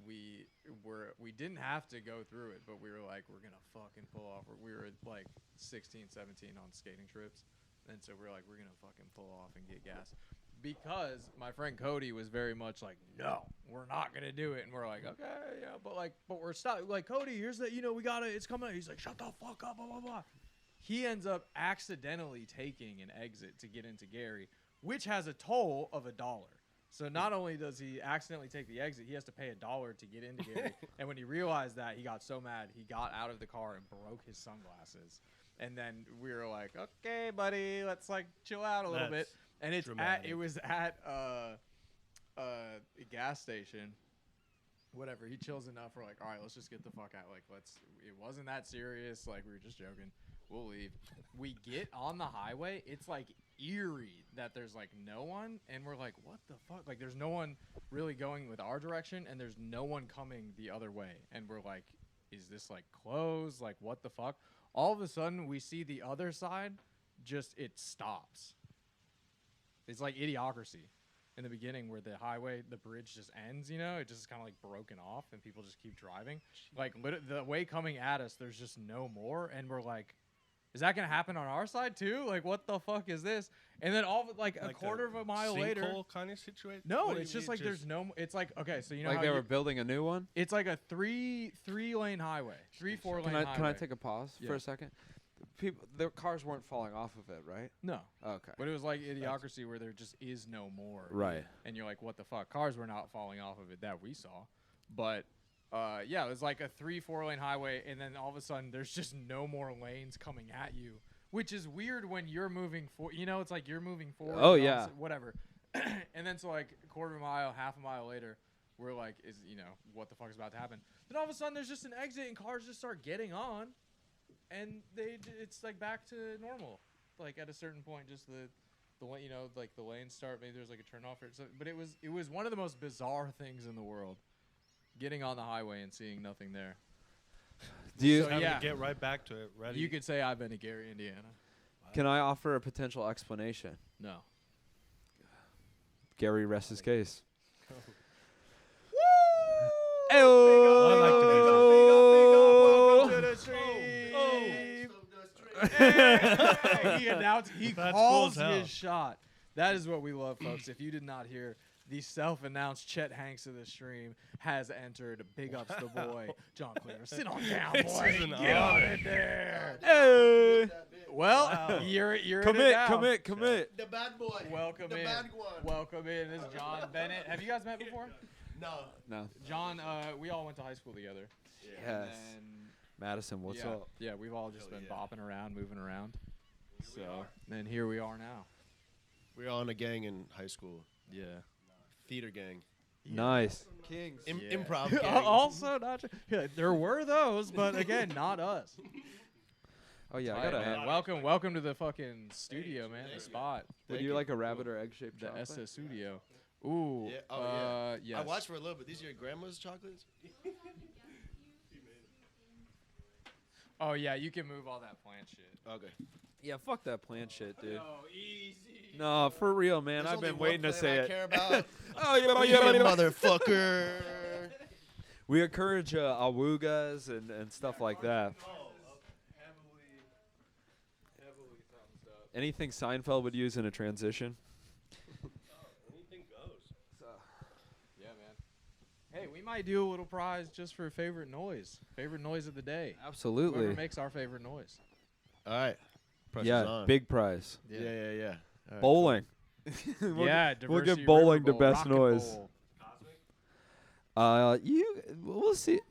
we didn't have to go through it, but we were like, we're gonna fucking pull off. We were like 16, 17 on skating trips, and so we were like, we're gonna fucking pull off and get gas. Because my friend Cody was very much like, no, we're not gonna do it, and we're like, okay, yeah, but we're stuck. Like, Cody, here's the, we gotta, it's coming. He's like, shut the fuck up, blah blah blah. He ends up accidentally taking an exit to get into Gary, which has a toll of $1. So not only does he accidentally take the exit, he has to pay $1 to get into Gary. And when he realized that, he got so mad, he got out of the car and broke his sunglasses. And then we were like, okay, buddy, let's like chill out a little bit. And it was at a gas station. Whatever. He chills enough. We're like, all right, let's just get the fuck out. Like, it wasn't that serious. Like, we were just joking. We'll leave. We get on the highway. It's like eerie that there's like no one. And we're like, what the fuck? Like, there's no one really going with our direction. And there's no one coming the other way. And we're like, is this like closed? Like, what the fuck? All of a sudden, we see the other side. Just, it stops. It's like Idiocracy in the beginning where the highway, the bridge just ends, it just is kind of like broken off and people just keep driving. Like the way coming at us, there's just no more. And we're like, is that going to happen on our side too? Like, what the fuck is this? And then all like a quarter of a mile later. Kind of situation? No, it's just like there's no, it's like, okay, so like how they were building a new one? It's like a three-lane highway, 4-lane highway. Can I take a pause for a second? Their cars weren't falling off of it, right? No. Okay. But it was like Idiocracy where there just is no more. Right. And you're like, what the fuck? Cars were not falling off of it that we saw. But, yeah, it was like a 3-4 lane highway, and then all of a sudden there's just no more lanes coming at you, which is weird when you're moving forward. It's like you're moving forward. Oh, yeah. Whatever. And then so like a quarter of a mile, half a mile later, we're like, what the fuck is about to happen? Then all of a sudden there's just an exit and cars just start getting on. And it's like back to normal, like at a certain point, just the like the lanes start. Maybe there's like a turn off, but it was one of the most bizarre things in the world, getting on the highway and seeing nothing there. Do you get right back to it? Ready? You could say I've been to Gary, Indiana. Wow. Can I offer a potential explanation? No. Gary rests his case. Woo! I like to visit. Welcome to the stream. Hey, he calls his shot. That is what we love, folks. If you did not hear, the self-announced Chet Hanks of the stream has entered. Big ups the boy, John Cleaver. Sit on down, boy. Get on in there. Hey. Well, wow. you're commit. The bad boy. Welcome the in. Bad one. Welcome in. This is John Bennett. Have you guys met before? No. John, we all went to high school together. Yes. Madison, what's up? Yeah, we've all just been bopping around, moving around. And here we are now. We were all in a gang in high school. Yeah. Theater gang. Nice. Kings. Improv gang. Also, not there were those, but again, not us. Oh yeah, I gotta welcome to the fucking studio, man. The spot. Would you like a rabbit or egg-shaped the chocolate? Essa Studio. Ooh. Yeah. Yes. I watched for a little bit. These are your grandma's chocolates? Oh yeah, you can move all that plant shit. Okay. Yeah, fuck that plant shit, dude. No, easy. No, for real, man. There's I've been only waiting to one say plan I it. care about. Oh yeah, you motherfucker. We encourage awugas and stuff like that. Heavily thumbs up. Anything Seinfeld would use in a transition. Anything goes. Yeah, man. Hey, we might do a little prize just for favorite noise of the day. Absolutely. Whoever makes our favorite noise. All right. Yeah, on. big prize. Yeah. All right, Bowling. We'll give Diversity bowling the River Bowl, best Rocket noise. Bowl. We'll see.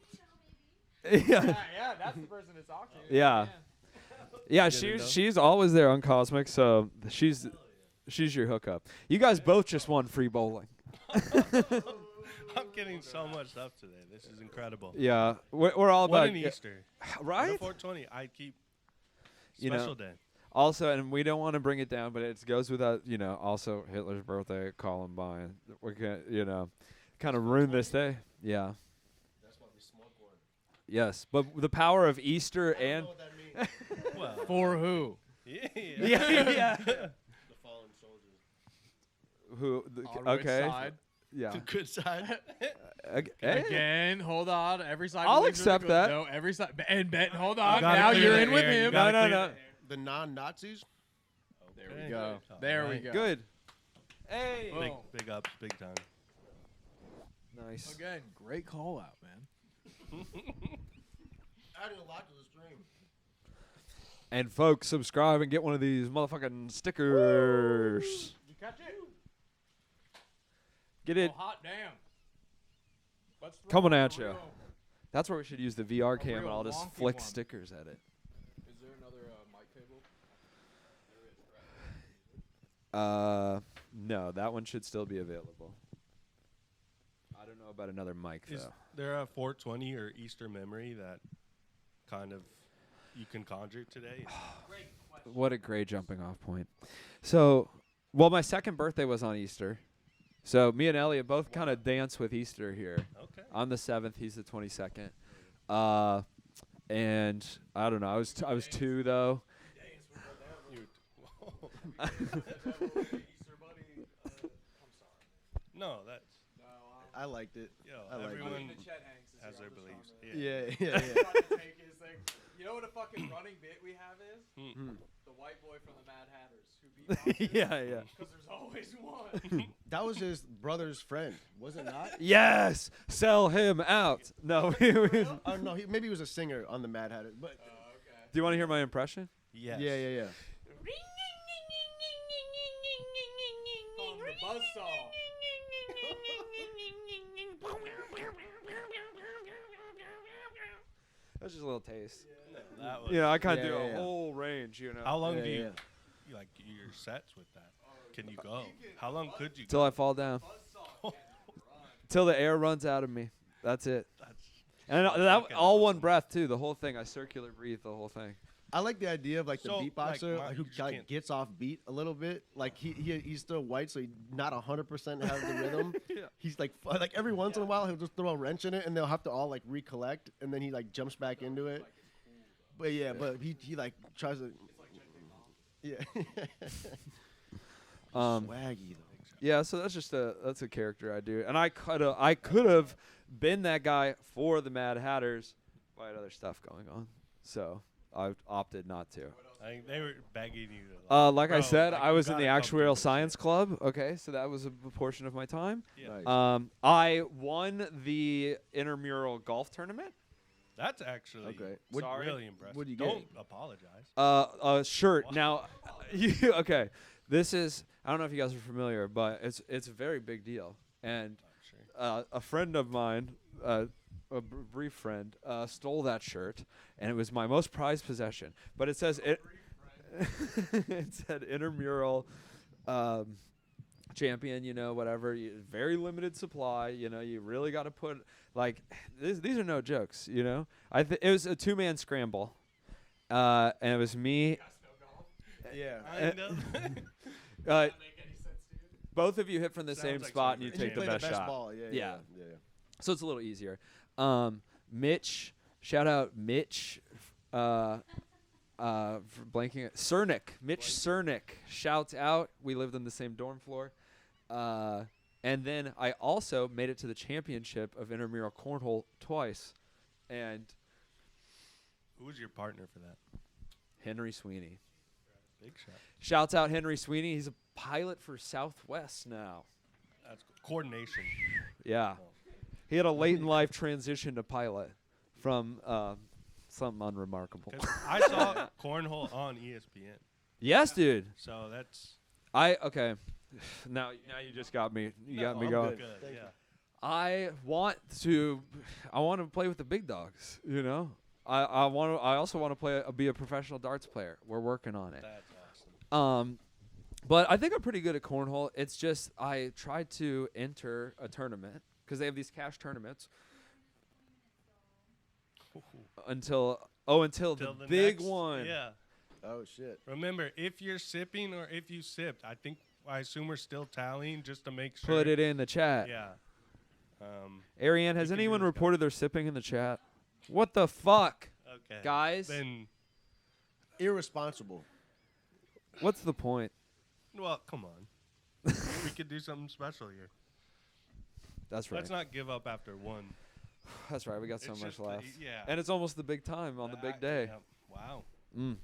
Yeah. Yeah, that's the person to talk to. Yeah. Yeah, she's always there on Cosmic, so she's your hookup. You guys both just won free bowling. I'm getting so much stuff today. This is incredible. Yeah, we're all what about an Easter, right? 420. I keep special day. Also, and we don't want to bring it down, but it goes without, also Hitler's birthday, Columbine. We're gonna, kind of ruin this day. Yeah. That's why we smoke one. Yes, but the power of Easter I don't and know what that means. Well, For who? yeah. yeah. The fallen soldiers. Who? On which Okay. side? Yeah. The good side. Hey. Again, hold on. Every side. I'll believes in the accept good- that. No, every side. And Ben, hold on. gotta Now clear you're the in with air. You him. gotta No, clear no. The non-Nazis. There we go. There we go. Good. Hey. Boom. Big ups, big time. Nice. Again, great call out, man. Adding a lot to the stream. And folks, subscribe and get one of these motherfucking stickers. You catch it? Get it. Oh, hot damn. Let's throw Coming out at a you. real- That's where we should use the VR cam and real I'll just wonky flick one. stickers at it. Is there another mic cable? No, that one should still be available. I don't know about another mic Is though. there a 420 or Easter memory that kind of you can conjure today? What a great jumping off point. So, well, my second birthday was on Easter. So me and Elliot both kind of dance with Easter here. Okay. I'm the 7th, he's the 22nd. And I don't know, I was 2 though. No, that's I liked it. I liked everyone it. has their beliefs. Yeah. You know what a fucking running bit we have is? The white boy from the Mad Hatters who beat Monsters. Yeah. Because there's always one. That was his brother's friend, was it not? Yes, sell him out. No. Do Oh no, maybe he was a singer on the Mad Hatter. But you want to hear my impression? Yes. yeah. On the buzzsaw. That's just a little taste. That was, You know, I kind of Yeah, do yeah, a yeah. whole range, you know. How long Yeah, do you, yeah. you like your sets with that? Can you go? How long could you Till go? I fall down. Till the air runs out of me. That's it. And that fucking all one awesome. breath too. The whole thing. I circular breathe the whole thing. I like the idea of like the So, like, beatboxer my- who you just like can't- gets off beat a little bit. Like he's still white, so he not 100% has the rhythm. Yeah. He's like every once in a while he'll just throw a wrench in it, and they'll have to all like recollect, and then he like jumps back into it. But yeah, but he like tries to. Yeah. Swaggy though. Yeah, so that's a character I do, and I could have been that guy for the Mad Hatters, but I had other stuff going on, so I opted not to. I think they were begging you to. Like I bro, said, like, I you was in the gotta come do Actuarial this Science shit. Club. Okay, so that was a portion of my time. Yeah. Nice. I won the intramural golf tournament. That's actually Okay. really impressive. what'd you Don't get? apologize. A shirt. Wow. Now, okay, this is I don't know if you guys are familiar, but it's a very big deal. And a friend of mine, brief friend, stole that shirt, and it was my most prized possession. But it says it. It said intramural champion. You know, whatever. Very limited supply. You know, you really got to put like these are no jokes. You know, it was a 2-man scramble, and it was me. Yeah. Both of you hit from the Sounds same like spot, and something you for take the play best the best shot. ball. Yeah. Yeah. So it's a little easier. Mitch, shout out Mitch, for blanking it. Cernick, Mitch Cernick, shouts out. We lived on the same dorm floor. And then I also made it to the championship of intramural cornhole twice. And Who was your partner for that? Henry Sweeney. Big shot. Shouts out Henry Sweeney. He's a pilot for Southwest now. That's coordination. Yeah. He had a late in life transition to pilot from something unremarkable. 'Cause I saw cornhole on ESPN. Yes, dude. So that's Okay. Now you just got me. You got me I'm going. good. good. Yeah. I want to play with the big dogs. You know. I also want to be a professional darts player. We're working on it. That's awesome. But I think I'm pretty good at cornhole. It's just I tried to enter a tournament because they have these cash tournaments until the big next- one. Yeah. Oh shit. Remember, if you're sipping or if you sipped, I assume we're still tallying just to make sure. Put it in the chat. Yeah. Ariane, has can do anyone this, reported their sipping in the chat? What the fuck, Okay. guys? Then, Irresponsible. What's the point? well, come on. We could do something special here. That's right. Let's not give up after one. That's right. We got so It's much just the- left. yeah. And it's almost the big time on the big day. Yeah. Wow. Mm.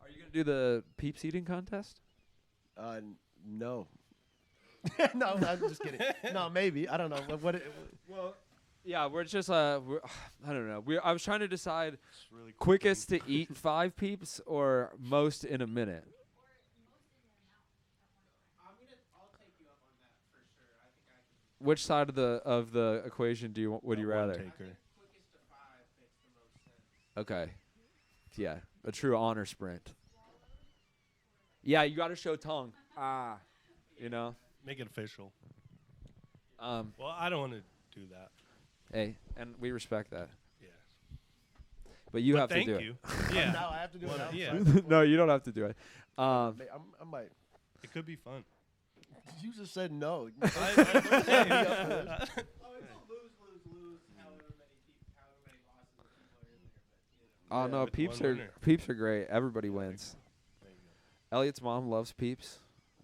Are you gonna do the PEEPS eating contest? No. No, I'm just kidding. No, maybe. I don't know. Well, yeah, we're just I don't know. I was trying to decide really quickest to eat 5 PEEPS or most in a minute. Which side of the equation would you rather? Taker. Okay. Yeah, a true honor sprint. Yeah, you got to show tongue. You know. Make it official. Well, I don't want to do that. Hey, and we respect that. Yes. But you have to thank do you. it. Yeah. Now I have to do it. Well, I'm yeah. sorry. No, you don't have to do it. I might. It could be fun. You just said no. Oh no, with PEEPS one are winner. PEEPS are great. Everybody wins. Elliott's mom loves PEEPS.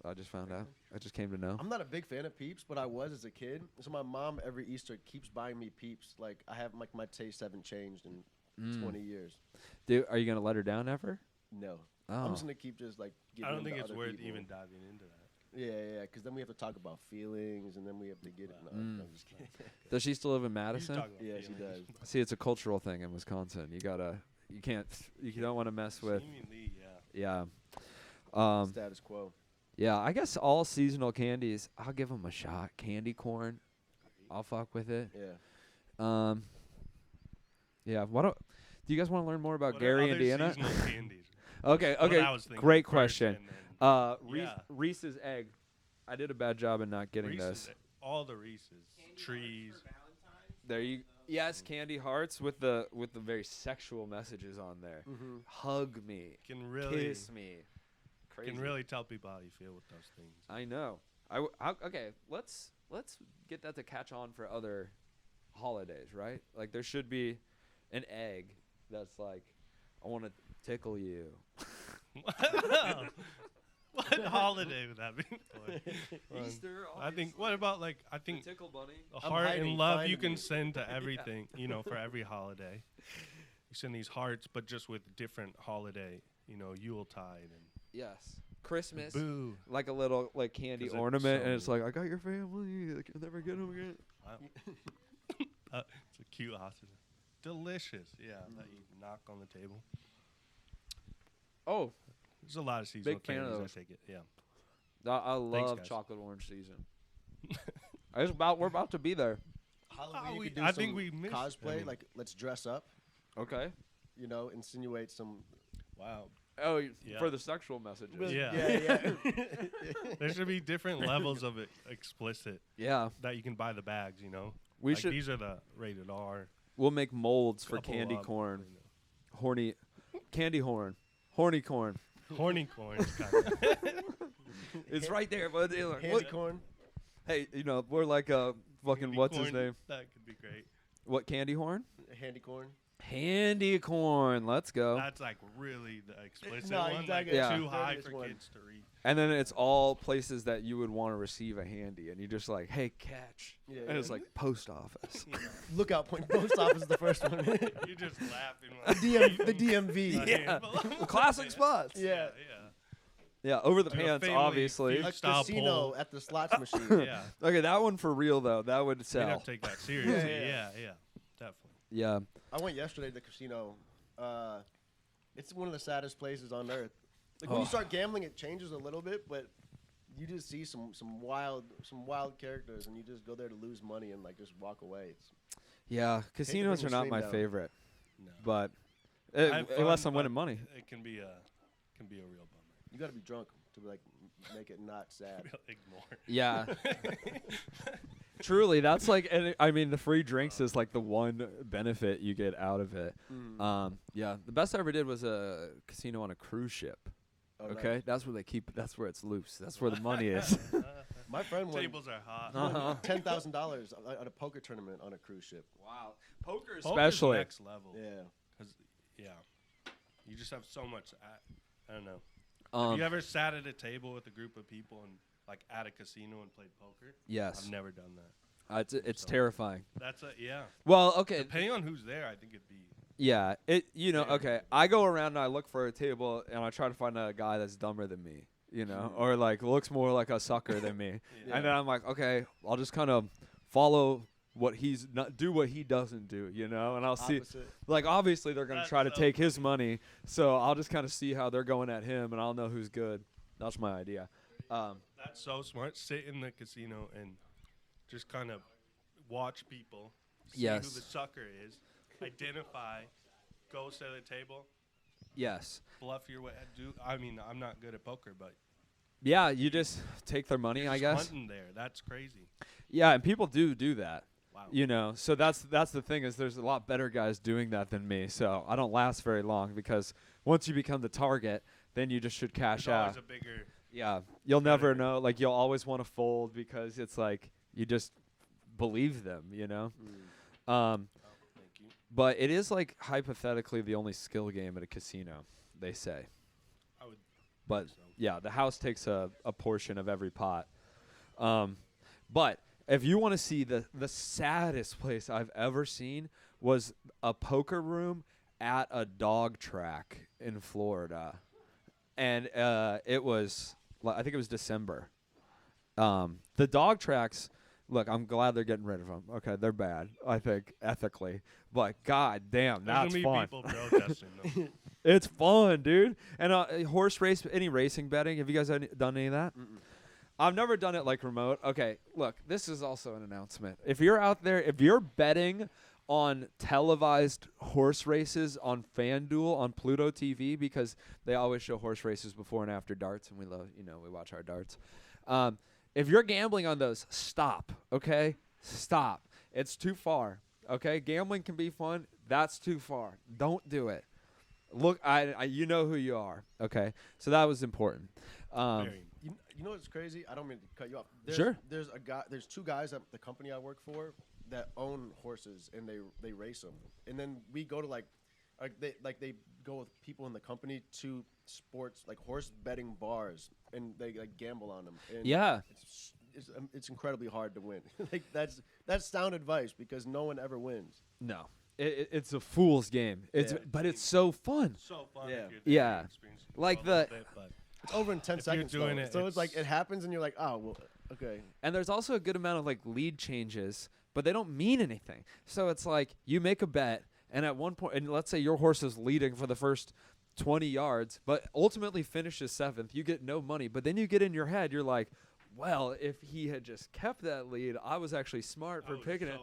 I just found out. I just came to know. I'm not a big fan of PEEPS, but I was as a kid. So my mom every Easter keeps buying me PEEPS. Like I have my tastes haven't changed in 20 years. Dude, are you gonna let her down ever? No. Oh. I'm just gonna keep just like. I don't giving think to it's other worth people. even diving into that. Yeah, because then we have to talk about feelings, and then we have to get it. No, I'm just kidding. Does she still live in Madison? talk about Yeah, she does. See, it's a cultural thing in Wisconsin. You don't want to mess with. Seemingly, Yeah. Status quo. Yeah, I guess all seasonal candies, I'll give them a shot. Candy corn, I'll fuck with it. Yeah. Yeah. Do you guys want to learn more about What are Gary, other Indiana? seasonal candies? Okay. What I was thinking Great first, question. and Reese, yeah. Reese's egg. I did a bad job in not getting Reese's, this. all the Reese's trees. There you. Yes, candy hearts with the very sexual messages on there. Mm-hmm. Hug me. Can really Kiss me. Crazy. Can really tell people how you feel with those things. I know. Okay, let's get that to catch on for other holidays, right? Like there should be an egg that's like, I want to tickle you. What holiday would that be? Easter. I think. What about like? I think the tickle bunny. a heart hiding and love fine you of can you. send to everything. You know, for every holiday, you send these hearts, but just with different holiday. You know, Yuletide and Yes. Christmas. boo. Like a little like candy 'Cause it's ornament, so and it's like I got your family. Like, you'll never get them again. Wow. It's a cute hostage. Delicious. Yeah, that you knock on the table. Oh, There's a lot of seasonal Big fan of candies. those. I take it. Yeah. I love guys. chocolate orange season. We're about to be there. Halloween, we- you could do I some think we missed- cosplay. I mean- Like let's dress up. Okay. You know, insinuate some. Wow. Oh, Yeah. for the sexual messages. Yeah. Yeah. There should be different levels of it explicit Yeah. that you can buy the bags. You know. We Like, should. These are the rated R. We'll make molds for couple candy up, corn. you know. Horny. Candy horn. Horny corn. Horny corns. Kind of. It's right there, bud. Candy corn. Hey, we're like fucking Candy what's his corn, name? That could be great. What candy horn? Handy corn. Handy corn. Let's go. That's like really the explicit No, one. Like exactly. Yeah. too high Dirtiest for one. kids to read. And then it's all places that you would want to receive a handy, and you just like, hey, catch. Yeah, And it's yeah. like post office. Lookout point. Post office is the first one. You're just laughing. The DMV. A Yeah. handful. Classic spots. Yeah. Yeah, over the Like a pants, family obviously. feud. A Style casino pole. at the slots machine. Yeah. Okay, that one for real though. That would We'd sell. have to take that seriously. Yeah. Yeah, definitely. Yeah. I went yesterday to the casino. It's one of the saddest places on earth. Like when you start gambling, it changes a little bit, but you just see some wild characters, and you just go there to lose money and like just walk away. It's Yeah, casinos bring are the not stream my down. favorite, No. but I have unless fun, I'm winning but money. It can be a real bummer. you got to be drunk to like make it not sad. Ignore. Yeah. Truly, that's like, and I mean, the free drinks is like the one benefit you get out of it. Yeah, the best I ever did was a casino on a cruise ship. Oh, Okay, nice. that's where they keep. That's where it's loose. That's where the money is. My friend won Tables are hot. $10,000 at a poker tournament on a cruise ship. Wow, poker Poker's especially. next level. Yeah. Cause you just have so much. I don't know. Um, Have you ever sat at a table with a group of people and like at a casino and played poker? Yes. I've never done that. It's So, terrifying. That's yeah. Well, okay. Depending on who's there, I think it'd be. Yeah, okay. I go around and I look for a table and I try to find a guy that's dumber than me, or like looks more like a sucker than me. And then I'm like, okay, I'll just kind of follow what he's not do what he doesn't do, and I'll see like obviously they're going to try to take his money, so I'll just kind of see how they're going at him and I'll know who's good. That's my idea. That's so smart. Sit in the casino and just kind of watch people, see who the sucker is, identify, go to the table. Yes. Bluff your way. I'm not good at poker, but yeah, you just take their money, I guess. Hunting there, that's crazy. Yeah, and people do that. Wow. So that's the thing is there's a lot better guys doing that than me. So I don't last very long because once you become the target, then you just should cash out. Always a bigger. Yeah, you'll never know. Like you'll always want to fold because it's like you just believe them, Thank you. But it is like hypothetically the only skill game at a casino, they say. But yeah, the house takes a portion of every pot. But if you want to see the saddest place I've ever seen was a poker room at a dog track in Florida. And it was, I think it was December. The dog tracks, look, I'm glad they're getting rid of them. Okay, they're bad, I think, ethically. But god damn, that's fun. People protesting them. It's fun, dude. And horse race, any racing betting? Have you guys done any of that? Mm-mm. I've never done it like remote. Okay, look, this is also an announcement. If you're out there, if you're betting on televised horse races on FanDuel on Pluto TV, because they always show horse races before and after darts, and we love, we watch our darts. If you're gambling on those, stop, okay? Stop. It's too far, okay? Gambling can be fun. That's too far. Don't do it. Look, you know who you are, okay? So that was important. You know what's crazy? I don't mean to cut you off. Sure. There's two guys at the company I work for that own horses and they race them. And then we go to they go with people in the company to sports like horse betting bars and they like gamble on them. And yeah. It's incredibly hard to win. Like that's sound advice because no one ever wins. No. It's a fool's game. But it's so fun. So fun. Yeah. Yeah. Like it's over in 10 seconds. Doing it, so it's like it happens and you're like, oh well, okay. And there's also a good amount of like lead changes, but they don't mean anything. So it's like you make a bet, and at one point, and let's say your horse is leading for the first 20 yards, but ultimately finishes 7th, you get no money. But then you get in your head, you're like, well, if he had just kept that lead, I was actually smart for picking it.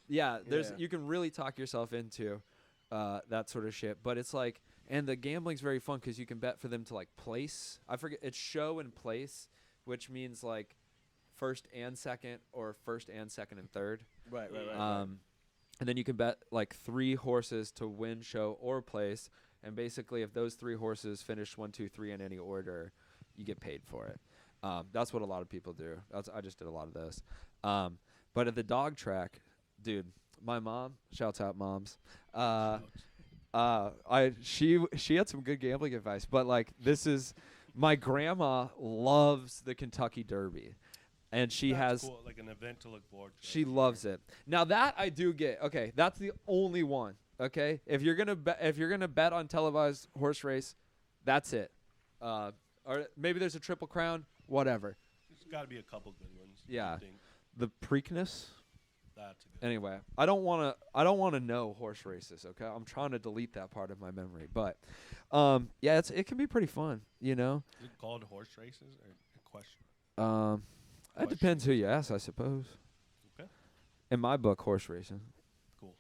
Yeah, you can really talk yourself into that sort of shit. But it's like, and the gambling's very fun because you can bet for them to like place. I forget, it's show and place, which means like first and second or first and second and third. Right. And then you can bet like 3 horses to win, show, or place. And basically, if those 3 horses finish 1, 2, 3 in any order, you get paid for it. That's what a lot of people do. I just did a lot of this. But at the dog track, dude, my mom, shouts out moms. She had some good gambling advice, but like my grandma loves the Kentucky Derby. And she has cool, like an event to look forward to. She loves it. Now that I do get. Okay, that's the only one. Okay, if you're gonna bet on televised horse race, that's it. Or maybe there's a Triple Crown, whatever. There's got to be a couple good ones. Yeah, the Preakness. That's a good anyway, I don't want to know horse races. Okay, I'm trying to delete that part of my memory, but yeah, it can be pretty fun. Is it called horse races or equestrian? It depends who you ask, I suppose. Okay. In my book, horse racing. Cool.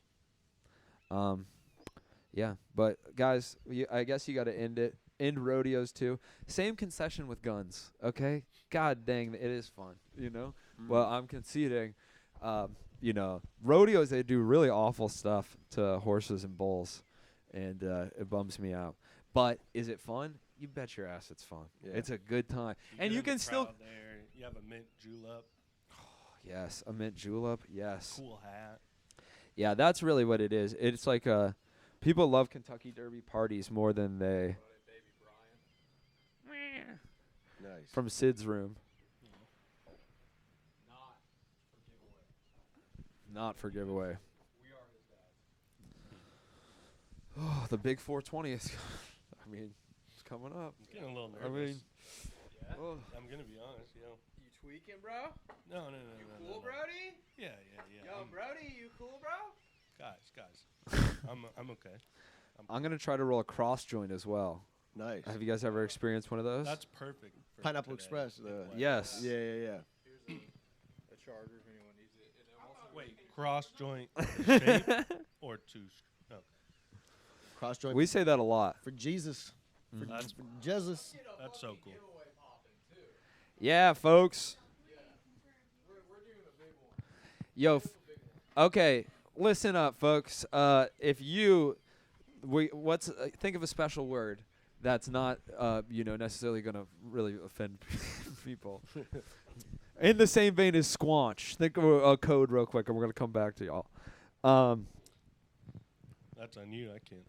Yeah, but guys, I guess you got to end rodeos too. Same concession with guns. Okay. God dang, it is fun. Well, I'm conceding. Rodeos, they do really awful stuff to horses and bulls, and it bums me out. But is it fun? You bet your ass it's fun. Yeah. It's a good time. And you can still... There. You have a mint julep. Yes, a mint julep. Yes. Cool hat. Yeah, that's really what it is. It's like people love Kentucky Derby parties more than they... Nice. From Sid's room. not for giveaway. Oh, the big 420 is. I mean, it's coming up. I'm getting a little nervous. I mean, oh. I'm gonna be honest, You tweaking, bro? No. You cool, Brody? Yeah. Yo, Brody, you cool, bro? Guys. I'm okay. I'm gonna try to roll a cross joint as well. Nice. Have you guys ever experienced one of those? That's perfect. For Pineapple today. Express. Yes. Yeah. Here's a charger if anyone needs it. Wait, cross joint shape or two? Okay. Cross joint. We say that a lot. For Jesus. That's For Jesus. That's so cool. Yeah, folks. Yo, okay, listen up, folks. If you, think of a special word that's not, necessarily gonna really offend people. In the same vein as squanch, think of a code real quick, and we're gonna come back to y'all. That's on you. I can't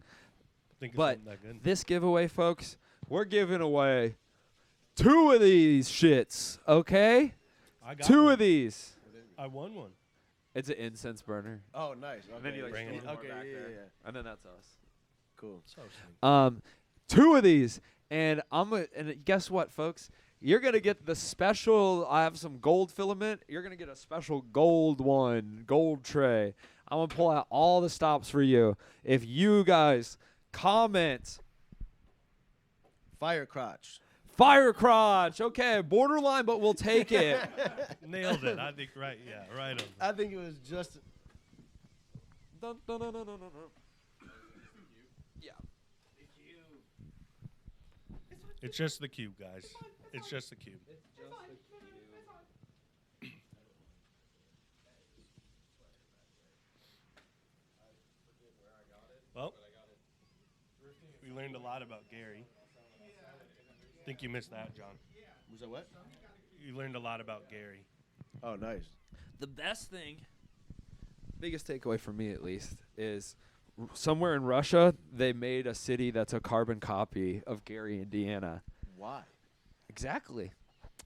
think of But something that good. this giveaway, folks, we're giving away 2 of these shits. Okay, I got 2 one. of these. I won one. It's an incense burner. Oh, nice. Okay. And then you like Bring 'em stand in. more back there. Yeah. And then that's us. Cool. So sweet. 2 of these, and and guess what, folks? You're gonna get the special. I have some gold filament. You're gonna get a special gold tray. I'm gonna pull out all the stops for you. If you guys comment, Fire crotch. fire crotch. Okay, borderline, but we'll take it. Nailed it. I think right. Yeah, right on. I think it was just. Dun, dun, dun, dun, dun, dun. Yeah. It's just the cube, guys. It's just the cube. Well, we learned a lot about Gary. I think you missed that, John. Was that what? You learned a lot about Gary. Oh, nice. The best thing, biggest takeaway for me at least, is somewhere in Russia they made a city that's a carbon copy of Gary, Indiana. Why? Exactly.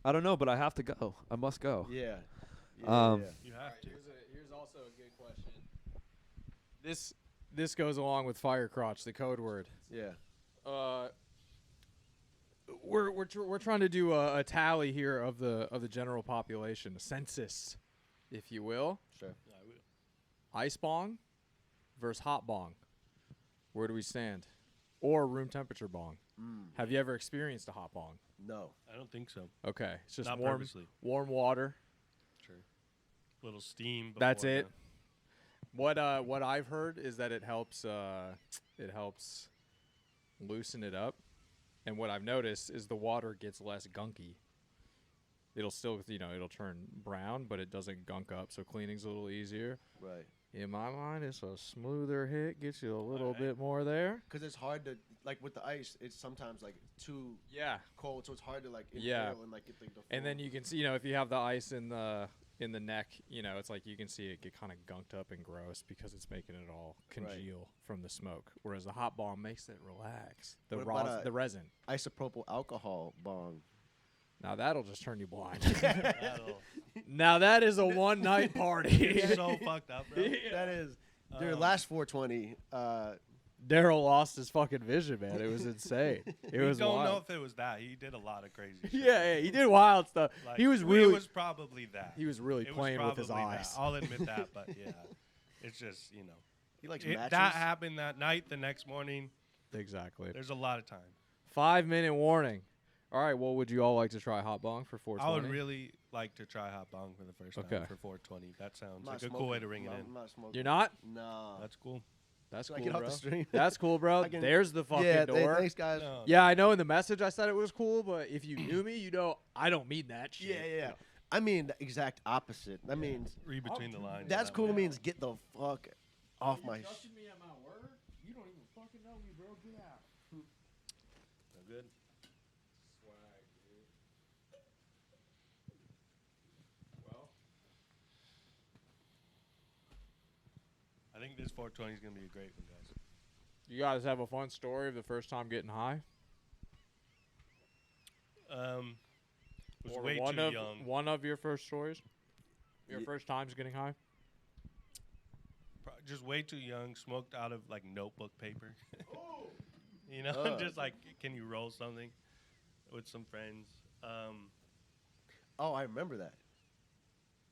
I don't know, but I have to go. I must go. Yeah. You have to. Here's also a good question. This goes along with fire crotch, the code word. Yeah. We're trying to do a tally here of the general population, a census, if you will. Sure. Ice bong versus hot bong. Where do we stand? Or room temperature bong. Have you ever experienced a hot bong? No. I don't think so. Okay, it's just Not warm, purposely. warm water. Sure. Little steam. That's before it. What I've heard is that it helps loosen it up, and what I've noticed is the water gets less gunky. It'll still it'll turn brown, but it doesn't gunk up, so cleaning's a little easier. Right. In my mind, it's a smoother hit, gets you a little bit more there. Because it's hard to, like with the ice, it's sometimes like too cold, so it's hard to like inhale and like get the And then you can see, if you have the ice in the neck, it's like you can see it get kind of gunked up and gross because it's making it all congeal from the smoke. Whereas the hot bomb makes it relax. The resin. Isopropyl alcohol bong. Now that'll just turn you blind. Now that is a one-night party. It's so fucked up, bro. That is. Dude, last 420. Daryl lost his fucking vision, man. It was insane. It was don't wild. know if it was that. He did a lot of crazy shit. Yeah, he did wild stuff. Like, He was it really. was probably that. He was really It playing with his probably eyes. that. I'll admit that, but yeah. It's just, He likes that matches. happened that night. The next morning, Exactly. there's a lot of time. 5-minute warning. All right. Well, would you all like to try hot bong for 420? I would really like to try hot bong for the first time Okay. for 420. That sounds I'm not like a cool way to ring it smoking. in. I'm not smoking. You're not? No. That's cool. That's Should I cool, get off bro. the stream? That's cool, bro. I can- There's the fucking Yeah, door. thanks, guys. No. Yeah, I know in the message I said it was cool, but if you knew me, I don't mean that shit. Yeah. I mean the exact opposite. That means Read between the lines. that's that cool. way. Means get the fuck off my. me at my word? You don't even fucking know me, bro. Get out. No good. Swag, dude. Well, I think this 420 is gonna be a great one, guys. you guys have a fun story of the first time getting high? Was Or way one too of young. one of your first stories? Your first times getting high? just way too young. Smoked out of like notebook paper. You know, just like, can you roll something with some friends? Oh, I remember that.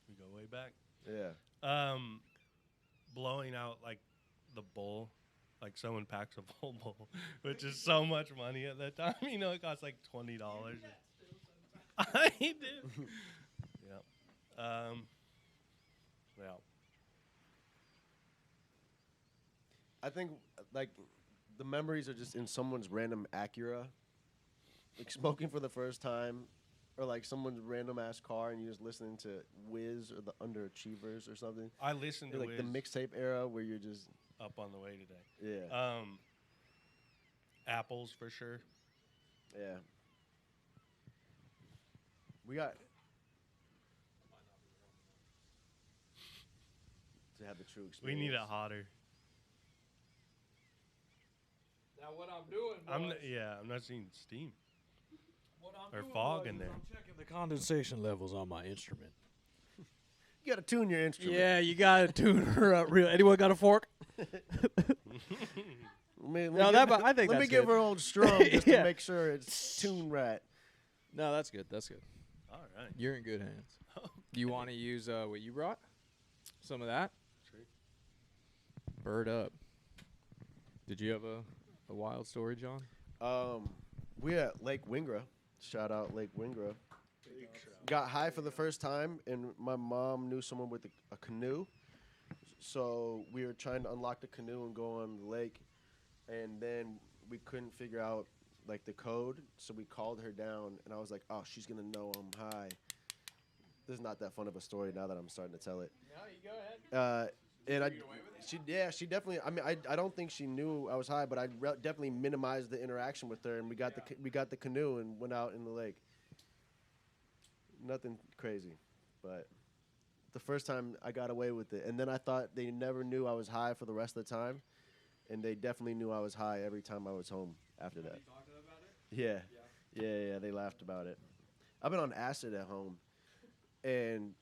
We go way back. Yeah. Blowing out like the bowl, like someone packs a whole bowl, which is so much money at that time. You know, it costs like $20. I did. Yeah. Yeah. I think like the memories are just in someone's random Acura, like smoking for the first time, or like someone's random ass car and you're just listening to Wiz or the Underachievers or something. I listened to like Wiz the mixtape era where you're just up on the way today. Yeah. Apples for sure. Yeah. We got to have the true experience. We need it hotter. Now what I'm doing, I'm not seeing steam What I'm or doing, fog boys, in is there. I'm checking the condensation levels on my instrument. You gotta tune your instrument. Yeah, you gotta tune her up real. Anyone got a fork? I think let me that's give good. her old strum just Yeah. to make sure it's tuned right. No, that's good. That's good. All right. You're in good hands. Do you want to use what you brought? Some of that? Sure. Bird up. Did you have a wild story, John? We at Lake Wingra. Shout out Lake Wingra. Got high for the first time, and my mom knew someone with a canoe. So we were trying to unlock the canoe and go on the lake, and then we couldn't figure out like the code. So we called her down, and I was like, "Oh, she's gonna know I'm high." This is not that fun of a story now that I'm starting to tell it. No, you go ahead. And she definitely. I mean, I don't think she knew I was high, but I definitely minimized the interaction with her, and we got the canoe and went out in the lake. Nothing crazy, but the first time I got away with it, and then I thought they never knew I was high for the rest of the time, and they definitely knew I was high every time I was home after that. Yeah, they laughed about it. I've been on acid at home, and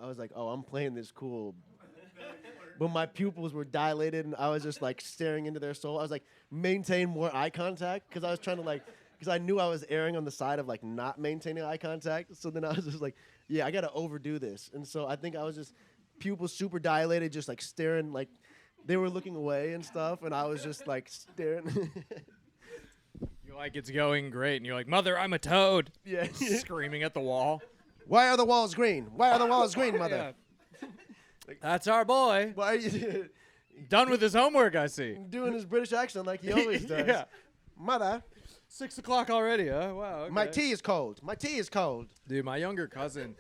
I was like, "Oh, I'm playing this cool." But my pupils were dilated, and I was just like staring into their soul. I was like, maintain more eye contact, because I was trying to because I knew I was erring on the side of like not maintaining eye contact. So then I was just like, yeah, I got to overdo this. And so I think I was just pupils super dilated, just like staring, like they were looking away and stuff. And I was just like staring. You're like, it's going great. And you're like, "Mother, I'm a toad." Yeah. Screaming at the wall. Why are the walls green? Why are the walls green, mother? That's our boy. Why are you Done with his homework, I see. doing his British accent like he always does? Yeah. Mother. 6 o'clock already, huh? Wow. Okay. My tea is cold. My tea is cold. Dude, my younger cousin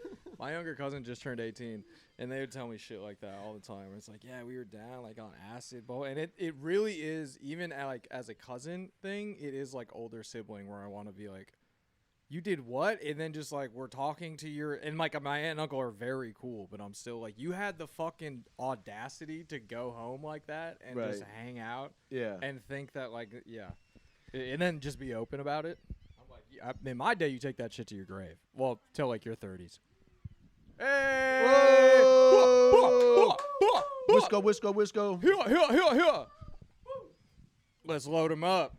just turned 18, and they would tell me shit like that all the time. It's like, yeah, we were down like on acid, bowl, and it really is, even like as a cousin thing, it is like older sibling where I want to be like, you did what? And then just like we're talking to your, and like my aunt and uncle are very cool, but I'm still like, you had the fucking audacity to go home like that and just hang out, and think that like, yeah. And then just be open about it. I'm like, yeah, in my day, you take that shit to your grave. Well, till like your 30s. Hey! Wisco, Wisco, Wisco. Here. Let's load them up.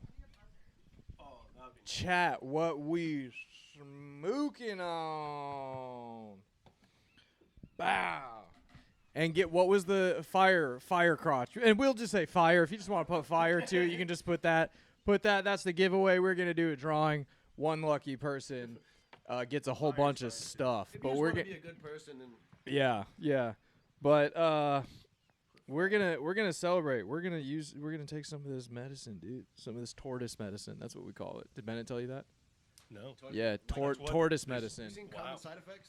Chat, what we smoking on? Bow. And get, what was the fire crotch? And we'll just say fire. If you just want to put fire to it, you can just put that. That's the giveaway. We're going to do a drawing. One lucky person gets a whole bunch of stuff. If But you we're just going wanna be a good person and yeah. But we're gonna celebrate. We're gonna take some of this medicine, dude. Some of this tortoise medicine. That's what we call it. Did Bennett tell you that? No. Yeah, tortoise medicine. You seen common side effects?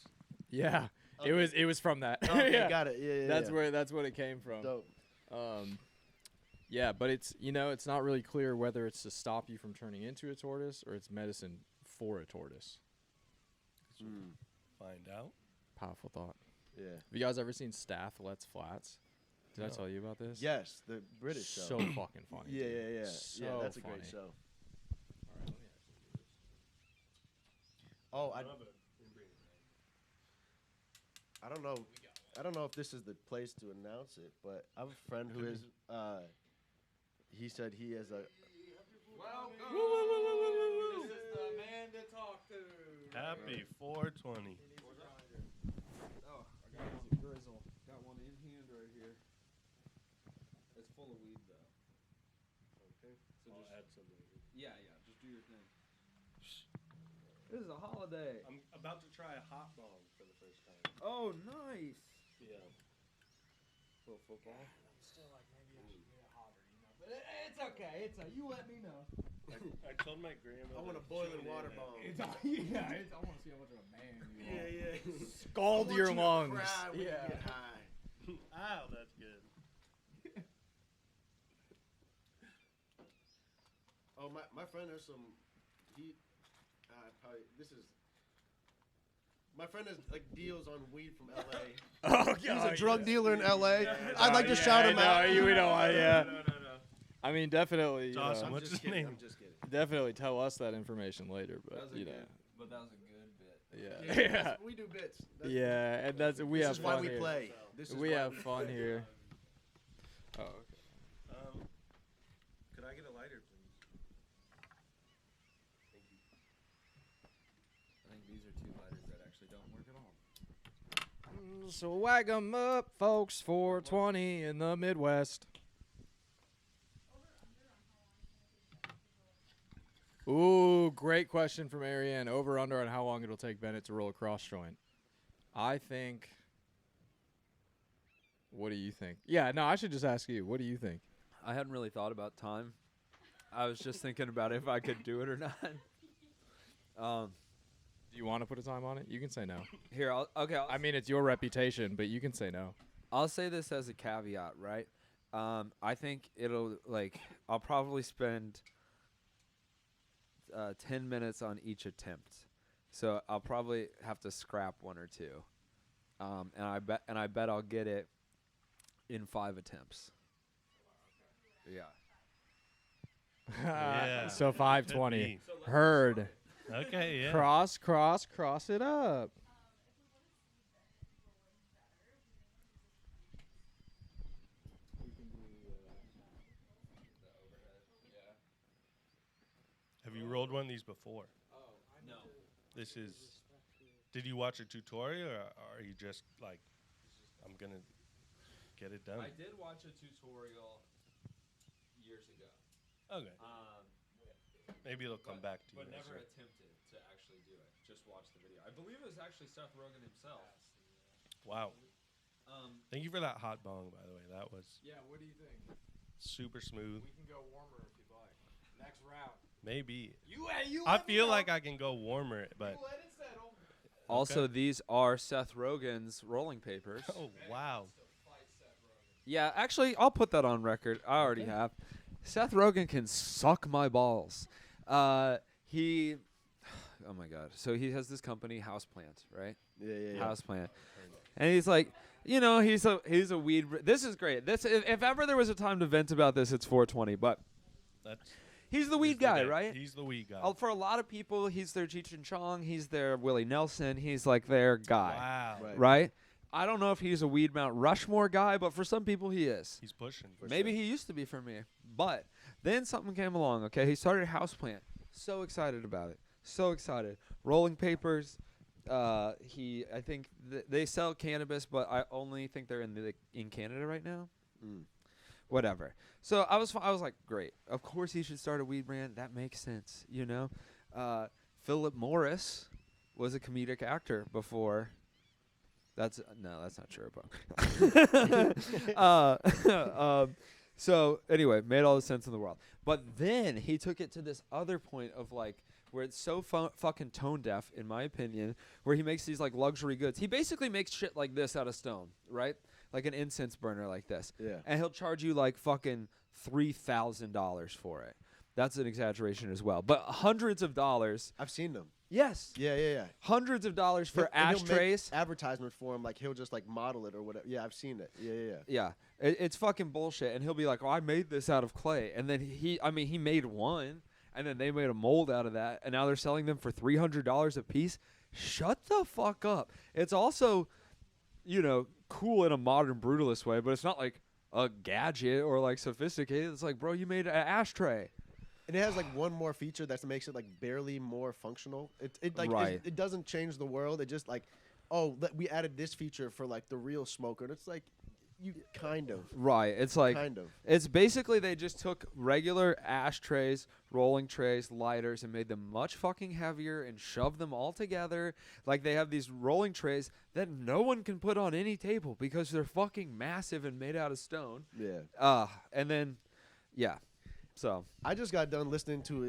Yeah, Okay. it was from that. Okay, Yeah. got it. Yeah. That's what it came from. Dope. Yeah, but it's it's not really clear whether it's to stop you from turning into a tortoise or it's medicine for a tortoise. Find out. Powerful thought. Yeah. Have you guys ever seen Stath Let's Flats? Did I tell you about this? Yes, the British show. So fucking funny. Yeah, dude. yeah. So Yeah, that's a funny. great show. Oh, I don't know. I don't know if this is the place to announce it, but I have a friend who is. He said he is a. Welcome. This is the man to talk to. Happy 420. Oh, I got one grizzle. Got one in hand right here. It's full of weed though. Okay. So I'll just add some later. yeah, just do your thing. This is a holiday. I'm about to try a hot bong for the first time. Oh, nice. Yeah. Little football. I'm still like maybe I should get it hotter, but it's okay. You let me know. I told my grandma. I want a boiling water bomb. I want to see how much of a man you are. Yeah. Scald your lungs. Yeah. Get high. Ow, that's good. Oh, my friend has some. He probably this is. My friend has like deals on weed from LA. Oh God, he's a drug dealer in LA. Yeah, I'd like to shout him out. We don't want, yeah. No. I mean, definitely. Awesome. What's his name? I'm just kidding. Definitely tell us that information later, but you know. But that was a good bit. Yeah. We do bits. Yeah, and that's we have This is fun why we here. play. This is We why have fun here. Oh, okay. Could I get a lighter, please? Thank you. I think these are two lighters that actually don't work at all. So wag 'em up, folks. 420 in the Midwest. Ooh, great question from Ariane. Over under on how long it'll take Bennett to roll a cross joint. I think. What do you think? Yeah, no, I should just ask you. What do you think? I hadn't really thought about time. I was just thinking about if I could do it or not. Do you want to put a time on it? You can say no. Here, I mean, it's your reputation, but you can say no. I'll say this as a caveat, right? I think I'll probably spend 10 minutes on each attempt. So I'll probably have to scrap one or two. And I bet I'll get it in 5 attempts. Yeah. Yeah. So 520. Heard. Okay, yeah. Cross it up. Have you rolled one of these before? No. This is. Did you watch a tutorial, or are you just like, I'm gonna get it done? I did watch a tutorial years ago. Okay. Maybe it'll come back to you. But never soon. attempted to actually do it. Just watch the video. I believe it was actually Seth Rogen himself. Wow. Thank you for that hot bong, by the way. That was Yeah, what do you think? super smooth. We can go warmer if you'd like. Next round. Maybe. You I let me feel know. like I can go warmer, but. You let it settle. Also, these are Seth Rogen's rolling papers. Oh wow. Yeah, actually, I'll put that on record. I already have. Seth Rogen can suck my balls. Oh my God. So he has this company, Houseplant, right? Yeah. Houseplant. And he's like, he's a weed. This is great. This if ever there was a time to vent about this, it's 420. But he's the weed guy, right? He's the weed guy. For a lot of people, he's their Cheech and Chong. He's their Willie Nelson. He's like their guy. Wow. Right? I don't know if he's a weed Mount Rushmore guy, but for some people he is. He's pushing. Maybe he used to be for me. But then something came along, okay? He started Houseplant. So excited about it. So excited. Rolling papers. I think they sell cannabis, but I only think they're in Canada right now. Whatever. So I was like, great. Of course he should start a weed brand. That makes sense, Philip Morris was a comedic actor before. That's not true. But so anyway, made all the sense in the world. But then he took it to this other point of like where it's so fucking tone deaf, in my opinion, where he makes these like luxury goods. He basically makes shit like this out of stone, right? Like an incense burner like this. Yeah. And he'll charge you like fucking $3,000 for it. That's an exaggeration as well. But hundreds of dollars. I've seen them. Yes. Yeah. Hundreds of dollars for And he'll make ashtrays. advertisement for him, like he'll just like model it or whatever. Yeah, I've seen it. Yeah. Yeah. It's fucking bullshit. And he'll be like, oh, I made this out of clay. And then he made one. And then they made a mold out of that. And now they're selling them for $300 a piece. Shut the fuck up. It's also, cool in a modern brutalist way, but it's not like a gadget or like sophisticated. It's like, bro, you made an ashtray. And it has like one more feature that makes it like barely more functional. It doesn't change the world. It just like, we added this feature for like the real smoker. And it's like, you kind of. Right. It's like, kind of. It's basically they just took regular ashtrays, rolling trays, lighters, and made them much fucking heavier and shoved them all together. Like they have these rolling trays that no one can put on any table because they're fucking massive and made out of stone. Yeah. And then, yeah. So I just got done listening to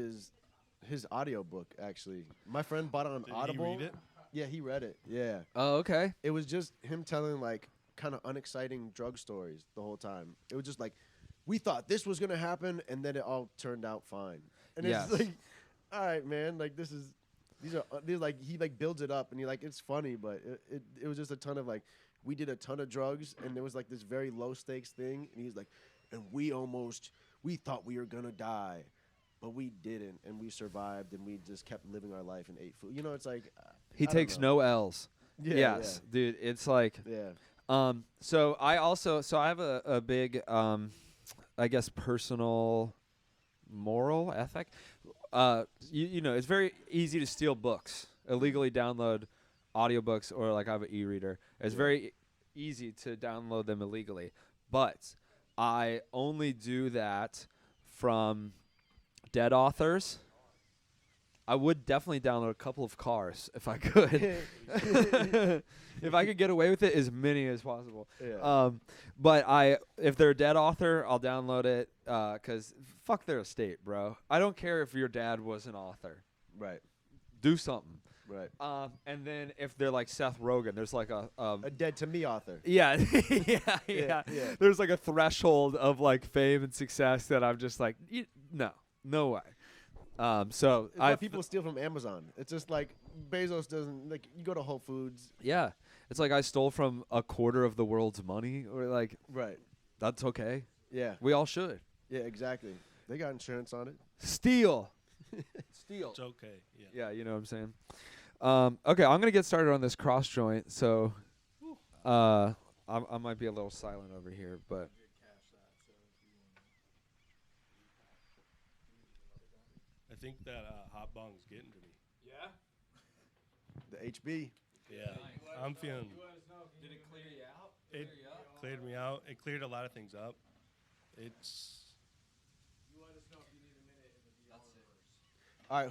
his audiobook, actually. My friend bought it on Audible. He read it? Yeah, he read it. Yeah. Oh, okay. It was just him telling like kind of unexciting drug stories the whole time. It was just like, we thought this was gonna happen, and then it all turned out fine. And it's like, all right, man, like these are like he like builds it up, and he like it's funny, but it was just a ton of like we did a ton of drugs, and there was like this very low stakes thing, and he's like, and we thought we were gonna die, but we didn't, and we survived, and we just kept living our life and ate food. You know, it's like he takes no L's. Yeah, yes, dude. It's like yeah. So I have a big I guess personal moral ethic. You know, it's very easy to steal books, illegally download audiobooks, or like I have an e-reader. It's very easy to download them illegally, but I only do that from dead authors. I would definitely download a couple of cars if I could. If I could get away with it, as many as possible. Yeah. But if they're a dead author, I'll download it because fuck their estate, bro. I don't care if your dad was an author. Right. Do something. Right. And then if they're like Seth Rogen, there's like a dead to me author. Yeah, yeah. There's like a threshold of like fame and success that I'm just like, no way. So people steal from Amazon. It's just like Bezos doesn't like. You go to Whole Foods. Yeah, it's like I stole from a quarter of the world's money, or like, right. That's okay. Yeah, we all should. Yeah, exactly. They got insurance on it. Steal. It's okay. Yeah. Yeah, you know what I'm saying. Okay, I'm gonna get started on this cross joint. So, I might be a little silent over here, but. I think that hot bong's getting to me. Yeah. The HB. Yeah, I'm feeling. Did it clear you out? It cleared me out. It cleared a lot of things up. It's. You let us know if you need a minute in the VR universe. All right,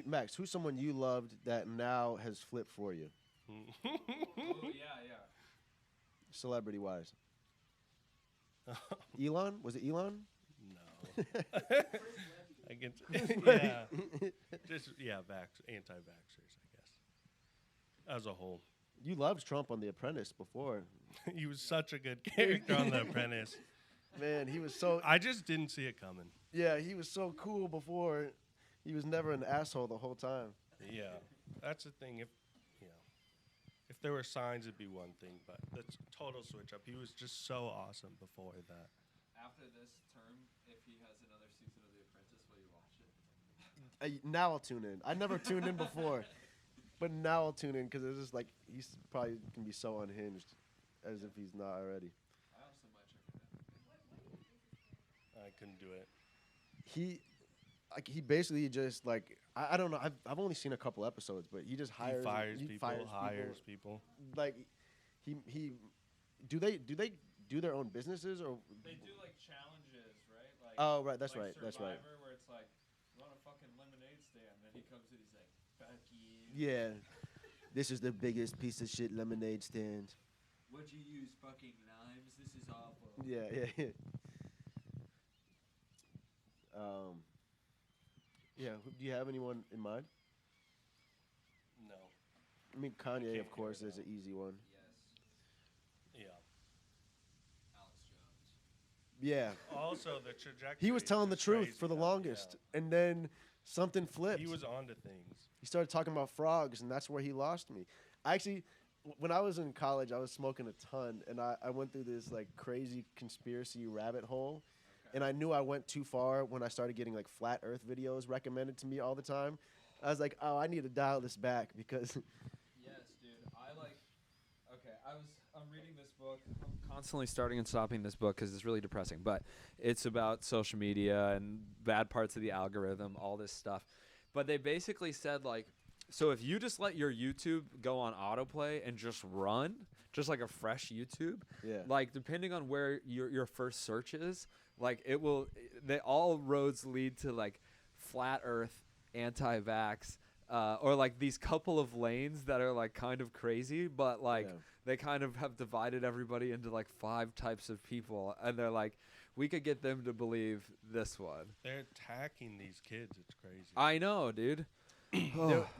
Max? Who's someone you loved that now has flipped for you? Oh yeah. Celebrity wise. Elon? Was it Elon? No. I get anti-vaxxers, I guess. As a whole. You loved Trump on The Apprentice before. He was such a good character on The Apprentice. Man, he was so. I just didn't see it coming. Yeah, he was so cool before. He was never an asshole the whole time. Yeah, that's the thing. If there were signs, it'd be one thing, but that's a total switch up. He was just so awesome before that. After this term, if he has another season of The Apprentice, will you watch it? Now I'll tune in. I never tuned in before, but now I'll tune in because it's just like he's probably can be so unhinged, as if he's not already. I also might check it out. I couldn't do it. He basically just like I don't know. I've only seen a couple episodes, but he just hires. He hires people. Like he do they do their own businesses or they do like challenges, right? Like oh right, that's like right, that's right. Where it's like run a fucking lemonade stand, then he comes in, he's like, "Fuck you." Yeah, this is the biggest piece of shit lemonade stand. Would you use fucking limes? This is awful. Yeah. Yeah. Do you have anyone in mind? No. I mean, Kanye, of course, is an easy one. Yeah. Alex Jones. Yeah. Also, the trajectory. He was telling the truth crazy. for the longest, and then something flipped. He was onto things. He started talking about frogs, and that's where he lost me. Actually, when I was in college, I was smoking a ton, and I went through this like crazy conspiracy rabbit hole. And I knew I went too far when I started getting like flat Earth videos recommended to me all the time. I was like, oh, I need to dial this back because. Yes, dude. I'm reading this book. I'm constantly starting and stopping this book because it's really depressing. But it's about social media and bad parts of the algorithm, all this stuff. But they basically said, like, so if you just let your YouTube go on autoplay and just run, just like a fresh YouTube, like depending on where your first search is, like it will, all roads lead to like flat Earth, anti-vax, or like these couple of lanes that are like kind of crazy, but like they kind of have divided everybody into like 5 types of people, and they're like, we could get them to believe this one. They're attacking these kids. It's crazy. I know, dude.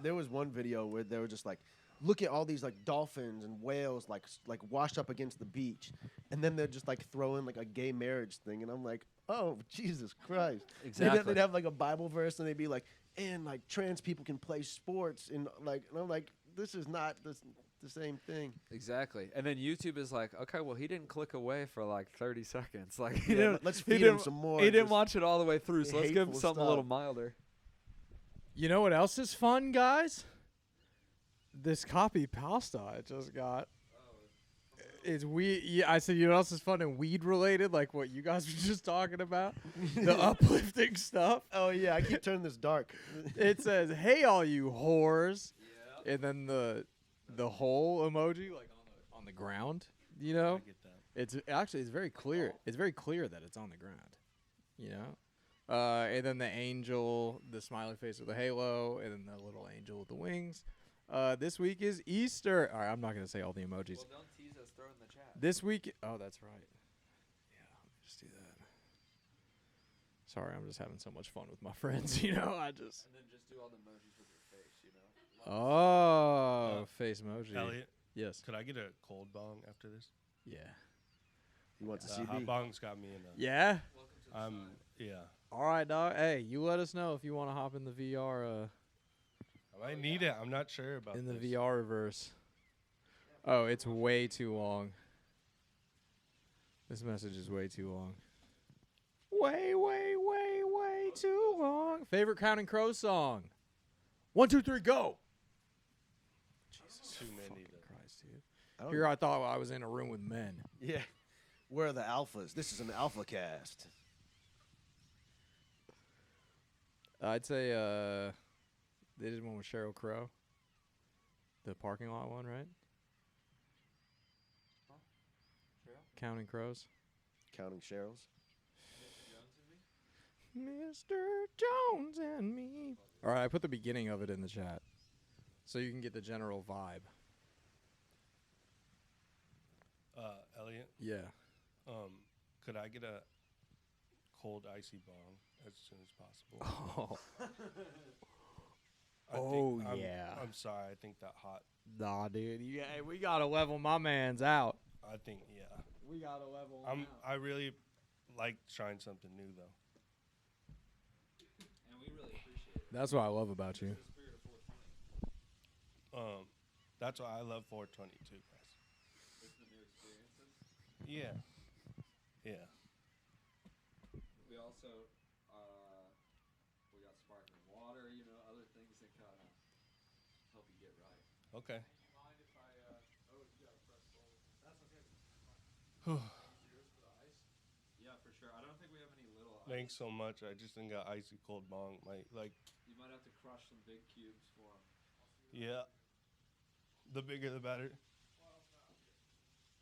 There was one video where they were just like, look at all these like dolphins and whales like washed up against the beach, and then they'd just like throw in like a gay marriage thing, and I'm like, oh Jesus Christ! Exactly. They'd have like a Bible verse, and they'd be like, and like trans people can play sports, and I'm like, this is not the same thing. Exactly. And then YouTube is like, okay, well, he didn't click away for like 30 seconds. Like, let's feed him some more. He didn't watch it all the way through, so let's give him something a little stuff. milder. You know what else is fun, guys? This copy pasta I just got. It's weed. Yeah, I said, you know what else is fun and weed related, like what you guys were just talking about, the uplifting stuff. Oh yeah, I keep turning this dark. It says, "Hey, all you whores," and then the whole emoji like on the ground. You know, I get that. It's very clear. It's very clear that it's on the ground. You know, and then the angel, the smiley face with the halo, and then the little angel with the wings. This week is Easter. All right, I'm not gonna say all the emojis. Well, don't tease us. Throw in the chat. This week. Oh, that's right. Yeah, let me just do that. Sorry, I'm just having so much fun with my friends. You know, I just. And then just do all the emojis with your face. You know. Oh, face emoji. Elliot, Yes. could I get a cold bong after this? Yeah. You want to see Hot bong's got me in a. Yeah. Yeah. All right, dog. Hey, you let us know if you want to hop in the VR. I might need it. I'm not sure about In the this. VR reverse. Oh, it's way too long. This message is way too long. Way too long. Favorite Counting Crows song? 1, 2, 3, go. Jesus Too many, fucking though. Christ, dude. Here I thought I was in a room with men. Yeah, we're the alphas. This is an alpha cast. I'd say they did one with Sheryl Crow. The parking lot one, right? Counting Crows. Counting Cheryls. Mr. Jones and me. All right, I put the beginning of it in the chat, so you can get the general vibe. Elliot, Yeah. could I get a cold icy bong as soon as possible? Oh. I'm sorry. I think that hot. Nah, dude. Yeah, we gotta level my man's out. I think We gotta level him out. I really like trying something new though. And we really appreciate it. That's what I love about you. That's why I love 420 too, guys. This is the new experiences. Yeah. We also we got sparkling water. You know, other things that kind of help you get right. Okay. Mind if I? Oh, you got a fresh bowl. That's okay. Yeah, for sure. I don't think we have any little. Thanks so much. I just didn't got icy cold bong. You might have to crush some big cubes for them. Yeah. The bigger the better.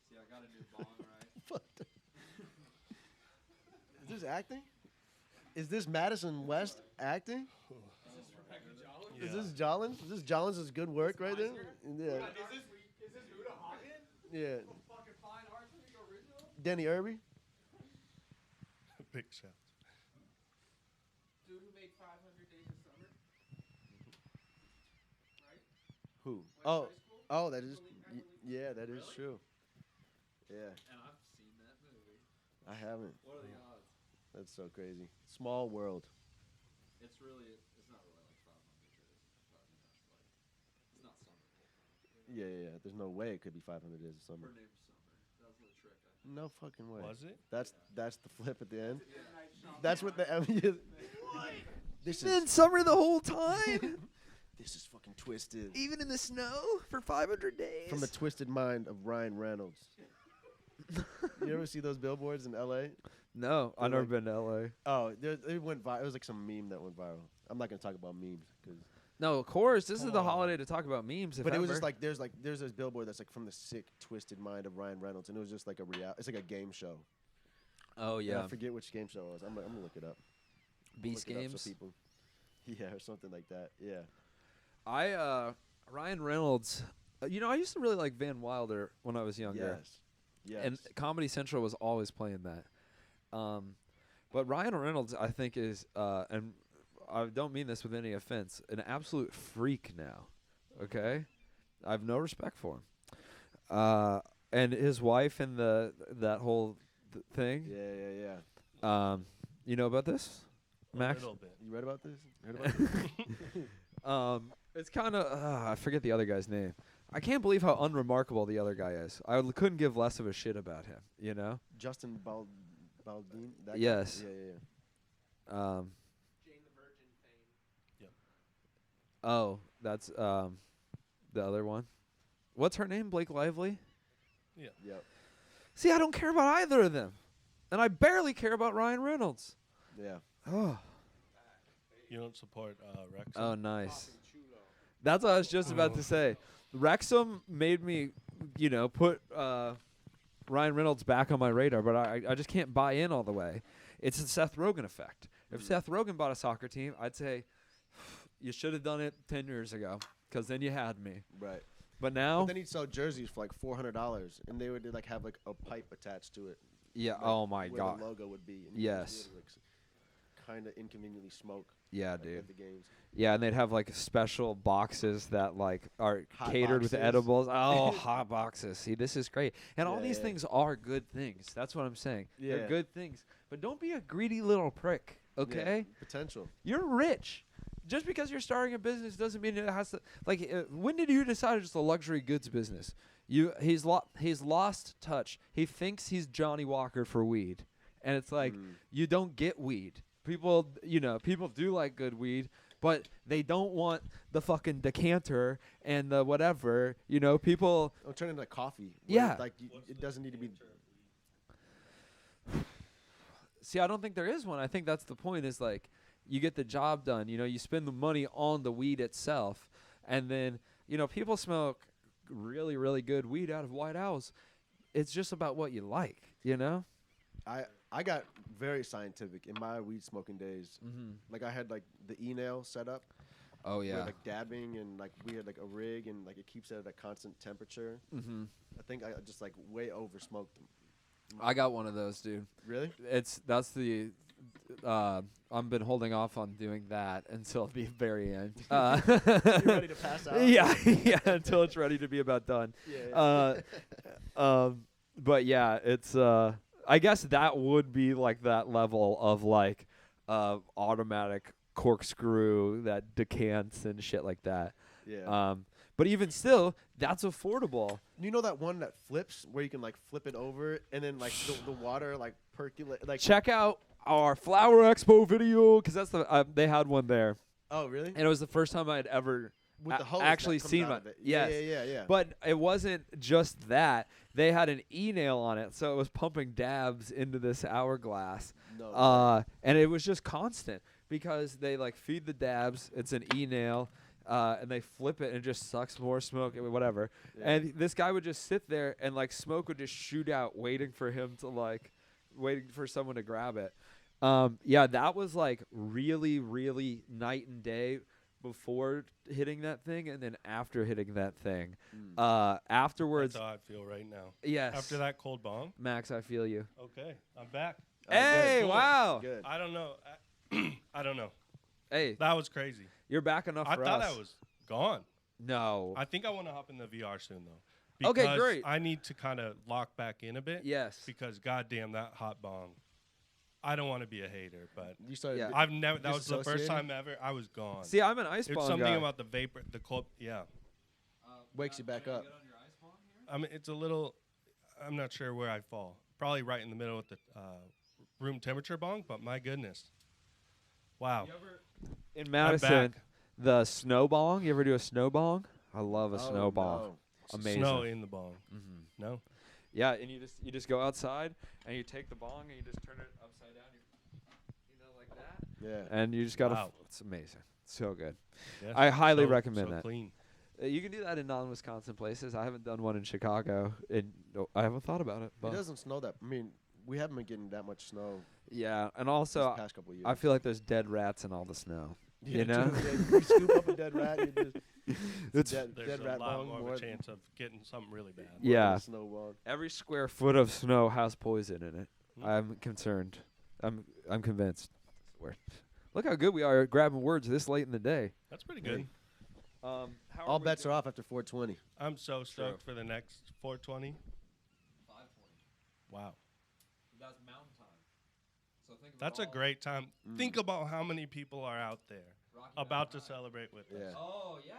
See, I got a new bong, right? Is this acting? Is this Madison West acting? Yeah. Is this Jollins? Is this Jollins' good work right there? Yeah. Is this Huda Hagen? Yeah. Fucking fine art from the original? Denny Irby? Big shout. Dude who made 500 Days of Summer. Right? Who? West High School? That is. Yeah, that is true. Yeah, And I've seen that movie. I haven't. What are the odds? That's so crazy. Small world. It's not really like 500 days, but it's not summer. Yeah. There's no way it could be 500 Days of Summer. Her name's Summer. That was the trick. I think. No fucking way. Was it? That's the flip at the end. That's what the. This Been is summer the whole time. this is fucking twisted. Even in the snow for 500 days. From the twisted mind of Ryan Reynolds. You ever see those billboards in L.A.? No, I've never been to L.A. Oh, it went viral. It was like some meme that went viral. I'm not gonna talk about memes because. No, of course. This is the holiday to talk about memes. But it was just like there's this billboard that's like from the sick, twisted mind of Ryan Reynolds, and it was just like it's like a game show. Oh And yeah. I forget which game show it was. I'm gonna look it up. Beast Look it up Games. so people. Yeah, or something like that. Yeah. Ryan Reynolds. You know, I used to really like Van Wilder when I was younger. Yes. Yes. And Comedy Central was always playing that. But Ryan Reynolds, I think, is and I don't mean this with any offense, an absolute freak now. Okay, I have no respect for him. And his wife and that whole thing. Yeah. You know about this, Max? A little bit. You read about this? Heard about this? It's kind of I forget the other guy's name. I can't believe how unremarkable the other guy is. I couldn't give less of a shit about him. You know? Justin Baldwin. That Yes. Guy? Yeah. Jane the Virgin fame. Yep. Oh, that's the other one. What's her name? Blake Lively? Yeah. Yep. See, I don't care about either of them. And I barely care about Ryan Reynolds. Yeah. Oh. You don't support Wrexham? Oh, nice. That's what I was just about to say. Wrexham made me, put Ryan Reynolds back on my radar, but I just can't buy in all the way. It's the Seth Rogen effect. If Seth Rogen bought a soccer team, I'd say you should have done it 10 years ago because then you had me. Right. But now, But then he'd sell jerseys for like $400, and they would like have like a pipe attached to it. yeah. Like, Oh my where God. the logo would be. And Yes. Kind of inconveniently smoke. Yeah, at dude. the games. Yeah, and they'd have like special boxes that like are Hot catered with boxes. edibles. Oh, hot boxes. See, this is great. And all Yeah, these yeah. things are good things. That's what I'm saying. Yeah. They're good things. But don't be a greedy little prick, okay? Yeah, potential. You're rich. Just because you're starting a business doesn't mean it has to. Like, when did you decide it's a luxury goods business? He's lost touch. He thinks he's Johnny Walker for weed, and it's like you don't get weed. People do like good weed, but they don't want the fucking decanter and the whatever. People. It'll turn into coffee. Yeah. Like it doesn't need to be. See, I don't think there is one. I think that's the point. Is like you get the job done. You spend the money on the weed itself, and then people smoke really, really good weed out of White Owls. It's just about what you like. I got very scientific in my weed smoking days. Like I had like the e-nail set up. Oh with, yeah. like dabbing and like we had like a rig and like it keeps it at a constant temperature. I think I just like way over smoked them. I got one of those, dude. Really? That's the I've been holding off on doing that until the very end. You're ready to pass out? Yeah, until it's ready to be about done. But yeah, it's I guess that would be like that level of like automatic corkscrew that decants and shit like that. Yeah. But even still, that's affordable. You know that one that flips where you can like flip it over and then like the water like percolate like. Check out our Flower Expo video because that's they had one there. Oh really? And it was the first time I had ever With the hose actually that comes seen out one. of it. Yes. Yeah. But it wasn't just that. They had an e-nail on it, so it was pumping dabs into this hourglass. No. And it was just constant because they like feed the dabs. It's an e-nail. And they flip it and it just sucks more smoke, whatever. Yeah. And this guy would just sit there and like smoke would just shoot out, waiting for someone to grab it. Yeah, that was like really, really night and day before hitting that thing and then after hitting that thing. Afterwards. That's how I feel right now. Yes. After that cold bomb. Max, I feel you. Okay, I'm back. Hey, Good. wow. Good. I don't know. I don't know. Hey. That was crazy. You're back enough for us. I thought I was gone. No. I think I want to hop in the VR soon, though. Okay, because great. I need to kind of lock back in a bit. Yes. Because goddamn that hot bong. I don't want to be a hater, but You started. Yeah. I've never. That was the first disassociating? time ever. I was gone. See, I'm an ice There's bomb something guy. about the vapor, the cold. Yeah. Wakes you back up. I mean, it's a little. I'm not sure where I fall. Probably right in the middle with the room temperature bong. But my goodness, wow. In Madison, The snow bong. You ever do a snow bong? I love a snow bong. No. Amazing. Snow in the bong. Mm-hmm. No. Yeah, and you just go outside and you take the bong and you just turn it upside down. You know, like that. Yeah. And you just gotta. Wow. It's amazing. So good. Yes, I highly so- recommend so that. clean. You can do that in non-Wisconsin places. I haven't done one in Chicago, and I haven't thought about it. It But doesn't snow that. I mean, we haven't been getting that much snow. yeah, and also These past couple of I years. feel like there's dead rats in all the snow. You know, you scoop up a dead rat. You just, it's dead, There's dead a rat lot bong, more more of a chance of getting something really bad. yeah. Snow bong. Every square foot of snow has poison in it. Mm. I'm concerned. I'm convinced. Look how good we are at grabbing words this late in the day. That's pretty good. How All bets are off after 420. I'm so stoked for the next 420. 5:20. Wow. That's mountain time. So think That's a great time. Think about how many people are out there about to celebrate with us. Oh yeah.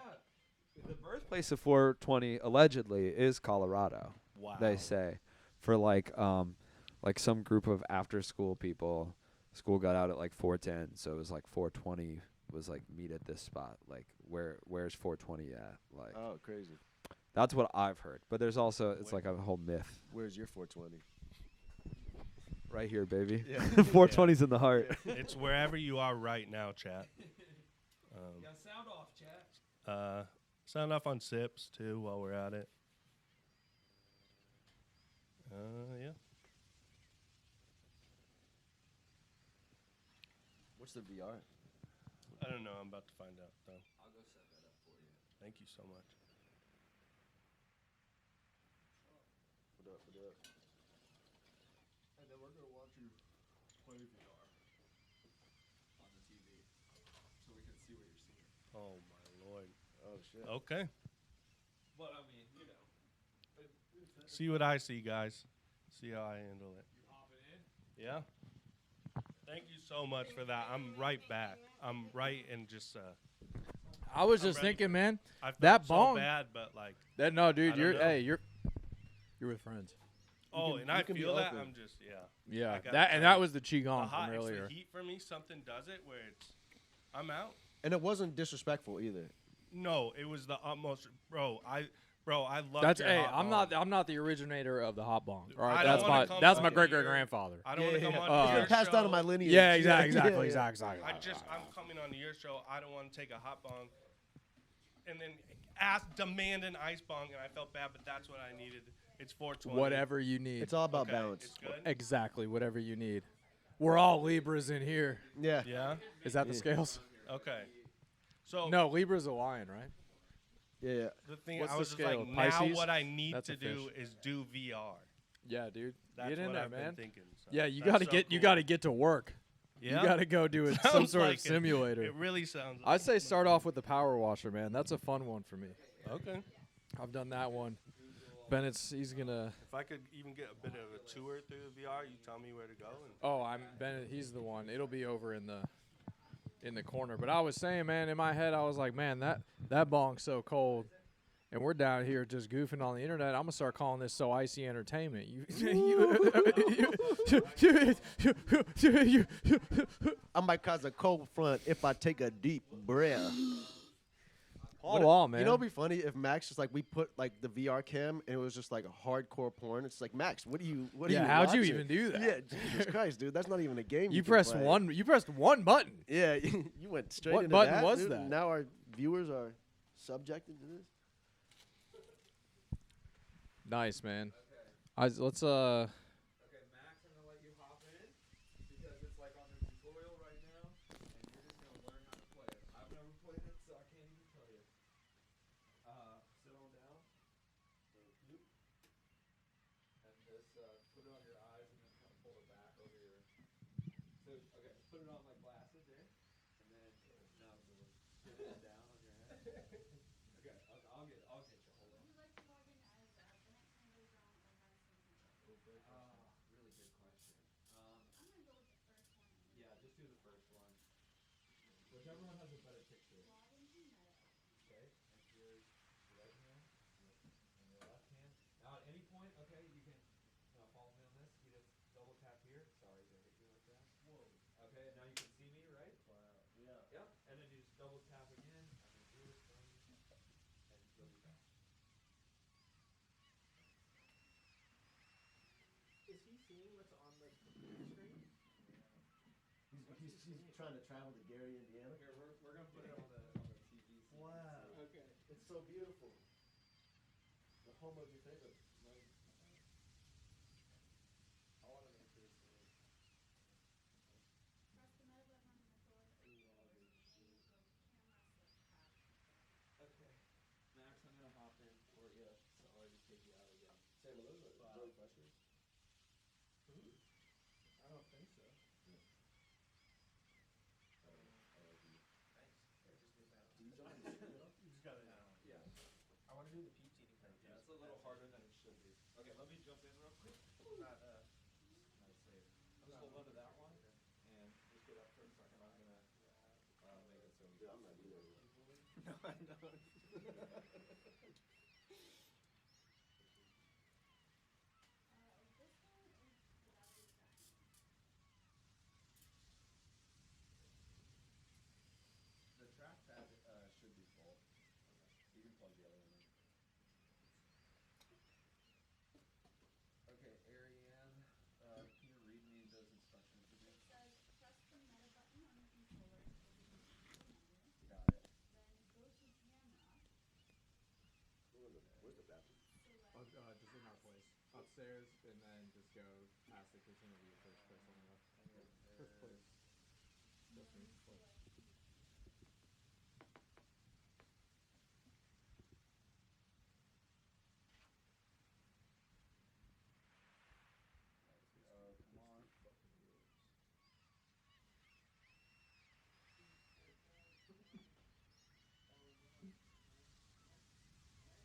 The birthplace of 420 allegedly is Colorado. Wow. They say for like some group of after school people. School got out at like 4:10, so it was like 420 was like meet at this spot. Like where's 420 at? Like Oh, crazy. that's what I've heard. But there's also it's like a whole myth. Where's your 420? Right here, baby. Yeah. 420's in the heart. It's wherever you are right now, chat. Sound off, chat. Sound off on sips too while we're at it. Yeah. What's the VR? I don't know. I'm about to find out though. I'll go set that up for you. Thank you so much. What up? What up? And then we're gonna watch you play VR on the TV, so we can see what you're seeing. Oh my lord. Oh shit. Okay. But I mean, you know. See what I see, guys. See how I handle it. You hopping in? Yeah. Thank you so much for that. I'm right back. I'm right and just. I was I'm just ready. thinking, man. I felt That so bong. bad, but like. That no, dude. I You're don't know. hey, you're with friends. Oh, can- and you I can be feel that. open. I'm just Yeah, I got that and tired. that was the The qigong hot, from it's earlier. the heat for me. Something does it where it's. I'm out. And it wasn't disrespectful either. No, it was the utmost, bro. I love. That's your hey, hot I'm bong. not the originator of the hot bong. All I right, don't that's wanna come that's on my great here. great grandfather. I don't want to come on It's your been passed down show. to my lineage. Yeah, exactly. I'm coming on to your show. I don't want to take a hot bong, and then demand an ice bong, and I felt bad, but that's what I needed. It's 420. Whatever you need. It's all about Okay, balance. It's good. Exactly, whatever you need. We're all Libras in here. Yeah. Yeah. Is that the scales? Okay. So No, Libra's a lion, right? Yeah. the thing What's I the was just scale? like, now Pisces? what I need That's to a do fish. is do VR. Yeah, dude. That's Get in what there, I've man. been thinking. So Yeah, you that's gotta so get you cool. gotta get to work. Yeah. You gotta go do it some Sounds sort like of simulator. It really sounds. I'd say start off with the power washer, man. That's a fun one for me. Okay. I've done that one. Bennett's he's gonna. If I could even get a bit of a tour through the VR, you tell me where to go. And Oh, I'm Bennett. He's the one. It'll be over in the corner. But I was saying, man, in my head, I was like, man, that bong's so cold, and we're down here just goofing on the internet. I'm gonna start calling this So Icy Entertainment. I might cause a cold front if I take a deep breath. Hold on, man. You know, it'd be funny if Max just like we put like the VR cam and it was just like a hardcore porn. It's like Max, what are you? Yeah, how'd you even do that? Yeah, Jesus Christ, dude, that's not even a game. You can pressed play. one. You pressed one button. Yeah, you went straight What into button that. was dude. that? Now our viewers are subjected to this. Nice, man. Let's Okay, Max, I'm gonna let you hop in because it's like on the tutorial right now, and you're just gonna learn how to play it. I've never played it, so I can't even tell you. Sit on down. And just put it on your eyes and then kind of pull it back over your. So okay, put it on like glasses, eh? And then now put it down on your head. Okay, I'll get you. Hold on. Really good question. I'm gonna go with the first one. Yeah, just do the first one. Whichever one has a better picture. Okay, and here's your right hand and your left hand. Now at any point, okay, you can follow me on this. You just double tap here. Sorry to hit you like that. Whoa. Okay, and now you can see me, right? Wow. Yeah. Yep. And then you just double tap again. She's trying to travel to Gary, Indiana. Here, we're gonna put it on the TV. So Wow. Okay. It's so beautiful. The home of your favorite. I want to make this. Press the meta button on the controller. Okay. Max, I'm gonna hop in for you, so I'll just take you out again. Sam, are those really pressures? I don't think so. Do you jump in the studio? You just gotta. Yeah. I want to do the PEEPS eating kind of. Yeah, it's a little harder than it should be. Okay, let me jump in real quick. Not safe. Just hold on to that one and just get up for a second. I'm gonna make it so. Dude, I'm not either. No, I don't. The trackpad should be full. You can plug the other one in. Okay, Ariane, can you read me those instructions again? It says press the meta button on the controller to open the menu. Got it. Then go to camera. Where's the bathroom? Just in our place. Upstairs, and then just go past the kitchen and be the first place on the left. First place. Just me. Come on.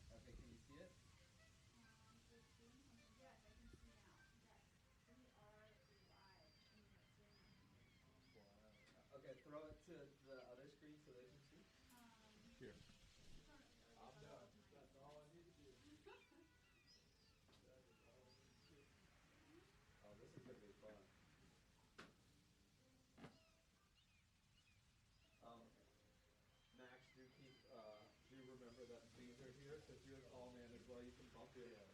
Okay, can you see it? It's doing something. Yes, I can see now. Yes, we are live and we are doing something. Okay, throw it to the other screen so they can see. Here. I'm done. That's all I need to do. Oh, this is gonna be fun. Max, do remember that these are here? So if you're a tall man as well, you can bump your head.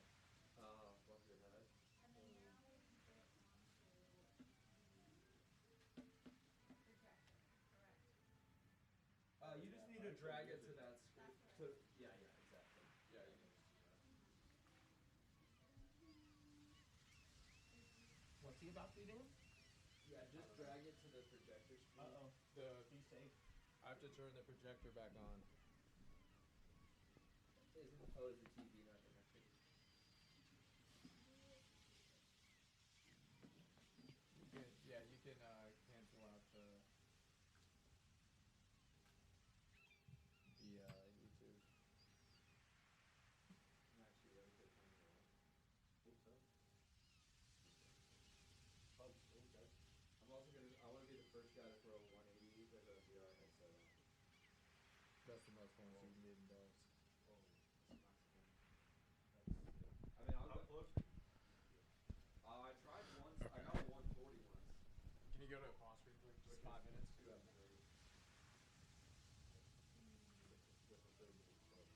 And then now we can go onto the projector, correct? You just need to drag it to that screen. Yeah, exactly. Yeah, you can just do that. What's he about to do? Yeah, just drag it to the projector screen. Be safe. I have to turn the projector back on. Is the TV not connected? You can cancel out the YouTube. I'm actually ready to turn it on. Okay. I'm also I want to be the first guy to throw 180 with a VR headset on. That's the most points you can get in dogs. Oh, that's Mexican. I mean, I'll How go. close? I tried once. I got a 140 once. Can you go to a pause screen for just 5 minutes? 2 out of 30. Just a 30-minute clip.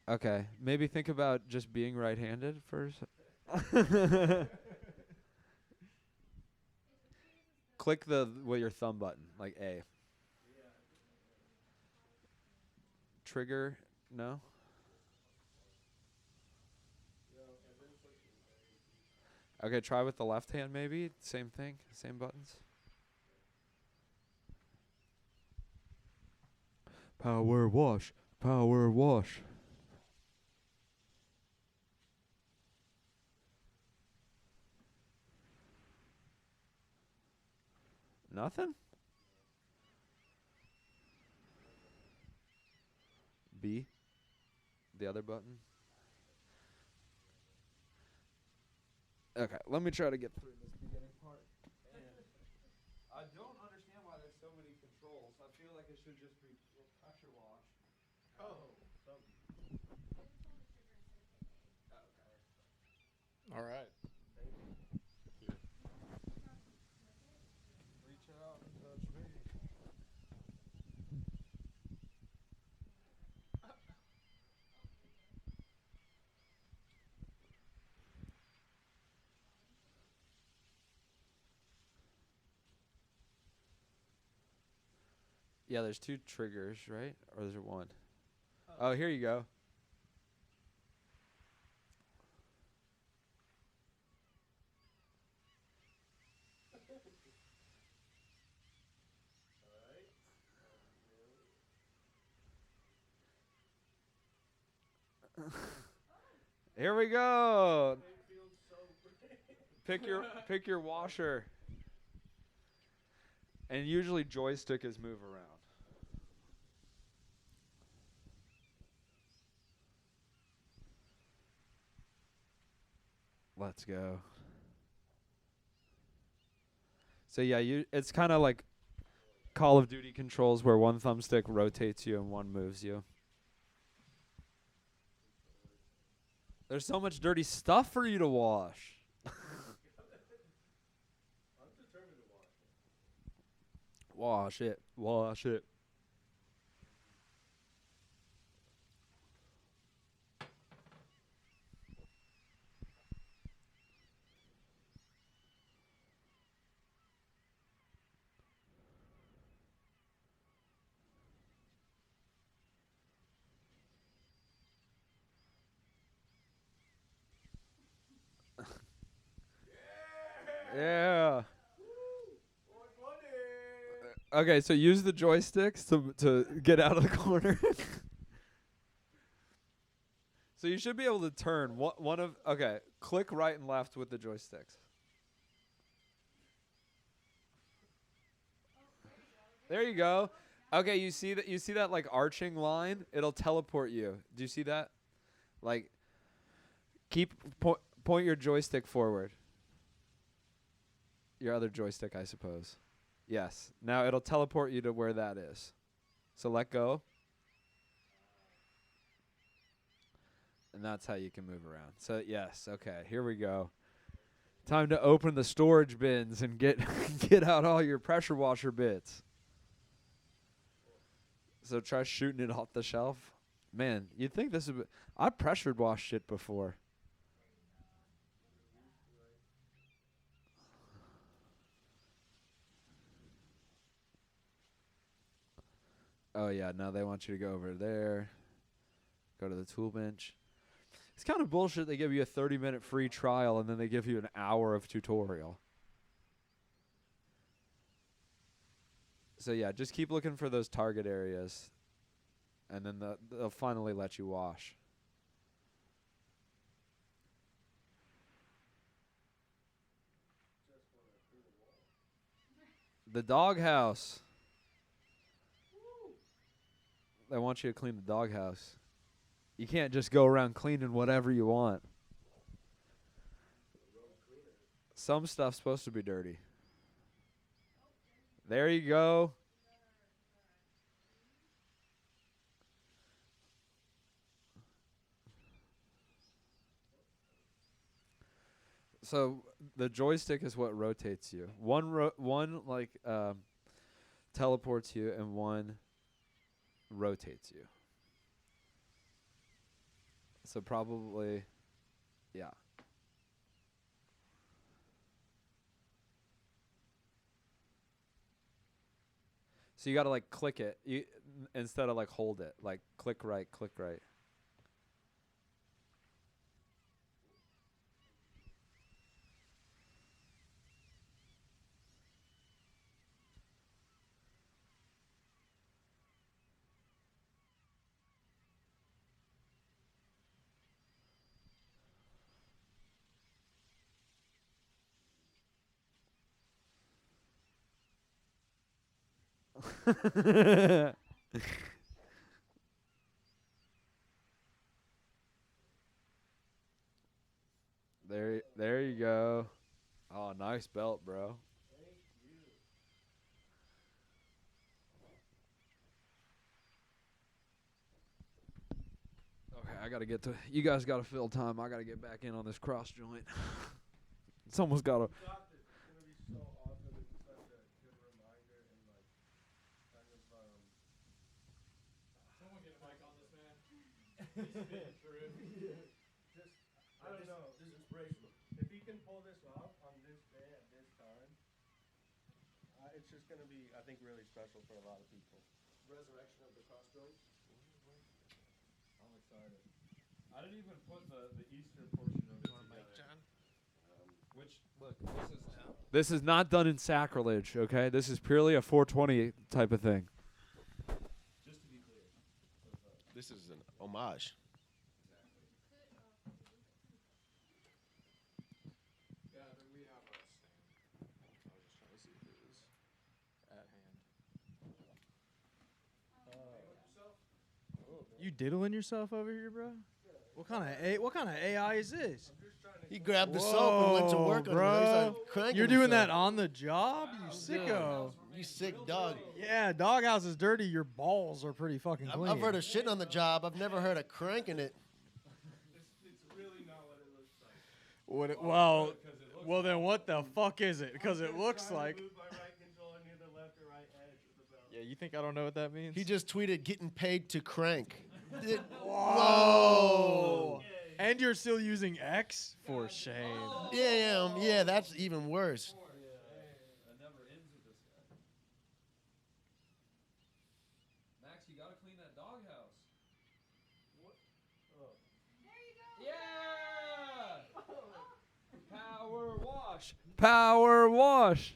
Okay, maybe think about just being right-handed first. Click with your thumb button, like A. Trigger, no? Okay, try with the left hand maybe. Same thing, same buttons. Power wash, power wash. Nothing? B, the other button. Okay, let me try to get through this beginning part. And I don't understand why there's so many controls. I feel like it should just be pressure wash. All right. Reach out and touch me. Yeah, there's 2 triggers, right? Or is there 1? Oh, here you go. Here we go. Pick your washer. And usually joystick is move around. Let's go. So yeah, it's kind of like Call of Duty controls where one thumbstick rotates you and one moves you. There's so much dirty stuff for you to wash. Wash it. Wash it. Yeah. Okay, so use the joysticks to get out of the corner. So you should be able to turn okay, click right and left with the joysticks. There you go. Okay, you see that like arching line? It'll teleport you. Do you see that? Like point your joystick forward. Your other joystick, I suppose. Yes. Now it'll teleport you to where that is. So let go. And that's how you can move around. So yes, okay, here we go. Time to open the storage bins and get out all your pressure washer bits. So try shooting it off the shelf. Man, you'd think this would be... I pressured washed shit before. Oh, yeah, now they want you to go over there. Go to the tool bench. It's kind of bullshit. They give you a 30-minute free trial, and then they give you an hour of tutorial. So, yeah, just keep looking for those target areas, and then they'll finally let you wash. The doghouse. They want you to clean the doghouse. You can't just go around cleaning whatever you want. Some stuff's supposed to be dirty. There you go. So the joystick is what rotates you. One teleports you, and one rotates you. So probably, yeah. So you gotta like click it instead of like hold it. Like click right, click right. There you go. Oh, nice belt, bro. Okay, I gotta get to. You guys gotta fill time. I gotta get back in on this cross joint. It's almost gotta. Someone get a mic on this man. He's spinning through. I don't know. This is inspirational. If he can pull this off on this day at this time, it's just going to be, I think, really special for a lot of people. Resurrection of the cross joints. I'm excited. I didn't even put the Easter portion of it together. Which, look, This is not done in sacrilege, okay? This is purely a 420 type of thing. just to be clear. This is an homage. Yeah, but we have a stand. I was just trying to see if it was at hand. You diddling yourself over here, bro? What kind of AI is this? He grabbed the soap and went to work on it. He started cranking You're doing himself. that on the job, you sicko. You sick dog. Yeah, doghouse is dirty. Your balls are pretty fucking clean. I've heard of shitting on the job. I've never heard of cranking it. It's really not what it looks like. Well, then what the fuck is it? Because it looks like. Move my right controller near the left or right edge of the belt. Yeah, you think I don't know what that means? He just tweeted, "Getting paid to crank." Whoa! And you're still using X? For shame. Yeah, that's even worse. That never ends with this guy. Max, you gotta clean that doghouse. Yeah! Power wash. Power wash.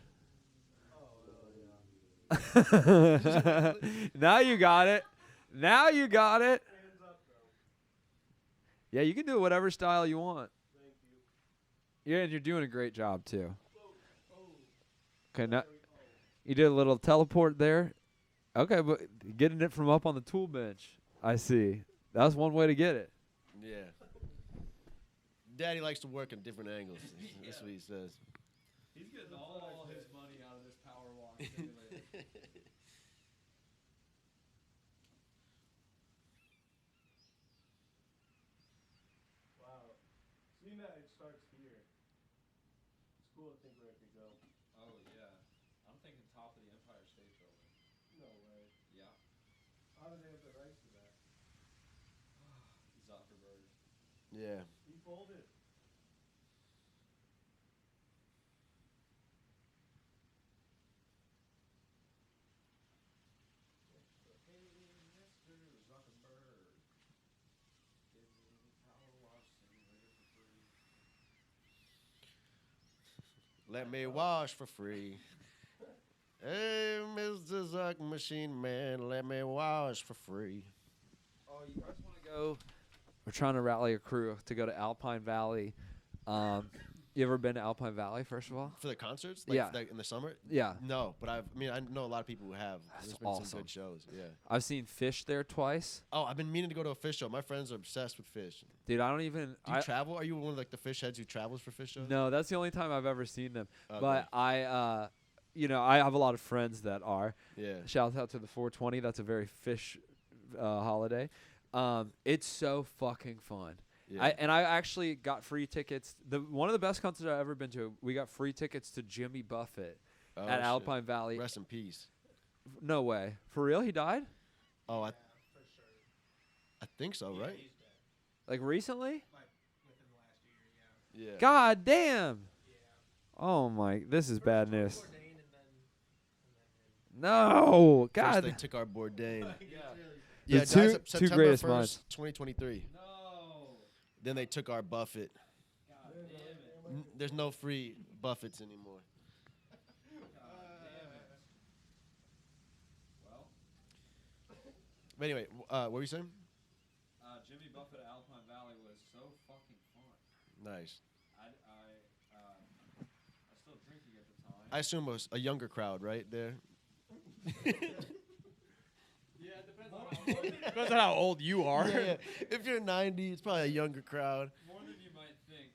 Now you got it. Now you got it. Yeah, you can do it whatever style you want. Thank you. Yeah, and you're doing a great job too. Okay, now you did a little teleport there. Okay, but getting it from up on the tool bench. I see. That's one way to get it. Yeah. Daddy likes to work in different angles. That's what he says. He's getting all his money out of this power wash simulator. Wow. Seeing that it starts here, it's cool to think where it could go. Oh yeah, I'm thinking top of the Empire State Building. No way. Yeah. How do they have the rights to that? Zuckerberg. Yeah. He folded. Hey, Mr. Zuckerberg. Give me power wash simulator for free. Let me wash for free. Hey, Mr. Zuck Machine Man, let me wash for free. Oh, you guys want to go? We're trying to rally a crew to go to Alpine Valley. You ever been to Alpine Valley, first of all? For the concerts? Yeah. Like in the summer? Yeah. No, but I know a lot of people who have. There's been awesome. some good shows. Yeah. I've seen Fish there twice. Oh, I've been meaning to go to a Fish show. My friends are obsessed with Fish. Dude, I don't even. Do you travel? Are you one of like the Fish heads who travels for Fish shows? No, that's the only time I've ever seen them. Okay. But I have a lot of friends that are. Yeah. Shout out to the 420. That's a very Fish holiday. It's so fucking fun. Yeah. I actually got free tickets. One of the best concerts I've ever been to. We got free tickets to Jimmy Buffett Oh, at shit. Alpine Valley. Rest in peace. No way. For real? He died? Oh, I think so, right? Like recently? Like within the last year, yeah. Yeah. God damn. Oh my, this is bad news. Bourdain and then No, First God. they took our Bourdain. The Yeah, two- dies two September greatest 1st, minds. 2023. No. Then they took our Buffett. God damn it. There's no free Buffets anymore. Well, But anyway, what were you saying? Jimmy Buffett at Alpine Valley was so fucking fun. Nice. I still drinking at the time. I assume it was a younger crowd, right there. Yeah, it depends on Depends on how old you are. Yeah. If you're 90, it's probably a younger crowd. more than you might think.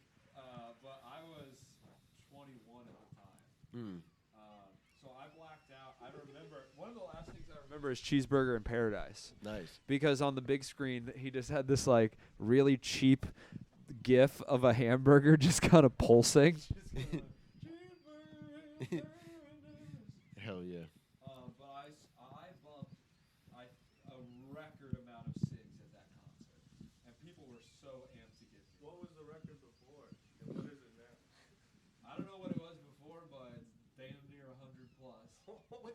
But I was 21 at the time. So I blacked out. I remember one of the last things I remember is Cheeseburger in Paradise. Nice. Because on the big screen, he just had this like really cheap gif of a hamburger just kind of pulsing. Hell yeah. But I bumped a record amount of cigs at that concert, and people were so amped to get to. What was the record before? And what is it now? I don't know what it was before, but it's damn near 100 plus.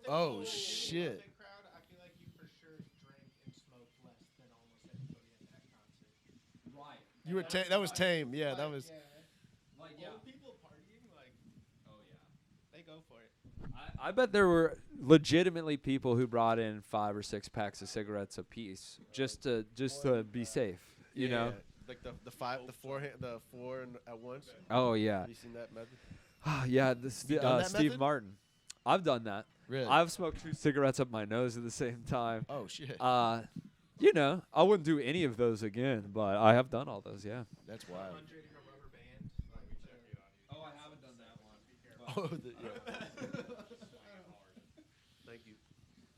Oh, shit. Buffett crowd, I feel like you for sure drank and smoked less than almost everybody at that concert. Right. You were that was tame. Yeah, that was. Like yeah. Old people partying, like, Oh yeah. they go for it. I bet there were legitimately people who brought in 5 or 6 packs of cigarettes apiece just to be safe. You know. Like the four at once. Oh yeah. Have you seen that method? Yeah. This You done that Steve method? Martin. I've done that. Really? I've smoked 2 cigarettes up my nose at the same time. Oh shit. You know, I wouldn't do any of those again, but I have done all those. Yeah. That's wild. 100 in a rubber band. Oh, I haven't done that one. Oh, yeah. Thank you.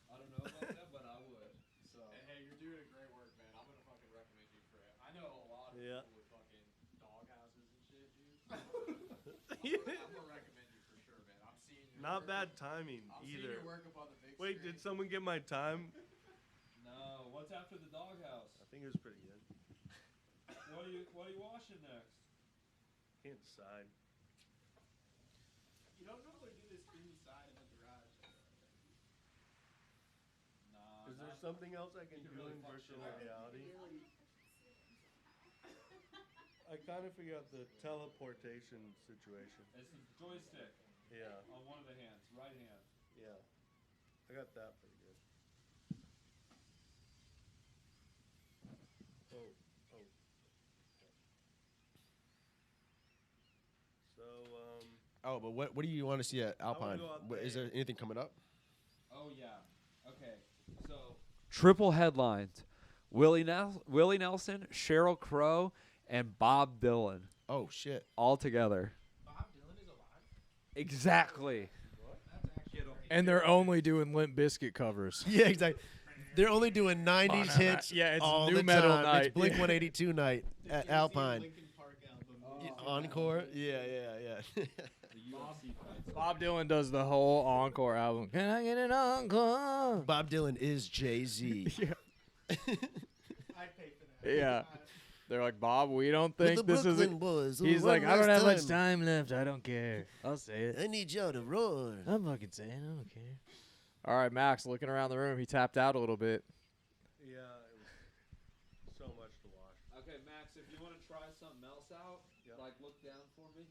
I don't know about that, but I would. So. Hey, you're doing a great work, man. I'm gonna fucking recommend you for it. I know a lot of Yeah. people with fucking dog houses and shit, dude. I'm gonna recommend you for sure, man. I'm seeing your Not work. bad timing I'm seeing either. your work up on the big Wait, screen. did someone get my time? No. What's after the doghouse? I think it was pretty good. What are you washing next? Can't decide. You don't normally do this inside in the garage. Nah. Is there something else I can do really in fuck virtual shit up. reality? I kind of figured out the teleportation situation. It's a joystick Yeah, on one of the hands, right hand. yeah. I got that pretty good. Oh. So, Oh, but what do you want to see at Alpine? go out Is there anything coming up? Oh yeah. Okay. So triple headlines: Willie Nelson, Sheryl Crow, and Bob Dylan Oh shit. all together. Bob Dylan is alive? Exactly. That's actually great. And they're only doing Limp Bizkit covers. Yeah, exactly. They're only doing 90s hits. Yeah, it's all new the metal time. night. It's Blink Yeah. 182 night The at MCA Alpine. Linkin Park album. Encore. Yeah. Bob Dylan does the whole encore album. Can I get an encore? Bob Dylan is Jay-Z. Yeah. I'd pay for that. Yeah. They're like, Bob, we don't With think the this is Brooklyn it. boys. He's one like, I don't last have much time left. I don't care. I'll say it. I need y'all to roar. I'm fucking saying I don't care. All right, Max, looking around the room, he tapped out a little bit. yeah, it was so much to watch. Okay, Max, if you want to try something else out, Yep. like look down for me.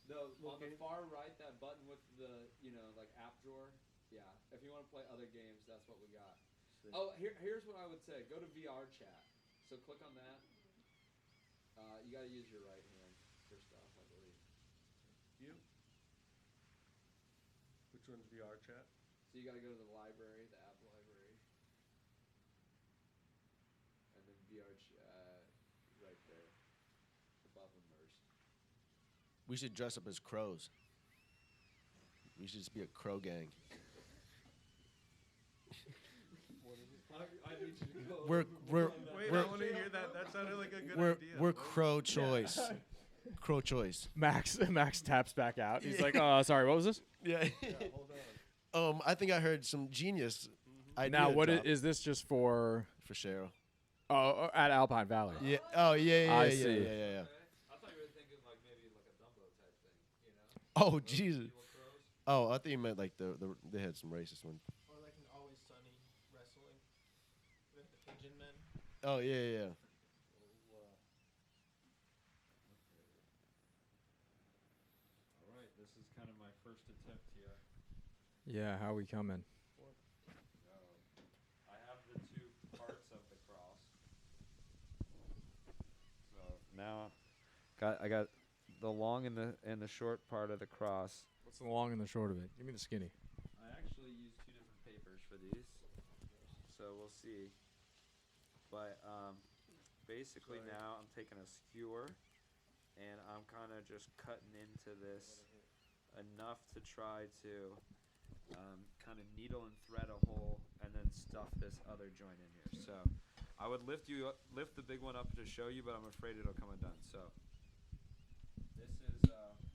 On the far right, that button with the like app drawer. Yeah. If you want to play other games, that's what we got. See. Oh, here's what I would say. Go to VR chat. So click on that. You got to use your right hand for stuff, I believe. You? Which one's VR chat? So you got to go to the library, the app library, and then VR chat right there, above immersed. We should dress up as crows. We should just be a crow gang. I need you to go. We're Wait, I want to hear that. That sounded like a good we're idea. we're crow choice. Crow choice. Max taps back out. He's like, oh, sorry, what was this? Yeah. Hold on. I think I heard some genius idea. Now, what drop is this just for? for Cheryl? Oh, at Alpine Valley. Yeah. Oh yeah. I Yeah. see. Yeah. Yeah. I Yeah. thought you were thinking like maybe like a Dumbo type thing, you know? Oh Jesus. Oh, I think you meant like they had some racist ones. Or like an Always Sunny wrestling with the pigeon men. Oh yeah. Yeah. All right, this is kind of my first attempt here. Yeah, how we coming? I have the two parts of the cross. So now, I got the long and the short part of the cross. What's the long and the short of it? Give me the skinny. I actually used two different papers for these, so we'll see. But basically now I'm taking a skewer, and I'm kind of just cutting into this enough to try to kind of needle and thread a hole, and then stuff this other joint in here. So I would lift the big one up to show you, but I'm afraid it'll come undone. So this is.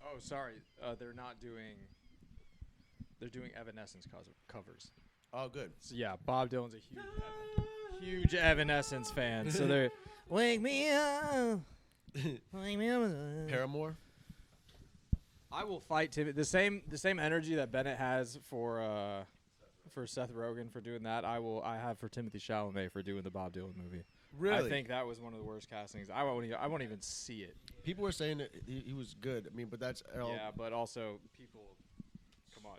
Oh, sorry. They're not doing. They're doing Evanescence covers. Oh, good. So yeah, Bob Dylan's a huge Evanescence fan. So they're wake me up, wake me up. Paramore. I will fight Timmy. The same energy that Bennett has for Seth Rogen for doing that. I have for Timothée Chalamet for doing the Bob Dylan movie. Really? I think that was one of the worst castings. I won't even see it. People were saying that he was good. I mean, but that's Yeah, but also people.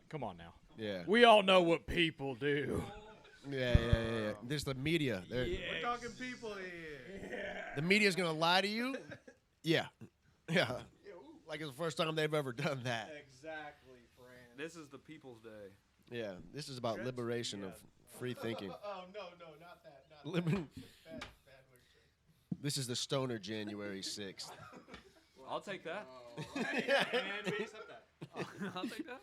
Come on now. Yeah. We all know what people do. Yeah. There's the media. We're talking people here. The media's gonna lie to you. Yeah. Like it's the first time they've ever done that. Exactly, Fran. This is the People's Day. Yeah. This is about liberation of free thinking. Oh no, not that. Bad word. This is the Stoner January 6th. I'll take that. Man, we accept that. I'll take that.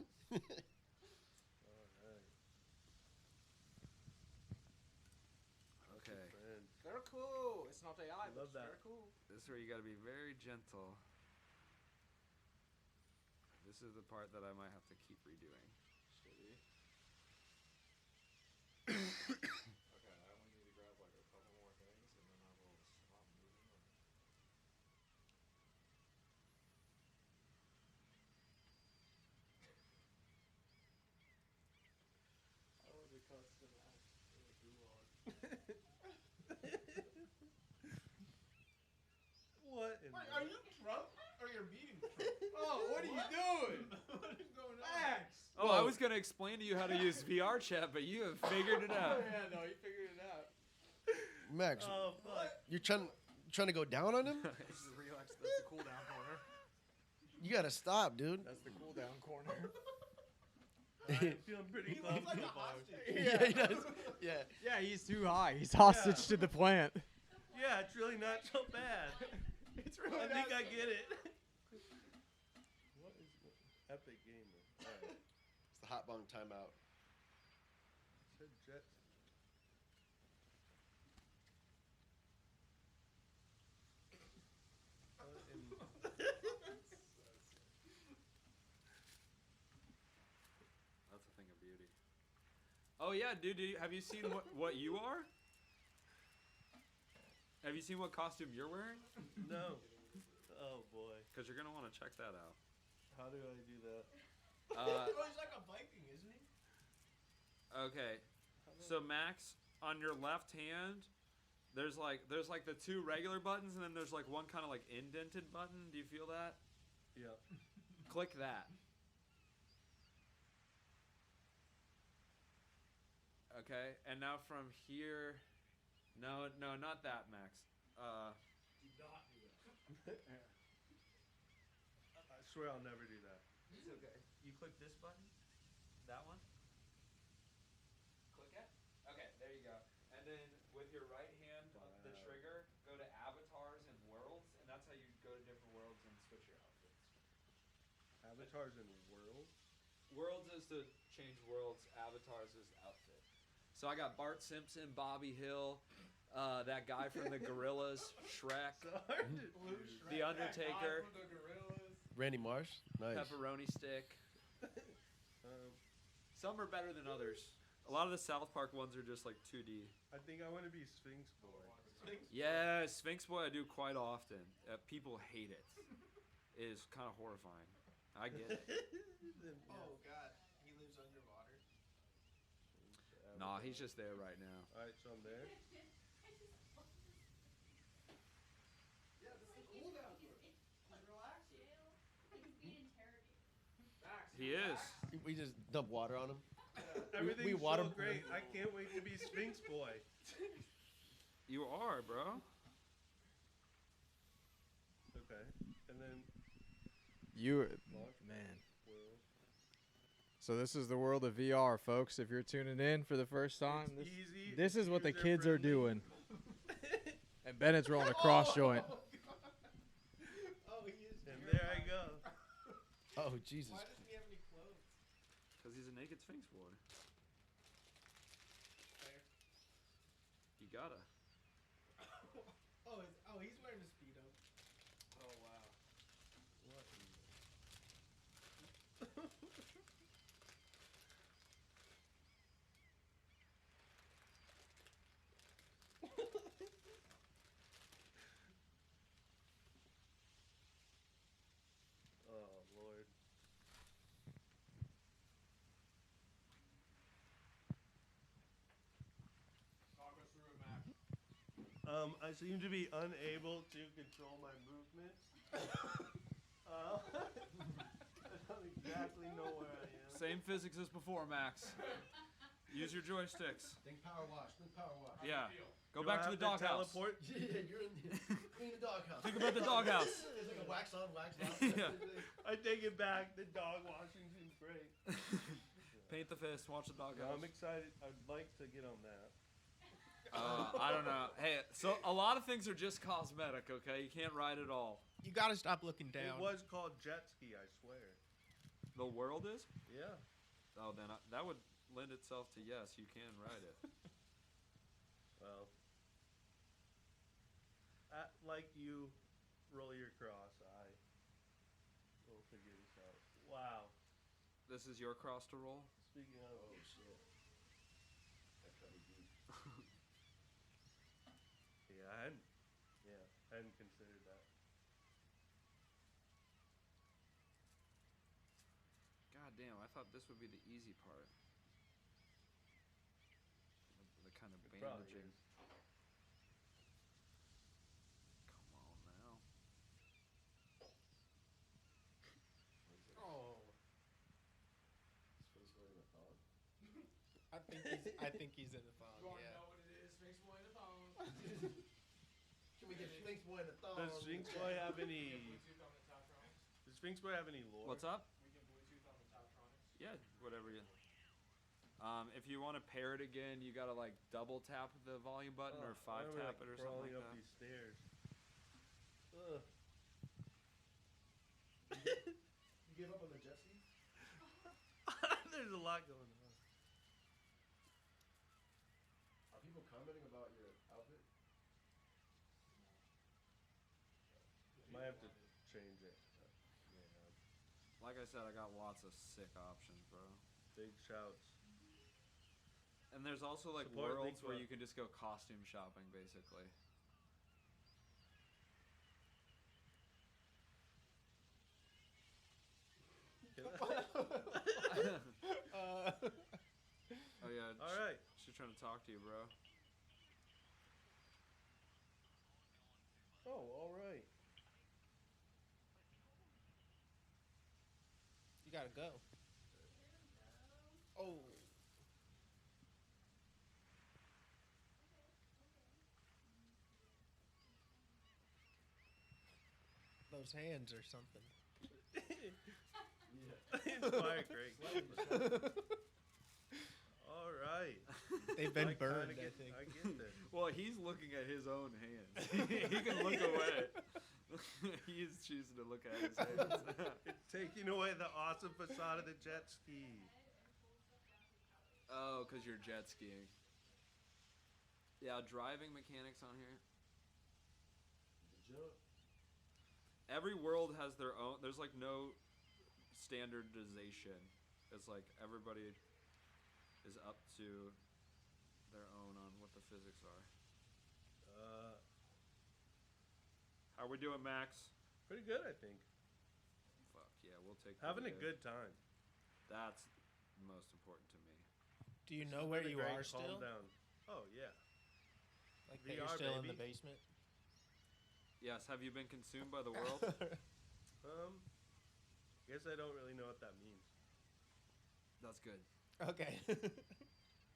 Okay. They're cool. It's not AI. Love that. They're cool. This is where you got to be very gentle. This is the part that I might have to keep redoing. Okay, I only need to grab like a couple more things, and then I will stop moving. I want to custom act in a gulag. What? Wait, are you drunk or you're meeting Trump? Oh, what are you doing? What is going on? Max! Oh, I was gonna explain to you how to use VR chat, but you have figured it out. Yeah, no, you figured it out. Max, Oh fuck! you're trying to go down on him? This is relax. That's the cool down corner. You gotta stop, dude. That's the cool down corner. I'm feeling pretty close to the bar. Yeah, he does. Yeah. Yeah, he's too high. He's hostage to the plant. Yeah, it's really not so bad. It's really I think I get it. What is Epic Gamer? All right. It's the hot bong timeout. Said Jets. That's a thing of beauty. Oh yeah, dude. Have you seen what you are? Have you seen what costume you're wearing? No. Oh boy. Because you're gonna want to check that out. How do I do that? Oh, he's like a Viking, isn't he? Okay. So Max, on your left hand, there's like the two regular buttons, and then there's like one kind of like indented button. Do you feel that? Yeah. Click that. Okay, and now from here, no, not that, Max. Do not do that. I swear I'll never do that. It's okay. You click this button, that one. Click it. Okay, there you go. And then with your right hand on the trigger, go to avatars and worlds, and that's how you go to different worlds and switch your outfits. Avatars in world. Worlds is to change worlds. Avatars is outfit. So I got Bart Simpson, Bobby Hill, that guy from the Gorillas, Shrek, The Undertaker, Randy Marsh. Nice. Pepperoni Stick. Some are better than others. A lot of the South Park ones are just like 2D. I think I want to be Sphinx Boy. Yeah, Sphinx Boy I do quite often. People hate it. It is kind of horrifying. I get it. Oh God, he lives underwater. Nah, he's just there right now. All right, so I'm there. Yeah, this is cool down here. He's relaxing. He is. We just dump water on him. Everything's we water. so great. I can't wait to be Sphinx Boy. You are, bro. Okay, and then You, launch man. world. So this is the world of VR, folks. If you're tuning in for the first time, It's easy, this is what the user kids are friendly. doing. And Bennett's rolling a cross joint. Oh, he is. And there I go. Oh Jesus! Why doesn't he have any clothes? Because he's a naked Sphinx Boy. Fair. You gotta. Oh, he's wearing a speedo. Oh wow. What? Oh Lord. Talk us through it, Max. I seem to be unable to control my movements. I don't exactly know where I am. Same physics as before, Max. Use your joysticks. Think power wash. Think power wash. Yeah. Go Do back I to the have doghouse. teleport? Yeah, you're in the clean the doghouse. Think about the doghouse. It's like a wax on, wax off. Yeah. I take it back. The dog washington's great. Paint the fist. Watch the No, doghouse. I'm excited. I'd like to get on that. I don't know. Hey, so a lot of things are just cosmetic, okay? You can't ride it all. You gotta stop looking It down. was called jet ski, I swear. The world is? Yeah. Oh, then that would lend itself to yes, you can ride it. Well, like you roll your cross, I will figure this out. Wow. This is your cross to roll? Speaking of, Oh shit. That cut me deep. yeah, I hadn't considered that. God damn, I thought this would be the easy part. The kind of It probably bandaging. is. Come on now. Oh, Sphinx Boy in a thong. I think he's in the thong. You wanna Yeah. know what it is? Sphinx Boy in a thong. Can we get Sphinx Boy in a thong? Does Sphinx Boy have any? Bluetooth on the Taptronics. Does Sphinx Boy have any lore? What's up? We can Bluetooth on the Taptronics. Yeah, whatever you. If you want to pair it again, you gotta like double tap the volume button or why five am I, tap it or something crawling like up that. these stairs. Ugh. You gave up on the jet ski? There's a lot going on. Are people commenting about your outfit? Might have to change it. Yeah. Like I said, I got lots of sick options, bro. Big shouts. And there's also like Support worlds Link where Club. you can just go costume shopping, basically. Oh yeah. All right. She's trying to talk to you, bro. Oh, all right. You gotta go. Oh. Those hands or something. Inspire Craig. All right. They've been I kinda burned, I get- think. I get this. Well, he's looking at his own hands. He can look away. He is choosing to look at his hands. It's taking away the awesome facade of the jet ski. Oh, because you're jet skiing. Yeah, driving mechanics on here. Every world has their own. There's like no standardization. It's like everybody. is up to their own on what the physics are. How we doing, Max? Pretty good, I think. Fuck yeah, we'll take. Having a good time. That's most important to me. Do you know where you are Calm still? down. Oh yeah. Like VR, you're still in baby. the basement? Yes. Have you been consumed by the world? Guess I don't really know what that means. That's good. Okay.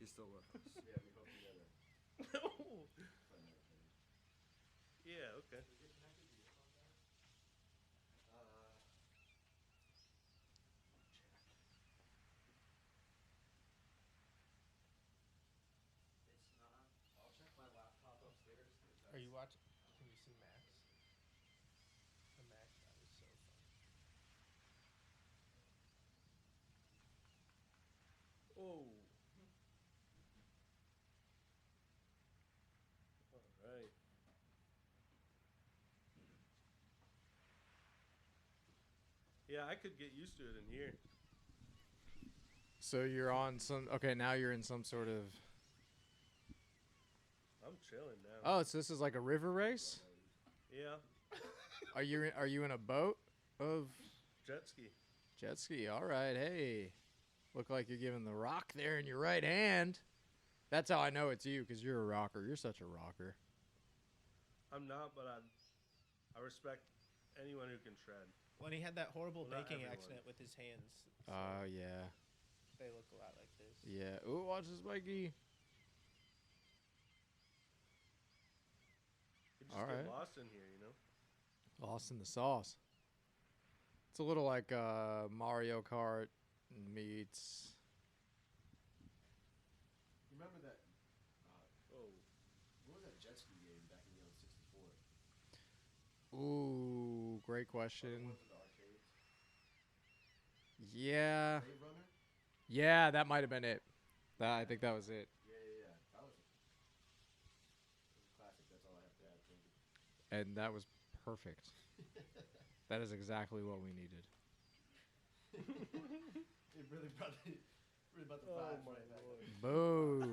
He's still with us. Yeah, we hope together. Yeah. Okay. I'll check my laptop upstairs. Are you watching? Can you see Max? The Max guy is so fun. Oh. All right. Yeah, I could get used to it in here. So you're on some. Okay, now you're in some sort of. I'm chilling now. Oh, so this is like a river race. Yeah. Are you in a boat of Jet ski. jet ski? All right, hey, look like you're giving the rock there in your right hand. That's how I know it's you, because you're a rocker. You're such a rocker. I'm not, but I respect anyone who can shred. When he had that horrible Well, not baking everyone. accident with his hands. Oh yeah, They look a lot like this. yeah. Ooh, watch this, Mikey. You just All get right. lost in here, you know. Lost in the sauce. It's a little like Mario Kart meets. Remember that? Oh. What was that jet ski game back in the old 64? Ooh, great question. Ones with the arcades? Yeah. Wave Runner? Yeah, that might have been it. I think that was it. Yeah. That was a classic. That's all I have to add. Thank you. And that was perfect. That is exactly what we needed. It really brought the vibes right back. Boom.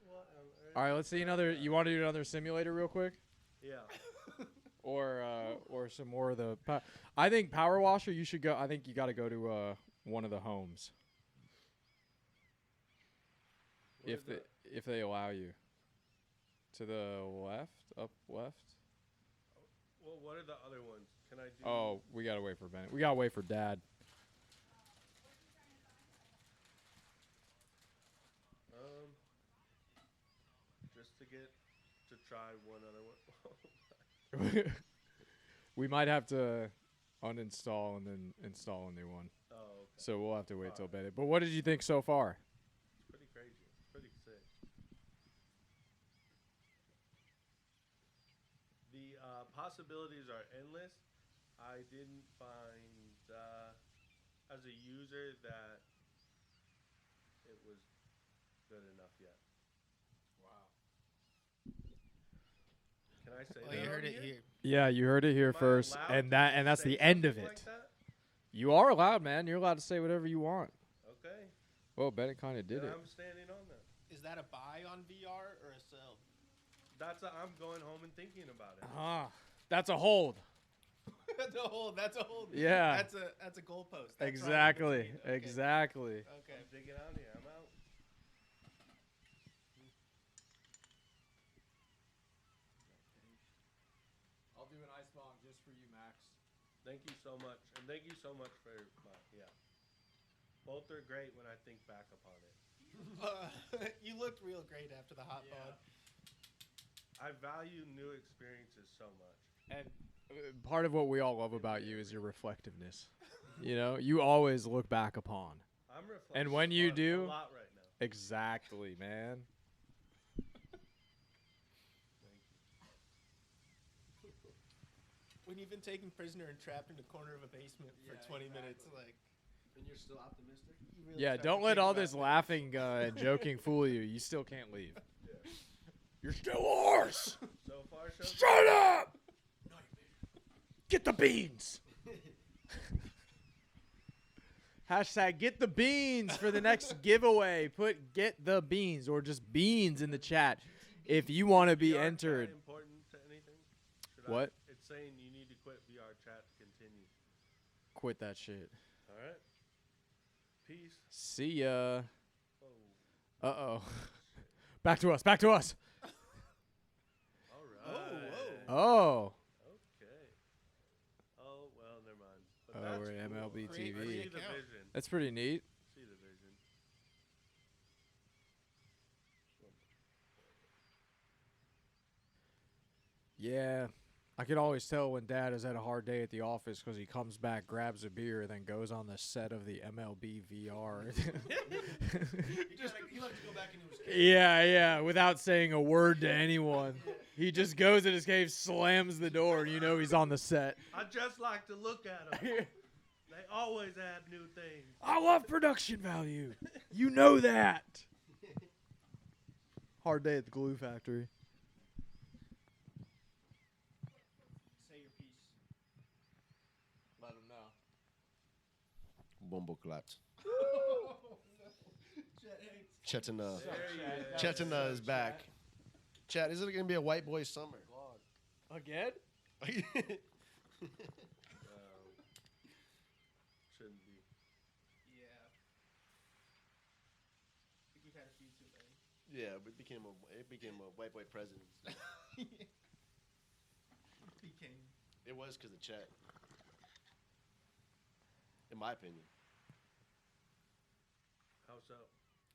What on earth? All right, let's see another. You want to do another simulator real quick? Yeah. Or some more of the. I think Power Washer. You should go. I think you got to go to one of the homes. Where's If they allow you. To the left, up left. Well, what are the other ones? Can I do? Oh, we gotta wait for Bennett. We gotta wait for Dad. Just to get to try one other one. We might have to uninstall and then install a new one. Oh, okay. So we'll have to wait till Bennett. But what did you think so far? It's pretty crazy. It's pretty sick. The possibilities are endless. I didn't find, as a user, that it was good enough yet. Wow. Can I say Well, that? you heard on it here? here. Yeah, you heard it here Am I first, allowed and to that's say the end of something it. like that? You are allowed, man. You're allowed to say whatever you want. Okay. Well, Bennett kind of did Then it. I'm standing on that. Is that a buy on VR or a sell? I'm going home and thinking about it. That's a hold. That's a hold. That's a hold. Yeah. That's a goalpost. That's right in Exactly. between. Okay. Exactly. Okay. I'm digging out here. I'm out. I'll do an ice bomb just for you, Max. Thank you so much, and thank you so much for yeah. Both are great when I think back upon it. You looked real great after the hot pod. I value new experiences so much. And part of what we all love about you is your reflectiveness. You know, you always look back upon. I'm reflecting. And when you do, a lot right now. exactly, man. When you've been taken prisoner and trapped in the corner of a basement for 20 minutes, like. And you're still optimistic? You really Yeah, start don't to let think all about this things. laughing and joking fool you. You still can't leave. You're still ours. So far, so Shut up! Get the beans. Hashtag get the beans for the next giveaway. Put get the beans or just beans in the chat if you want to be VR entered. chat important to anything? What? It's saying you need to quit VR chat to continue. Quit that shit. All right. Peace. See ya. Oh. Uh-oh. Back to us. Back to us. All right. Oh. Okay. Oh, well, never mind. But Oh, that's we're in cool. MLB I TV. see the vision. That's pretty neat. See the vision. Yeah. I can always tell when Dad has had a hard day at the office because he comes back, grabs a beer, and then goes on the set of the MLB VR. He likes to go back into his cave. Yeah, without saying a word to anyone. He just goes in his cave, slams the door, and you know he's on the set. I just like to look at them. They always add new things. I love production value. You know that. Hard day at the glue factory. Say your piece. Let him know. Bumbleclat. Chet hates. Chetina is back. Chat, is it going to be a white boy summer? Again? Shouldn't be. Yeah. I think we've had a few too many. Yeah, but it became a white boy president. It was because of Chet. In my opinion. How so?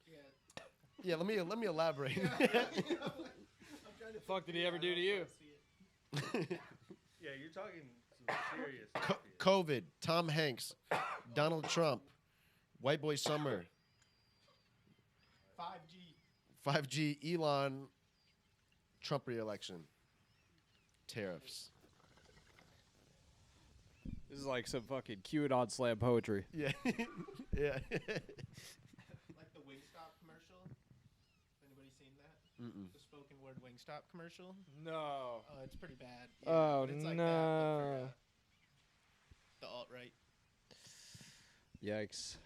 Yeah. Yeah, let me elaborate. Fuck did he ever do to you? Yeah, you're talking some serious stuff here. COVID, Tom Hanks, Donald Trump, white boy summer, 5G, Elon, Trump re-election, tariffs. This is like some fucking QAnon slam poetry. Yeah. Yeah. Like the Wingstop commercial. Anybody seen that? Mm-mm. The spoken word Wingstop commercial. No. Oh, it's pretty bad. Oh, but it's like no. That, but for, the alt-right. Yikes.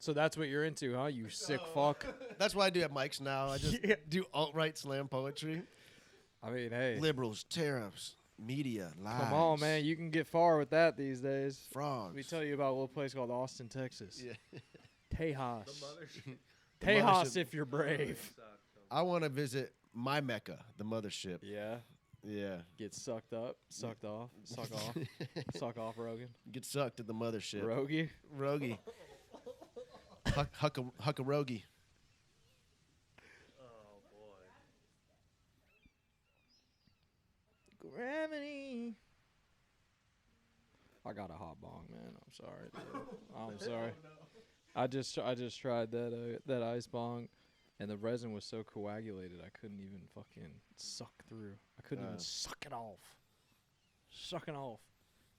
So that's what you're into, huh? You sick fuck. That's why I do have mics now. I just do alt-right slam poetry. I mean, hey. Liberals, tariffs, media, lies. Come on, man. You can get far with that these days. Frogs. Let me tell you about a little place called Austin, Texas. Yeah. Tejas. The mothership. Tejas if you're brave. I want to visit my Mecca, the mothership. Yeah. Yeah. Get sucked up, sucked off, suck off. Suck off, Rogan. Get sucked at the mothership. Rogie. Rogie. Huck a Rogie. Oh boy. Gravity. I got a hot bong, man. I'm sorry, dude. I'm sorry. I just tried that ice bong, and the resin was so coagulated I couldn't even fucking suck through. I couldn't even suck it off. Sucking off.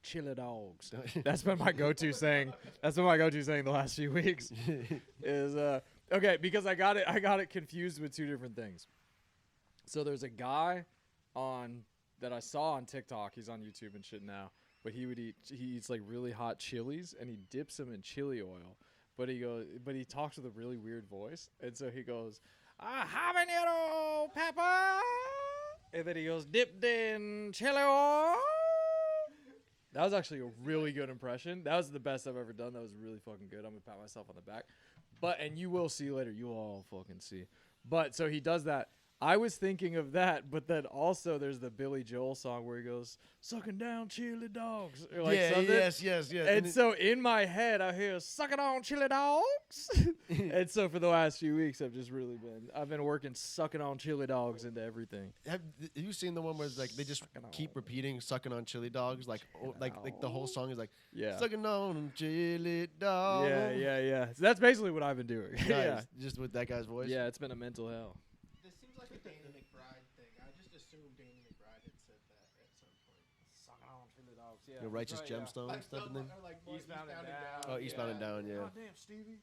Chili dogs. That's been my go-to saying. That's been my go-to saying the last few weeks. Is okay, because I got it confused with two different things. So there's a guy that I saw on TikTok. He's on YouTube and shit now. But he eats like really hot chilies and he dips them in chili oil. But he talks with a really weird voice. And so he goes, habanero pepper. And then he goes, dipped in chili oil. That was actually a really good impression. That was the best I've ever done. That was really fucking good. I'm going to pat myself on the back. And you will see later. You will all fucking see. But so he does that. I was thinking of that, but then also there's the Billy Joel song where he goes, sucking down chili dogs. Or like something. Yes. And so in my head, I hear, sucking on chili dogs. And so for the last few weeks, I've been working sucking on chili dogs into everything. Have you seen the one where it's like they just keep repeating "sucking on chili dogs"? Like the whole song is like, Yeah. "Sucking on chili dogs." Yeah. So that's basically what I've been doing. Nice. Yeah. Just with that guy's voice. Yeah, it's been a mental hell. This seems like a Danny McBride thing. I just assumed Danny McBride had said that at some point. Sucking on chili dogs. Yeah. The righteous gemstones Like, type of thing. like Eastbound and Down. Oh, Eastbound and Down. Yeah. God damn, Stevie.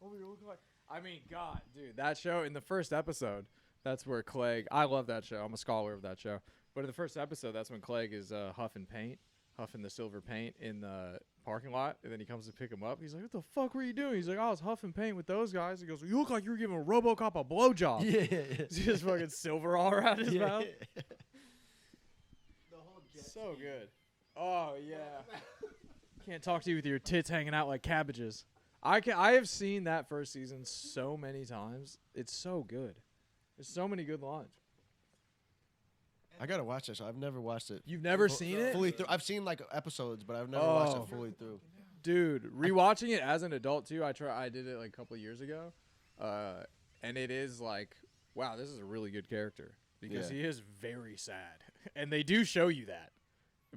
Over here looking like. I mean, God, dude, that show in the first episode, that's where Clegg. I love that show. I'm a scholar of that show. But in the first episode, that's when Clegg is huffing the silver paint in the parking lot, and then he comes to pick him up. He's like, "What the fuck were you doing?" He's like, "I was huffing paint with those guys." He goes, "You look like you were giving RoboCop a blowjob." Yeah. He just fucking silver all around his Yeah. mouth. The whole jet So ski. good. Oh yeah. Can't talk to you with your tits hanging out like cabbages. I have seen that first season so many times. It's so good. There's so many good lines. I gotta watch that show. I've never watched it. You've never seen it? fully through? I've seen like episodes, but I've never watched it fully through. Dude, rewatching it as an adult too. I did it like a couple of years ago, and it is like, wow, this is a really good character because Yeah. he is very sad, and they do show you that,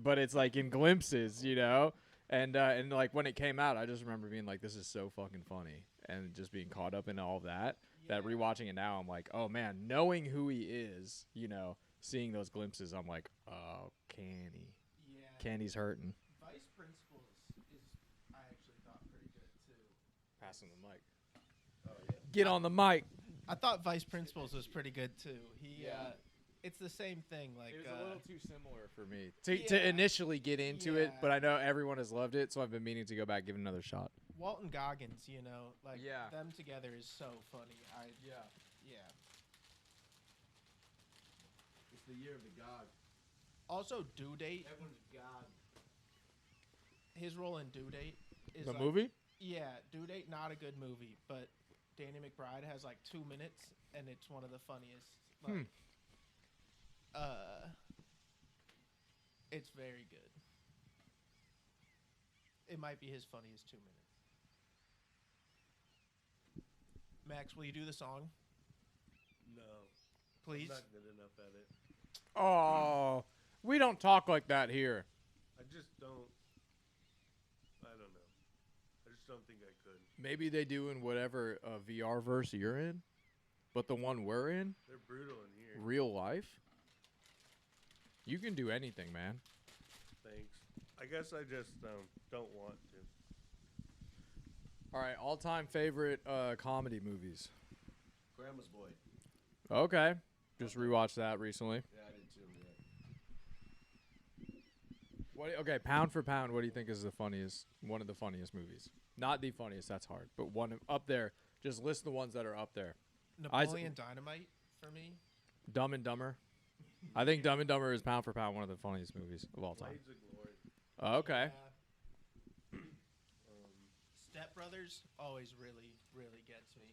but it's like in glimpses, you know. And like when it came out, I just remember being like, this is so fucking funny, and just being caught up in all of that. That rewatching it now, I'm like, oh man, knowing who he is, you know, seeing those glimpses, I'm like, oh, Canny. Yeah. Canny's hurting. Vice Principals is, I actually thought, pretty good too. Passing the mic. Get on the mic. I thought Vice Principals was pretty good too. He, Yeah. It's the same thing. Like It was a little too similar for me Yeah. to initially get into it, Yeah. but I know everyone has loved it, so I've been meaning to go back, give it another shot. Walton Goggins, you know, like Yeah. them together is so funny. Yeah. It's the year of the god. Also, Due Date. Everyone's god. His role in Due Date is The like- movie? Yeah, Due Date, not a good movie, but Danny McBride has like 2 minutes, and it's one of the funniest. Like, it's very good. It might be his funniest 2 minutes. Max, will you do the song? No. Please? I'm not good enough at it. Oh, we don't talk like that here. I just don't. I don't know. I just don't think I could. Maybe they do in whatever VR verse you're in, but the one we're in, They're brutal in here. real life, you can do anything, man. Thanks. I guess I just don't want to. All right, all-time favorite comedy movies. Grandma's Boy. Okay, just rewatched that recently. Yeah, I did too. Yeah. Okay, pound for pound, what do you think is the funniest? One of the funniest movies. Not the funniest, that's hard, but one up there. Just list the ones that are up there. Napoleon Dynamite for me. Dumb and Dumber. I think Dumb and Dumber is pound for pound one of the funniest movies of all time. Blades of Glory. Okay. Step Brothers always really, really gets me.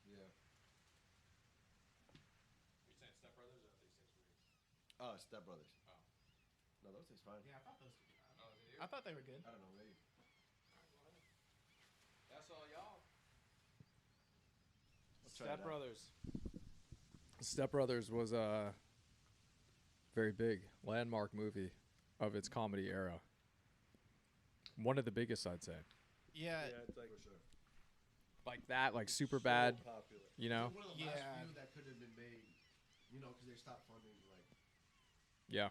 Yeah. You're saying Step Brothers or these things weird? Oh, Step Brothers. Oh. No, those things fine. Yeah, I thought those. I thought they were good. I don't know, maybe. That's all y'all. try it Step out. Brothers. Step Brothers was a very big landmark movie of its comedy era. One of the biggest, I'd say. Yeah. Yeah, it's like For sure. Like that, like super so bad. popular. You know? One of the Yeah. last few that could have been made, you know, because they stopped funding, like, Yeah.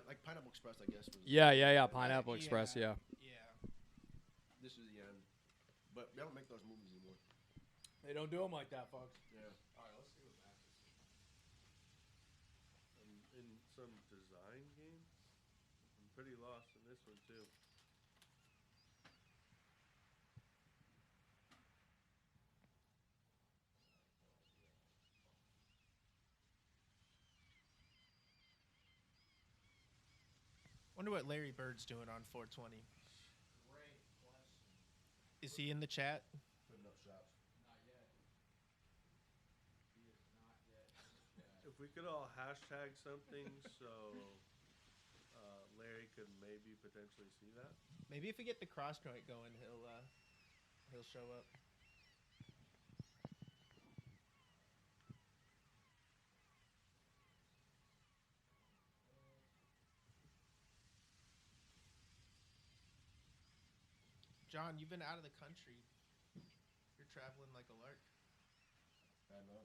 like Pineapple Express, I guess. Was Yeah. Pineapple Express, yeah. Yeah. This is the end. But they don't make those movies anymore. They don't do them like that, folks. Yeah. All right, let's see what Max is. In some design game. I'm pretty lost in this one too. Wonder what Larry Bird's doing on 420. Is he in the chat? Putting up shops. If we could all hashtag something so Larry could maybe potentially see that. Maybe if we get the cross joint going, he'll show up. John, you've been out of the country. You're traveling like a lark. I know.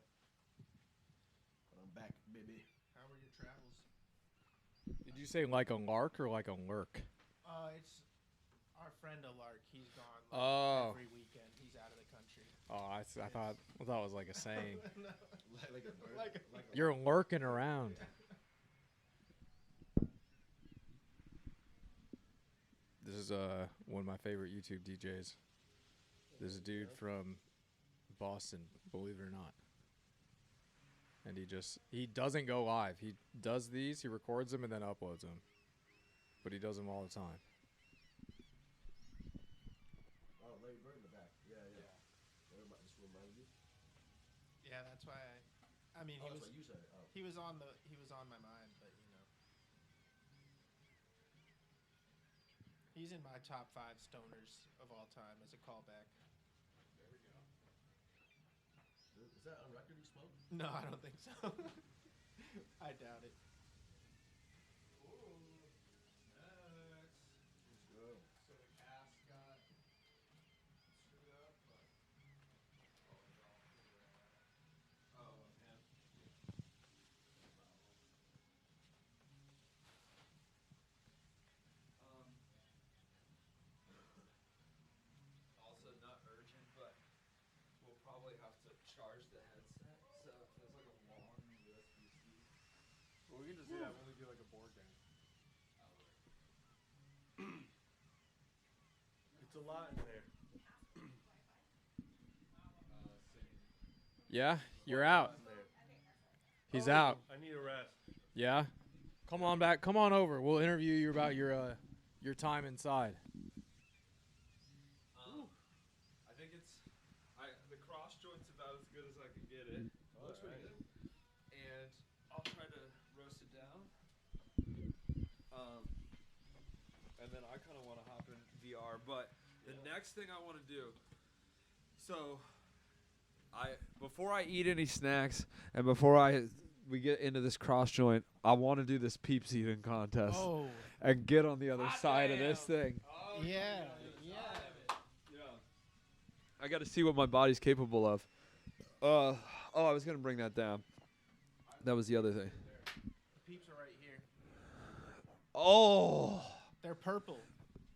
But I'm back, baby. How were your travels? Did you say like a lark or like a lurk? It's our friend a lark. He's gone every weekend. He's out of the country. Oh, I thought it was like a saying. Like a bird. Like You're lurking around. This is one of my favorite YouTube DJs. There's a dude from Boston, believe it or not. And he doesn't go live. He does these, he records them, and then uploads them. But he does them all the time. Oh, Larry Bird in the back. Yeah. Just reminded you. Yeah, that's why I mean, that's what you said. Oh. he was on my mind, but you know. He's in my top 5 stoners of all time as a callback. There we go. Is that on record he smoked? No, I don't think so. I doubt it. Let's go. So the cast got screwed up, but Also not urgent, but we'll probably have to charge the headset. So there's like a long USB-C. Well, we can just do that when we do like a board game. It's a lot in there. Yeah, you're out. He's out. I need a rest. Yeah? Come on back. Come on over. We'll interview you about your time inside. I think the cross joint's about as good as I can get it. Looks pretty good. And I'll try to roast it down. And then I kind of want to hop in VR, but the next thing I want to do, so before I eat any snacks and before we get into this cross joint, I want to do this PEEPS eating contest and get on the other side of this thing. yeah. I got to see what my body's capable of. I was gonna bring that down. That was the other thing. The peeps are right here. Oh. They're purple.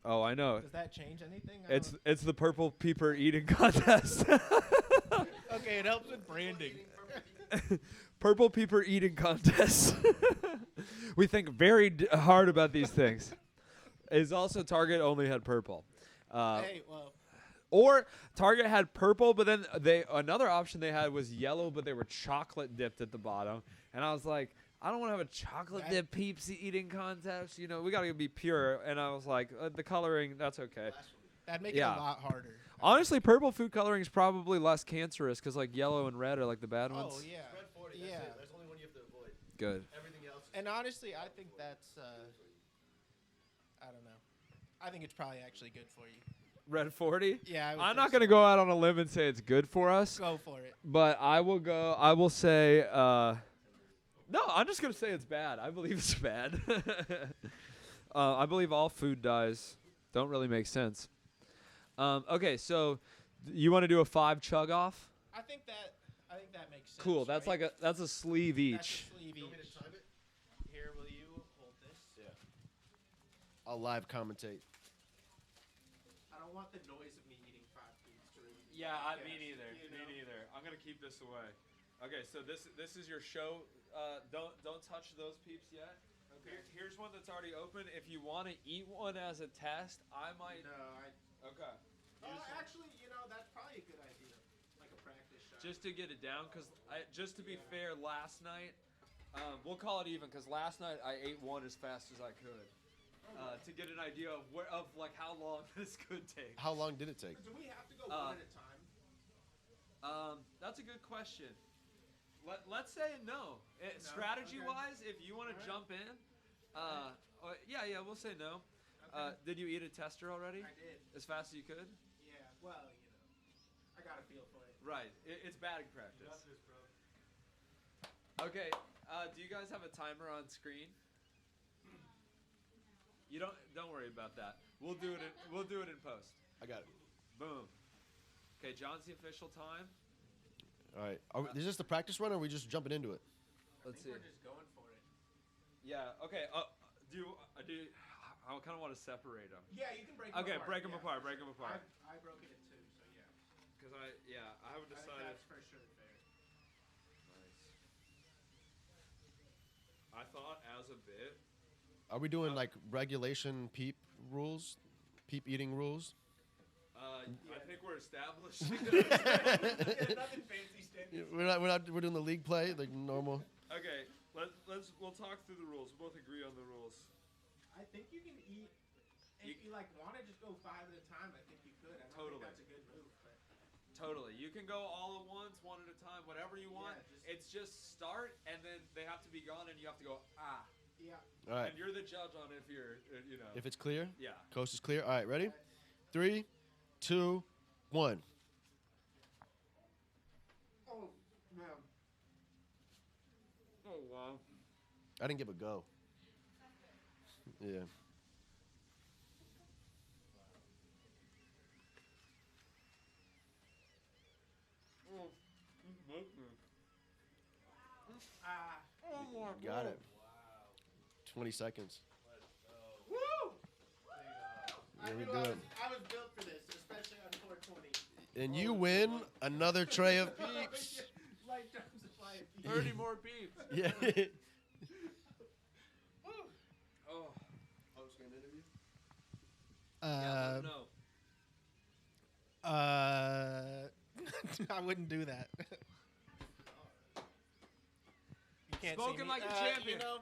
Oh, I know. Does that change anything? It's the purple peeper eating contest. Okay, it helps with branding. Purple peeper eating contest. We think very hard about these things. Is also Target only had purple. Hey, well. Or Target had purple, but then another option they had was yellow, but they were chocolate dipped at the bottom. And I was like, I don't want to have a chocolate dip Peeps eating contest. You know, we got to be pure. And I was like, the coloring, that's okay. That'd make it a lot harder. Honestly, purple food coloring is probably less cancerous because like yellow and red are like the bad ones. Oh, yeah. Red 40, yeah. That's the only one you have to avoid. Good. Everything else. And honestly, I think that's, I don't know. I think it's probably actually good for you. Red 40? Yeah, I'm not going to go out on a limb and say it's good for us. Go for it. But I will say, no, I'm just going to say it's bad. I believe it's bad. I believe all food dyes don't really make sense. Okay, so you want to do a 5 chug off? I think that makes sense. Cool. That's right? that's a sleeve each. That's a sleeve each. Here, will you hold this? Yeah. I'll live commentate. I don't want the noise of me eating 5 peeps to really. Yeah, me neither. Me neither. I'm gonna keep this away. Okay, so this is your show. Don't touch those peeps yet. Okay. Here's one that's already open. If you want to eat one as a test, I might. No, Okay. Actually, you know, that's probably a good idea. Like a practice shot. Just to get it down, because just to be fair, last night, we'll call it even, because last night I ate one as fast as I could. To get an idea of how long this could take. How long did it take? Do we have to go one at a time? That's a good question. Let's say no. Strategy-wise, if you want to jump in, yeah, we'll say no. Okay. Did you eat a tester already? I did. As fast as you could? Yeah, well, you know, I got a feel for it. Right. It's batting practice. Got this, bro. Okay. Do you guys have a timer on screen? You don't worry about that. We'll do it in post. I got it. Boom. Okay, John's the official time. All right. Is this the practice run, or are we just jumping into it? Let's see. We're just going for it. Yeah. Okay. I kind of want to separate them. Yeah, you can break them apart. Okay, break them apart. Break them apart. I broke it in 2, so yeah. Because I haven't decided. That's for sure fair. Nice. I thought as a bit. Are we doing like regulation peep rules? peep eating rules? I think we're established. Nothing fancy standards. We're doing the league play, like normal. Okay, we'll talk through the rules. We'll both agree on the rules. I think you can eat. If you like want to just go 5 at a time, I think you could. I don't think that's a good move. But. Totally. You can go all at once, one at a time, whatever you want. Yeah, it's just start, and then they have to be gone, and you have to go, ah. Yeah. All right. And you're the judge on if you're, you know. If it's clear? Yeah. Coast is clear? All right, ready? 3, 2, 1. Oh, man. Oh, wow. I didn't give a go. Yeah. Got it. 20 seconds. Woo! Yeah, we do it. I was built for this, especially on 420. And you win another tray of peeps. Lifetime supply of peeps. 30 more peeps. Yeah. Oh. Post-game interview? I wouldn't do that. You can't see Spoken me. like a champion. You know,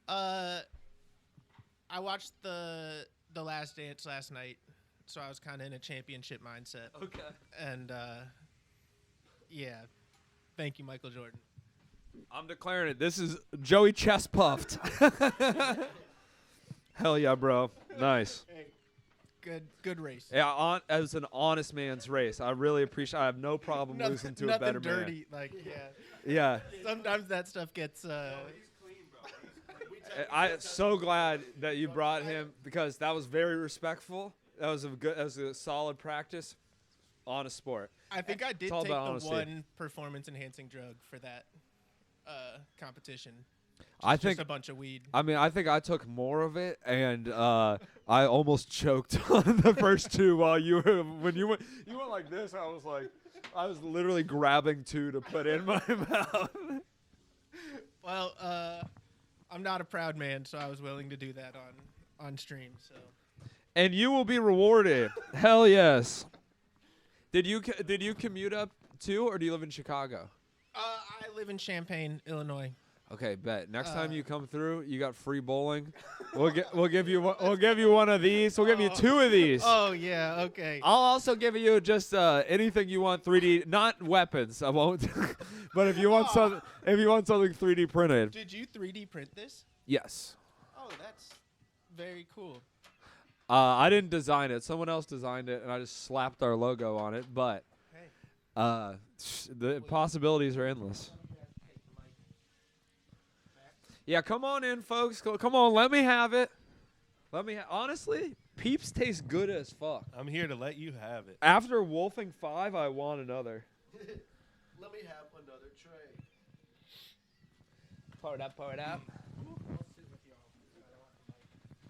I watched the Last Dance last night, so I was kind of in a championship mindset. Okay. And yeah, thank you, Michael Jordan. I'm declaring it. This is Joey chest puffed. Hell yeah, bro. Nice. Hey, good race. Yeah, as an honest man's race. I really appreciate. I have no problem losing to a better nothing dirty, man. like Yeah. Sometimes that stuff gets. I'm so glad that you brought him because that was very respectful. That was a solid practice on a sport. I think I did all take about the honesty. one performance-enhancing drug for that competition. I think just a bunch of weed. I mean, I think I took more of it, and I almost choked on the first two while when you went like this. I was literally grabbing two to put in my mouth. Well, I'm not a proud man, so I was willing to do that on stream. So. And you will be rewarded. Hell yes. Did you commute up too, or do you live in Chicago? I live in Champaign, Illinois. Okay, bet. Next time you come through, you got free bowling. We'll give you one of these. We'll give you two of these. Oh yeah, okay. I'll also give you just anything you want 3D, not weapons. I won't. But if you want something 3D printed. Did you 3D print this? Yes. Oh, that's very cool. I didn't design it. Someone else designed it, and I just slapped our logo on it. But the possibilities are endless. Yeah, come on in, folks. Come on, let me have it. Honestly, Peeps taste good as fuck. I'm here to let you have it. After wolfing 5, I want another. Let me have another tray. Pour it up.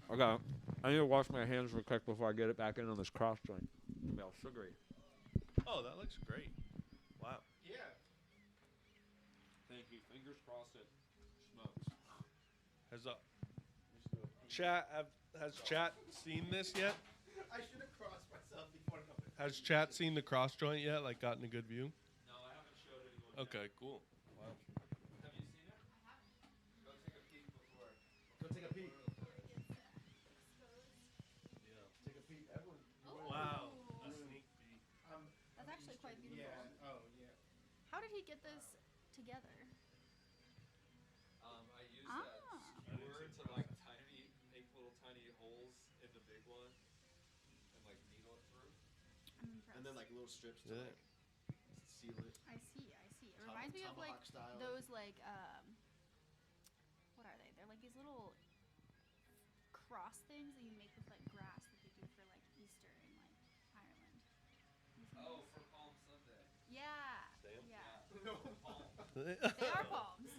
Okay. I need to wash my hands real quick before I get it back in on this cross joint. It's all sugary. Oh, that looks great. Wow. Yeah. Thank you. Fingers crossed it smokes. Has chat seen this yet? I should have crossed myself before. Has chat seen the cross joint yet? Like gotten a good view? No, I haven't showed anyone. Okay, cool. Wow. Have you seen it? I haven't. Go take a peek before. Go take a peek. Take a peek. Everyone. Wow. A sneak peek. That's actually quite beautiful. Yeah. Oh yeah. How did he get this together? I used that skewer to like make little tiny holes in the big one and like needle it through. I'm impressed. And then like little strips to like seal it. I see. It reminds me of like style. those like what are they? They're like these little cross things that you make with like grass that they do for like Easter in like Ireland. Oh, for Palm Sunday. Yeah. Damn. Yeah. No palms. They are palms.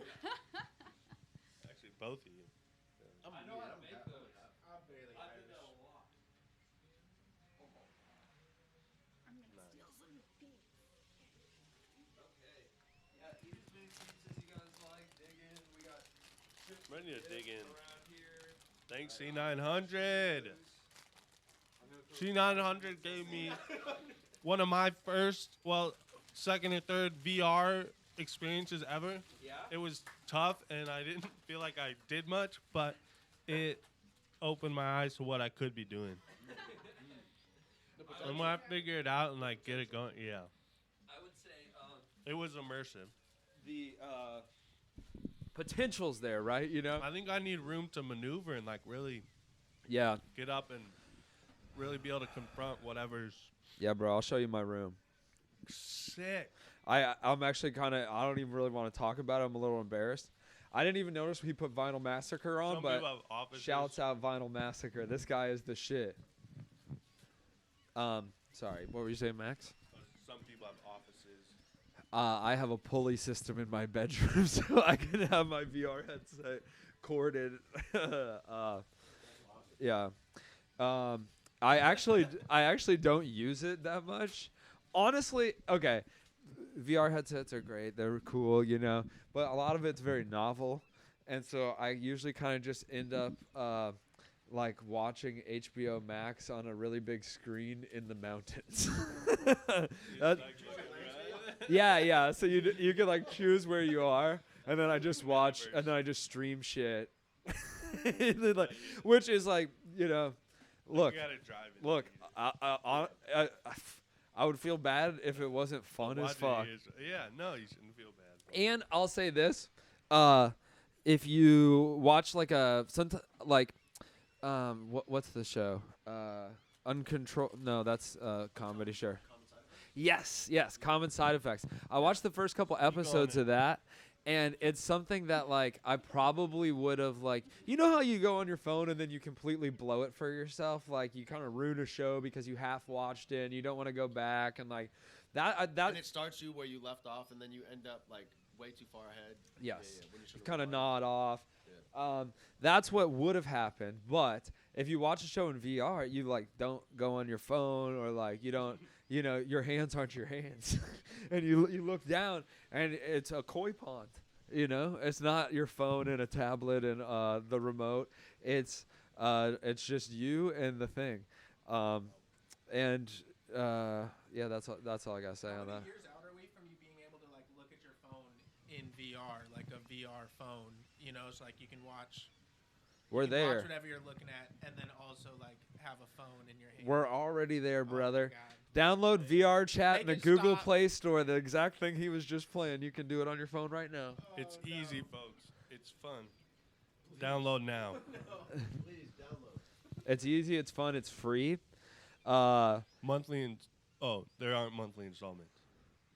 Actually, both of you. I know how to make those. I'm barely I did Irish. that a lot. I'm gonna steal some peeps. Okay. Yeah, eat as many peeps as you guys like. Dig in. We got chips Ready to dig in. around here. Thanks, C900. C900 gave me one of my first, second or third VR experiences ever. Yeah. It was tough, and I didn't feel like I did much, but it opened my eyes to what I could be doing. And when I figure it out and like get it going, yeah. I would say it was immersive. The potential's there, right? You know. I think I need room to maneuver and like really, get up and really be able to confront whatever's. Yeah, bro. I'll show you my room. Sick. I'm actually kind of. I don't even really want to talk about it. I'm a little embarrassed. I didn't even notice he put Vinyl Massacre on, Some but people have offices. shouts out Vinyl Massacre. This guy is the shit. Sorry, what were you saying, Max? Some people have offices. I have a pulley system in my bedroom, so I can have my VR headset corded. Yeah. I actually don't use it that much. Honestly, okay. VR headsets are great. They're cool, you know, but a lot of it's very novel. And so I usually kind of just end up like watching HBO Max on a really big screen in the mountains. Yeah. So you can like choose where you are, and then I just watch, and then I just stream shit. And then, like, which is like, you know, look, I would feel bad if it wasn't fun as fuck. Yeah, no, you shouldn't feel bad. And I'll say this, if you watch like what's the show? Uncontrolled. No, that's a comedy show. Yes, Common Side Effects. I watched the first couple episodes of that, and it's something that like I probably would have like. You know how you go on your phone and then you completely blow it for yourself, like you kind of ruin a show because you half watched it and you don't want to go back and like that. And it starts you where you left off, and then you end up like way too far ahead. Yes, you kind of nod off. Yeah. That's what would have happened, but if you watch a show in VR, you like don't go on your phone or like you don't. You know, your hands aren't your hands. And you look down, and it's a koi pond. You know, it's not your phone and a tablet and the remote. It's just you and the thing. Yeah, that's all I gotta say on that. How many years out are we from you being able to like look at your phone in VR, like a VR phone? You know, it's like you can watch. We're there. Watch whatever you're looking at, and then also like have a phone in your hand. We're already there, brother. Download VR chat in the Google Play Store. The exact thing he was just playing. You can do it on your phone right now. It's easy, folks. It's fun. Download now. Please download. It's easy. It's fun. It's free. Monthly there aren't monthly installments.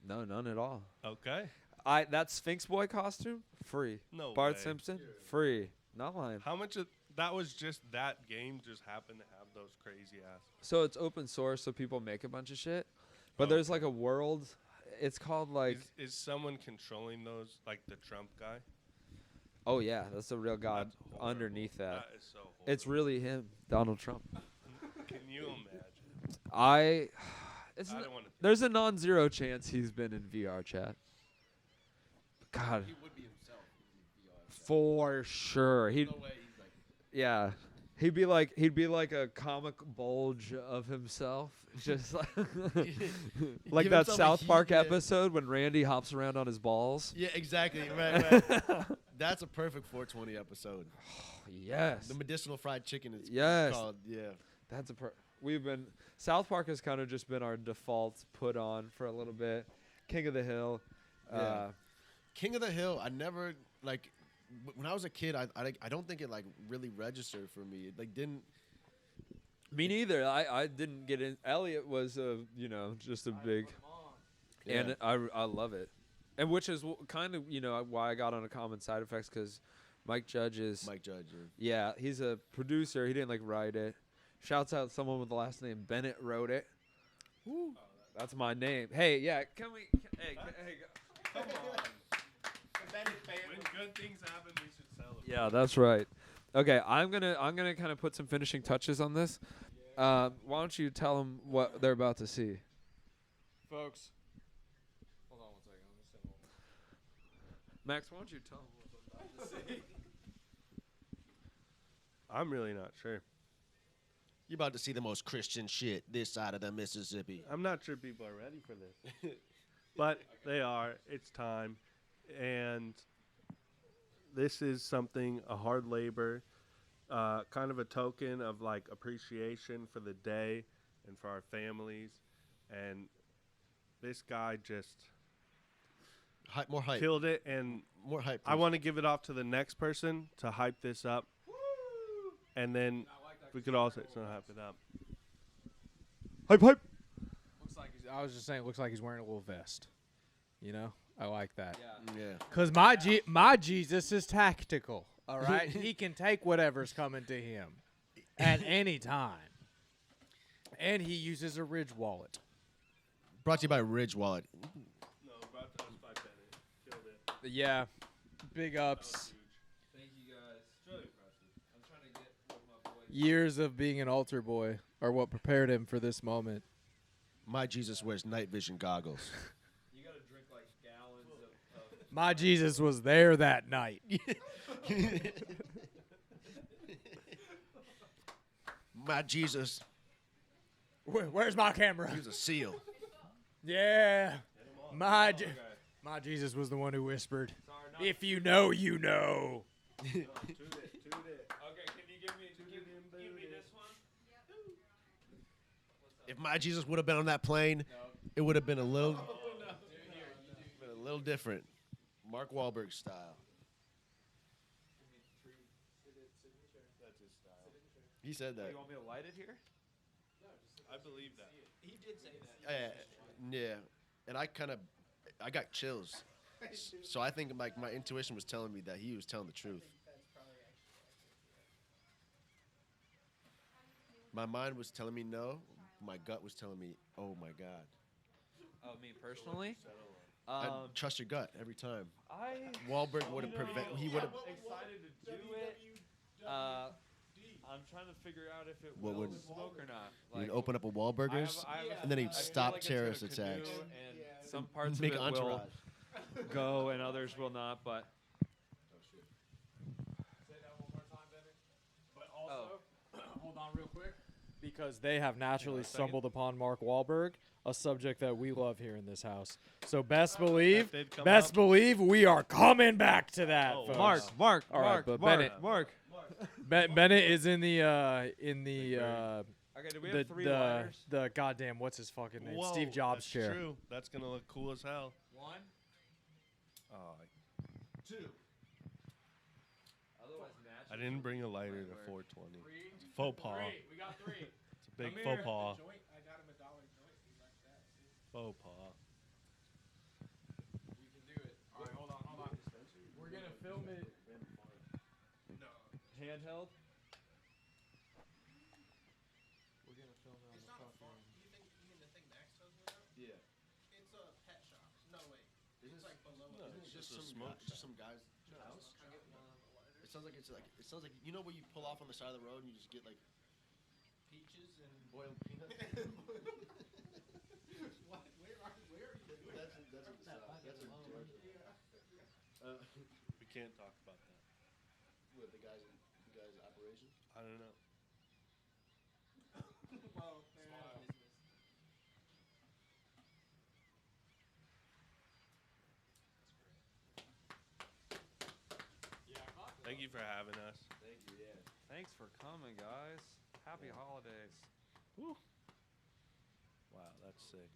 No, none at all. Okay. That Sphinx Boy costume, free. No Bart way. Simpson, free. Not lying. How much of that was just that game just happened to have those crazy ass? So it's open source, so people make a bunch of shit. But there's like a world. It's called like. Is someone controlling those, like the Trump guy? Oh yeah, that's the real god underneath that. That is so horrible. It's really him, Donald Trump. Can you imagine? There's a non-zero chance he's been in VR chat. God. He would be himself in VR. For sure. No way he's like. Yeah. He'd be like a comic bulge of himself, just like that South Park episode when Randy hops around on his balls. Yeah, exactly. Right. That's a perfect 420 episode. Yes. The medicinal fried chicken is called. Yeah. That's South Park has kind of just been our default put on for a little bit. King of the Hill. Yeah. King of the Hill. I never like. When I was a kid, I don't think it like really registered for me. It like didn't. Me neither. I didn't get in. Elliott was just a big, and I love it, and which is kind of why I got on a Common Side Effects because Mike Judge. Yeah, he's a producer. He didn't like write it. Shouts out someone with the last name Bennett wrote it. Woo. That's my name. Hey, yeah, can we? Hey, come on. When good things happen, we should celebrate. Yeah, that's right. Okay, I'm gonna kind of put some finishing touches on this. Why don't you tell them what they're about to see, folks? Hold on 1 second. Let me send one. Max, why don't you tell them what they're about to see? I'm really not sure. You're about to see the most Christian shit this side of the Mississippi. I'm not sure people are ready for this. But they are. It's time. And this is something, a hard labor, kind of a token of like appreciation for the day and for our families. And this guy just more hype. Killed it. And more hype. I want to give it off to the next person to hype this up. And then we could also hype it up. Hype, hype. Looks like I was just saying, it looks like he's wearing a little vest. You know, I like that. Yeah. Cause my Jesus is tactical. All right, he can take whatever's coming to him at any time, and he uses a Ridge wallet. Brought to you by Ridge Wallet. No, brought to us by Bennett. Killed it. Yeah, big ups. Thank you guys. It's really impressive. I'm trying to get what my boy. Years of being an altar boy are what prepared him for this moment. My Jesus wears night vision goggles. You gotta drink like gallons of My Jesus was there that night. My Jesus. Where's my camera? He was a seal. Yeah. My Jesus was the one who whispered, "If you know, you know." Okay, can you give me this one? If my Jesus would have been on that plane, it would have been a little different. Mark Wahlberg style. That's his style. He said that. You want me to light it here? I believe that. He did say that. Yeah. And I got chills. So I think like my intuition was telling me that he was telling the truth. My mind was telling me no. My gut was telling me, oh my God. Oh, me personally? Trust your gut every time. I Wahlberg would have he would have. excited to do it. I'm trying to figure out if it What will would- smoke or not. You'd open up a Wahlburgers, and then he'd stop terrorist attacks. And some parts Make of it entourage. will go and others will not, but Say that one more time, Bennett. But also, hold on real quick. Because they have naturally stumbled upon Mark Wahlberg, a subject that we love here in this house. So best believe we are coming back to that. Oh, folks. Mark, All right, but Bennett, Bennett is in the okay, do we have three lighters? the goddamn what's his fucking name? Whoa, Steve Jobs that's chair. True. That's gonna look cool as hell. One, Oh, two. Otherwise, I didn't bring a lighter to 420. It's a faux pas. We got three. It's a big faux pas. I got him $1 joint. He likes that. Faux pas. We can do it. All right, hold on. We're gonna film it. handheld. We're gonna film it on It's the not a farm. fucking. You mean the thing Max tells me about? Yeah. It's a pet shop. No, wait. It's like below. No, it. it's just a some smoke guy, just some guys. House? Can I get one of the lighters? It sounds like you know where you pull off on the side of the road and you just get like Peaches and boiled peanuts. what? Where are you? That's a We can't talk about that. What the guys operation? I don't know. Well, small business. Thank you for having us. Thank you. Yeah. Thanks for coming, guys. Happy holidays. Woo. Wow, that's sick.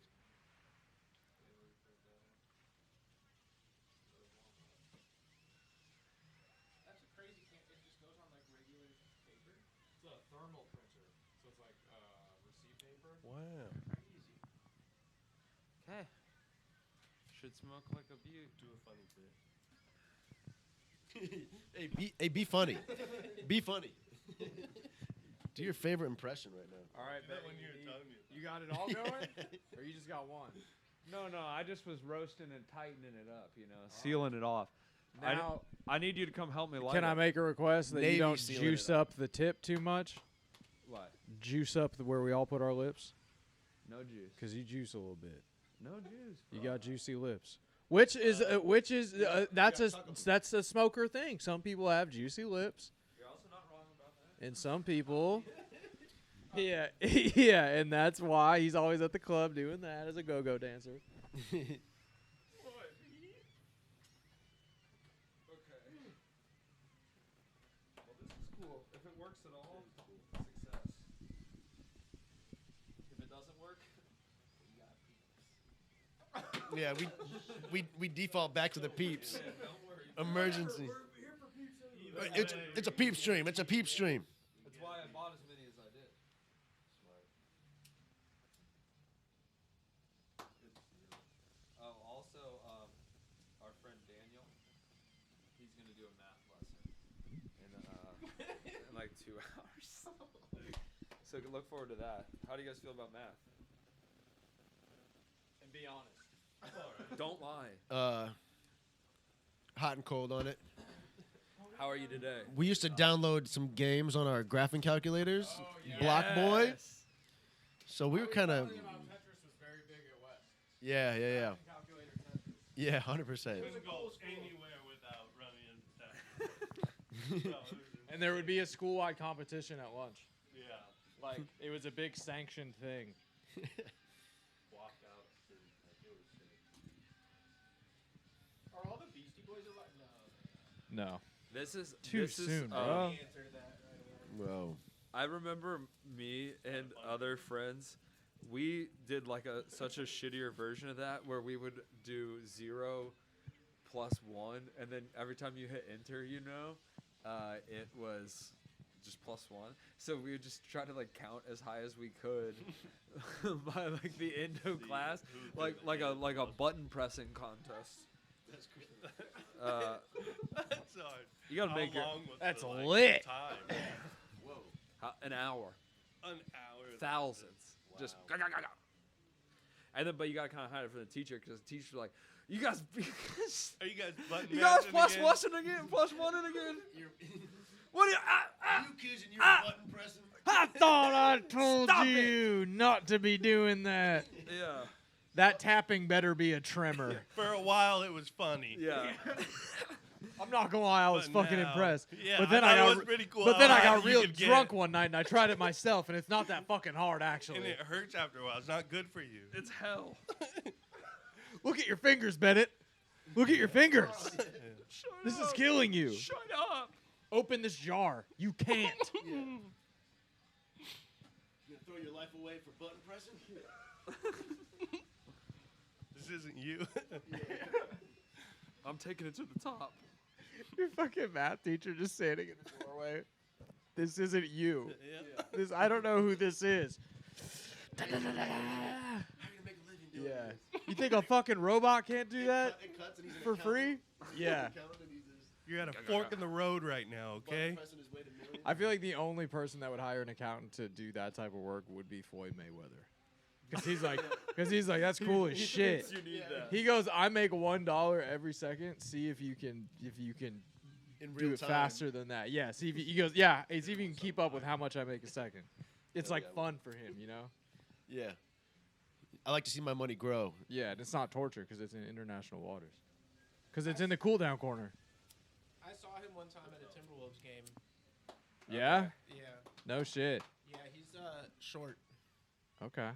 That's a crazy can. It just goes on like regular paper. It's a thermal printer, so it's like receipt paper. Wow. Crazy. Okay. Should smoke like a beaut. Do a funny bit. Be funny. Be funny. Do your favorite impression right now. All right, That Benny, when you're telling me. you got it all going, or you just got one? No, I just was roasting and tightening it up, sealing it off. Now, I need you to come help me light can I it. make a request that Navy you don't sealing juice it up. up the tip too much? What? Juice up where we all put our lips, No juice. because you juice a little bit. No juice. You got juicy lips. Which is that's a smoker thing. Some people have juicy lips. You're also not wrong about that. And some people, yeah, yeah, and that's why he's always at the club doing that as a go-go dancer. Okay. Well, this is cool. If it works at all, success. If it doesn't work, we got PEEPS. Yeah, we default back to the PEEPS. Emergency. It's a PEEPS stream. It's a PEEPS stream. That's why I bought as many as I did. Smart. Oh, also, our friend Daniel, he's gonna do a math lesson in like 2 hours. So look forward to that. How do you guys feel about math? And be honest. Don't lie. Hot and cold on it. How are you today? We used to download some games on our graphing calculators, Block Boy. So we were kind of. Yeah. Yeah, 100%. Couldn't go anywhere without running into that. And there would be a school-wide competition at lunch. Yeah. Like, it was a big sanctioned thing. Walked out. Are all the Beastie Boys alive? No. This is Too soon, bro. Whoa. I remember me and other friends. We did like such a shittier version of that where we would do 0 plus 1, and then every time you hit enter, it was just +1. So we would just try to like count as high as we could by like the end of class, like a button pressing contest. That's great. That's hard. You gotta make That's lit. Time? Whoa. An hour. An hour. Thousands. Wow. Just. And then, but you gotta kind of hide it from the teacher because the teacher's like, "You guys, Are you guys button you guys mashing plus again? one again, plus one again." What are you? You kids and your button pressing. I thought I told Stop you not to be doing that. Yeah. That tapping better be a tremor. For a while, it was funny. Yeah. I'm not gonna lie, I was But fucking now- impressed. Yeah, but then I I thought it got, was pretty cool but then how I got high you real could get. drunk one night and I tried it myself, and it's not that fucking hard actually. And it hurts after a while. It's not good for you. It's hell. Look at your fingers, Bennett. Look at your fingers. This is killing you. Shut up. Open this jar. You can't. You gonna throw your life away for button pressing? This isn't you. I'm taking it to the top. Your fucking math teacher just standing in the doorway. This isn't you. Yeah. This I don't know who this is. How are you gonna make a living doing Yeah. this? You think a fucking robot can't do that It cuts and he's an for accountant. free? Yeah. You're at a fork in the road right now, okay? Button pressing his way to millions. I feel like the only person that would hire an accountant to do that type of work would be Floyd Mayweather. Because he's like, that's cool as shit. You need that. He goes, I make $1 every second. See if you can In do real it time. faster than that. Yeah. See if he goes, yeah. See if you can keep up with how much I make a second. It's Hell like yeah. fun for him, you know. Yeah. I like to see my money grow. Yeah, and it's not torture because it's in international waters. Because it's in the cool down corner. I saw him one time at a Timberwolves game. Yeah. Yeah. No shit. Yeah, he's short. Okay.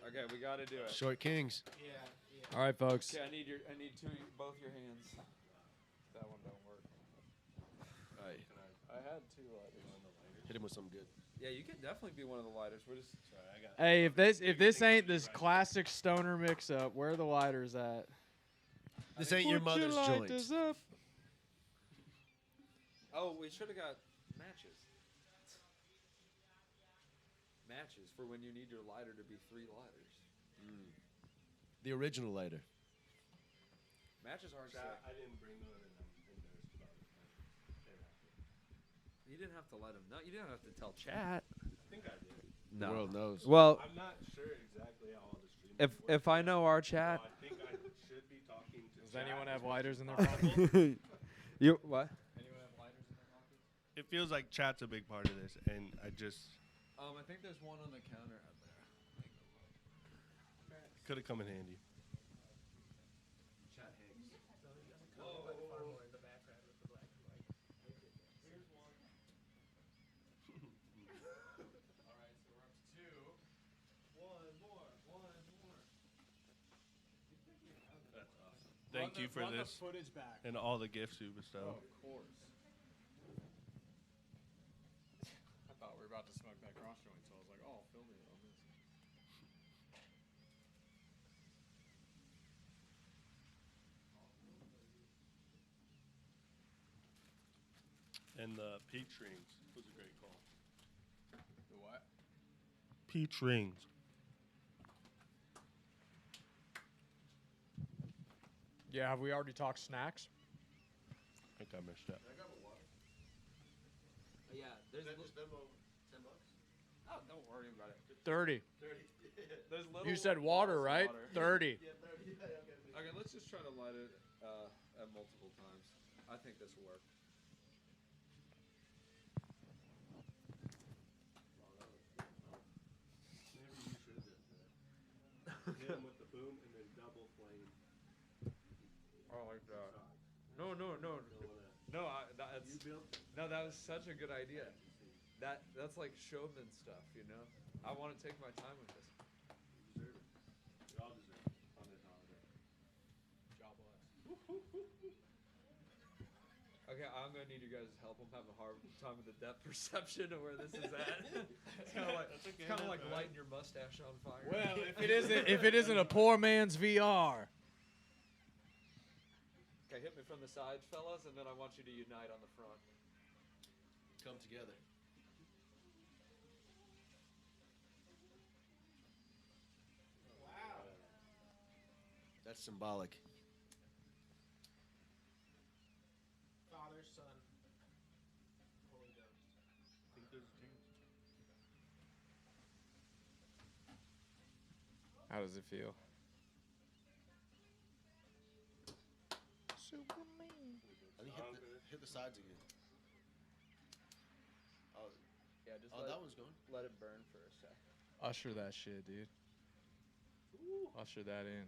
Okay, we gotta do it. Short kings. Yeah. All right, folks. Okay, I need both your hands. That one don't work. All right. I had 2 lighters. Hit him with something good. Yeah, you can definitely be one of the lighters. We're just. Sorry, I got Hey, if this ain't this classic stoner mix up, where are the lighters at? This ain't your Put mother's lighters joints. up. Oh, we should have got matches. Matches for when you need your lighter to be 3 lighters. The original lighter. Matches aren't sick. I didn't bring one, and I'm embarrassed about it. You didn't have to let him know. You didn't have to tell chat. I think I did. The world knows. Well, I'm not sure exactly how all the streaming if I know our chat, I think I should be talking to Does chat anyone as have much lighters as in their possible. pocket? you what? Anyone have lighters in their pockets? It feels like chat's a big part of this, and I just I think there's one on the counter out there. could have come in handy. Chat Higgs. you for run the this footage back. and all the gifts you bestowed. Oh, of course. I thought we were about to smoke that cross joint, so I was like, oh, film it on this. And the peach rings was a great call. The what? Peach rings. Yeah, have we already talked snacks? I think I missed that. Yeah, there's. $10? Oh, don't worry about it. 30. 30. There's little. You said water, bottles of right? water. 30. Yeah, 30. Yeah, Okay, let's just try to light it at multiple times. I think this will work. Maybe you should have hit him with the boom and then double flame. I like that. No. No, that was such a good idea. That's like showman stuff, you know? I want to take my time with this. You deserve it. We all deserve it on this holiday. Job bless. Okay, I'm gonna need you guys' help. I'm having a hard time with the depth perception of where this is at. It's kind of like lighting your mustache on fire. Well, if it isn't a poor man's VR. Okay, hit me from the sides, fellas, and then I want you to unite on the front. Come together. Wow. That's symbolic. Father, Son, Holy Ghost. I think there's a chance. How does it feel? I think hit the sides again. Oh, Yeah, just that one's going. let it burn for a sec. Usher that shit, dude. Usher that in.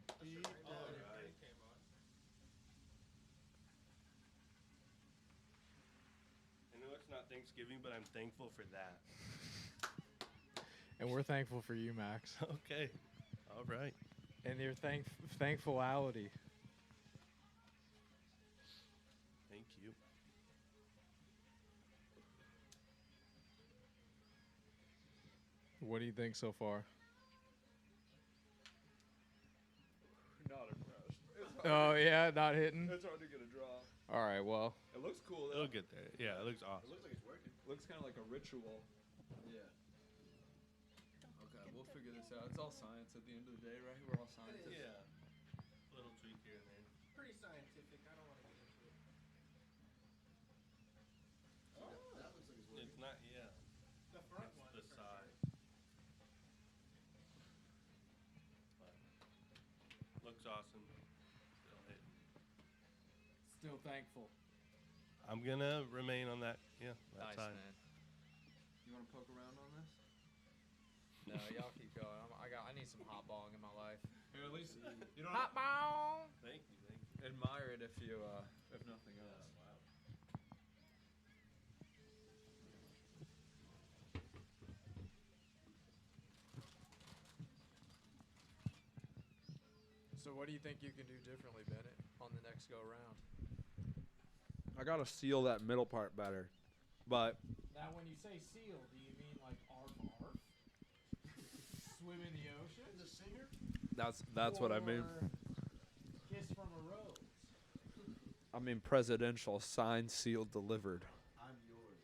I know it's not Thanksgiving, but I'm thankful for that. And we're thankful for you, Max. Okay. All right. And your thankfulity. Thank you. What do you think so far? Not impressed. Oh, yeah, not hitting? It's hard to get a draw. All right, well. It looks cool, though. It'll get there. Yeah, it looks awesome. It looks like it's working. Looks kind of like a ritual. Yeah. Okay, we'll figure this out. It's all science at the end of the day, right? We're all scientists. Yeah. Little tweak here and there. Pretty scientific. I don't want to get into it. That looks like it's working. It's not, yeah. The front It's one. the for side. But looks awesome. Still hitting. Still thankful. I'm gonna remain on that. Yeah, that Nice, side. man. You want to poke around on this? No, y'all keep going. I need some hot balling in my life. Here, at least you don't Hot ball! Thank you. admire it if you, if nothing else. So what do you think you can do differently, Bennett, on the next go around? I gotta seal that middle part better, but Now, when you say seal, do you mean like arf arf? Swim in the ocean? The singer? that's what I mean. Or kiss from a rose? I mean presidential, signed, sealed, delivered. I'm yours.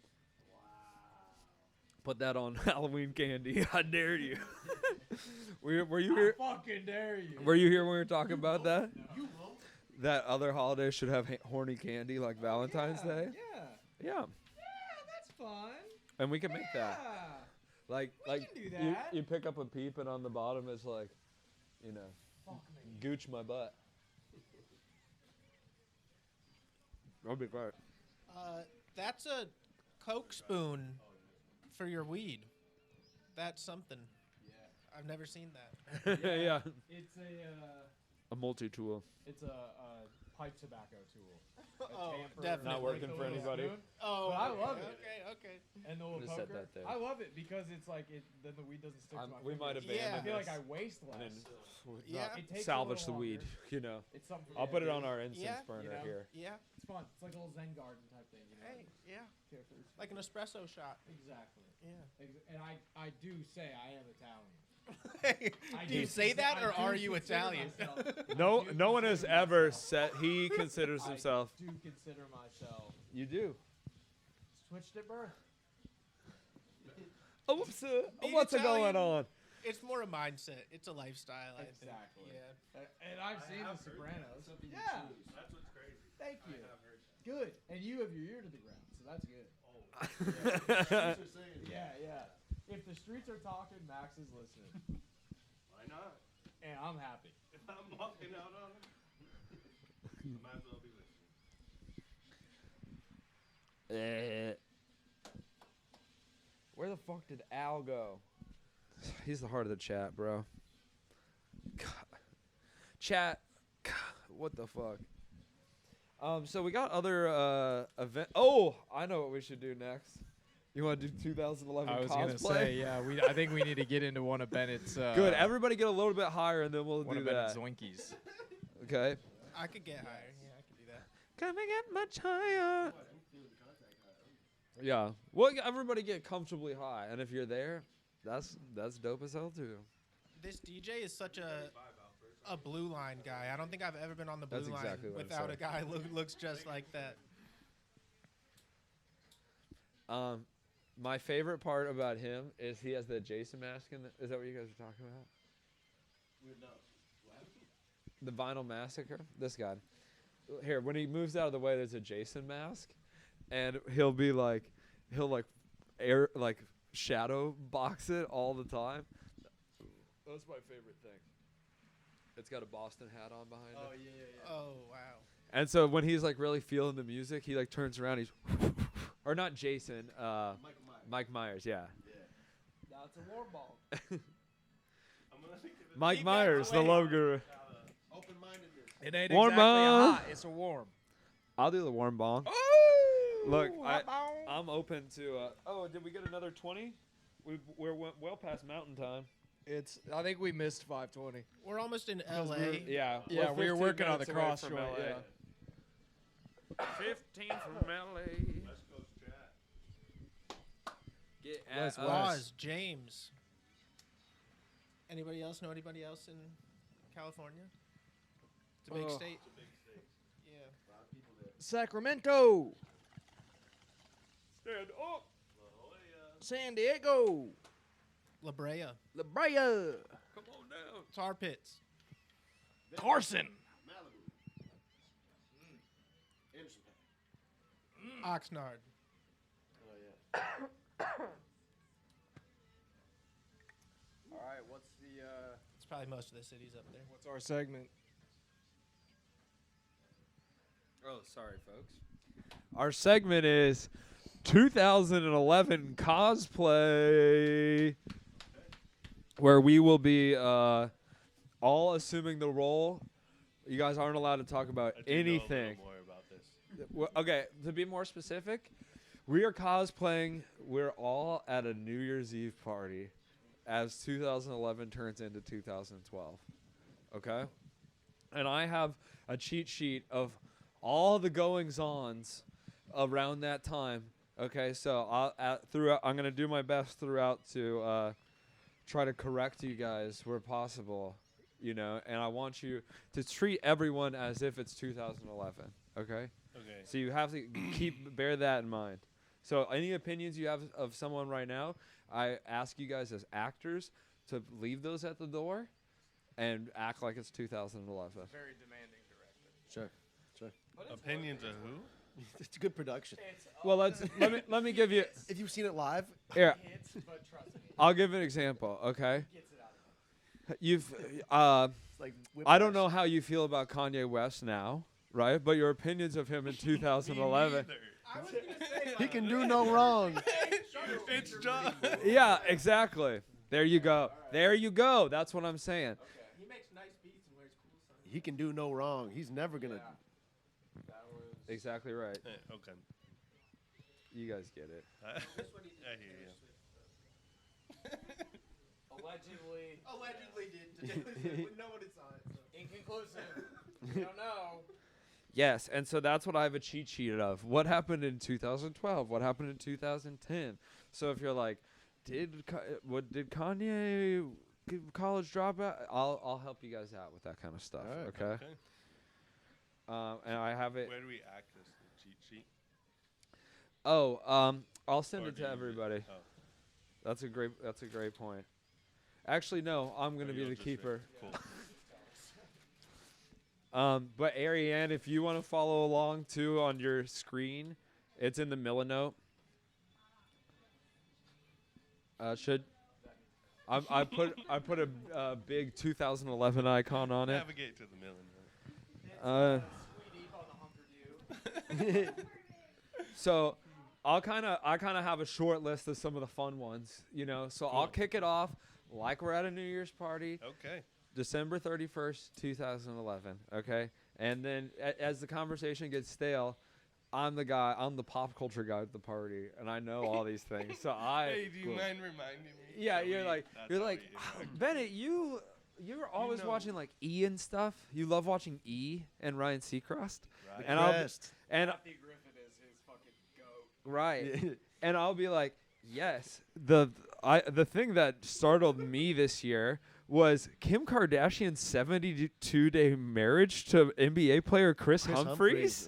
Put that on Halloween candy. I dare you. were you here? I fucking dare you. Were you here when we were talking about that? You won't. That other holidays should have horny candy like Valentine's Day. Yeah. Yeah, Yeah, that's fun. and we can make that. Yeah. Like, We can do that. You pick up a peep, and on the bottom is like, you know, Fuck me. gooch my butt. That'd be great. That's a Coke spoon for your weed. That's something. Yeah. I've never seen that. Yeah. It's A multi-tool. a pipe tobacco tool. A Oh, tamper Definitely. not working for anybody. Oh, But I love it. Okay. And the little Just set poker. that there. I love it because it's like then the weed doesn't stick to my We finger. might have Yeah. I feel like this. I waste less. And then Yeah. It takes a salvage the little weed, longer. you know. It's something. I'll put it on dude. our incense Yeah. burner You know? here. Yeah. It's fun. It's like a little Zen garden type thing. You know? Hey, yeah. Care for this. Like an espresso shot. Exactly. Yeah. And I do say I am Italian. Do you say that, or are you Italian? No one has ever said he considers himself. I do consider myself. You do. Switched at birth. Oh, whoops, Being what's Italian- going on? It's more a mindset. It's a lifestyle. I think. Exactly. Yeah. And I've seen The Sopranos. Something you Yeah. choose. That's what's crazy. Thank you. I have heard that. Good. And you have your ear to the ground, so that's good. Yeah. If the streets are talking, Max is listening. Why not? And I'm happy. If I'm walking out on it, I might as well be listening. Where the fuck did Al go? He's the heart of the chat, bro. God. Chat. God, what the fuck? So we got other event. Oh, I know what we should do next. You want to do 2011 I was cosplay? gonna say, yeah. I think we need to get into one of Bennett's. Good. Everybody get a little bit higher, and then we'll one do of that. Bennett's Zoinkies. Okay. I could get higher. Yeah, I could do that. Coming get much higher. Yeah. Well, everybody get comfortably high, and if you're there, that's dope as hell too. This DJ is such a blue line guy. I don't think I've ever been on the blue That's line exactly what I'm without a saying. guy looks just like that. My favorite part about him is he has the Jason mask in the, is that what you guys are talking about? The Vinyl Massacre? This guy. Here, when he moves out of the way, there's a Jason mask, and he'll shadow box it all the time. That's my favorite thing. It's got a Boston hat on behind it. Yeah. Oh wow. And so when he's like really feeling the music, he like turns around, he's or not Jason, Mike Myers, yeah. That's a war ball. Mike Myers, the love guru. Open-mindedness. It ain't Warm exactly bong. hot. It's a warm. I'll do the warm bong. Oh, Look, I'm open to. Oh, did we get another 20? We're well past mountain time. I think we missed 520. We're almost in 'Cause LA. Yeah, Yeah, we were 15 working on the minutes away cross from joint. LA. Yeah. 15 from LA. West Coast chat. Get West, at West. us. Roz, James. Anybody else know anybody else in California? It's a big Oh. state. Yeah. Sacramento, Stand up. San Diego, La Brea. La Brea, Come on down. Tar Pits. Carson. Malibu. Anderson Paak. Oxnard. Oh yeah. All right, what's the It's probably most of the cities up there. what's our segment? Oh, sorry, folks. Our segment is 2011 cosplay, where we will be all assuming the role. You guys aren't allowed to talk about I do know a anything. little more about this. Okay, to be more specific, we are cosplaying. We're all at a New Year's Eve party as 2011 turns into 2012. Okay? And I have a cheat sheet of all the goings-ons around that time. Okay, so I'm going to do my best throughout to try to correct you guys where possible, you know, and I want you to treat everyone as if it's 2011, okay? Okay. So you have to bear that in mind. So any opinions you have of someone right now, I ask you guys as actors to leave those at the door and act like it's 2011. Very demanding director. Sure. Opinions of who? It's good production. Well, let me give you. If you've seen it live, Here, Hits, but trust me, I'll give an example. Okay, gets it out of you've. it's like I don't know how you feel about Kanye West now, right? But your opinions of him in 2011. he can do no wrong. It's John. Yeah, exactly. There you go. There you go. That's what I'm saying. He makes nice beats and wears cool stuff. He can do no wrong. He's never gonna. Exactly right. Okay. You guys get it. I hear you. Allegedly did. We know what it's on. So. Inconclusive. We don't know. Yes, and so that's what I have a cheat sheet of. What happened in 2012? What happened in 2010? So if you're like, did Kanye college dropout? I'll help you guys out with that kind of stuff. Right. Okay. And I have it. Where do we access the cheat sheet? Oh, I'll send Or it do to you everybody. oh. That's a great point. Actually, no, I'm gonna be you'll the just keeper. Cool. But Ariane, if you want to follow along too on your screen, it's in the Millinote. I put a big 2011 icon on it. Navigate to the million. So I kind of have a short list of some of the fun ones, you know. So I'll kick it off like we're at a New Year's party. Okay. December 31st, 2011. Okay, and then as the conversation gets stale, I'm the pop culture guy at the party, and I know all these things. So Hey, do you mind reminding me? Yeah, So you're like Bennett, you're always watching like E and stuff. You love watching E and Ryan Seacrest. Right. And Matthew Griffin is his fucking goat. Right. And I'll be like, yes. The thing that startled me this year was Kim Kardashian's 72-day marriage to NBA player Chris Humphries.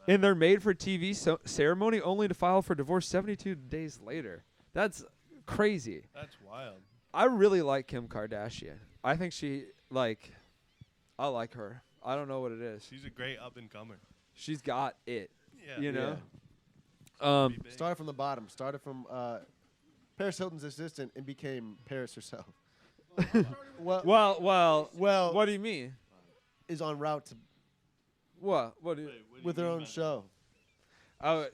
In their made-for-TV ceremony, only to file for divorce 72 days later. That's crazy. That's wild. I really like Kim Kardashian. I think I like her. I don't know what it is. She's a great up-and-comer. She's got it. Yeah. You know? Started from the bottom. Started from Paris Hilton's assistant and became Paris herself. Well, what do you mean? Is en route to what with her own show. Oh,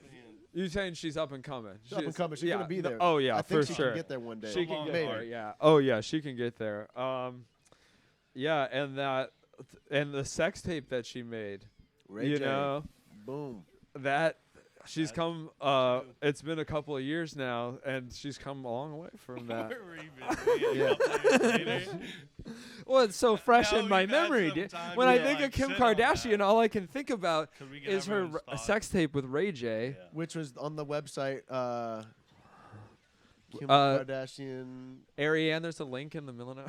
you're saying she's up and coming. She's up and coming. She's gonna be there. Oh yeah, I think for she sure. can get there one day. She can get Maybe. there. Yeah. Oh yeah, she can get there. Yeah, and the sex tape that she made. Ray you J. know, Boom. that she's come. It's been a couple of years now, and she's come a long way from that. Well, it's so fresh in my memory, dude. When I think of Kim Kardashian, all I can think about is her sex tape with Ray J, which was on the website. Kim Kardashian. Ariane, there's a link in the Millinote.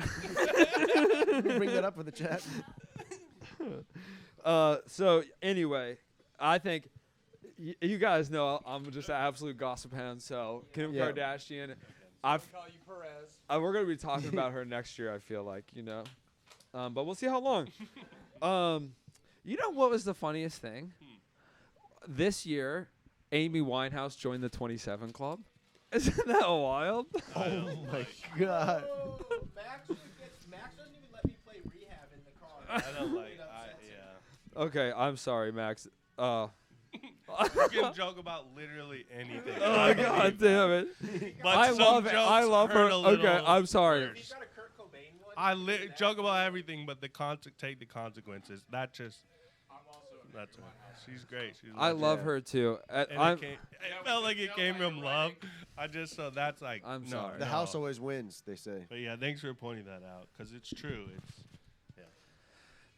Bring that up for the chat. So anyway, I think you guys know I'm just an absolute gossip hound. So Kim Kardashian, Call you Perez. we're gonna be talking about her next year. I feel like, you know, but we'll see how long. You know what was the funniest thing? This year, Amy Winehouse joined the 27 Club. Isn't that wild? Oh my god. Max doesn't even let me play Rehab in the car. I don't like. Okay, I'm sorry, Max. You can joke about literally anything. Oh god damn it! But I love it. I love her. Okay, I'm sorry. I joke about everything, but take the consequences. That's she's great. She's I love her too. It felt like it came from love. That's like. I'm sorry. The house always wins, they say. But yeah, thanks for pointing that out because it's true.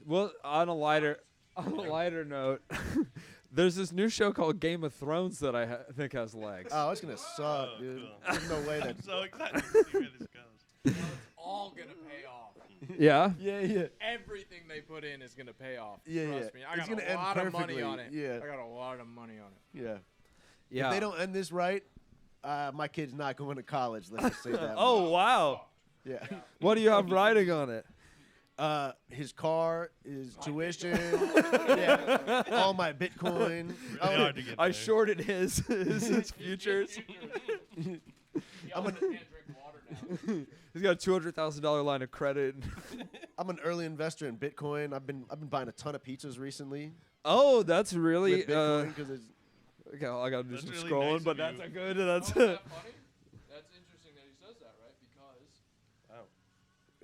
Well, on a lighter note, there's this new show called Game of Thrones that I think has legs. Oh, it's gonna suck, dude. Cool. There's no way that. I'm so excited to see where this goes. It's all gonna pay off. Yeah. Yeah. Everything they put in is gonna pay off. Yeah, Trust me. I It's got gonna a end lot of money perfectly. on it. Yeah. I got a lot of money on it. Yeah. Yeah. If they don't end this right, my kid's not going to college. Let's just say that. Oh wow. Yeah. What do you have riding on it? His car, his tuition, all my Bitcoin. Really hard to get I there. shorted his futures. I'm an, He's got a $200,000 line of credit. I'm an early investor in Bitcoin. I've been buying a ton of pizzas recently. Oh, that's really With Bitcoin because it's. Okay, I gotta do some really scrolling, nice but of that's you. a good. That's That funny? That's interesting that he says that, right?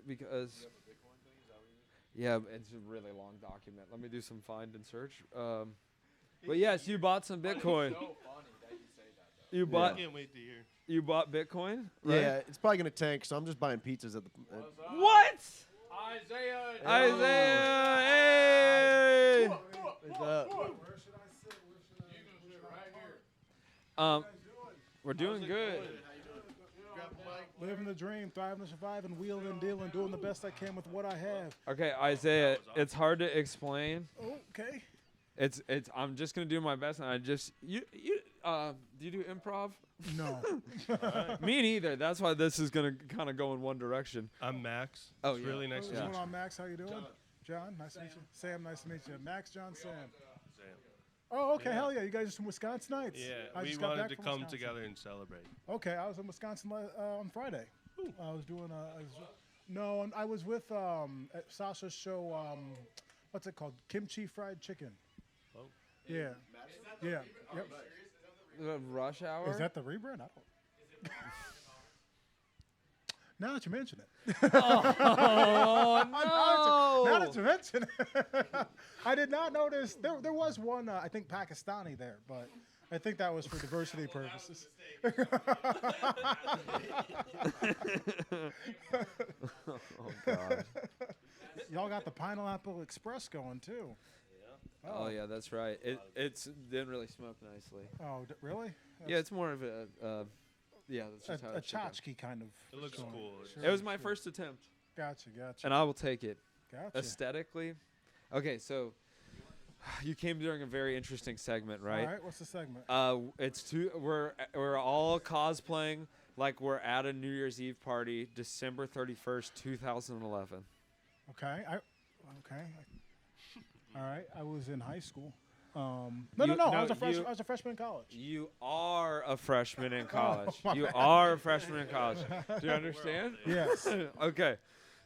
Because. because. Yeah, it's a really long document. Let me do some find and search. But yes, you bought some Bitcoin. You bought. I can't wait to hear. You bought Bitcoin? Right? Yeah, it's probably gonna tank, so I'm just buying pizzas at the. What? Isaiah. Hey! What's up? We're doing good. Living the dream, thriving, surviving, wheeling and dealing, doing the best I can with what I have. Okay, Isaiah, it's hard to explain. Okay. It's I'm just gonna do my best, and I just do you do improv? No. Me neither. That's why this is gonna kind of go in one direction. I'm Max. Oh, It's yeah. really nice to What's meet going you. on, Max? How you doing? John, nice to meet you. Sam, nice to meet you. Max, John, Sam. Sam. Oh, okay, Yeah. hell yeah. You guys are some Wisconsinites? Yeah, I we just got wanted back to from come Wisconsin. together and celebrate. Okay, I was in Wisconsin on Friday. I was doing I was with at Sasha's show. What's it called? Kimchi fried chicken. Oh. Yeah. Yeah. Yep. Rush Hour. Is that the rebrand? I don't. Now that you mention it. Oh no! Now that you mention it. I did not notice. There was one, I think Pakistani there, but I think that was for diversity purposes. Oh God. Y'all got the Pineapple Express going too. Oh yeah, that's right. It's didn't really smoke nicely. Oh, really? Yeah, it's more of a yeah. That's just how A it should go. tchotchke kind of. It looks joint. cool. Sure, It was my sure. first attempt, Gotcha. and I will take it. Gotcha. Aesthetically, okay. So you came during a very interesting segment, right? All right. What's the segment? We're all cosplaying like we're at a New Year's Eve party, December 31st, 2011. Okay. All right. I was in high school. No. You- I no, was a you- I was a freshman in college. You are a freshman in college. my You bad. are a freshman in college. Do you understand? Yes. Okay.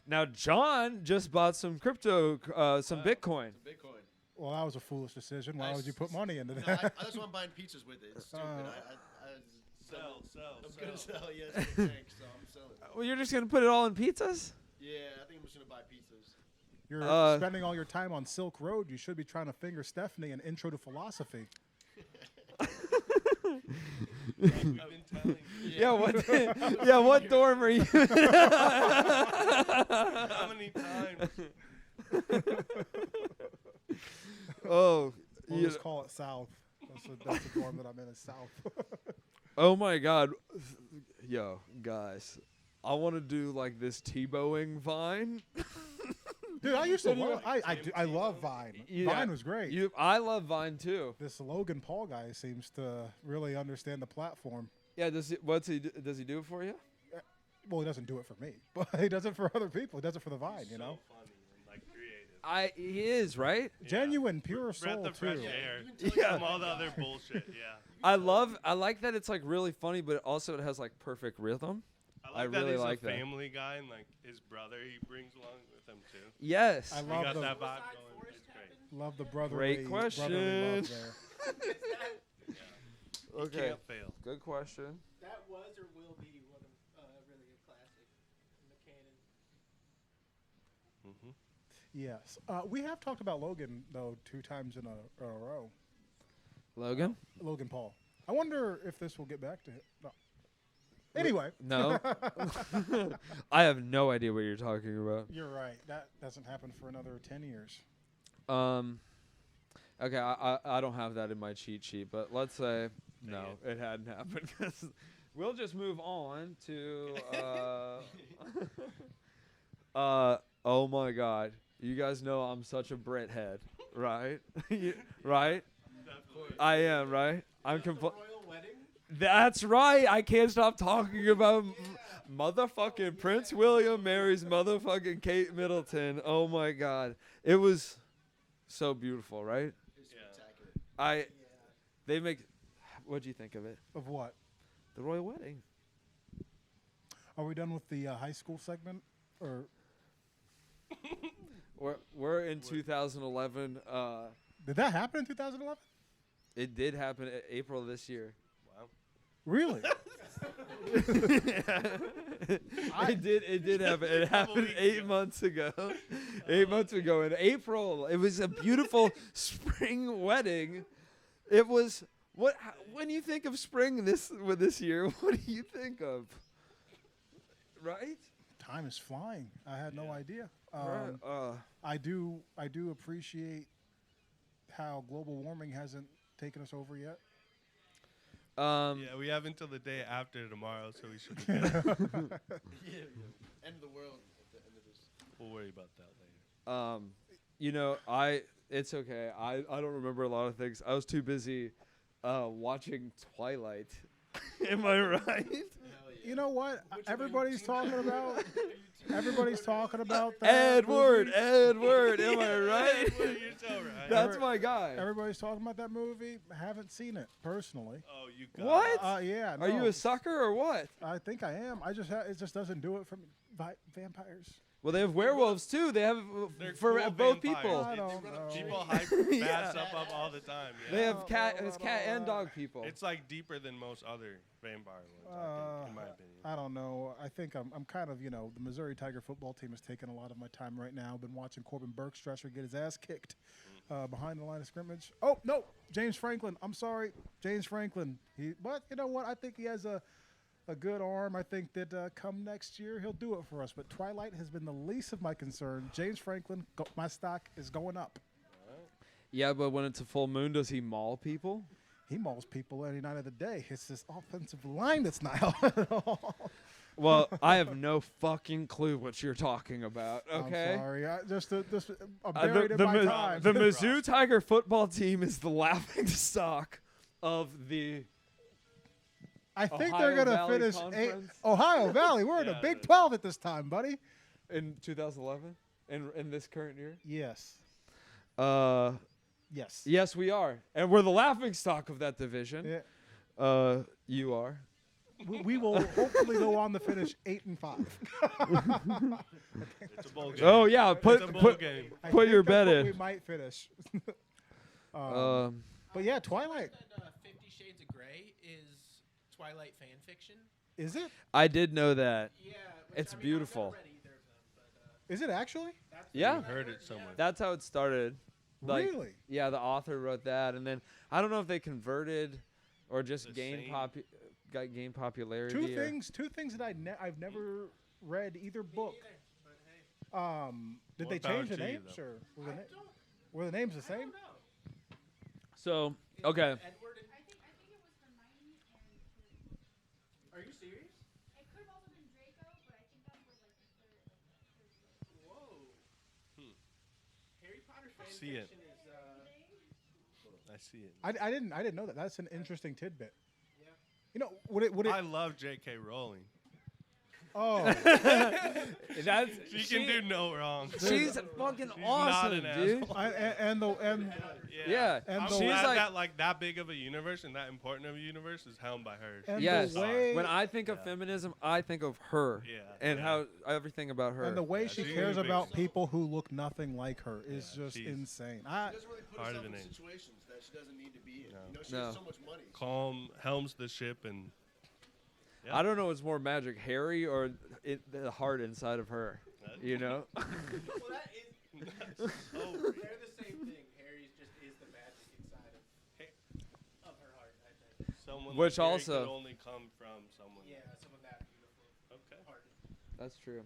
Now John just bought some crypto, some Bitcoin. Bitcoin. Well, that was a foolish decision. Why I would you put money into No, that? that's why I'm buying pizzas with it. It's stupid. Sell. I'm gonna sell. Yeah, it's gonna tank, so I'm selling. Well, you're just gonna put it all in pizzas? Yeah, I think I'm just gonna buy pizzas. You're spending all your time on Silk Road. You should be trying to finger Stephanie in Intro to Philosophy. We've been telling you. Yeah. What dorm are you? How many times? Oh. We'll you just call it South. That's the dorm that I'm in is South. Oh my God. Yo, guys. I want to do like this Tebowing Vine. Dude, I used to love. I love Vine. Yeah. Vine was great. I love Vine too. This Logan Paul guy seems to really understand the platform. Yeah. Does he do it for you? Well, he doesn't do it for me, but he does it for other people. He does it for the Vine, you know. Funny and like creative. He is, right? Genuine, pure soul Breath of too. fresh air. Yeah. From all the other bullshit. Yeah. I like that it's like really funny, but also it has like perfect rhythm. I like that really he's like a that. family guy and like his brother he brings along with him too. Yes. I We love got the that vibe going. It's great. love the brotherly. Great brotherly question. love there. You Okay. can't fail. Good question. That was or will be one of really good classic in the canon. Mm-hmm. Yes, we have talked about Logan though 2 times in a row. Logan? Logan Paul. I wonder if this will get back to him. No. Anyway. No. I have no idea what you're talking about. You're right. That doesn't happen for another 10 years. Okay, I don't have that in my cheat sheet, but let's say no, it hadn't happened. 'Cause we'll just move on to oh my God. You guys know I'm such a Brit head, right? Right? I am, right? I'm That's right. I can't stop talking about motherfucking Prince William marries motherfucking Kate Middleton. Oh my God. It was so beautiful, right? They make. What'd you think of it? Of what? The royal wedding. Are we done with the high school segment, or We're in 2011. did that happen in 2011? It did happen in April of this year. Wow. Really? It did happen. It happened 8 months ago. 8 months ago in April. It was a beautiful spring wedding. It was what when you think of spring this year, what do you think of? Right? Time is flying. I had no idea. Right. I do appreciate how global warming hasn't taken us over yet. Yeah, we have until the day after tomorrow, so we should be good. End of the world at the end of this. We'll worry about that later. You know, it's okay. I don't remember a lot of things. I was too busy watching Twilight. Am I right? You know what? Everybody's talking about that. Edward, movie. Edward, am I right? You're so right. That's my guy. Everybody's talking about that movie. I haven't seen it personally. Oh, you got What? Yeah. Are you no. a sucker or what? I think I am. It just doesn't do it for me. Vampires. Well, they have werewolves too. They have They're for cool both vampires. people. I don't know. People hype Yeah. bad stuff up all the time. Yeah. They have it's cat and dog people. It's like deeper than most other vampire ones, I think, in my opinion. I don't know. I think I'm kind of, the Missouri Tiger football team has taken a lot of my time right now. Been watching Corbin Bergstresser get his ass kicked behind the line of scrimmage. Oh, no. James Franklin. I'm sorry. James Franklin. But you know what? I think he has a good arm. I think that come next year, he'll do it for us. But Twilight has been the least of my concern. James Franklin, my stock is going up. Yeah, but when it's a full moon, does he maul people? He mauls people any night of the day. It's this offensive line that's not helping at all. Well, I have no fucking clue what you're talking about. Okay. I'm sorry. I'm buried in my time. The Mizzou Tiger football team is the laughing stock of the. I think Ohio they're going to Valley finish Conference? Ohio Valley. We're in the Big 12 at this time, buddy. In 2011, in this current year. Yes. Yes. Yes, we are, and we're the laughing stock of that division. Yeah. You are. We will hopefully go on to finish 8-5. It's a bowl game. Oh yeah, put It's a bowl game. put your bet what in. We might finish. But yeah, Twilight. 50 Shades of Grey is Twilight fan fiction. Is it? I did know that. Yeah. It's beautiful. Is it actually? Yeah. I've heard it somewhere. That's how it started. Like, Really? Yeah, the author wrote that, and then I don't know if they converted or just gained popularity. Two things that I've never read either book. Did What they change the about you, names though? or were the names the same? So okay. I think it was Hermione and. Are you serious? It could have also been Draco, but I think that was like the third. Whoa. Harry Potter fan See it. fiction is. I see it. I didn't know that. That's an interesting tidbit. Yeah. You know, would it? I love J.K. Rowling. Oh, She can do no wrong. She's fucking She's awesome, not an dude. asshole. Yeah. And I'm the- glad She's that like that big of a universe and that important of a universe is helmed by her. And Yes. the way, When I think of feminism, I think of her. Yeah, And yeah. how everything about her. and the way she she's cares a big about star. people who look nothing like her is just she's- insane. She doesn't really put Harder herself than in it. situations that she doesn't need to be in. No. You know, she No. has so much money. Calm helms the ship and I don't know what's more magic, Harry or the heart inside of her. You know. Well, that is. They're the same thing. Harry's just is the magic inside of her heart. I think. someone Which like Harry also- could only come from someone. Yeah, someone that beautiful. Okay. Heart. That's true.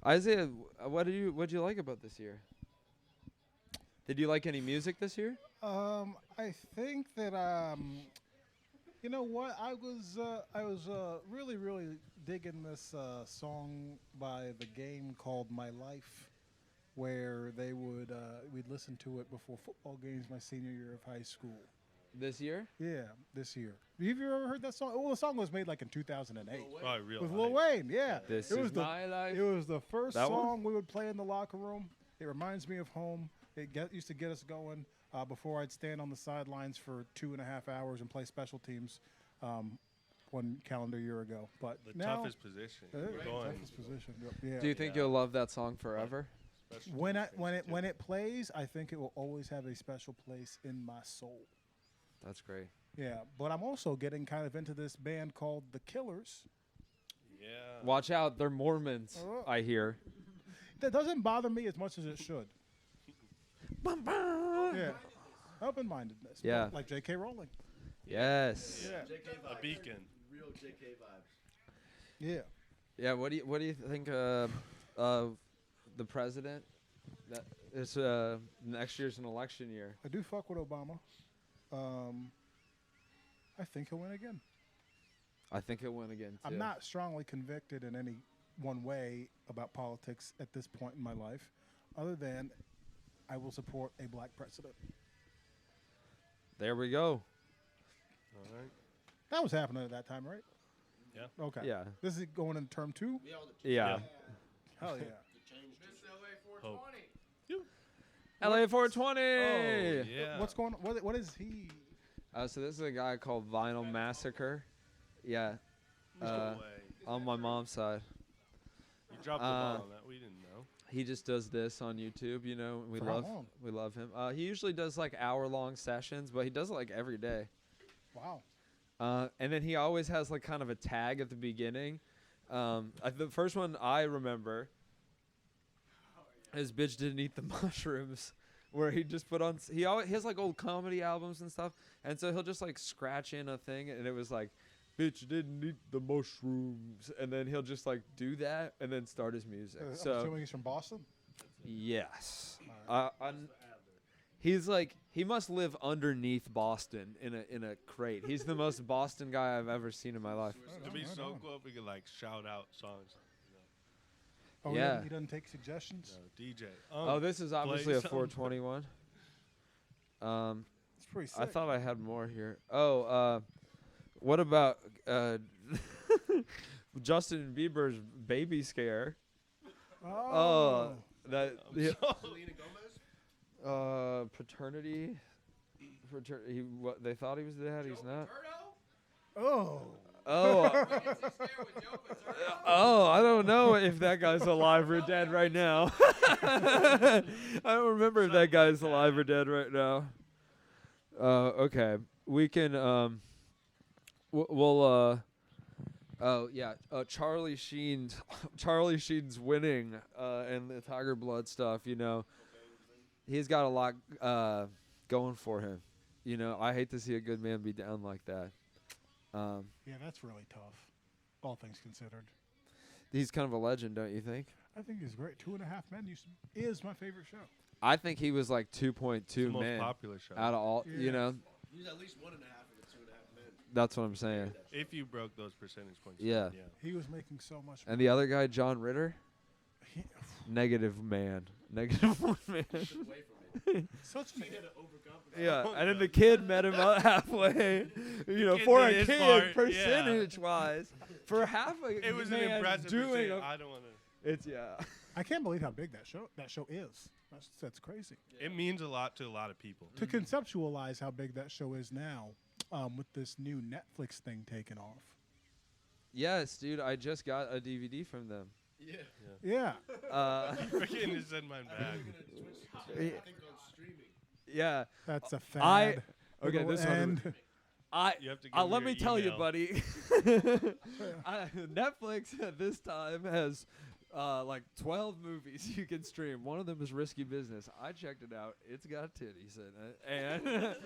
Isaiah, what'd you like about this year? Did you like any music this year? I think that you know what? I was really digging this song by The Game called "My Life," where we'd listen to it before football games my senior year of high school. This year? Yeah, this year. Have you ever heard that song? Well, the song was made like in 2008 Oh, real with hype. Lil Wayne. Yeah, This it was is my life. It was the first That one? song we would play in the locker room. It reminds me of home. Used to get us going before I'd stand on the sidelines for 2.5 hours and play special teams 1 calendar year ago. But The now, toughest position. toughest position. Yep, yeah. Do you think you'll love that song forever? When it plays, I think it will always have a special place in my soul. That's great. Yeah, but I'm also getting kind of into this band called The Killers. Yeah. Watch out, they're Mormons. I hear. That doesn't bother me as much as it should. Yeah. Open-mindedness. Yeah. Like J.K. Rowling. Yes. Yeah. A beacon. Real JK vibes. Yeah. Yeah. What do you think of the president? That it's next year's an election year. I do fuck with Obama. I think he'll win again. I think he'll win again too. I'm not strongly convicted in any one way about politics at this point in my life, other than I will support a black president. There we go. All right. That was happening at that time, right? Yeah. Okay. Yeah. This is going into term 2? Yeah. Hell yeah. Hope. LA 420. Oh, yeah. What's going on? What is he? So this is a guy called Vinyl Massacre. Yeah. No way. On my mom's side. You dropped the ball on that. We didn't know. He just does this on YouTube, you know. We For how love long? we love him. He usually does like hour-long sessions, but he does it like every day. Wow. And then he always has like kind of a tag at the beginning. The first one I remember, his bitch didn't eat the mushrooms, where he just put on. He has like old comedy albums and stuff, and so he'll just like scratch in a thing, and it was like, bitch didn't eat the mushrooms, and then he'll just like do that, and then start his music. I'm So assuming he's from Boston? yes, he's like he must live underneath Boston in a crate. He's the most Boston guy I've ever seen in my life. It'd be so cool if we could like shout out songs. Oh, Yeah. He doesn't take suggestions? No, DJ. Oh, this is obviously a play 421. It's pretty sick. I thought I had more here. Oh, what about Justin Bieber's baby scare? Oh. That Selena Gomez? paternity. They thought he was dead. He's not. Oh. Oh. Oh, I don't know if that guy's alive or dead right now. I don't remember if that guy's alive or dead right now. Okay, we can. We'll. Oh yeah, Charlie Sheen's winning and the Tiger Blood stuff. You know, he's got a lot going for him. You know, I hate to see a good man be down like that. Yeah, that's really tough, all things considered. He's kind of a legend, don't you think? I think he's great. 2.5 Men is my favorite show. I think he was like 2.2 the most men popular show. out of all. Yeah. You know, He's at least 1.5 of the 2.5 Men. that's what I'm saying. If you broke those percentage points. Yeah. He was making so much And the other guy, John Ritter, He- negative man, negative 1 man. Such an Yeah, and then the kid met him up halfway. You know, Kid for did a his kid, part, yeah. percentage-wise, for half a It was an man impressive doing. percent. I don't want to. It's yeah. I can't believe how big that show is. That's crazy. It means a lot to a lot of people. To conceptualize how big that show is now, with this new Netflix thing taking off. Yes, dude. I just got a DVD from them. Yeah. Forgetting to send mine back. Yeah. That's a fad. Okay, It'll this end. one. You have to give Let me me your tell you, email. buddy. Netflix at this time has like 12 movies you can stream. One of them is Risky Business. I checked it out. It's got titties in it, and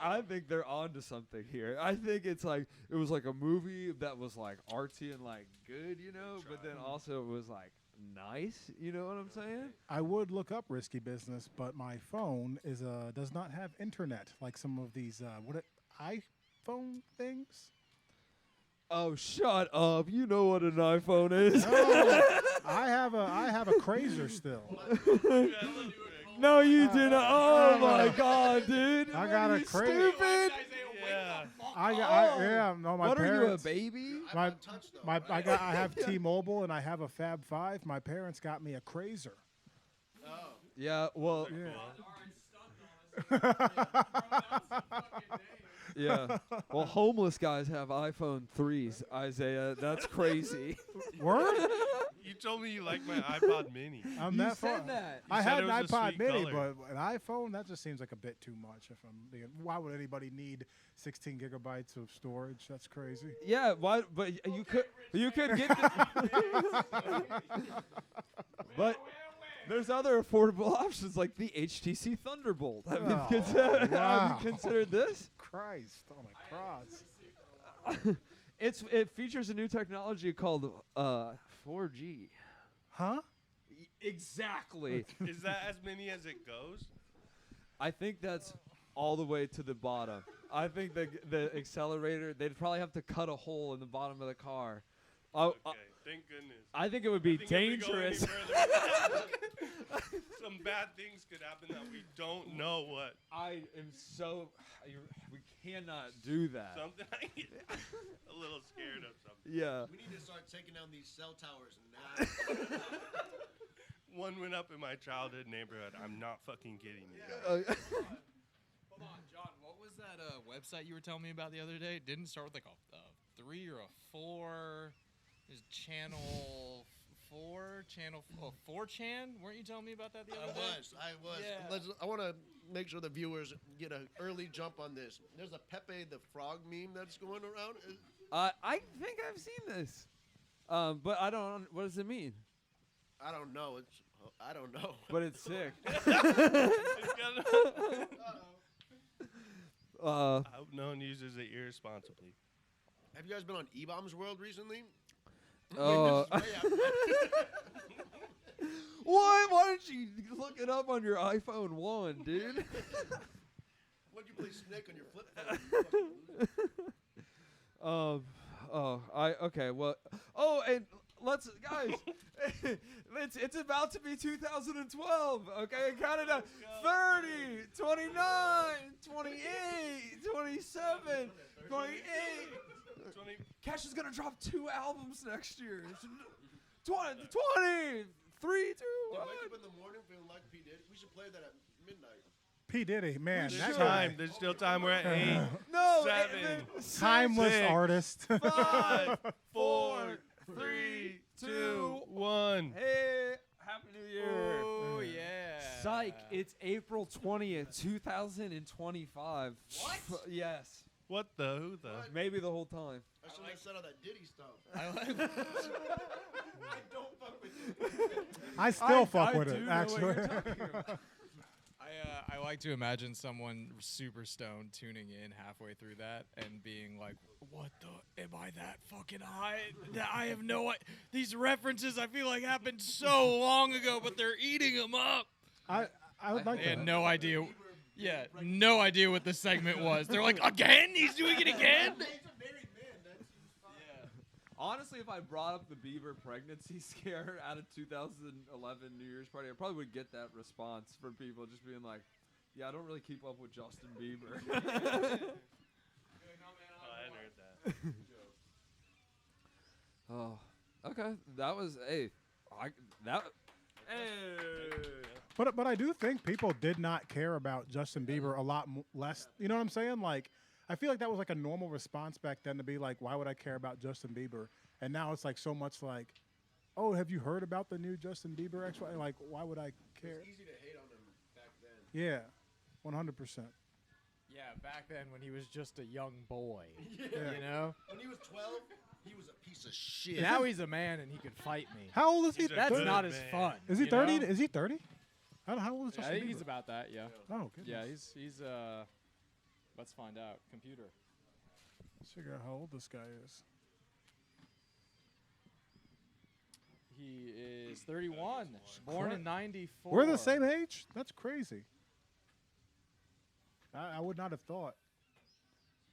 I think they're onto something here. I think it was like a movie that was like artsy and like good, you know, but then also it was like nice. You know what I'm saying? I would look up Risky Business, but my phone does not have internet like some of these iPhone things. Oh, shut up! You know what an iPhone is. No, I have a Crazer still. No, you didn't. Oh my God, dude! I got a Crazer. Stupid. Yeah. No, my What parents. are you, a baby? I have T-Mobile and I have a Fab 5. My parents got me a Crazer. Yeah. Well. Yeah. Well, homeless guys have iPhone 3s, Isaiah. That's crazy. Word? You told me you like my iPod Mini. I'm You that said far. that. I You said had it an was a iPod sweet Mini, color. but an iPhone that just seems like a bit too much. Why would anybody need 16 gigabytes of storage? That's crazy. Yeah. Why? But you could get. But There's other affordable options like the HTC Thunderbolt. Have you, have you considered this? Christ on a cross. It features a new technology called 4G. Huh? Exactly. Is that as many as it goes? I think that's all the way to the bottom. I think the accelerator, they'd probably have to cut a hole in the bottom of the car. Okay, thank goodness. I think it would be dangerous. Some bad things could happen that we don't know what. I am so... We cannot do that. Something I get a little scared of something. Yeah. We need to start taking down these cell towers now. One went up in my childhood neighborhood. I'm not fucking kidding you guys. Hold on, John. What was that website you were telling me about the other day? It didn't start with like a 3 or a 4. There's channel 4, channel 4chan. Weren't you telling me about that the other day? I was. Yeah. I want to make sure the viewers get an early jump on this. There's a Pepe the Frog meme that's going around. I think I've seen this. But I don't... What does it mean? I don't know. I don't know. But it's sick. I hope no one uses it irresponsibly. Have you guys been on E-Bombs World recently? Oh. What? Why don't you look it up on your iPhone 1, dude? Why'd you play Snake on your flip phone? Okay. Well. Oh, and let's guys. It's about to be 2012. Okay, count it down. 30, 29, 28, 27, 28. Cash is gonna drop 2 albums next year. 20, 3, 2, 1. Wake up in the morning feeling like P. Diddy. We should play that at midnight. P. Diddy, man. There's time. There's still time. We're at 8. No, 7. Timeless 6, artist. 5, 4, 3, 2, 1. Hey, Happy New Year. Oh, yeah. Psych, it's April 20th, 2025. What? Yes. What the? Who the? What? Maybe the whole time. I shouldn't have said all that Diddy stuff. I don't fuck with you. I still fuck I with do it, know actually. what you're talking about. I like to imagine someone super stoned tuning in halfway through that and being like, "What the? Am I that fucking high? I have no. These references I feel like happened so long ago, but they're eating them up." I would like They had that. no idea. Yeah, no idea what the segment was. They're like, "Again? He's doing it again?" Honestly, if I brought up the Bieber pregnancy scare at a 2011 New Year's party, I probably would get that response from people just being like, "Yeah, I don't really keep up with Justin Bieber." Oh, I hadn't heard that. Oh, okay. That was hey. But I do think people did not care about Justin Bieber a lot less. You know what I'm saying? Like, I feel like that was like a normal response back then to be like, why would I care about Justin Bieber? And now it's like so much like, oh, have you heard about the new Justin Bieber X? Like, why would I care? It's easy to hate on him back then. Yeah, 100%. Yeah, back then when he was just a young boy, Yeah. you know. When he was 12, he was a piece of shit. Now he's a man and he could fight me. How old is he? That's not as fun. Is he you 30? know? Is he 30? How old is I Justin think Bieber? he's about that. Yeah. Oh, goodness. Yeah, he's Let's find out. Computer. Let's figure out how old this guy is. He is 31. Born in 94. We're the same age? That's crazy. I would not have thought.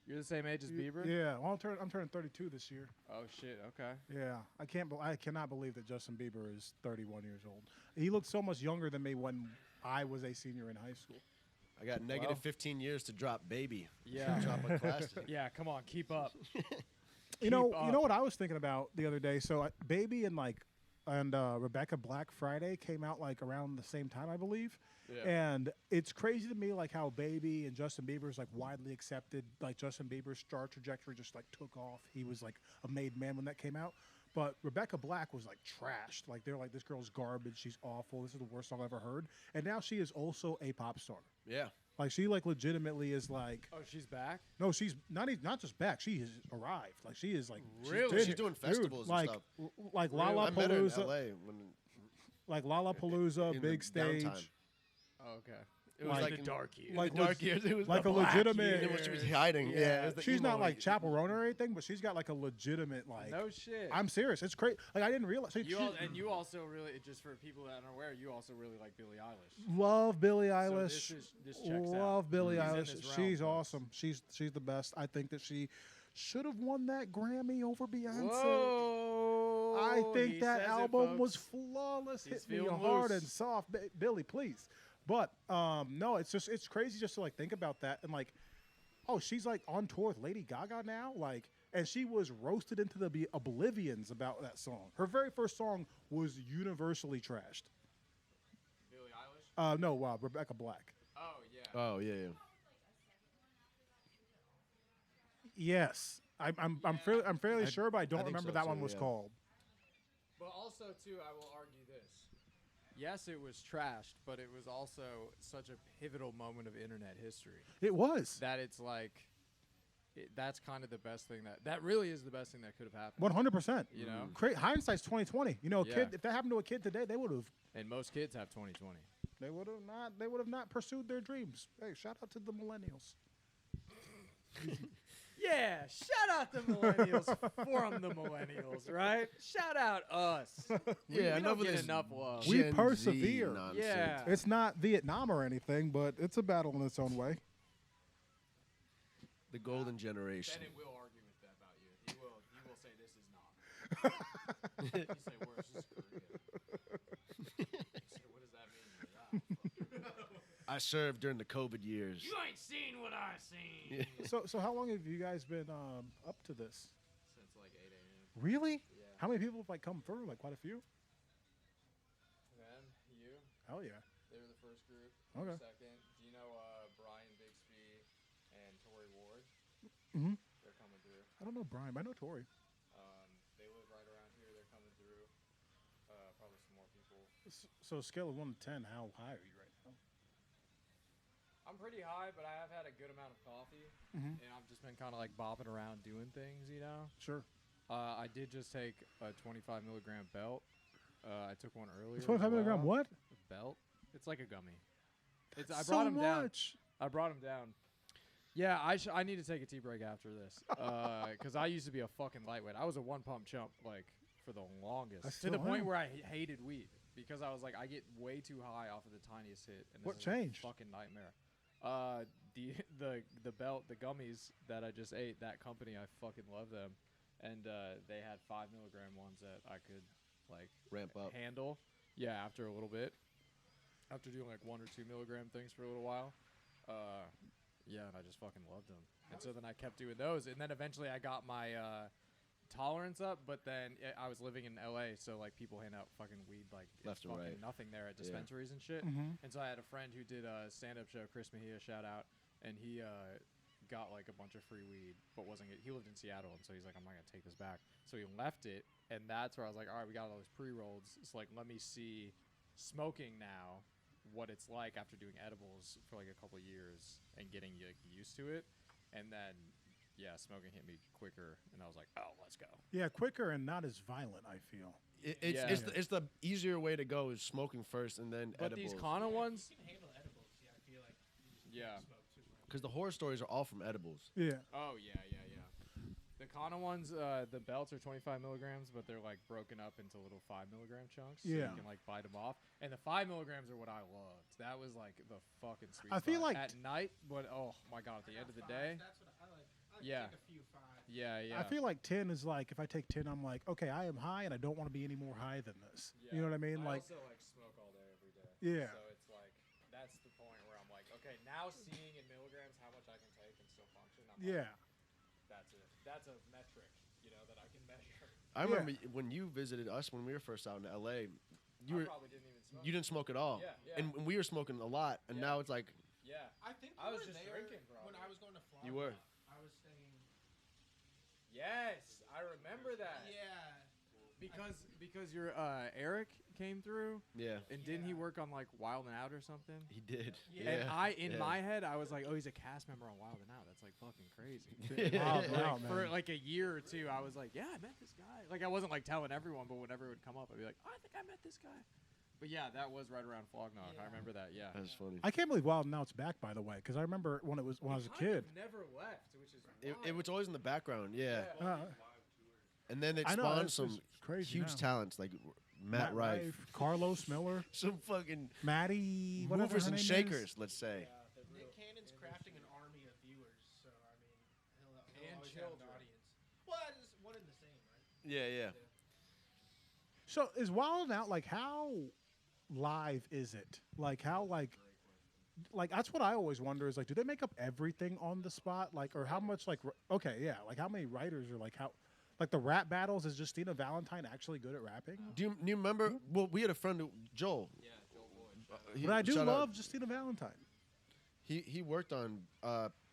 You're the same age as Bieber? Yeah. Well, I'm turning 32 this year. Oh shit. Okay. Yeah. I cannot believe that Justin Bieber is 31 years old. He looked so much younger than me when I was a senior in high school. I got negative 15 years to drop Baby. Yeah. Drop a classic. Yeah. Come on. Keep up. You know what I was thinking about the other day. So Baby and Rebecca Black Friday came out like around the same time, I believe. Yeah. And it's crazy to me like how Baby and Justin Bieber is like widely accepted. Like Justin Bieber's star trajectory just like took off. He was like a made man when that came out. But Rebecca Black was like trashed. Like they're like, this girl's garbage. She's awful. This is the worst song I've ever heard. And now she is also a pop star. Yeah. Like she like legitimately is like. Oh, she's back? No, she's not just back. She has arrived. Like she is like. Really? She's doing festivals and like, stuff. Like Really? I met her in Lollapalooza. LA when like Lollapalooza, In big the stage. downtime. Oh, okay. It was Like like in dark years. like the dark years. It was like the a black legitimate- years when she was hiding. Yeah, it was the she's emo not like years. chaperone or anything, but she's got like a legitimate like. No shit. I'm serious. It's crazy. Like I didn't realize. And you also really, just for people that aren't aware, you also really like Billie Eilish. Love Billie So Eilish. this checks out. Love Billie She's in Eilish. this realm, She's folks. awesome. She's the best. I think that she should have won that Grammy over Beyonce. Whoa! I think He that says it, album was folks. flawless. He's Hit me feeling hard loose. and soft, Billy, please. But no, it's crazy just to like think about that and like, oh, she's like on tour with Lady Gaga now, like, and she was roasted into the oblivions about that song. Her very first song was universally trashed. Billie Eilish? No, Rebecca Black. Oh yeah. Oh yeah. Yes, I'm fairly sure, but I don't think remember so, that too, one was yeah. called. But also too, I will argue this. Yes, it was trashed, but it was also such a pivotal moment of internet history. It was. That it's like, that's kind of the best thing that really is the best thing that could have happened. 100%. You know? Hindsight's 2020. You know, a Yeah. kid, if that happened to a kid today, they would have. And most kids have 2020. They would have not. They would have not pursued their dreams. Hey, shout out to the millennials. Yeah, shout out the millennials from the millennials, right? Shout out us. we enough don't of get this enough love. We Gen Z persevere. nonsense. Yeah. It's not Vietnam or anything, but it's a battle in its own way. The golden generation. Bennett will argue with that about you. He will say this is not. He say worse is Korea. So what does that mean? I served during the COVID years. You ain't seen what I seen. So how long have you guys been up to this? Since like 8 a.m. Really? Yeah. How many people have like come through? Like quite a few. Then you. Hell yeah. They were the first group. Okay. Second. Do you know Brian Bixby and Tori Ward? Mm-hmm. They're coming through. I don't know Brian, but I know Tori. They live right around here. They're coming through. Probably some more people. So scale of 1 to 10, how high are you right now? I'm pretty high, but I have had a good amount of coffee, Mhm. and I've just been kind of like bopping around doing things, you know. Sure. I did just take a 25 milligram belt. I took one earlier. 25 milligram what? Belt. It's like a gummy. I So brought him down. much. I brought him down. Yeah, I need to take a tea break after this, because I used to be a fucking lightweight. I was a one pump chump like for the longest, to still the point am. where I hated weed because I was like, I get way too high off of the tiniest hit. And this What is changed? A fucking nightmare. The belt, the gummies that I just ate, that company, I fucking love them, and they had 5 milligram ones that I could like Ramp up. handle. Yeah, after a little bit, after doing like 1 or 2 milligram things for a little while. Yeah, and I just fucking loved them. And so then I kept doing those, and then eventually I got my tolerance up. But then I was living in LA, so like people hand out fucking weed like Left it's and fucking right. nothing there at dispensaries and shit. Mhm. And so I had a friend who did a stand-up show, Chris Mejia, shout out, and he got like a bunch of free weed, but wasn't. He lived in Seattle, and so he's like, I'm not gonna take this back. So he left it, and that's where I was like, all right, we got all those pre-rolls. It's like, let me see smoking now, what it's like after doing edibles for like a couple years and getting like, used to it. And then, yeah, smoking hit me quicker, and I was like, oh, let's go. Yeah, quicker and not as violent, I feel. It's the easier way to go is smoking first and then But edibles. these Kana ones, You can handle edibles. Yeah, I feel like you yeah. smoke too much. Because the horror stories are all from edibles. Yeah. Oh yeah. The Kana ones, the belts are 25 milligrams, but they're like broken up into little 5 milligram chunks. So Yeah. you can like bite them off. And the 5 milligrams are what I loved. That was like the fucking sweet I feel spot. like at night, but oh my god, at the end of the day. That's what I like. I like Yeah. to take a few 5. Yeah. I feel like 10 is like, if I take 10, I'm like, okay, I am high and I don't want to be any more high than this. You know what I mean? I Like, also like smoke all day every day. Yeah. So it's like that's the point where I'm like, okay, now seeing in milligrams how much I can take and still function. I'm yeah. Like, that's it. That's a metric, you know, that I can measure. I remember when you visited us when we were first out in LA. You were probably didn't even smoke. You didn't smoke at all. Yeah. And we were smoking a lot, and now it's like Yeah. I think I was we were just there drinking, bro. when I was going to Florida. You were. I was staying. Yes, I remember that. Yeah. Because your Eric came through. Yeah. And didn't he work on like Wild and Out or something? He did. And Yeah. in my head I was like, oh, he's a cast member on Wild and Out. That's like fucking crazy. For like a year or two, I was like, yeah, I met this guy. Like I wasn't like telling everyone, but whenever it would come up, I'd be like, oh, I think I met this guy. But yeah, that was right around Flognock. I remember that. Yeah. That's funny. I can't believe Wild 'N Out's back, by the way, because I remember when I was a kid. Never left, which is It was always in the background, yeah. And then it I know, spawned it's some crazy huge now. talents like Matt Rife, Carlos Miller, some fucking Maddie, whatever movers her and name shakers, is. let's say. Nick Cannon's crafting an army of viewers, so I mean, he'll And always have an children. audience. Well, that is one and the same, right? Yeah. So is Wild 'N Out like how live is it? Like how like that's what I always wonder is like, do they make up everything on the spot? Like, or how much like okay, yeah, like how many writers are like how like the rap battles? Is Justina Valentine actually good at rapping? Do you remember? Well, we had a friend, Joel. Yeah, Joel Boyd. But I do shout out- love Justina Valentine. He worked on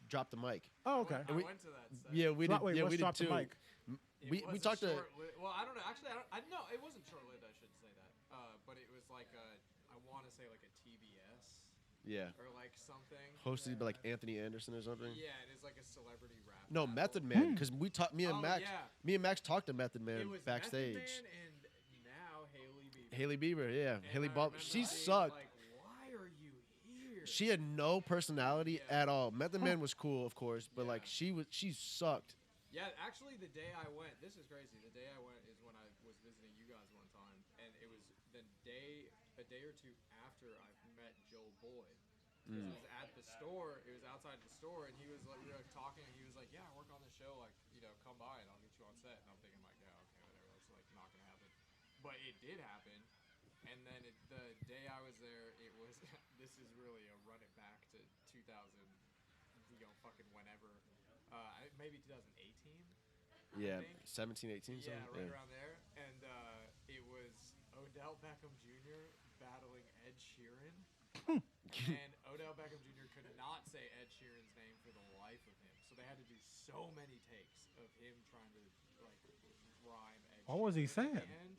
Drop the Mic. Oh, okay. I went to that set. Yeah, we So did. wait, Yeah, let's we did drop the too. mic. We talked to. Well, I don't know. Actually, I no, it wasn't short-lived. I shouldn't say that. But it was like I want to say like a TBS. Yeah. Or like something. Hosted by like Anthony Anderson or something. Yeah, it is like a celebrity rap. No, battle. Method Man, because we talked. Me and Oh, Max. yeah. Me and Max talked to Method It Man was backstage. Method Man and now Haley Bieber. Haley Bieber, yeah, And Haley I Bob. remember She being sucked. Like, why are you here? She had no personality at all. Method Man was cool, of course, but like she sucked. Yeah, actually, the day I went, this is crazy. The day I went is when I was visiting you guys one time, and it was a day or two after I met Joel Boyd. It was at the store. It was outside the store, and he was like, we were like, talking, and he was like, "Yeah, I work on this show. Like, come by, and I'll get you on set." And I'm thinking, like, yeah, okay, whatever. That's like not gonna happen. But it did happen. And then the day I was there, it was. This is really a run it back to 2000. Fucking whenever. Maybe 2018. Yeah, I think. 17, 18, Yeah, something. right around there. And it was Odell Beckham Jr. battling Ed Sheeran. And Odell Beckham Jr. could not say Ed Sheeran's name for the life of him. So they had to do so many takes of him trying to like rhyme Ed What was he Sheeran. saying? And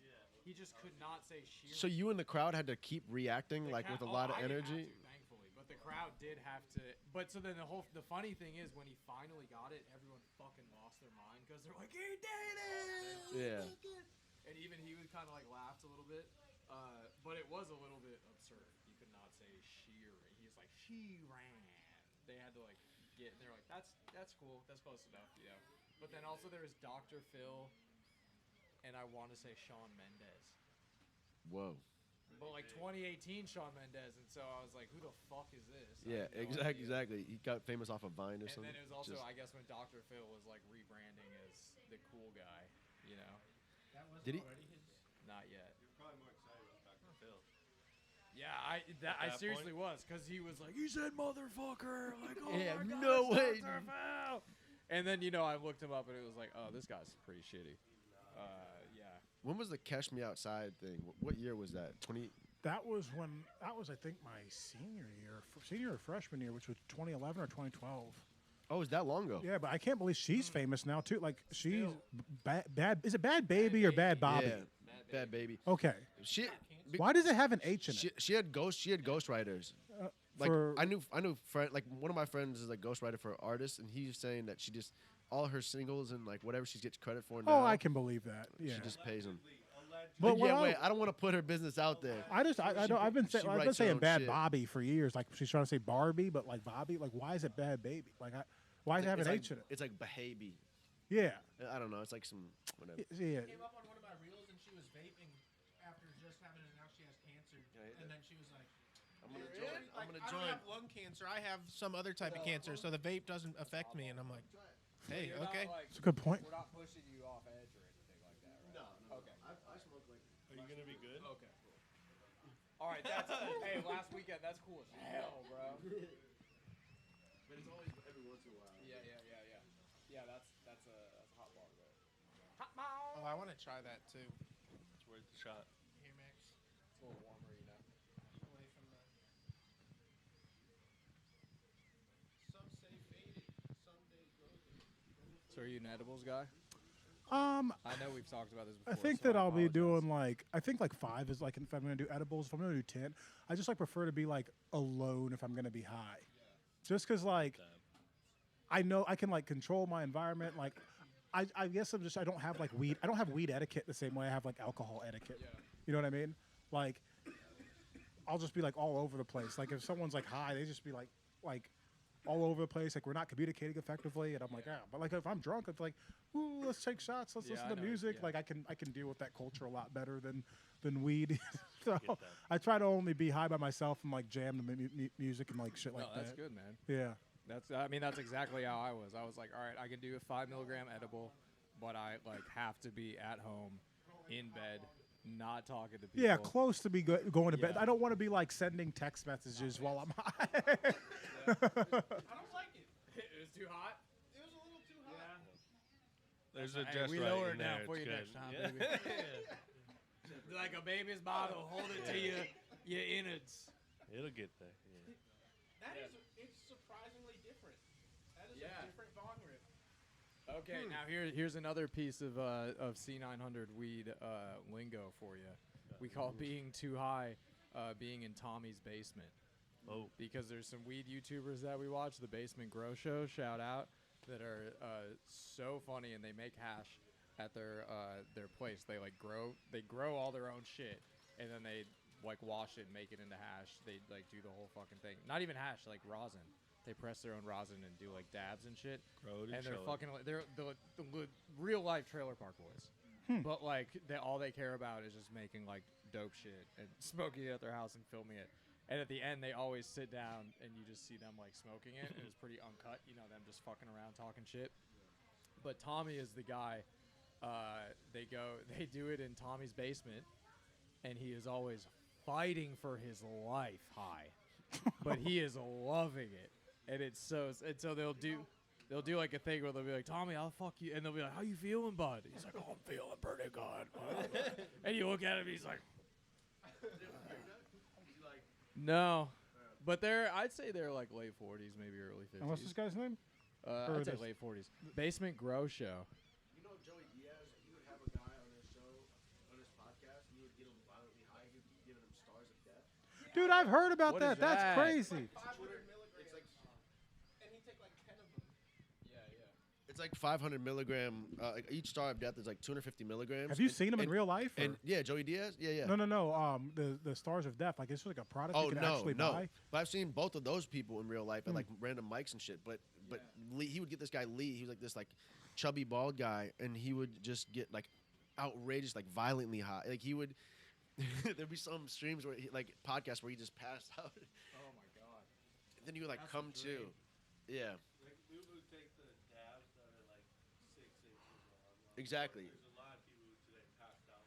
he just could not say Sheeran. So you and the crowd had to keep reacting like with a lot of I didn't energy. have to, thankfully, but the crowd did have to. But so then the funny thing is when he finally got it, everyone fucking lost their mind because they're like, he did it. Yeah. And even he was kind of like laughed a little bit, but it was a little bit absurd. You could not say Sheeran. He was like Sheeran. They had to like get. They're like, that's cool. That's close enough, But then also there was Dr. Phil, and I want to say Shawn Mendes. Whoa. But like 2018 Shawn Mendes, and so I was like, who the fuck is this? Yeah, exactly. He got famous off of Vine or And something. then it was also, Just- I guess, when Dr. Phil was like rebranding as the cool guy, That was Did he- already his. Not yet. You're probably more excited about Dr. Phil. Yeah, I that seriously was, because he was like, he said motherfucker, like, oh Yeah, my no gosh, way, Dr. dude. Phil. And then I looked him up, and it was like, oh, this guy's pretty shitty. Yeah. When was the Cash Me Outside thing? What year was that? 20. That was I think my senior or freshman year, which was 2011 or 2012. Oh, is that long ago? Yeah, but I can't believe she's famous now too. Like she's bad. Is it Bad Baby or Bad Bobby? Yeah, Bad Baby. Okay. She. Why does it have an H in it? She had ghostwriters. Like for- I knew friend, like one of my friends is a ghostwriter for artists, and he's saying that she just all her singles and like whatever she gets credit for now. Oh, I can believe that. Yeah. She just pays them. But But what yeah, I- wait, I don't want to put her business out there. I don't. I've been she saying writes her own Bad shit. Bobby for years. Like she's trying to say Barbie, but like Bobby. Like why is it Bad Baby? Like why does it have an It's H in it? It's like Bahaby. Yeah. I don't know. It's like some whatever. Yeah. Came up on one of my reels and she was vaping after just having announced she has cancer, and then she was like, I'm gonna "Really? join. I'm Like, gonna I join. don't have lung cancer. I have some other type of cancer, so the vape doesn't affect me." And I'm like, "Hey, You're not, okay." like- It's a good point. We're not pushing you off edge or anything like that, right? No. Okay. I smoke like. Are you gonna be good? Okay, cool. All right, that's hey. Last weekend, that's cool as hell, bro. But it's always every once in a while. Yeah. Yeah, that's a hot bar though. Hot Oh, I want to try that too. It's worth the shot. Here, Max. It's a little warmer, Away from the. Some say faded, some days rosy. So are you an edibles guy? I know we've talked about this before. I think so that I'll be apologize. doing like I think like 5 is like if I'm gonna do edibles. If I'm gonna do 10, I just like prefer to be like alone if I'm gonna be high, just because like I know I can like control my environment. Like I guess I don't have like weed. I don't have weed etiquette the same way I have like alcohol etiquette. You know what I mean? Like I'll just be like all over the place. Like if someone's like high, they just be like all over the place. Like we're not communicating effectively, and I'm like, But like if I'm drunk, it's like, ooh, let's take shots, let's listen to music. Like I can deal with that culture a lot better than weed. So I try to only be high by myself and like jam the music and like shit like that. That's good, man. Yeah. That's exactly how I was. I was like, all right, I can do a 5 milligram edible, but I like have to be at home, in bed, not talking to people. Yeah, close to be going to bed. I don't want to be like sending text messages while I'm high. I don't like it. It was too hot. It was a little too hot. There's a Hey, just we right lower in it down there. for It's you good. next time, baby. Like a baby's bottle, hold it to your innards. It'll get there. Yeah. That is, it's surprisingly different. That is a different bong rip. Okay, now here's another piece of C900 weed lingo for you. We call being too high being in Tommy's basement. Oh. Because there's some weed YouTubers that we watch, the Basement Grow Show, shout out, that are so funny, and they make hash at their place. They grow all their own shit, and then they like wash it and make it into hash. They like do the whole fucking thing. Not even hash, like rosin. They press their own rosin and do like dabs and shit. And they're fucking they're the real life Trailer Park Boys. But like all they care about is just making like dope shit and smoking it at their house and filming it. And at the end, they always sit down and you just see them like smoking it, and it's pretty uncut. You know, them just fucking around talking shit. But Tommy is the guy. They do it in Tommy's basement, and he is always fighting for his life high, but he is loving it, and so they'll do like a thing where they'll be like, Tommy, I'll fuck you, and they'll be like, how you feeling, bud? He's like, oh, I'm feeling pretty good. And you look at him, he's like, no, but I'd say they're like late 40s, maybe early 50s. And what's this guy's name? I'd say late 40s. Basement Grow Show. You know Joey Diaz, he would have a guy on his show, on his podcast, and he would get him violently high. He would be giving him stars of death. Dude, I've heard about What that. is That's that? crazy. 500 milligrams. And he take like 10 of them. It's like 500 milligram. Like each star of death is like 250 milligrams. Have you seen him in real life? And yeah, Joey Diaz. Yeah. No. The Stars of Death. Like it's like a product you can actually buy. But I've seen both of those people in real life at like random mics and shit. But Lee, he would get this guy Lee. He was like this like chubby bald guy, and he would just get like outrageous, like violently high. Like he would. There'd be some streams where like podcasts where he just passed out. Oh my god. And then he would like come to. Yeah. Like we would take the dabs that are like 6 inches long. Exactly. There's a lot of people who today passed out.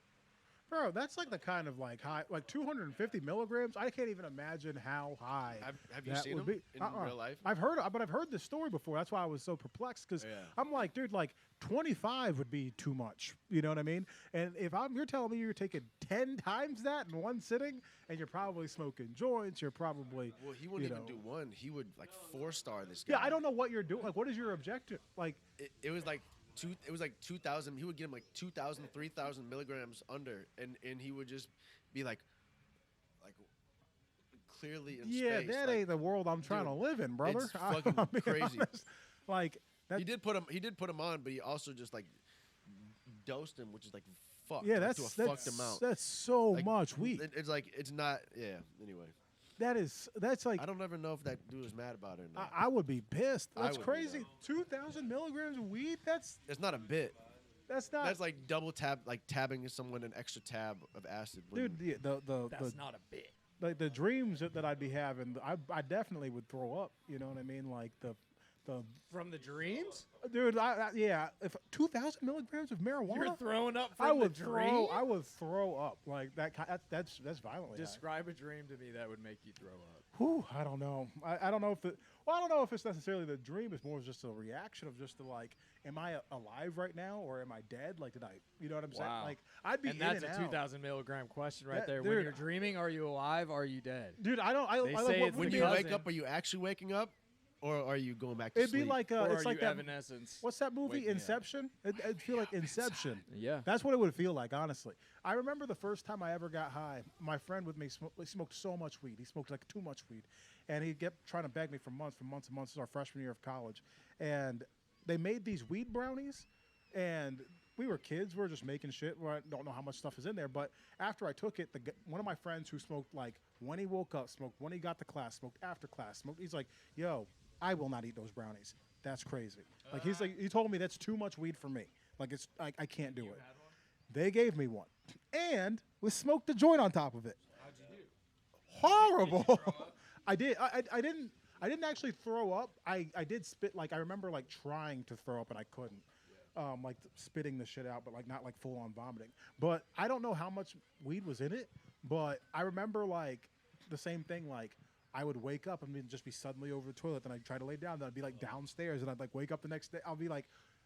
Bro, that's like the kind of like high, like 250 milligrams. I can't even imagine how high. Have you that seen would him be. in real life? I've heard this story before. That's why I was so perplexed because Yeah. I'm like, dude, like 25 would be too much. You know what I mean? And if you're telling me you're taking 10 times that in one sitting, and you're probably smoking joints, you're probably Well, he wouldn't even do one. He would like 4-star this guy. Yeah, I don't know what you're doing. Like, what is your objective? Like, It was like 2,000. He would get him like 2,000, 3,000 milligrams under, and he would just be like clearly in yeah, space. that like, ain't the world I'm trying to live in, brother. It's fucking I'll be crazy. honest. Like that. He did put him on, but he also just like dosed him, which is like fuck. Yeah, like, that's to a fucked amount. that's so Like, much weed. It's like it's not. Yeah. Anyway, That's like I don't ever know if that dude was mad about it or not. I would be pissed. I That's would be, crazy. 2,000 milligrams of weed. That's It's not a bit. not. That's like double tab, like tabbing someone an extra tab of acid. when- Dude, That's not a bit. like the dreams that I'd be having, I definitely would throw up. You know what I mean? Like the From the dreams? dude, yeah. If 2,000 milligrams of marijuana, You're throwing up from I would the dream? I would throw up like that. That's violently. high. Describe a dream to me that would make you throw up. Whew, I don't know. I don't know if I don't know if it's necessarily the dream. It's more just a reaction of just the like, am I alive right now or am I dead? Like, did I? You know what I'm saying? Wow. Like, I'd be And that's in a and out. 2,000 milligram question right That- there. When dude, you're dreaming, are you alive? Are you dead? Dude, I don't. They say it's when the you wake cousin. up, are you actually waking up, or are you going back to It'd sleep? be like Or it's are like you that. Evanescence? What's that movie? waking up? Inception. It'd feel like Inception. Yeah. That's what it would feel like, honestly. I remember the first time I ever got high. My friend with me smoked so much weed. He smoked like too much weed, and he kept trying to beg me for months and months. This is our freshman year of college, and they made these weed brownies, and we were kids. We were just making shit. I don't know how much stuff is in there. But after I took it, one of my friends who smoked like when he woke up, smoked when he got to class, smoked after class, smoked. He's like, yo, I will not eat those brownies. That's crazy. Like he told me that's too much weed for me. Like I can't do it. They gave me one, and we smoked a joint on top of it. How'd you do? Horrible. I did. I didn't actually throw up. I did spit. Like I remember like trying to throw up and I couldn't. Like spitting the shit out, but like not like full on vomiting. But I don't know how much weed was in it. But I remember like the same thing. Like I would wake up and just be suddenly over the toilet, and I'd try to lay down. Then I'd be like downstairs, and I'd like wake up the next day. I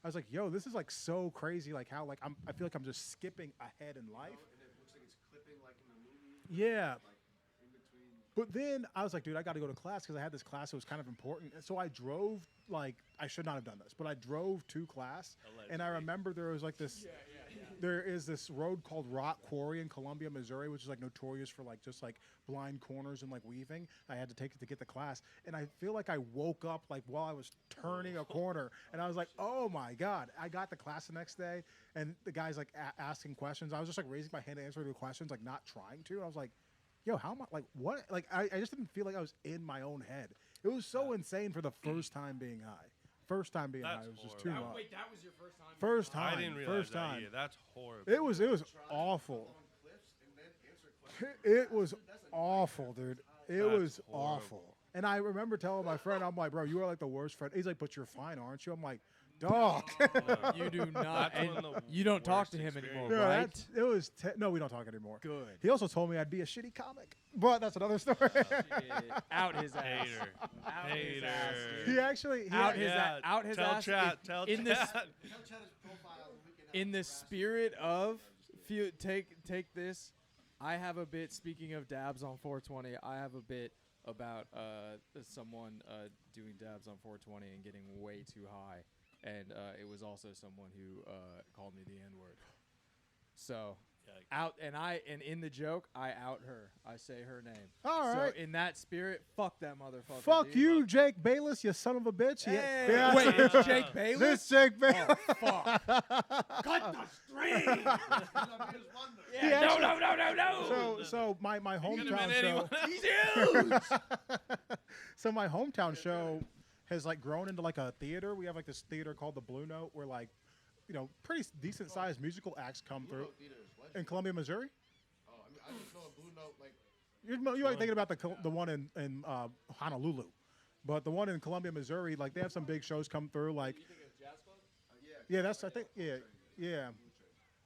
was like, yo, this is like so crazy. Like how like I feel like I'm just skipping ahead in life. And it looks like it's clipping like in the movie. Yeah. Like in between. But then I was like, dude, I got to go to class because I had this class that was kind of important. And so I drove, like, I should not have done this, but I drove to class. Allegedly. And I remember there was like this, there is this road called Rock Quarry in Columbia, Missouri, which is like notorious for like just like blind corners and like weaving. I had to take it to get to class. And I feel like I woke up like while I was turning a corner. And I was like, oh my God. I got to class the next day and the guy's like asking questions. I was just like raising my hand to answer the questions, like not trying to. And I was like, yo, how am I, like, what? Like, I just didn't feel like I was in my own head. It was so insane for the first time being high. First time being high, it was just too much. Wait, that was your first time? First time. I didn't realize first that time. either. That's horrible. It was awful. It was awful, dude. It was awful. And I remember telling my friend, I'm like, bro, you are like the worst friend. He's like, but you're fine, aren't you? I'm like, dog. You do not. And you don't talk to him anymore, Yeah, right? It was. No, we don't talk anymore. Good. He also told me I'd be a shitty comic, but that's another story. Out his ass. Hater. Out Hater. his ass. He actually out his out his tell ass. Chat, tell in chat. this in the spirit of take this. I have a bit. Speaking of dabs on 420, I have a bit about someone doing dabs on 420 and getting way too high. And it was also someone who called me the N-word. So and in the joke, I out her. I say her name. All right. So in that spirit, fuck that motherfucker. Fuck dude. you, Jake Bayless, you son of a bitch. Hey. Yeah. Wait, it's Jake Bayless? This Jake Bayless. Oh, fuck. Cut the string. Yeah, no. So my hometown show. Anyone. He's huge. So my hometown show has like grown into like a theater. We have like this theater called the Blue Note, where like, you know, pretty decent sized musical acts come through. In Columbia, Missouri. Oh, I mean, I just know a Blue Note like. You might thinking about the one in Honolulu, but the one in Columbia, Missouri, like they have some big shows come through. Like, yeah, that's I think yeah.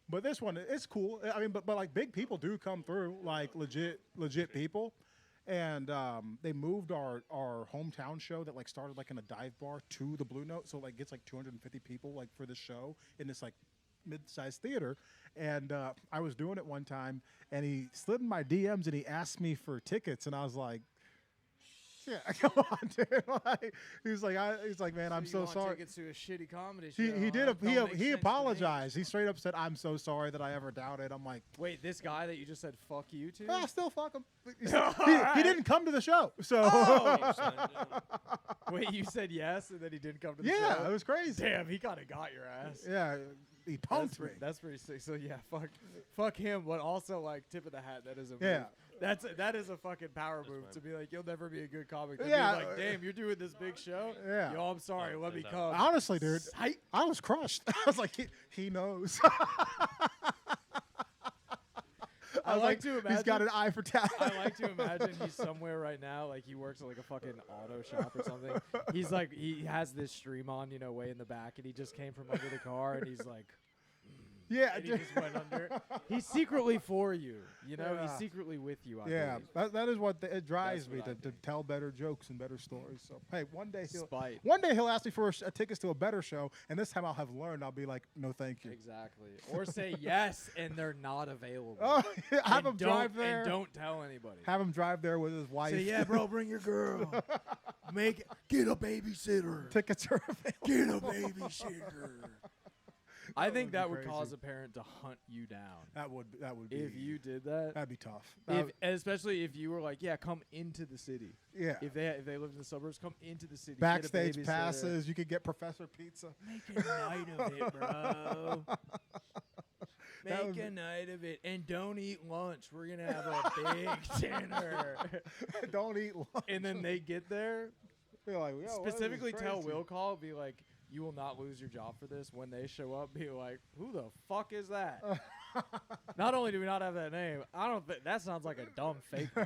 But this one, it's cool. I mean, but like big people do come through, like legit people. And they moved our hometown show that like started like in a dive bar to the Blue Note, so like gets like 250 people like for the show in this like mid-sized theater. And I was doing it one time, and he slid in my DMs and he asked me for tickets, and I was like, "Yeah, come on, dude!" Like, he's like, "Man, I'm so sorry." Tickets to a shitty comedy show. He apologized. He straight up said, "I'm so sorry that I ever doubted." I'm like, wait, this guy that you just said "fuck you" to? I still fuck him. He didn't come to the show, so. Wait, you said yes, and then he didn't come to the show? Yeah, it was crazy. Damn, he kind of got your ass. Yeah, he punked me. That's pretty sick. So yeah, fuck him, but also like tip of the hat. That is a yeah. Move. That is a fucking power move to be like, you'll never be a good comic. Then Yeah. be like, damn, you're doing this big show. Yeah. Yo, I'm sorry. Let me come. Honestly, dude, I was crushed. I was like, he knows. I like to imagine he's got an eye for talent. I like to imagine he's somewhere right now, like he works at like a fucking auto shop or something. He's like, he has this stream on, you know, way in the back, and he just came from under the car, and he's like, yeah, and he just went under. He's secretly for you, you know. He's secretly with you. I believe. that is what it drives me to tell better jokes and better stories. So hey, one day he'll ask me for a tickets to a better show, and this time I'll have learned. I'll be like, no, thank you. Exactly. Or say yes, and they're not available. Oh, have him drive there. And don't tell anybody. Have him drive there with his wife. Say, yeah, bro, bring your girl. Get a babysitter. Tickets are available. Get a babysitter. I think that would cause a parent to hunt you down. That would be. If you did that, that'd be tough. Especially if you were like, yeah, come into the city. Yeah. If they live in the suburbs, come into the city. Backstage passes. You could get Professor Pizza. Make a night of it, bro. Make a night of it, and don't eat lunch. We're gonna have a big dinner. Don't eat lunch. And then they get there. They're like, yo, Specifically, tell Will Call, be like, you will not lose your job for this. When they show up, be like, who the fuck is that? Not only do we not have that name, I don't think that sounds like a dumb fake name.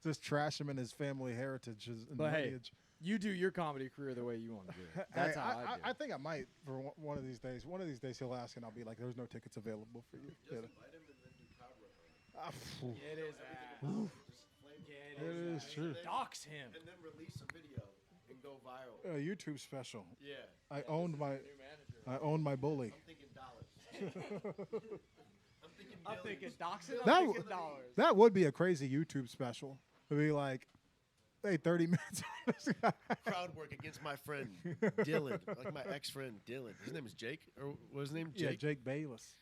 Just trash him in his family heritage and But hey, lineage. you do your comedy career the way you want to do it. That's how I do it. I think I might for one of these days. One of these days he'll ask and I'll be like, "There's no tickets available for you." Just invite him and then do crowd work on it. Get his ass. It is true. Dox him. And then release a video and go viral. A YouTube special. Yeah. I owned my bully. I'm thinking dollars. I'm thinking doxing. I'm That thinking dollars. that would be a crazy YouTube special. It'd be like, hey, 30 minutes. Crowd work against my friend Dylan, like my ex-friend Dylan. His name is Jake, or what was his name? Jake. Yeah, Jake Bayless.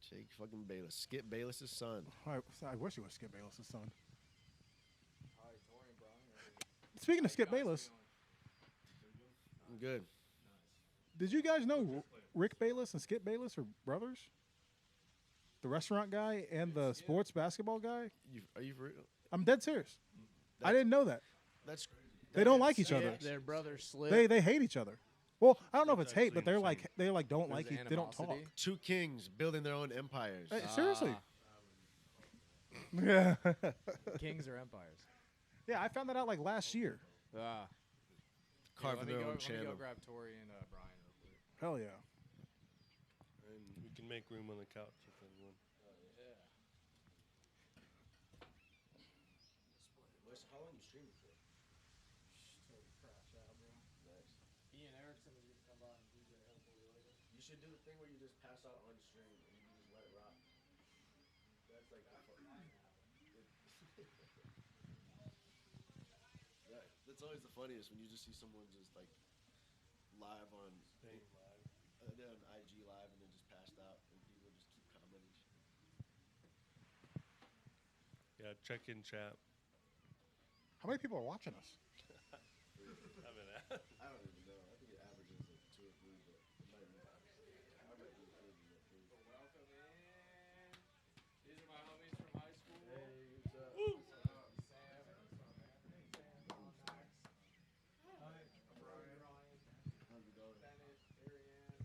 Jake fucking Bayless. Skip Bayless's son. I wish he was Skip Bayless's son. Speaking of Skip Bayless, I'm good. did you guys know Rick Bayless and Skip Bayless are brothers? The restaurant guy and the sports basketball guy? Are you for real? I'm dead serious. I didn't know that. That's They don't like each other. Their brother Slip. They hate each other. Well, I don't know if it's hate, but they don't like don't There's they don't talk. animosity. two kings building their own empires. Hey, seriously. Ah. Yeah. Kings or empires? Yeah, I found that out like last year. Ah. Carving let me their go, own let me go channel. grab Tori and Brian real quick. Hell yeah. And we can make room on the couch if anyone. How long you streaming for? Ian Erickson is going to come by and DJ hopefully later. You should do the thing where you just pass out on stream and you just let it rock. That's like that's always the funniest when you just see someone just like live on on IG live and then just passed out and people just keep commenting. Yeah, check in chat. How many people are watching us? I don't even know. I think it averages like 2 or 3, but it might be. I might be including it too. Welcome in. These are my homies from high school. Hey, what's up? Woo! Sam. Sam. Max. Hi. Brian. How's it going? Bennett. Ariane.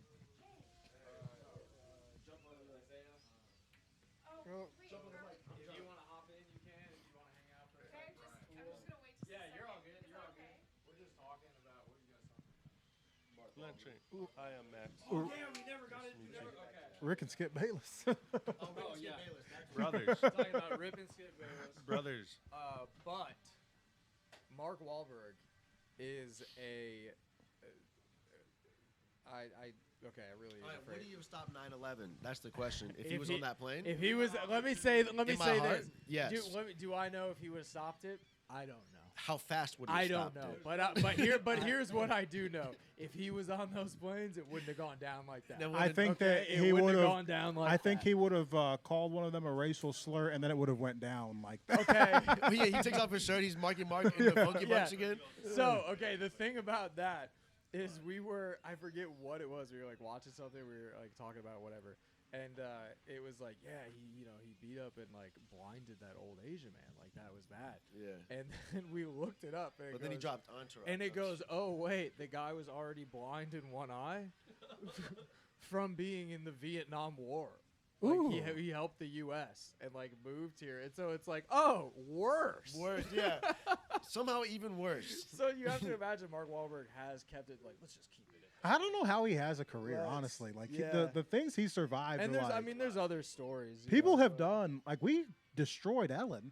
Jump on Isaiah. Jump on the mic. If you want to hop in, you can. If you want to hang out for a second. I'm just gonna wait. Yeah, you're all good. You're all good. We're just talking about what are you guys talking about? Not sure. Hi, I'm Max. Ooh. Yeah, we never got it. Okay. Rick and Skip Bayless. Oh yeah. Brothers. Talking about Rip and Skip Bayless. Brothers. But Mark Wahlberg is a. I really. All right, afraid. would he have stopped 9/11? That's the question. If he If was he- on that plane, If he was, let me say In my this. heart, yes. Do I know if he would have stopped it? I don't know. how fast would he I have don't stopped know, it? but here's what I do know: if he was on those planes, it wouldn't have gone down like that. Then I think Okay, that it he wouldn't would have have gone down like I think that. he would have called one of them a racial slur, and then it would have went down like that. Okay. Oh, yeah, he takes off his shirt. He's Marky Mark in the Funky Yeah. Bunch again. So, okay, the thing about that is I forget what it was. We were like watching something. We were like talking about whatever. And it was like, yeah, he beat up and like blinded that old Asian man. Like that was bad. Yeah. And then we looked it up. And it But then he goes- dropped Entourage. And it goes, oh wait, the guy was already blind in one eye from being in the Vietnam War. Like he helped the U.S. and like moved here, and so it's like, oh, worse. Worse, yeah. Somehow even worse. So you have to imagine Mark Wahlberg has kept it like, let's just keep it in. I don't know how he has a career, honestly. Like yeah. the things he survived. And are there's, like, there's other stories. you people know, have but- done like we destroyed Ellen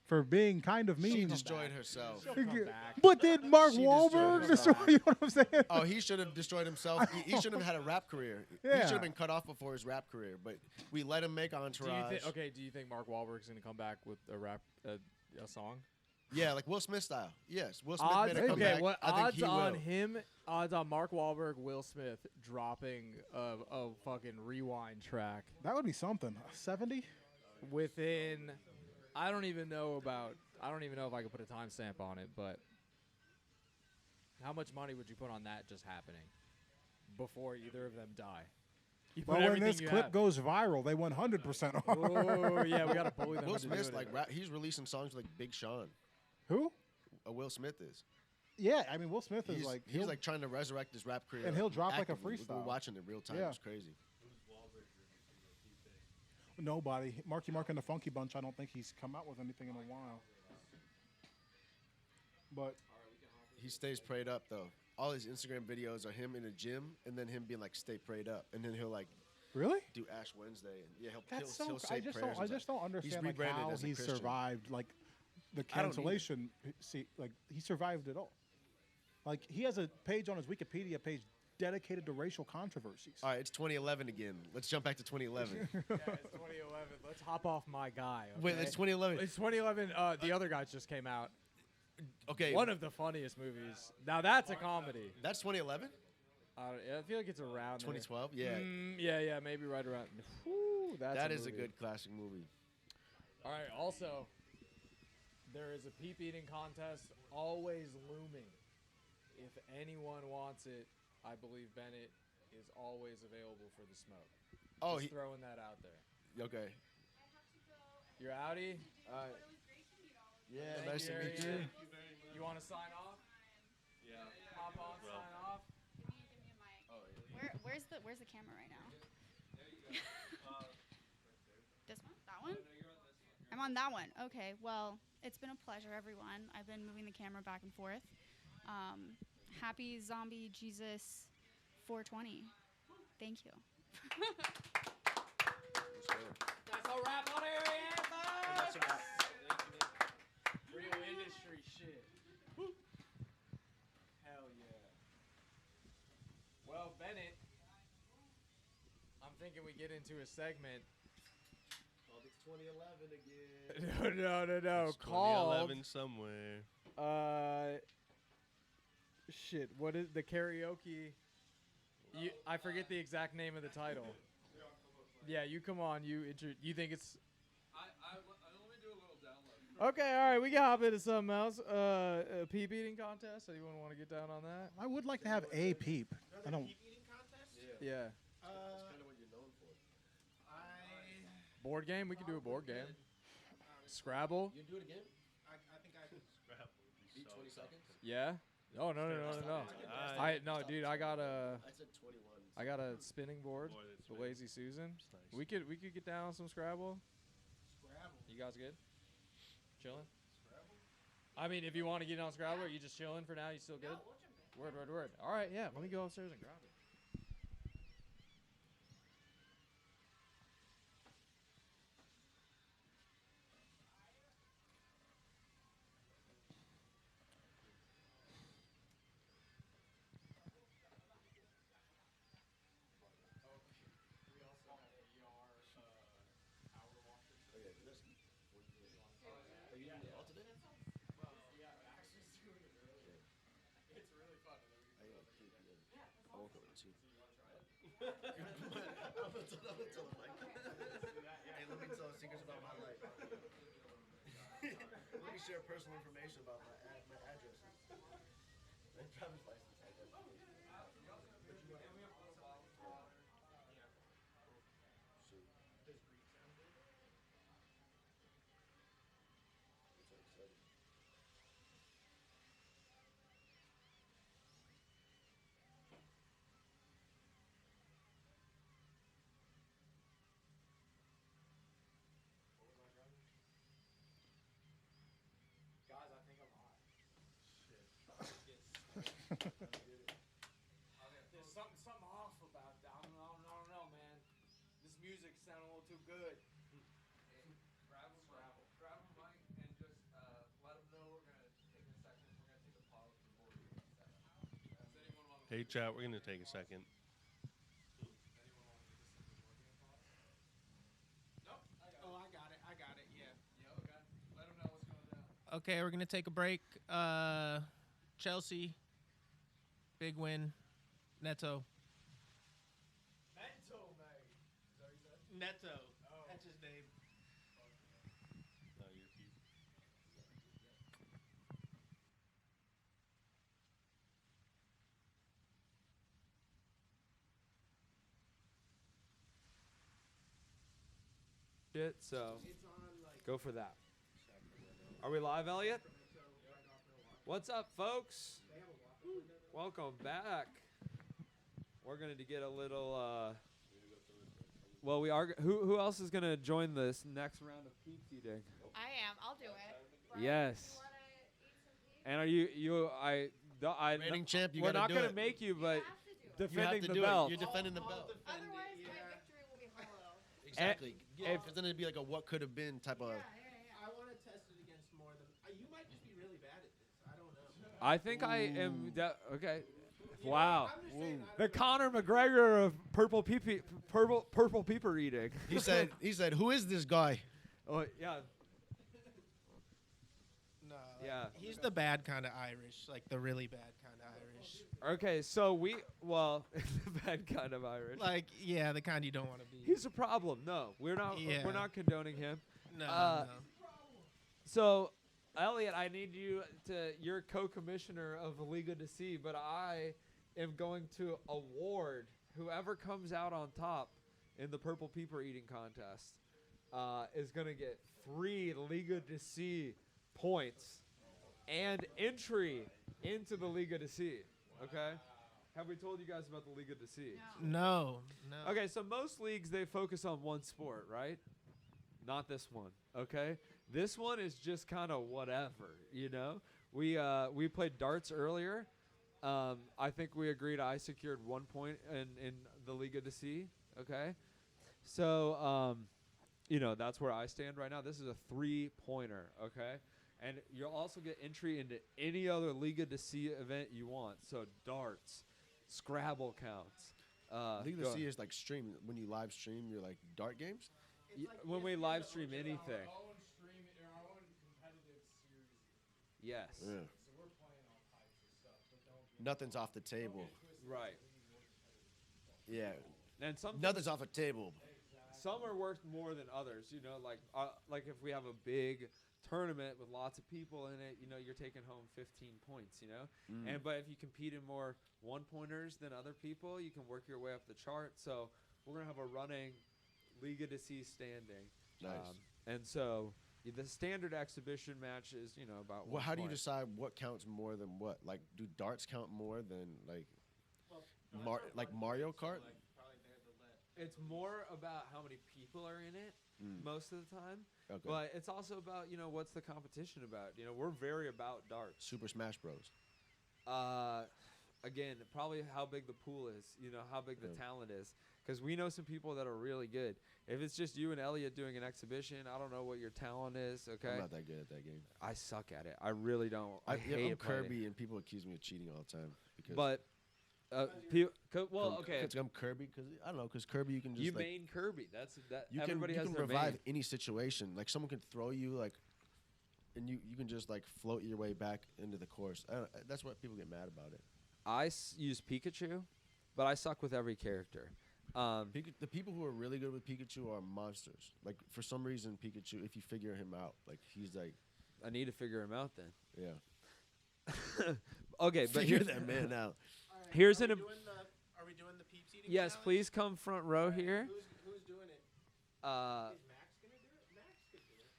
for being kind of mean. She destroyed herself. She'll come back. But did Mark She Wahlberg destroyed destroy? You know what I'm saying? Oh, he should have destroyed himself. He should have had a rap career. He Yeah. should have been cut off before his rap career. But we let him make Do Entourage. you think Mark Wahlberg's gonna come back with a rap a song? Yeah, like Will Smith style. Yes, Will Smith Odds, made a comeback. okay, what I think odds he on will. him? Odds on Mark Wahlberg, Will Smith dropping a fucking rewind track That would be something. 70? within. I don't even know if I could put a timestamp on it, but how much money would you put on that just happening before either of them die? You put Well, when everything this you clip have. goes viral, they 100% are. Oh yeah, we gotta bully them. Will into doing Smith's it. like he's releasing songs with like Big Sean. Who? Will Smith is. Yeah, I mean, Will Smith is He's like he's like trying to resurrect his rap career, and he'll drop like a actively. We're freestyle. watching it real time. Yeah. It's crazy. Nobody. Marky Mark and the Funky Bunch, I don't think he's come out with anything in a while. But He stays prayed up though. All his Instagram videos are him in a gym and then him being like, "Stay prayed up," and then he'll like really do Ash Wednesday and yeah, that's he'll so. say I just prayers. don't. I just don't understand like rebranded how as a he Christian. survived like the I don't either. cancellation. See, like he survived it all. Like he has a page on his Wikipedia page dedicated to racial controversies. All right, it's 2011 again. Let's jump back to 2011. Yeah, it's 2011. Let's hop off my guy. Wait, okay? it's 2011. It's 2011. The other guys just came out. Okay, One of the funniest movies. Now that's a comedy. That's 2011. I feel like it's around 2012. there. Yeah. Yeah, maybe right around. Whew, That is a movie. good classic movie. All right. Also, there is a peep eating contest always looming. If anyone wants it, I believe Bennett is always available for the smoke. Oh, Just throwing that out there. Okay. You're outie. Yeah, Thank nice to you, meet Harry. you. You want to sign off? Yeah. Hop on, sign off. Where's the camera right now? This one? That one? I'm on that one. Okay. Well, it's been a pleasure, everyone. I've been moving the camera back and forth. Happy Zombie Jesus 420. Thank you. That's a wrap on Harry Anthem. Real industry shit. Hell yeah. Well, Bennett, I'm thinking we get into a segment. Oh, it's 2011 again. No. It's Called 2011 somewhere. Shit. What is the karaoke? I forget the exact name of the title. Yeah, you come on. You think it's? Let me do a little download. Okay, all right. We can hop into something else. A peep eating contest. Anyone want to get down on that? I would like to have a peep. I don't. Yeah. That's kind of what you're known for. Board game. We can do a board game. Scrabble. You do it again? I think I can. Beat 20 seconds? Yeah. Oh no. No, dude. I got a. I said 21. I got a spinning board. The Lazy Susan. We could get down on some Scrabble. You guys good? Chilling. I mean, if you want to get on Scrabble, are you just chilling for now? You still good? Word. All right. Yeah. Let me go upstairs and grab it. Hey, let me tell secrets about my life. Let me share personal information about my addresses. My driver's license. I guess. Guys, I think I'm hot. There's something off about that. I don't know, man. This music sounds a little too good. Grab them, Mike, and just let them know we're gonna take a second. We're gonna take a pause before we get set up. Hey, chat, we're going to take a second. Oh, I got it. Yeah. Okay. Let them know what's going down. Okay, we're gonna take a break. Chelsea, big win. Neto. Mento, mate. Is that what you said? Neto. Oh. That's his name. No, you're peep. it. So go for that. Are we live, Elliot? What's up, folks? Welcome back. We're going to get a little. Well, we are. Who else is going to join this next round of PEEPS eating? I am. I'll do it. Brian, Yes. you wanna eat some PEEPS? And are you? Reigning champ, you we're gotta not do going it. to make you, but You have defending to the do belt. it. You're defending the belt. Otherwise, my victory will be hollow. Exactly. Because then it'd be like a what could have been type of. I want to test it against more than. You might just be really bad at this. I don't know. I think I am. Okay. You Wow. know, I'm just saying, The Conor McGregor of purple peeper eating. He said, who is this guy? Oh yeah. No. Yeah. He's the bad kind of Irish, like the really bad kind of Irish. Okay, so the bad kind of Irish. Like, yeah, the kind you don't want to be. He's a problem. No, we're not. Yeah. We're not condoning him. No. So, Elliot, I need you to. You're co-commissioner of the Liga de C, but I am going to award whoever comes out on top in the purple peeper eating contest is going to get 3 Liga de C points and entry into the Liga de C. Okay. Have we told you guys about the Liga de C? No. Okay, so most leagues they focus on one sport, right? Not this one. Okay, this one is just kind of whatever, you know. We played darts earlier. I think we agreed I secured 1 point in the Liga de C. Okay, so you know that's where I stand right now. This is a 3-pointer. Okay, and you'll also get entry into any other Liga de C event you want. So darts, Scrabble counts. Liga de C is like stream. When you live stream your like dart games. When we live stream anything. Yes. Yeah. Nothing's off the table. Right. Yeah. And nothing's off the table. Some are worth more than others. You know, like if we have a big tournament with lots of people in it, you know, you're taking home 15 points. You know, but if you compete in more 1-pointers than other people, you can work your way up the chart. So we're gonna have a running Liga de C standing. Nice. And so the standard exhibition match is, you know, about. Well, how do you point. decide what counts more than what? Like, do darts count more than like, Mario Kart? It's more about how many people are in it most of the time. Okay. But it's also about, you know, what's the competition about? You know, we're very about darts. Super Smash Bros. Again, probably how big the pool is, you know, how big the talent is. Because we know some people that are really good. If it's just you and Elliot doing an exhibition, I don't know what your talent is, okay? I'm not that good at that game. I suck at it. I really don't. I hate I'm Kirby, playing. and people accuse me of cheating all the time. Because But, okay. Because I'm Kirby, because I don't know, because Kirby you can just You like, main Kirby. That you everybody can has their revive main. any situation. Like someone can throw you like, and you can just like float your way back into the course. That's what people get mad about it. I use Pikachu, but I suck with every character. The people who are really good with Pikachu are monsters. Like for some reason, Pikachu, if you figure him out, like he's like. I need to figure him out then. Yeah. Okay, but figure that man out. Right, here's Are we doing the PEEPS eating Yes, challenge? please come front row here. Who's doing it? Is Max gonna do it? Max could do it.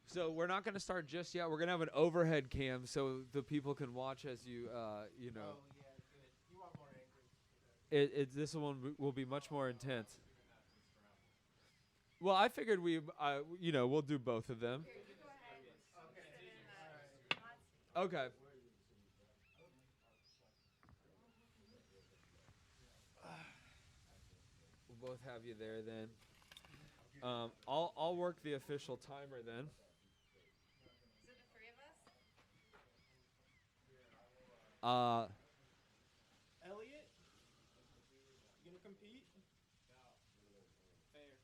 So we're not going to start just yet. We're going to have an overhead cam so the people can watch as you, you know. Oh yeah, good. You want more angles? This one will be much more intense. Well, I figured you know, we'll do both of them. Okay. We'll both have you there then. I'll work the official timer then. Is it the 3 of us? Elliot, you gonna compete? Fair.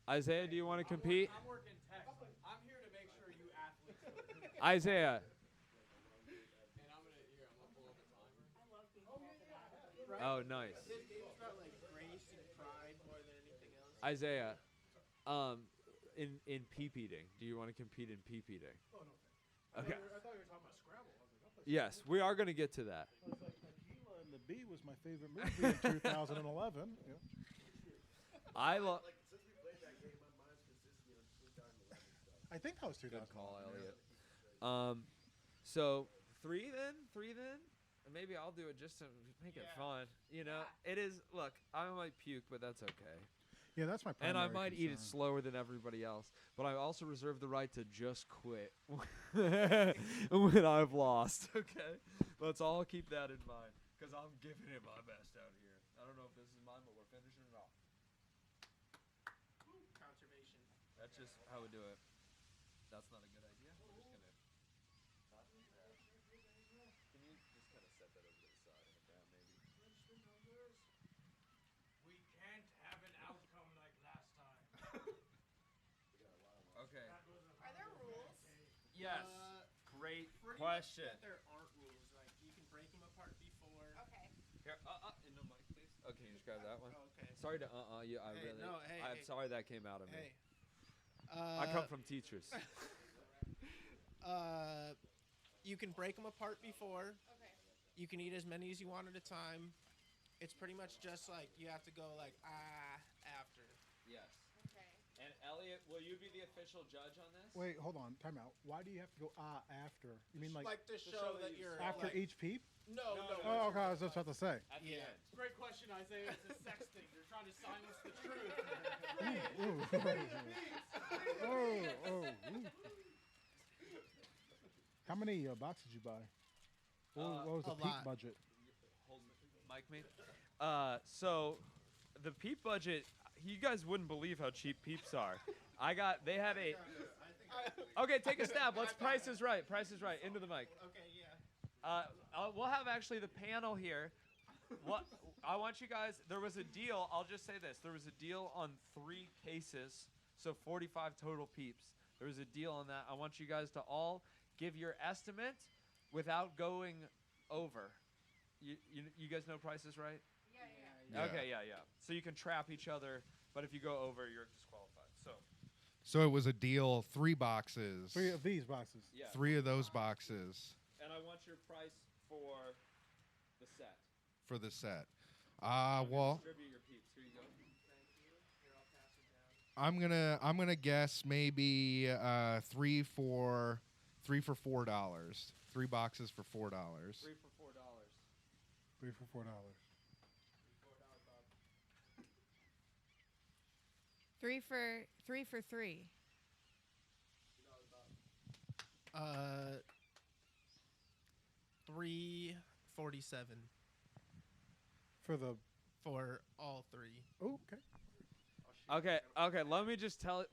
Isaiah, do you want to compete? I'm working tech. I'm here to make sure you athletes compete. Isaiah. And I'm gonna pull up a timer. I love being called that. Oh, nice. This game's about like grace and pride more than anything else. Isaiah, in peep eating, do you want to compete in peep eating? Oh, no. Okay. I thought you were talking about Scrabble. I was like, I'll play Yes, we are going to get to that. I was like, Nagila and the Bee was my favorite movie in 2011. Yeah. I love. Like since we played I think that was 2000. Good call, Elliot. So 3 then? Maybe I'll do it just to make it fun. You know, it is. Look, I might puke, but that's okay. Yeah, that's my And primary I might eat it concern. slower than everybody else, but I also reserve the right to just quit when I've lost. Okay, let's all keep that in mind because I'm giving it my best out here. I don't know if this is mine, but we're finishing it off. Conservation. That's just how we do it. That's not a good idea. We're just gonna. Can you just kind of set that over to the side in the back, maybe? We can't have an outcome like last time. Okay. Are there rules? Yes. Great Pretty question. much that there aren't rules. Like you can break them apart before. Okay. Here, in the mic, please. Okay, you just grab that one. Okay. Sorry to you. I Hey, really. no, hey, I'm hey. sorry that came out of me. Hey. I come from teachers. You can break them apart before. Okay. You can eat as many as you want at a time. It's pretty much just like you have to go like after. Yes. Okay. And Elliot, will you be the official judge on this? Wait, hold on. Time out. Why do you have to go after? You mean like to show that you're after like, each peep? No. Oh, okay. I was just about to say. At the end. Great question, Isaiah. It's a sex thing. You're trying to silence the truth. Ooh. How many boxes did you buy? What was the a peep lot. budget? Hold mic me. So the peep budget, you guys wouldn't believe how cheap peeps are. They had a. Okay, take a stab. Let's Price is Right. Price is Right. Into the mic. Okay, yeah. We'll have actually the panel here. What I want you guys. There was a deal. I'll just say this. There was a deal on 3 cases, so 45 total peeps. There was a deal on that. I want you guys to all give your estimate without going over. You guys know Price is Right? Yeah. Okay, yeah. So you can trap each other, but if you go over, you're disqualified. So it was a deal, 3 boxes. 3 of these boxes. Yeah. 3 of those boxes And I want your price for the set. for the set. Well, Distribute your peeps. Here you go. I'm gonna guess maybe 3 for $4. 3 boxes for $4. 3 for $4. 3 for $4. 3 for 3. 347 For all 3. Oh, okay. Okay. Let me just tell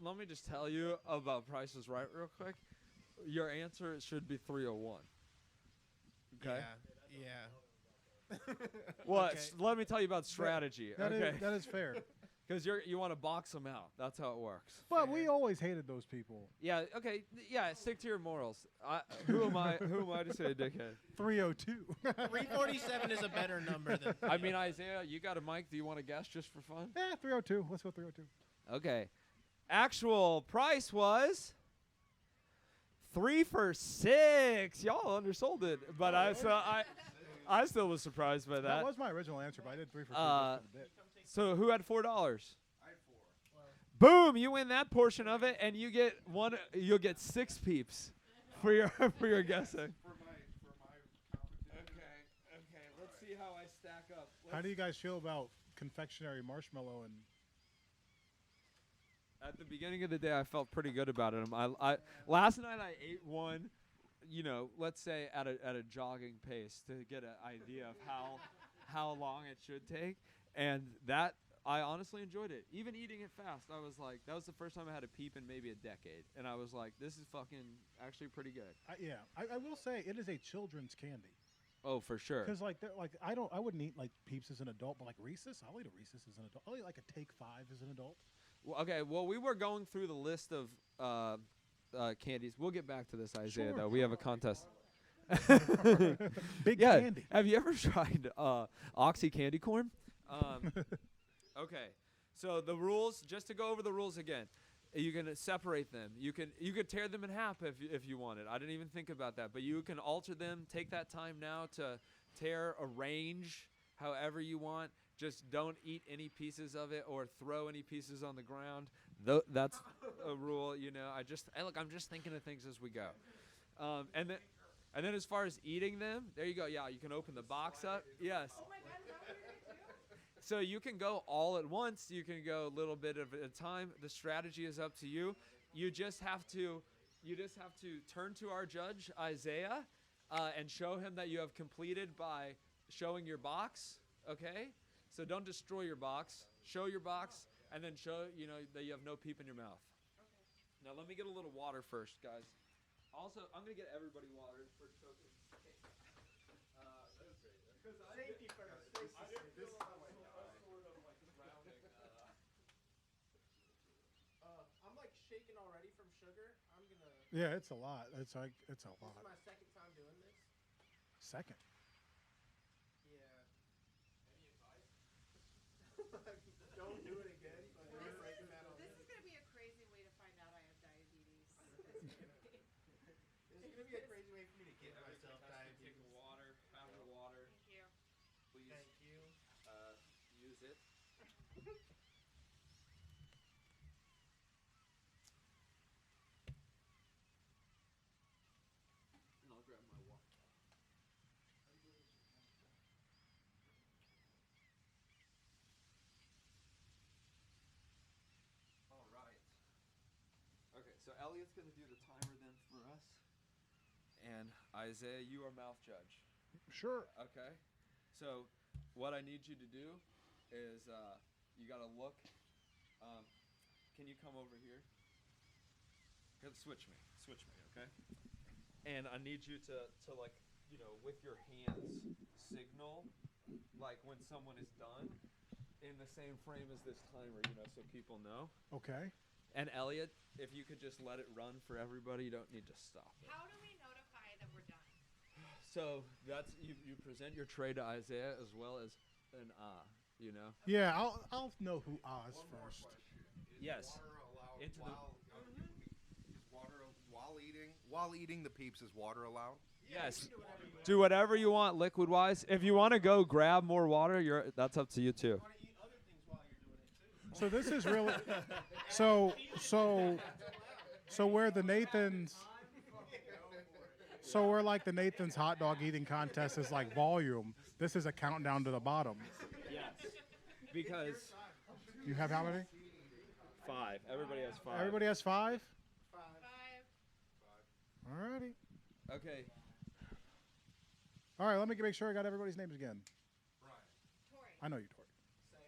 you about Price is Right real quick. Your answer should be 301. Okay. Yeah. Well, Okay. let me tell you about strategy. That okay. that is fair. Because you want to box them out. That's how it works. But we always hated those people. Yeah. Okay. Yeah. Stick to your morals. Who am I? Who am I to say a dickhead? 302. 347 is a better number than. I mean, Isaiah, you got a mic. Do you want to guess just for fun? Yeah, 302. Let's go 302. Okay. Actual price was 3 for $6. Y'all undersold it, but I still was surprised by that. That was my original answer, but I did 3 for 3 just for the bit. So who had $4? I had 4. Boom! You win that portion of it, and you get one. You'll get 6 peeps for your guessing. For my competition. Okay. Let's see how I stack up. How do you guys feel about confectionery marshmallow and? At the beginning of the day, I felt pretty good about it. Last night I ate one, let's say at a jogging pace to get an idea of how long it should take, and that I honestly enjoyed it. Even eating it fast, I was like, that was the first time I had a peep in maybe a decade, and I was like, this is fucking actually pretty good. I will say it is a children's candy. Oh, for sure. Because I wouldn't eat like Peeps as an adult, but like Reese's, I'll eat a Reese's as an adult. I'll eat like a Take 5 as an adult. Well, we were going through the list of candies. We'll get back to this, Isaiah, Sure. though. We have a contest. Big yeah. candy. Have you ever tried Oxy candy corn? Okay. So the rules, just to go over the rules again, you can separate them. You could tear them in half if you wanted. I didn't even think about that, but you can alter them. Take that time now to tear, arrange however you want. Just don't eat any pieces of it or throw any pieces on the ground. That's a rule, you know. I'm just thinking of things as we go. And then as far as eating them, there you go. Yeah, you can open the box up. Yes. Oh my God, is that what you're gonna do? So you can go all at once. You can go a little bit at a time. The strategy is up to you. You just have to turn to our judge Isaiah and show him that you have completed by showing your box. Okay. So don't destroy your box. Show your box, and then show that you have no peep in your mouth. Okay. Now let me get a little water first, guys. Also, I'm gonna get everybody water for choking. Safety first. I didn't feel like sort of like drowning. I'm like shaking already from sugar. I'm gonna. Yeah, it's a lot. It's a lot. This is my second time doing this. Second. Yeah. Any advice? Don't do it again. This is gonna be a crazy way to find out I have diabetes. This is gonna be a crazy way for me to give myself diabetes. Take water, pound of water. Thank you. Please. Thank you. Use it. And I'll grab my water. All right. Okay, so Elliott's gonna do the timer then for us. And Isaiah, you are mouth judge. Sure. Okay. So what I need you to do is you got to look. Can you come over here? Switch me, okay? And I need you to like, with your hands signal like when someone is done in the same frame as this timer, so people know. Okay. And Elliot, if you could just let it run for everybody, you don't need to stop it. How do we notify that we're done? So that's you present your tray to Isaiah as well as an Yeah, I'll know who Oz first. Yes. Is water while eating the peeps, is water allowed? Yes. Do whatever you want liquid wise. If you want to go grab more water, that's up to you too. So this is really so we're the Nathan's. So we're like the Nathan's hot dog eating contest is like volume. This is a countdown to the bottom. Yes. Because you have how many? 5. Everybody has 5. Everybody has 5? 5. Alrighty. Okay. All right, let me make sure I got everybody's names again. Brian. Tori. I know you, Tori. Sam.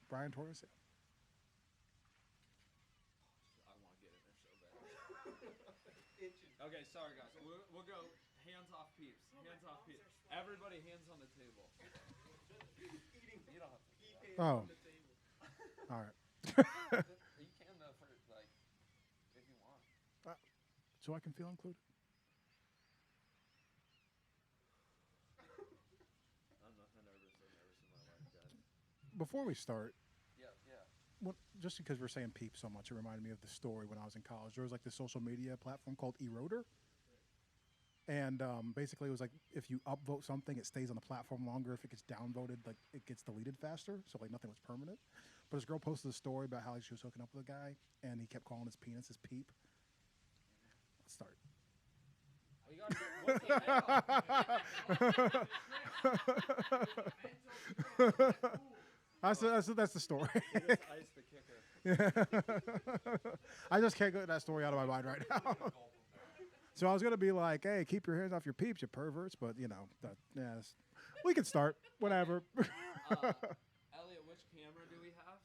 Brian, Tori, Sam. I want to get in there so bad. Okay, sorry guys. We'll go hands off peeps. Hands off peeps. Everybody hands on the table. You don't have to. Oh. All right. You can though for like if you want. So I can feel included. I'm not nervous in my life, guys. Before we start, Yeah. just because we're saying peep so much, it reminded me of the story when I was in college. There was like this social media platform called Eroder. And basically it was like if you upvote something, it stays on the platform longer. If it gets downvoted, like it gets deleted faster. So like nothing was permanent. But this girl posted a story about how she was hooking up with a guy and he kept calling his penis his peep. Let's start. That's the story. You just iced the kicker. I just can't get that story out of my mind right now. So I was gonna be like, "Hey, keep your hands off your peeps, you perverts," but we can start whenever. Elliot, which camera do we have?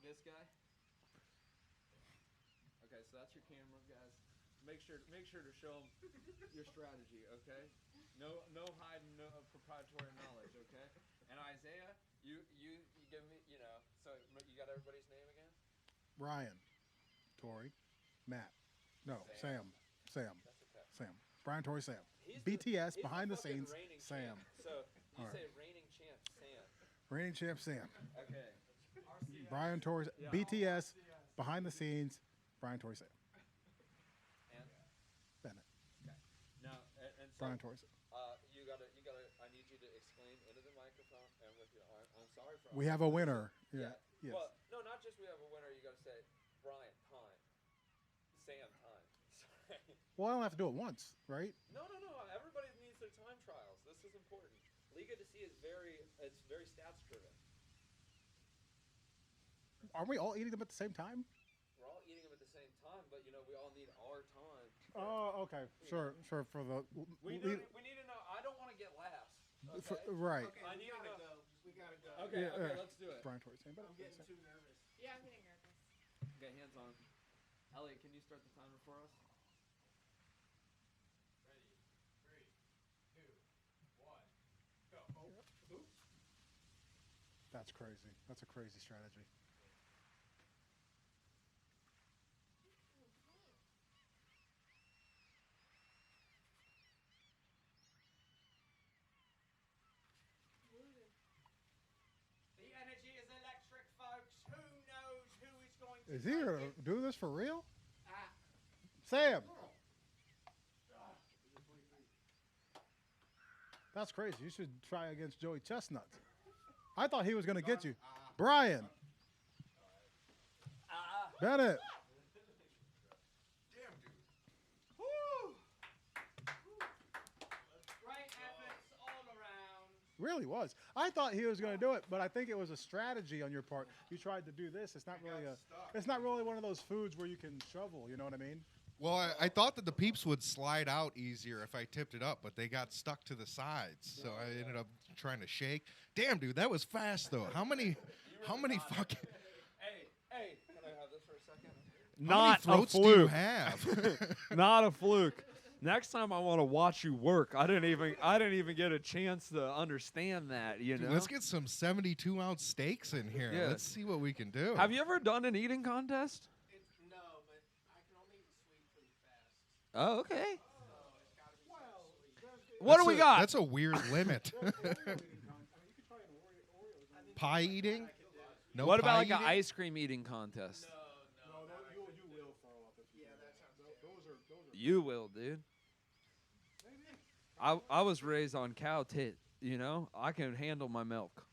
This guy. Okay, so that's your camera, guys. Make sure to show them your strategy, okay? No hiding, no proprietary knowledge, okay? And Isaiah, you give me, so you got everybody's name again? Ryan, Tori, Matt, no, Sam. That's okay. Sam, Brian, Tori, Sam. He's BTS he's behind the fucking scenes, reigning Sam. champ. So you All right. say reigning champ, Sam. Reigning champ, Sam. Okay. Brian, Tori, Yeah. BTS behind the scenes, Brian, Tori, Sam. And Bennett. okay. Now and so Brian, Tori, Sam. you gotta. I need you to exclaim into the microphone and with your arm. from. We have a winner. Yeah. Yes. Well, no, not just we have a winner. You got to say Brian time, Sam time. Sorry. Well, I don't have to do it once, right? No. Everybody needs their time trials. This is important. Liga de C is very stats driven. Are we all eating them at the same time? We're all eating them at the same time, but we all need our time. Oh, okay. Sure. For the. We need to know. I don't want to get last. Okay? Right. Okay, I need to know. We gotta go. Okay, let's do it. Brian Torrey, same, but I'm getting too nervous. Yeah, I'm getting nervous. Okay, hands on. Elliot, can you start the timer for us? Ready? 3, 2, 1, go. Oh, oops. That's crazy. That's a crazy strategy. The energy is electric, folks. Who knows who is going to Is he gonna do this for real? Ah. Sam. That's crazy. You should try against Joey Chestnut. I thought he was gonna get you. Brian. Bennett. Damn, dude. Woo! Great efforts all around. Really was. I thought he was going to do it, but I think it was a strategy on your part. You tried to do this. It's not really It's not really one of those foods where you can shovel. You know what I mean? Well, I thought that the peeps would slide out easier if I tipped it up, but they got stuck to the sides, so I ended up trying to shake. Damn, dude, that was fast though. How many fucking? Hey, can I have this for a second? Not Not a a fluke. Do you fluke. have? Not a fluke. Next time I want to watch you work. I didn't even get a chance to understand that. You Dude, know. let's get some 72-ounce steaks in here. Yeah. Let's see what we can do. Have you ever done an eating contest? No, but I can only eat sweet pretty fast. Oh, okay. So What do we got? That's a weird limit. Pie eating? No. What about pie like an eating? ice cream eating contest? You will throw up. Yeah, that sounds. Those are. You will, dude. I was raised on cow tit. You know, I can handle my milk.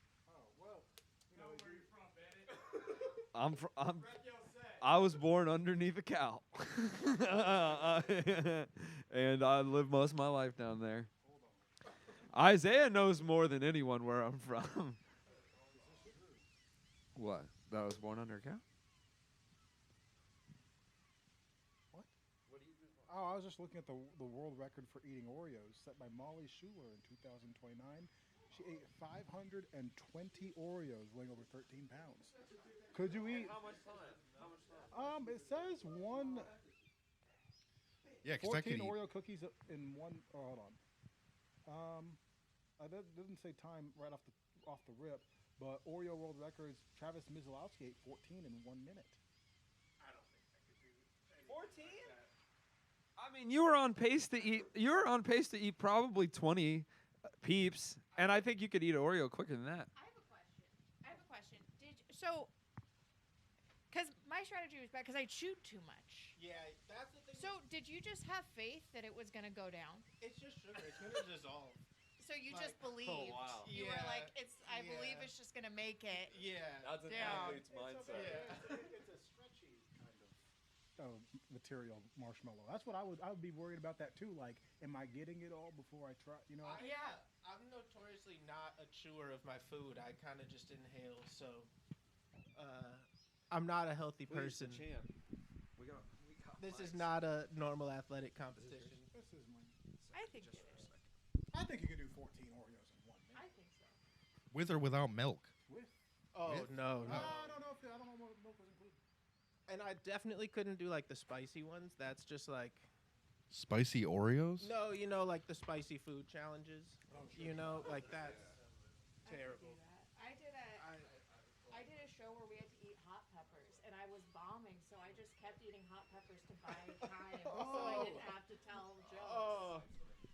I was born underneath a cow, and I lived most of my life down there. Isaiah knows more than anyone where I'm from. What? That I was born under a cow? Oh, I was just looking at the world record for eating Oreos set by Molly Schuler in 2029. She ate 520 Oreos, weighing over 13 pounds. Could you eat? How much time? It says one. Yeah, 'cause I could 14 eat. Oreo cookies in one. Oh, hold on. That doesn't say time right off the rip, but Oreo world records. Travis Mislowski ate 14 in 1 minute. 14? I mean, you were on pace to eat. You were on pace to eat probably 20 Peeps, and I think you could eat an Oreo quicker than that. I have a question. Because my strategy was bad because I chewed too much. Yeah, that's the thing. So did you just have faith that it was gonna go down? It's just sugar. It's gonna dissolve. So you Like- just believed. wow. You were Yeah, like, I believe yeah. it's just gonna make it. Yeah. That's an Yeah. athlete's mindset. It's a stretchy kind of material marshmallow. That's what I would be worried about that too. Like, am I getting it all before I try? You know? I'm notoriously not a chewer of my food. I kind of just inhale. So, I'm not a healthy person. This is not a normal athletic competition. This is my. I think it is. I think you can do 14 Oreos in 1 minute. I think so. With or without milk? With. Oh With? no, no. I don't know what milk was included. And I definitely couldn't do like the spicy ones. That's just like Spicy Oreos? no, you know, like the spicy food challenges. You know, like that's terrible. I did a show where we had to eat hot peppers, and I was bombing, so I just kept eating hot peppers to buy time, so I didn't have to tell jokes. Oh.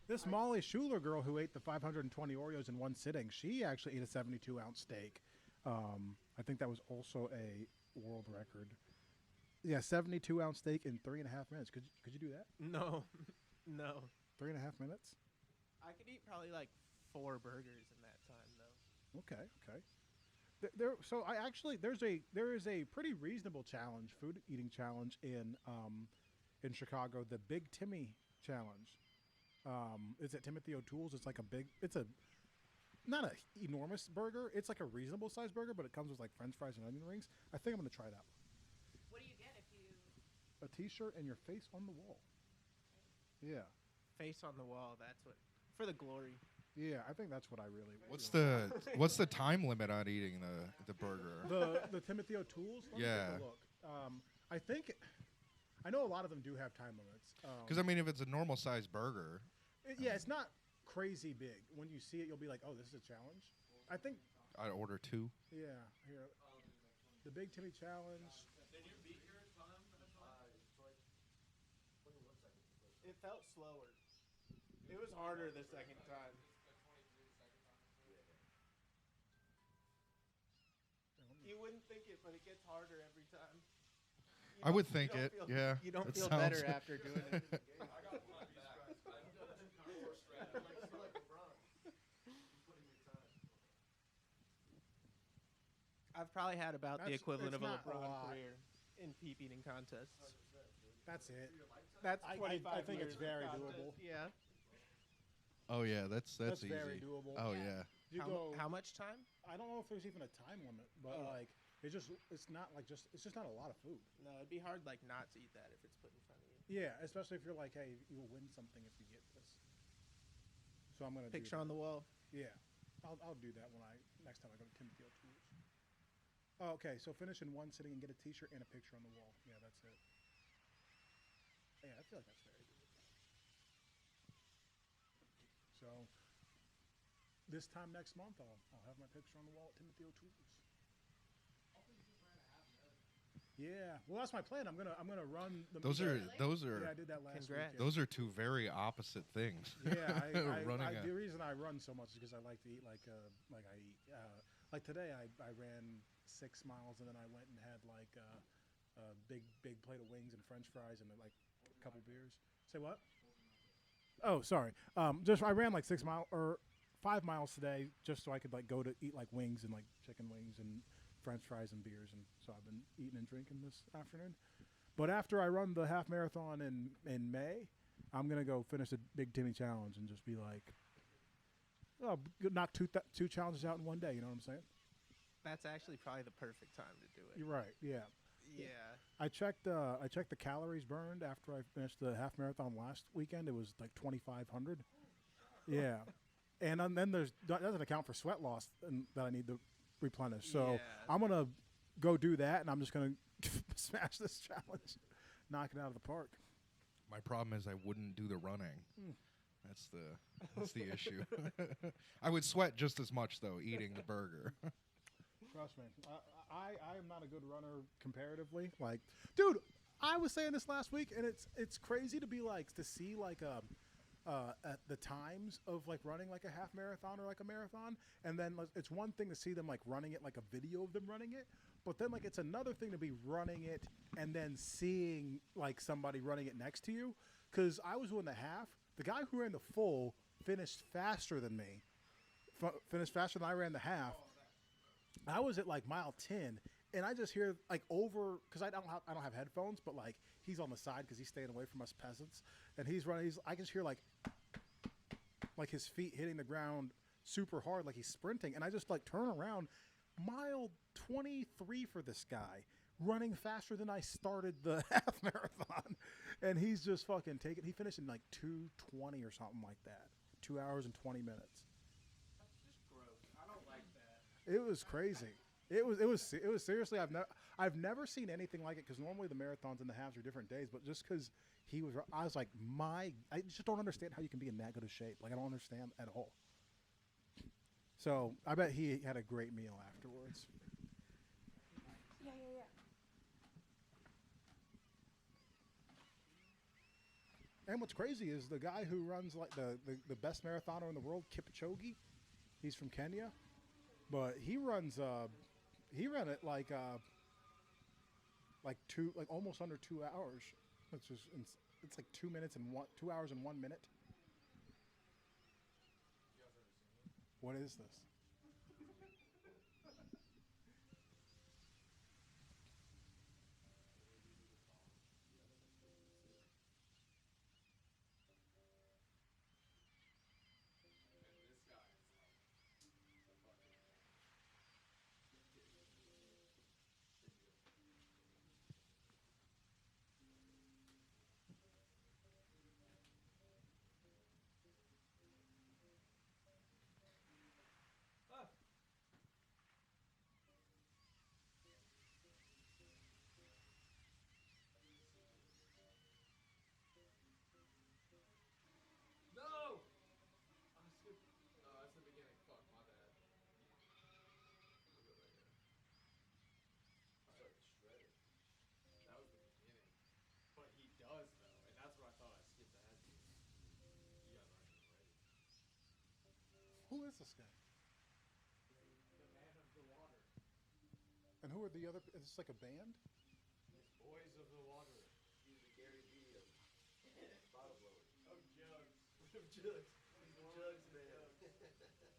This Molly Schuler girl who ate the 520 Oreos in one sitting, she actually ate a 72-ounce steak. I think that was also a world record. Yeah, 72-ounce steak in 3.5 minutes. Could you do that? No, no. 3.5 minutes? I could eat probably like 4 burgers in that time, though. Okay. So there is a pretty reasonable challenge, food eating challenge in Chicago, the Big Timmy challenge. It's at Timothy O'Toole's. It's like not a enormous burger. It's like a reasonable sized burger, but it comes with like French fries and onion rings. I think I'm gonna try that one. What do you get if you A T-shirt and your face on the wall. Yeah. face on the wall? That's what for the glory. Yeah, I think that's what I really. What's the time limit on eating the burger? The Timothy O'Toole's. Let me Yeah. take a look. I know a lot of them do have time limits. Because I mean, if it's a normal sized burger, it's not crazy big. When you see it, you'll be like, "Oh, this is a challenge." I think. I'd order 2. Yeah. Here, the Big Timmy challenge. Did you beat your time? It felt slower. It was harder the second time. You wouldn't think it, but it gets harder every time. I would think it. Yeah. You don't that feel sounds- better after doing it. I've probably had about the equivalent of a not a LeBron lot. career in peep eating contests. That's it. That's I think it's very doable. Yeah. Oh yeah, that's easy. very doable. Oh yeah. You How much time? I don't know if there's even a time limit, but like it's just not a lot of food. No, it'd be hard like not to eat that if it's put in front of you. Yeah, especially if you're like, hey, you will win something if you get this. So I'm gonna Picture do on the wall. Yeah, I'll do that next time I go to Timothy O'Toole's. Oh, okay, so finish in one sitting and get a T-shirt and a picture on the wall. Yeah, that's it. Yeah, I feel like that's very good. So this time next month, I'll have my picture on the wall at Timothy O'Toole's. Yeah, well, that's my plan. I'm gonna run. Those are. Yeah, I did that last weekend. Those are two very opposite things. Yeah, Running the reason I run so much is because I like to eat like I eat. Like today, I ran 6 miles and then I went and had like a big plate of wings and French fries and like a couple beers. Say what? Oh, sorry. I ran like 5 miles today just so I could like go to eat like wings and like chicken wings and French fries and beers, and so I've been eating and drinking this afternoon. But after I run the half marathon in May, I'm gonna go finish the Big Timmy challenge and just be like, knock two challenges out in one day. You know what I'm saying? That's actually probably the perfect time to do it. You're right. Yeah. Yeah. I checked the calories burned after I finished the half marathon last weekend. It was like 2,500. Yeah, and then that doesn't account for sweat loss that I need to replenish. So Yeah. I'm gonna go do that, and I'm just gonna smash this challenge, knock it out of the park. My problem is I wouldn't do the running. Hmm. That's the issue. I would sweat just as much though eating the burger. Trust me, I am not a good runner comparatively. Like, dude, I was saying this last week, and it's crazy to see at the times of like running like a half marathon or like a marathon, and then it's one thing to see them like running it, like a video of them running it, but then like it's another thing to be running it and then seeing like somebody running it next to you. Because I was doing the half, the guy who ran the full finished faster than me, finished faster than I ran the half. I was at like mile 10, and I just hear like over, because I don't have headphones, but like he's on the side because he's staying away from us peasants, and he's running. I can just hear like his feet hitting the ground super hard, like he's sprinting, and I just like turn around, mile 23 for this guy, running faster than I started the half marathon, and he's just fucking taking. He finished in like 2:20 or something like that, 2 hours and 20 minutes. I don't like that. It was crazy. It was seriously. I've never seen anything like it, because normally the marathons and the halves are different days. But just because I was like, I just don't understand how you can be in that good of shape. Like, I don't understand at all. So I bet he had a great meal afterwards. Yeah. And what's crazy is the guy who runs like the best marathoner in the world, Kipchoge. He's from Kenya, but he ran it like almost under 2 hours. It's like 2 minutes and 2 hours and 1 minute. What is this? Who is this guy? The man of the water. And who are the other? Is this like a band? It's Boys of the Water. He's the Gary Vee of bottle blowers. Of jugs. Of jugs. He's the jugs man.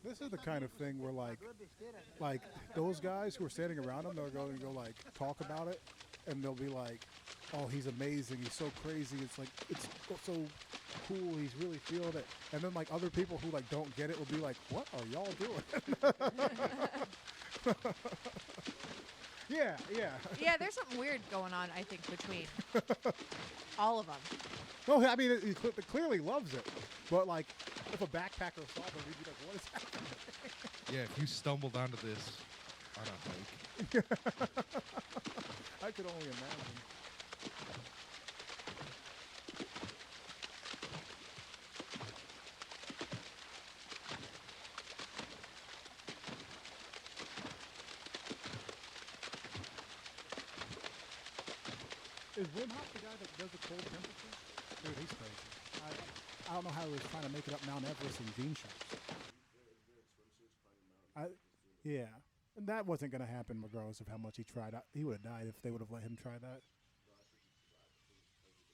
This is the kind of thing where like those guys who are standing around him, they're going to go like talk about it, and they'll be like, "Oh, he's amazing. He's so crazy. It's like it's so cool. He's really feeling it." And then like other people who like don't get it will be like, "What are y'all doing?" Yeah. Yeah, there's something weird going on, I think, between all of them. No, I mean, he clearly loves it. But, like, if a backpacker saw them, he'd be like, what is happening? Yeah, if you stumbled onto this on a hike. I could only imagine. Is Wim Hof the guy that does the cold temperatures? Dude, he's crazy. I don't know how he was trying to make it up Mount Everest in jean shorts. Yeah. And that wasn't going to happen regardless of how much he tried. He would have died if they would have let him try that.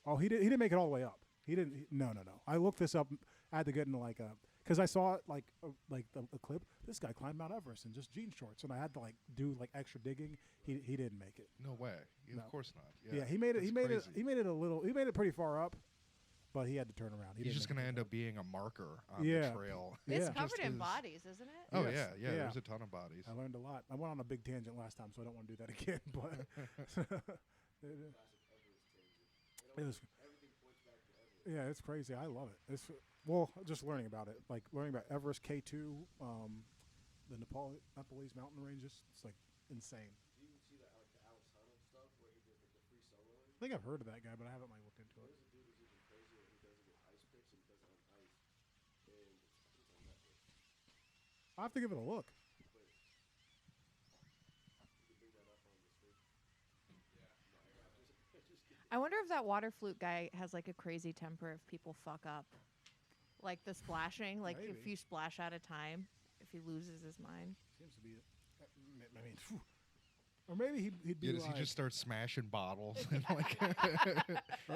Oh, he didn't make it all the way up. He didn't. No. I looked this up. I had to get into like a, because I saw it like a clip. This guy climbed Mount Everest in just jean shorts, and I had to like do like extra digging. He didn't make it. No way. No. Of course not. Yeah, he made it. That's He made crazy. it. He made it a little. He made it pretty far up, but he had to turn around. He's just going to end up being a marker on Yeah. the trail. It's Yeah. covered in his- bodies, isn't it? Oh, Yes. yeah. There's a ton of bodies. I learned a lot. I went on a big tangent last time, so I don't want to do that again. But it was. Yeah, it's crazy. I love it. It's just learning about it, like learning about Everest K2, the Nepalese mountain ranges. It's like insane. Did you see that, like the Alex Honnold stuff where he did like the free soloing? I think I've heard of that guy, but I haven't like looked into it. There's a dude who's even crazier. He does it with ice picks and he does it on ice, and it's on Netflix. I'll have to give it a look. You can bring that up on the stream. I wonder if that water flute guy has like a crazy temper if people fuck up. Like the splashing, like if Maybe. you splash at a time, if he loses his mind. Seems to be. I mean, phew. Or maybe he'd be Yeah, does like. he just start smashing bottles and like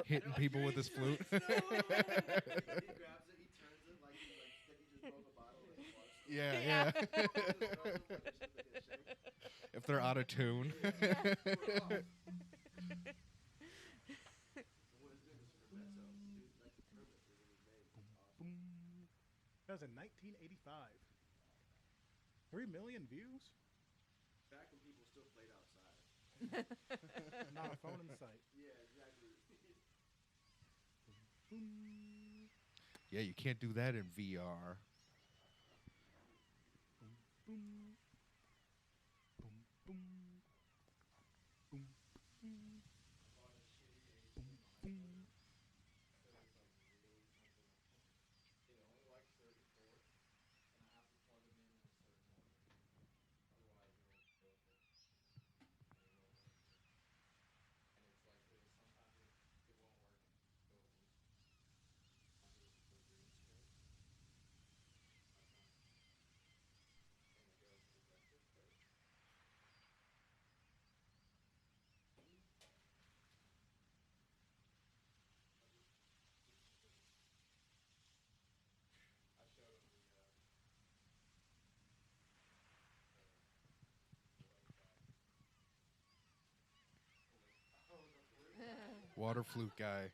hitting people with his flute? He grabs it, he turns it like he just broke a bottle and sparks. Yeah. If they're out of tune. That was in 1985. 3 million views? Back when people still played outside. Not a phone in sight. Yeah, exactly. Yeah, you can't do that in VR. Water flute guy.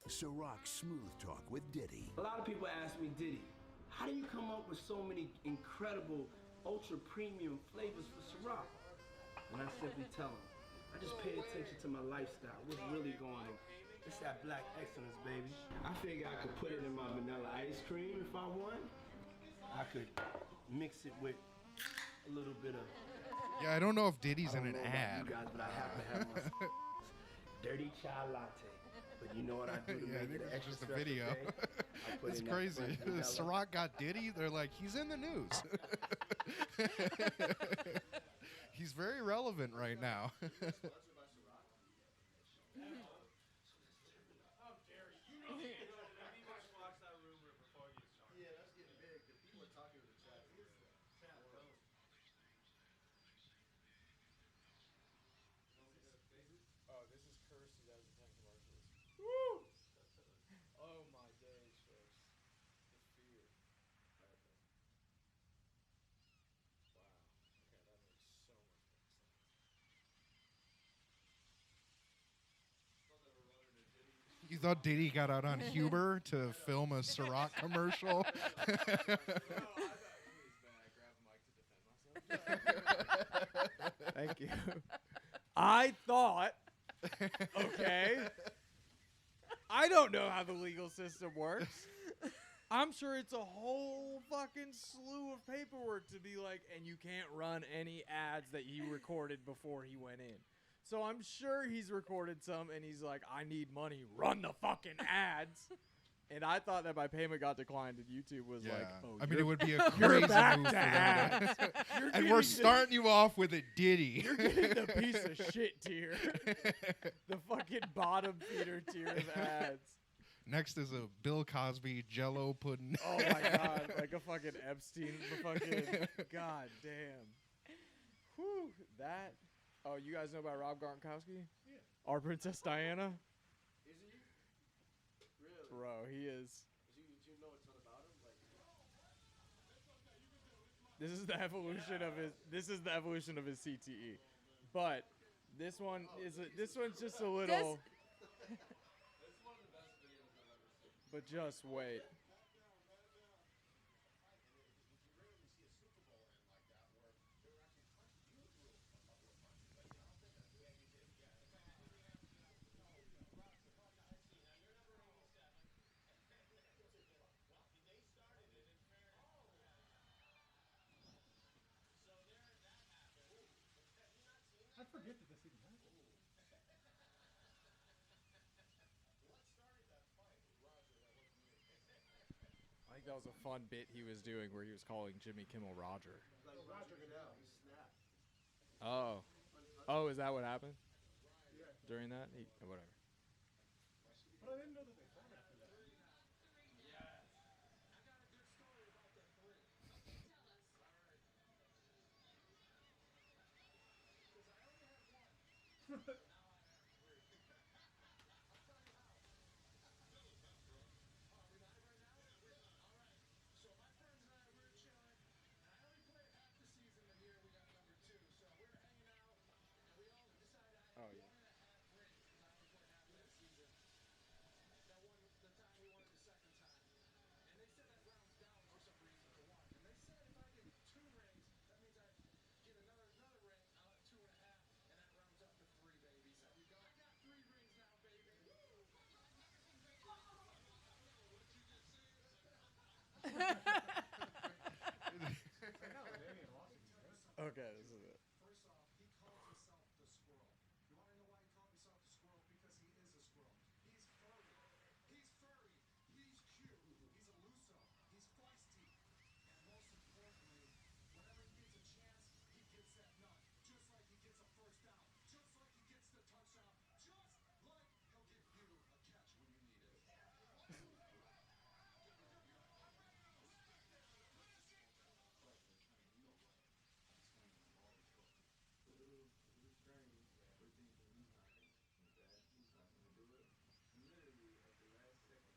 Ciroc Smooth Talk with Diddy. A lot of people ask me, Diddy, how do you come up with so many incredible, ultra premium flavors for Ciroc? And I simply tell them, I just pay attention to my lifestyle, what's really going on. It's that black excellence, baby. I figure I could put it in my vanilla ice cream if I want. I could mix it with a little bit of... Yeah, I don't know if Diddy's in an I don't know about ad. you guys, but I have to have my dirty chai latte. But you know what I do to Yeah, I make think it it's extra just a special video. today? I put It's in that crazy. fresh vanilla. Ciroc got Diddy. They're like, he's in the news. He's very relevant right now. Yeah, that's getting big. The people are talking to the chat. Oh, this is cursed 2010 commercials. Woo! Oh my days, folks. The fear. Wow. Okay, that makes so much more sense. You thought Diddy got out on Huber to film a Ciroc commercial? Thank you. I thought, okay, I don't know how the legal system works. I'm sure it's a whole fucking slew of paperwork to be like, and you can't run any ads that you recorded before he went in. So I'm sure he's recorded some, and he's like, I need money. Run the fucking ads. And I thought that my payment got declined, and YouTube was like, oh, I mean, it would be a you're crazy back move to for them. ads. And we're starting you off with a Diddy. You're getting the piece of shit tier. The fucking bottom feeder tier of ads. Next is a Bill Cosby Jello pudding. Oh my god, like a fucking Epstein, god damn. Whew, that. Oh, you guys know about Rob Gronkowski? Yeah. Our Princess Diana? Is he? Really? Bro, he is. Do you know a ton about him? Like, This is the evolution of his. This is the evolution of his CTE, but this one is. This one's just a little. But just wait. I forget that this even happened. I think that was a fun bit he was doing where he was calling Jimmy Kimmel Roger. like Roger Goodell, he snapped. Oh. Oh, is that what happened? During that? Whatever. But I didn't know that they fought after that. Oh, yeah. Okay, this is it. First off, he calls himself the squirrel. You want to know why he called himself the squirrel? Because he is a squirrel. He's furry. He's furry. He's cute. He's elusive. He's feisty. And most importantly, whenever he gets a chance, he gets that nut. Just like he gets a first down. Just like he gets the touchdown. Just like he'll give you a catch when you need it.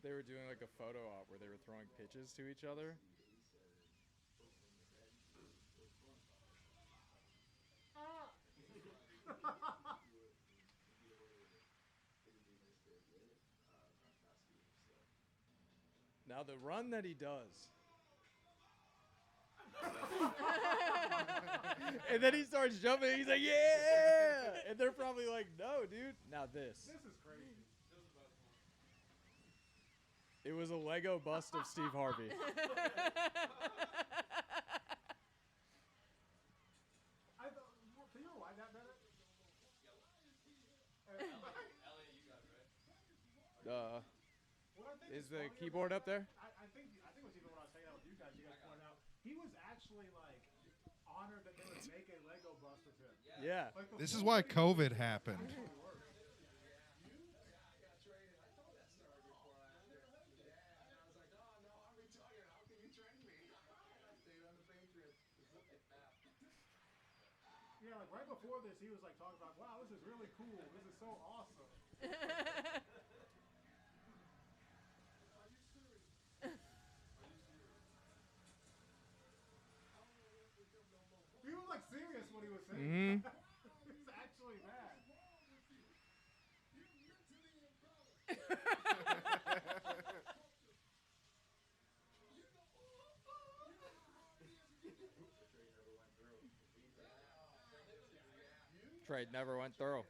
They were doing like a photo op where they were throwing pitches to each other. Now the run that he does. And then he starts jumping. He's like, yeah! And they're probably like, no, dude. Now this. This is crazy. It was a Lego bust of Steve Harvey. Can you rewind that, Bennett? Is the keyboard up there? I think it was even when I was hanging out with you guys pointed out he was actually like honored that they would make a Lego bust of him. Yeah. Like, This is why COVID happened. Yeah, like right before this, he was like talking about, wow, this is really cool. This is so awesome. He was like serious when he was saying that. He's actually mad. Trade never went through.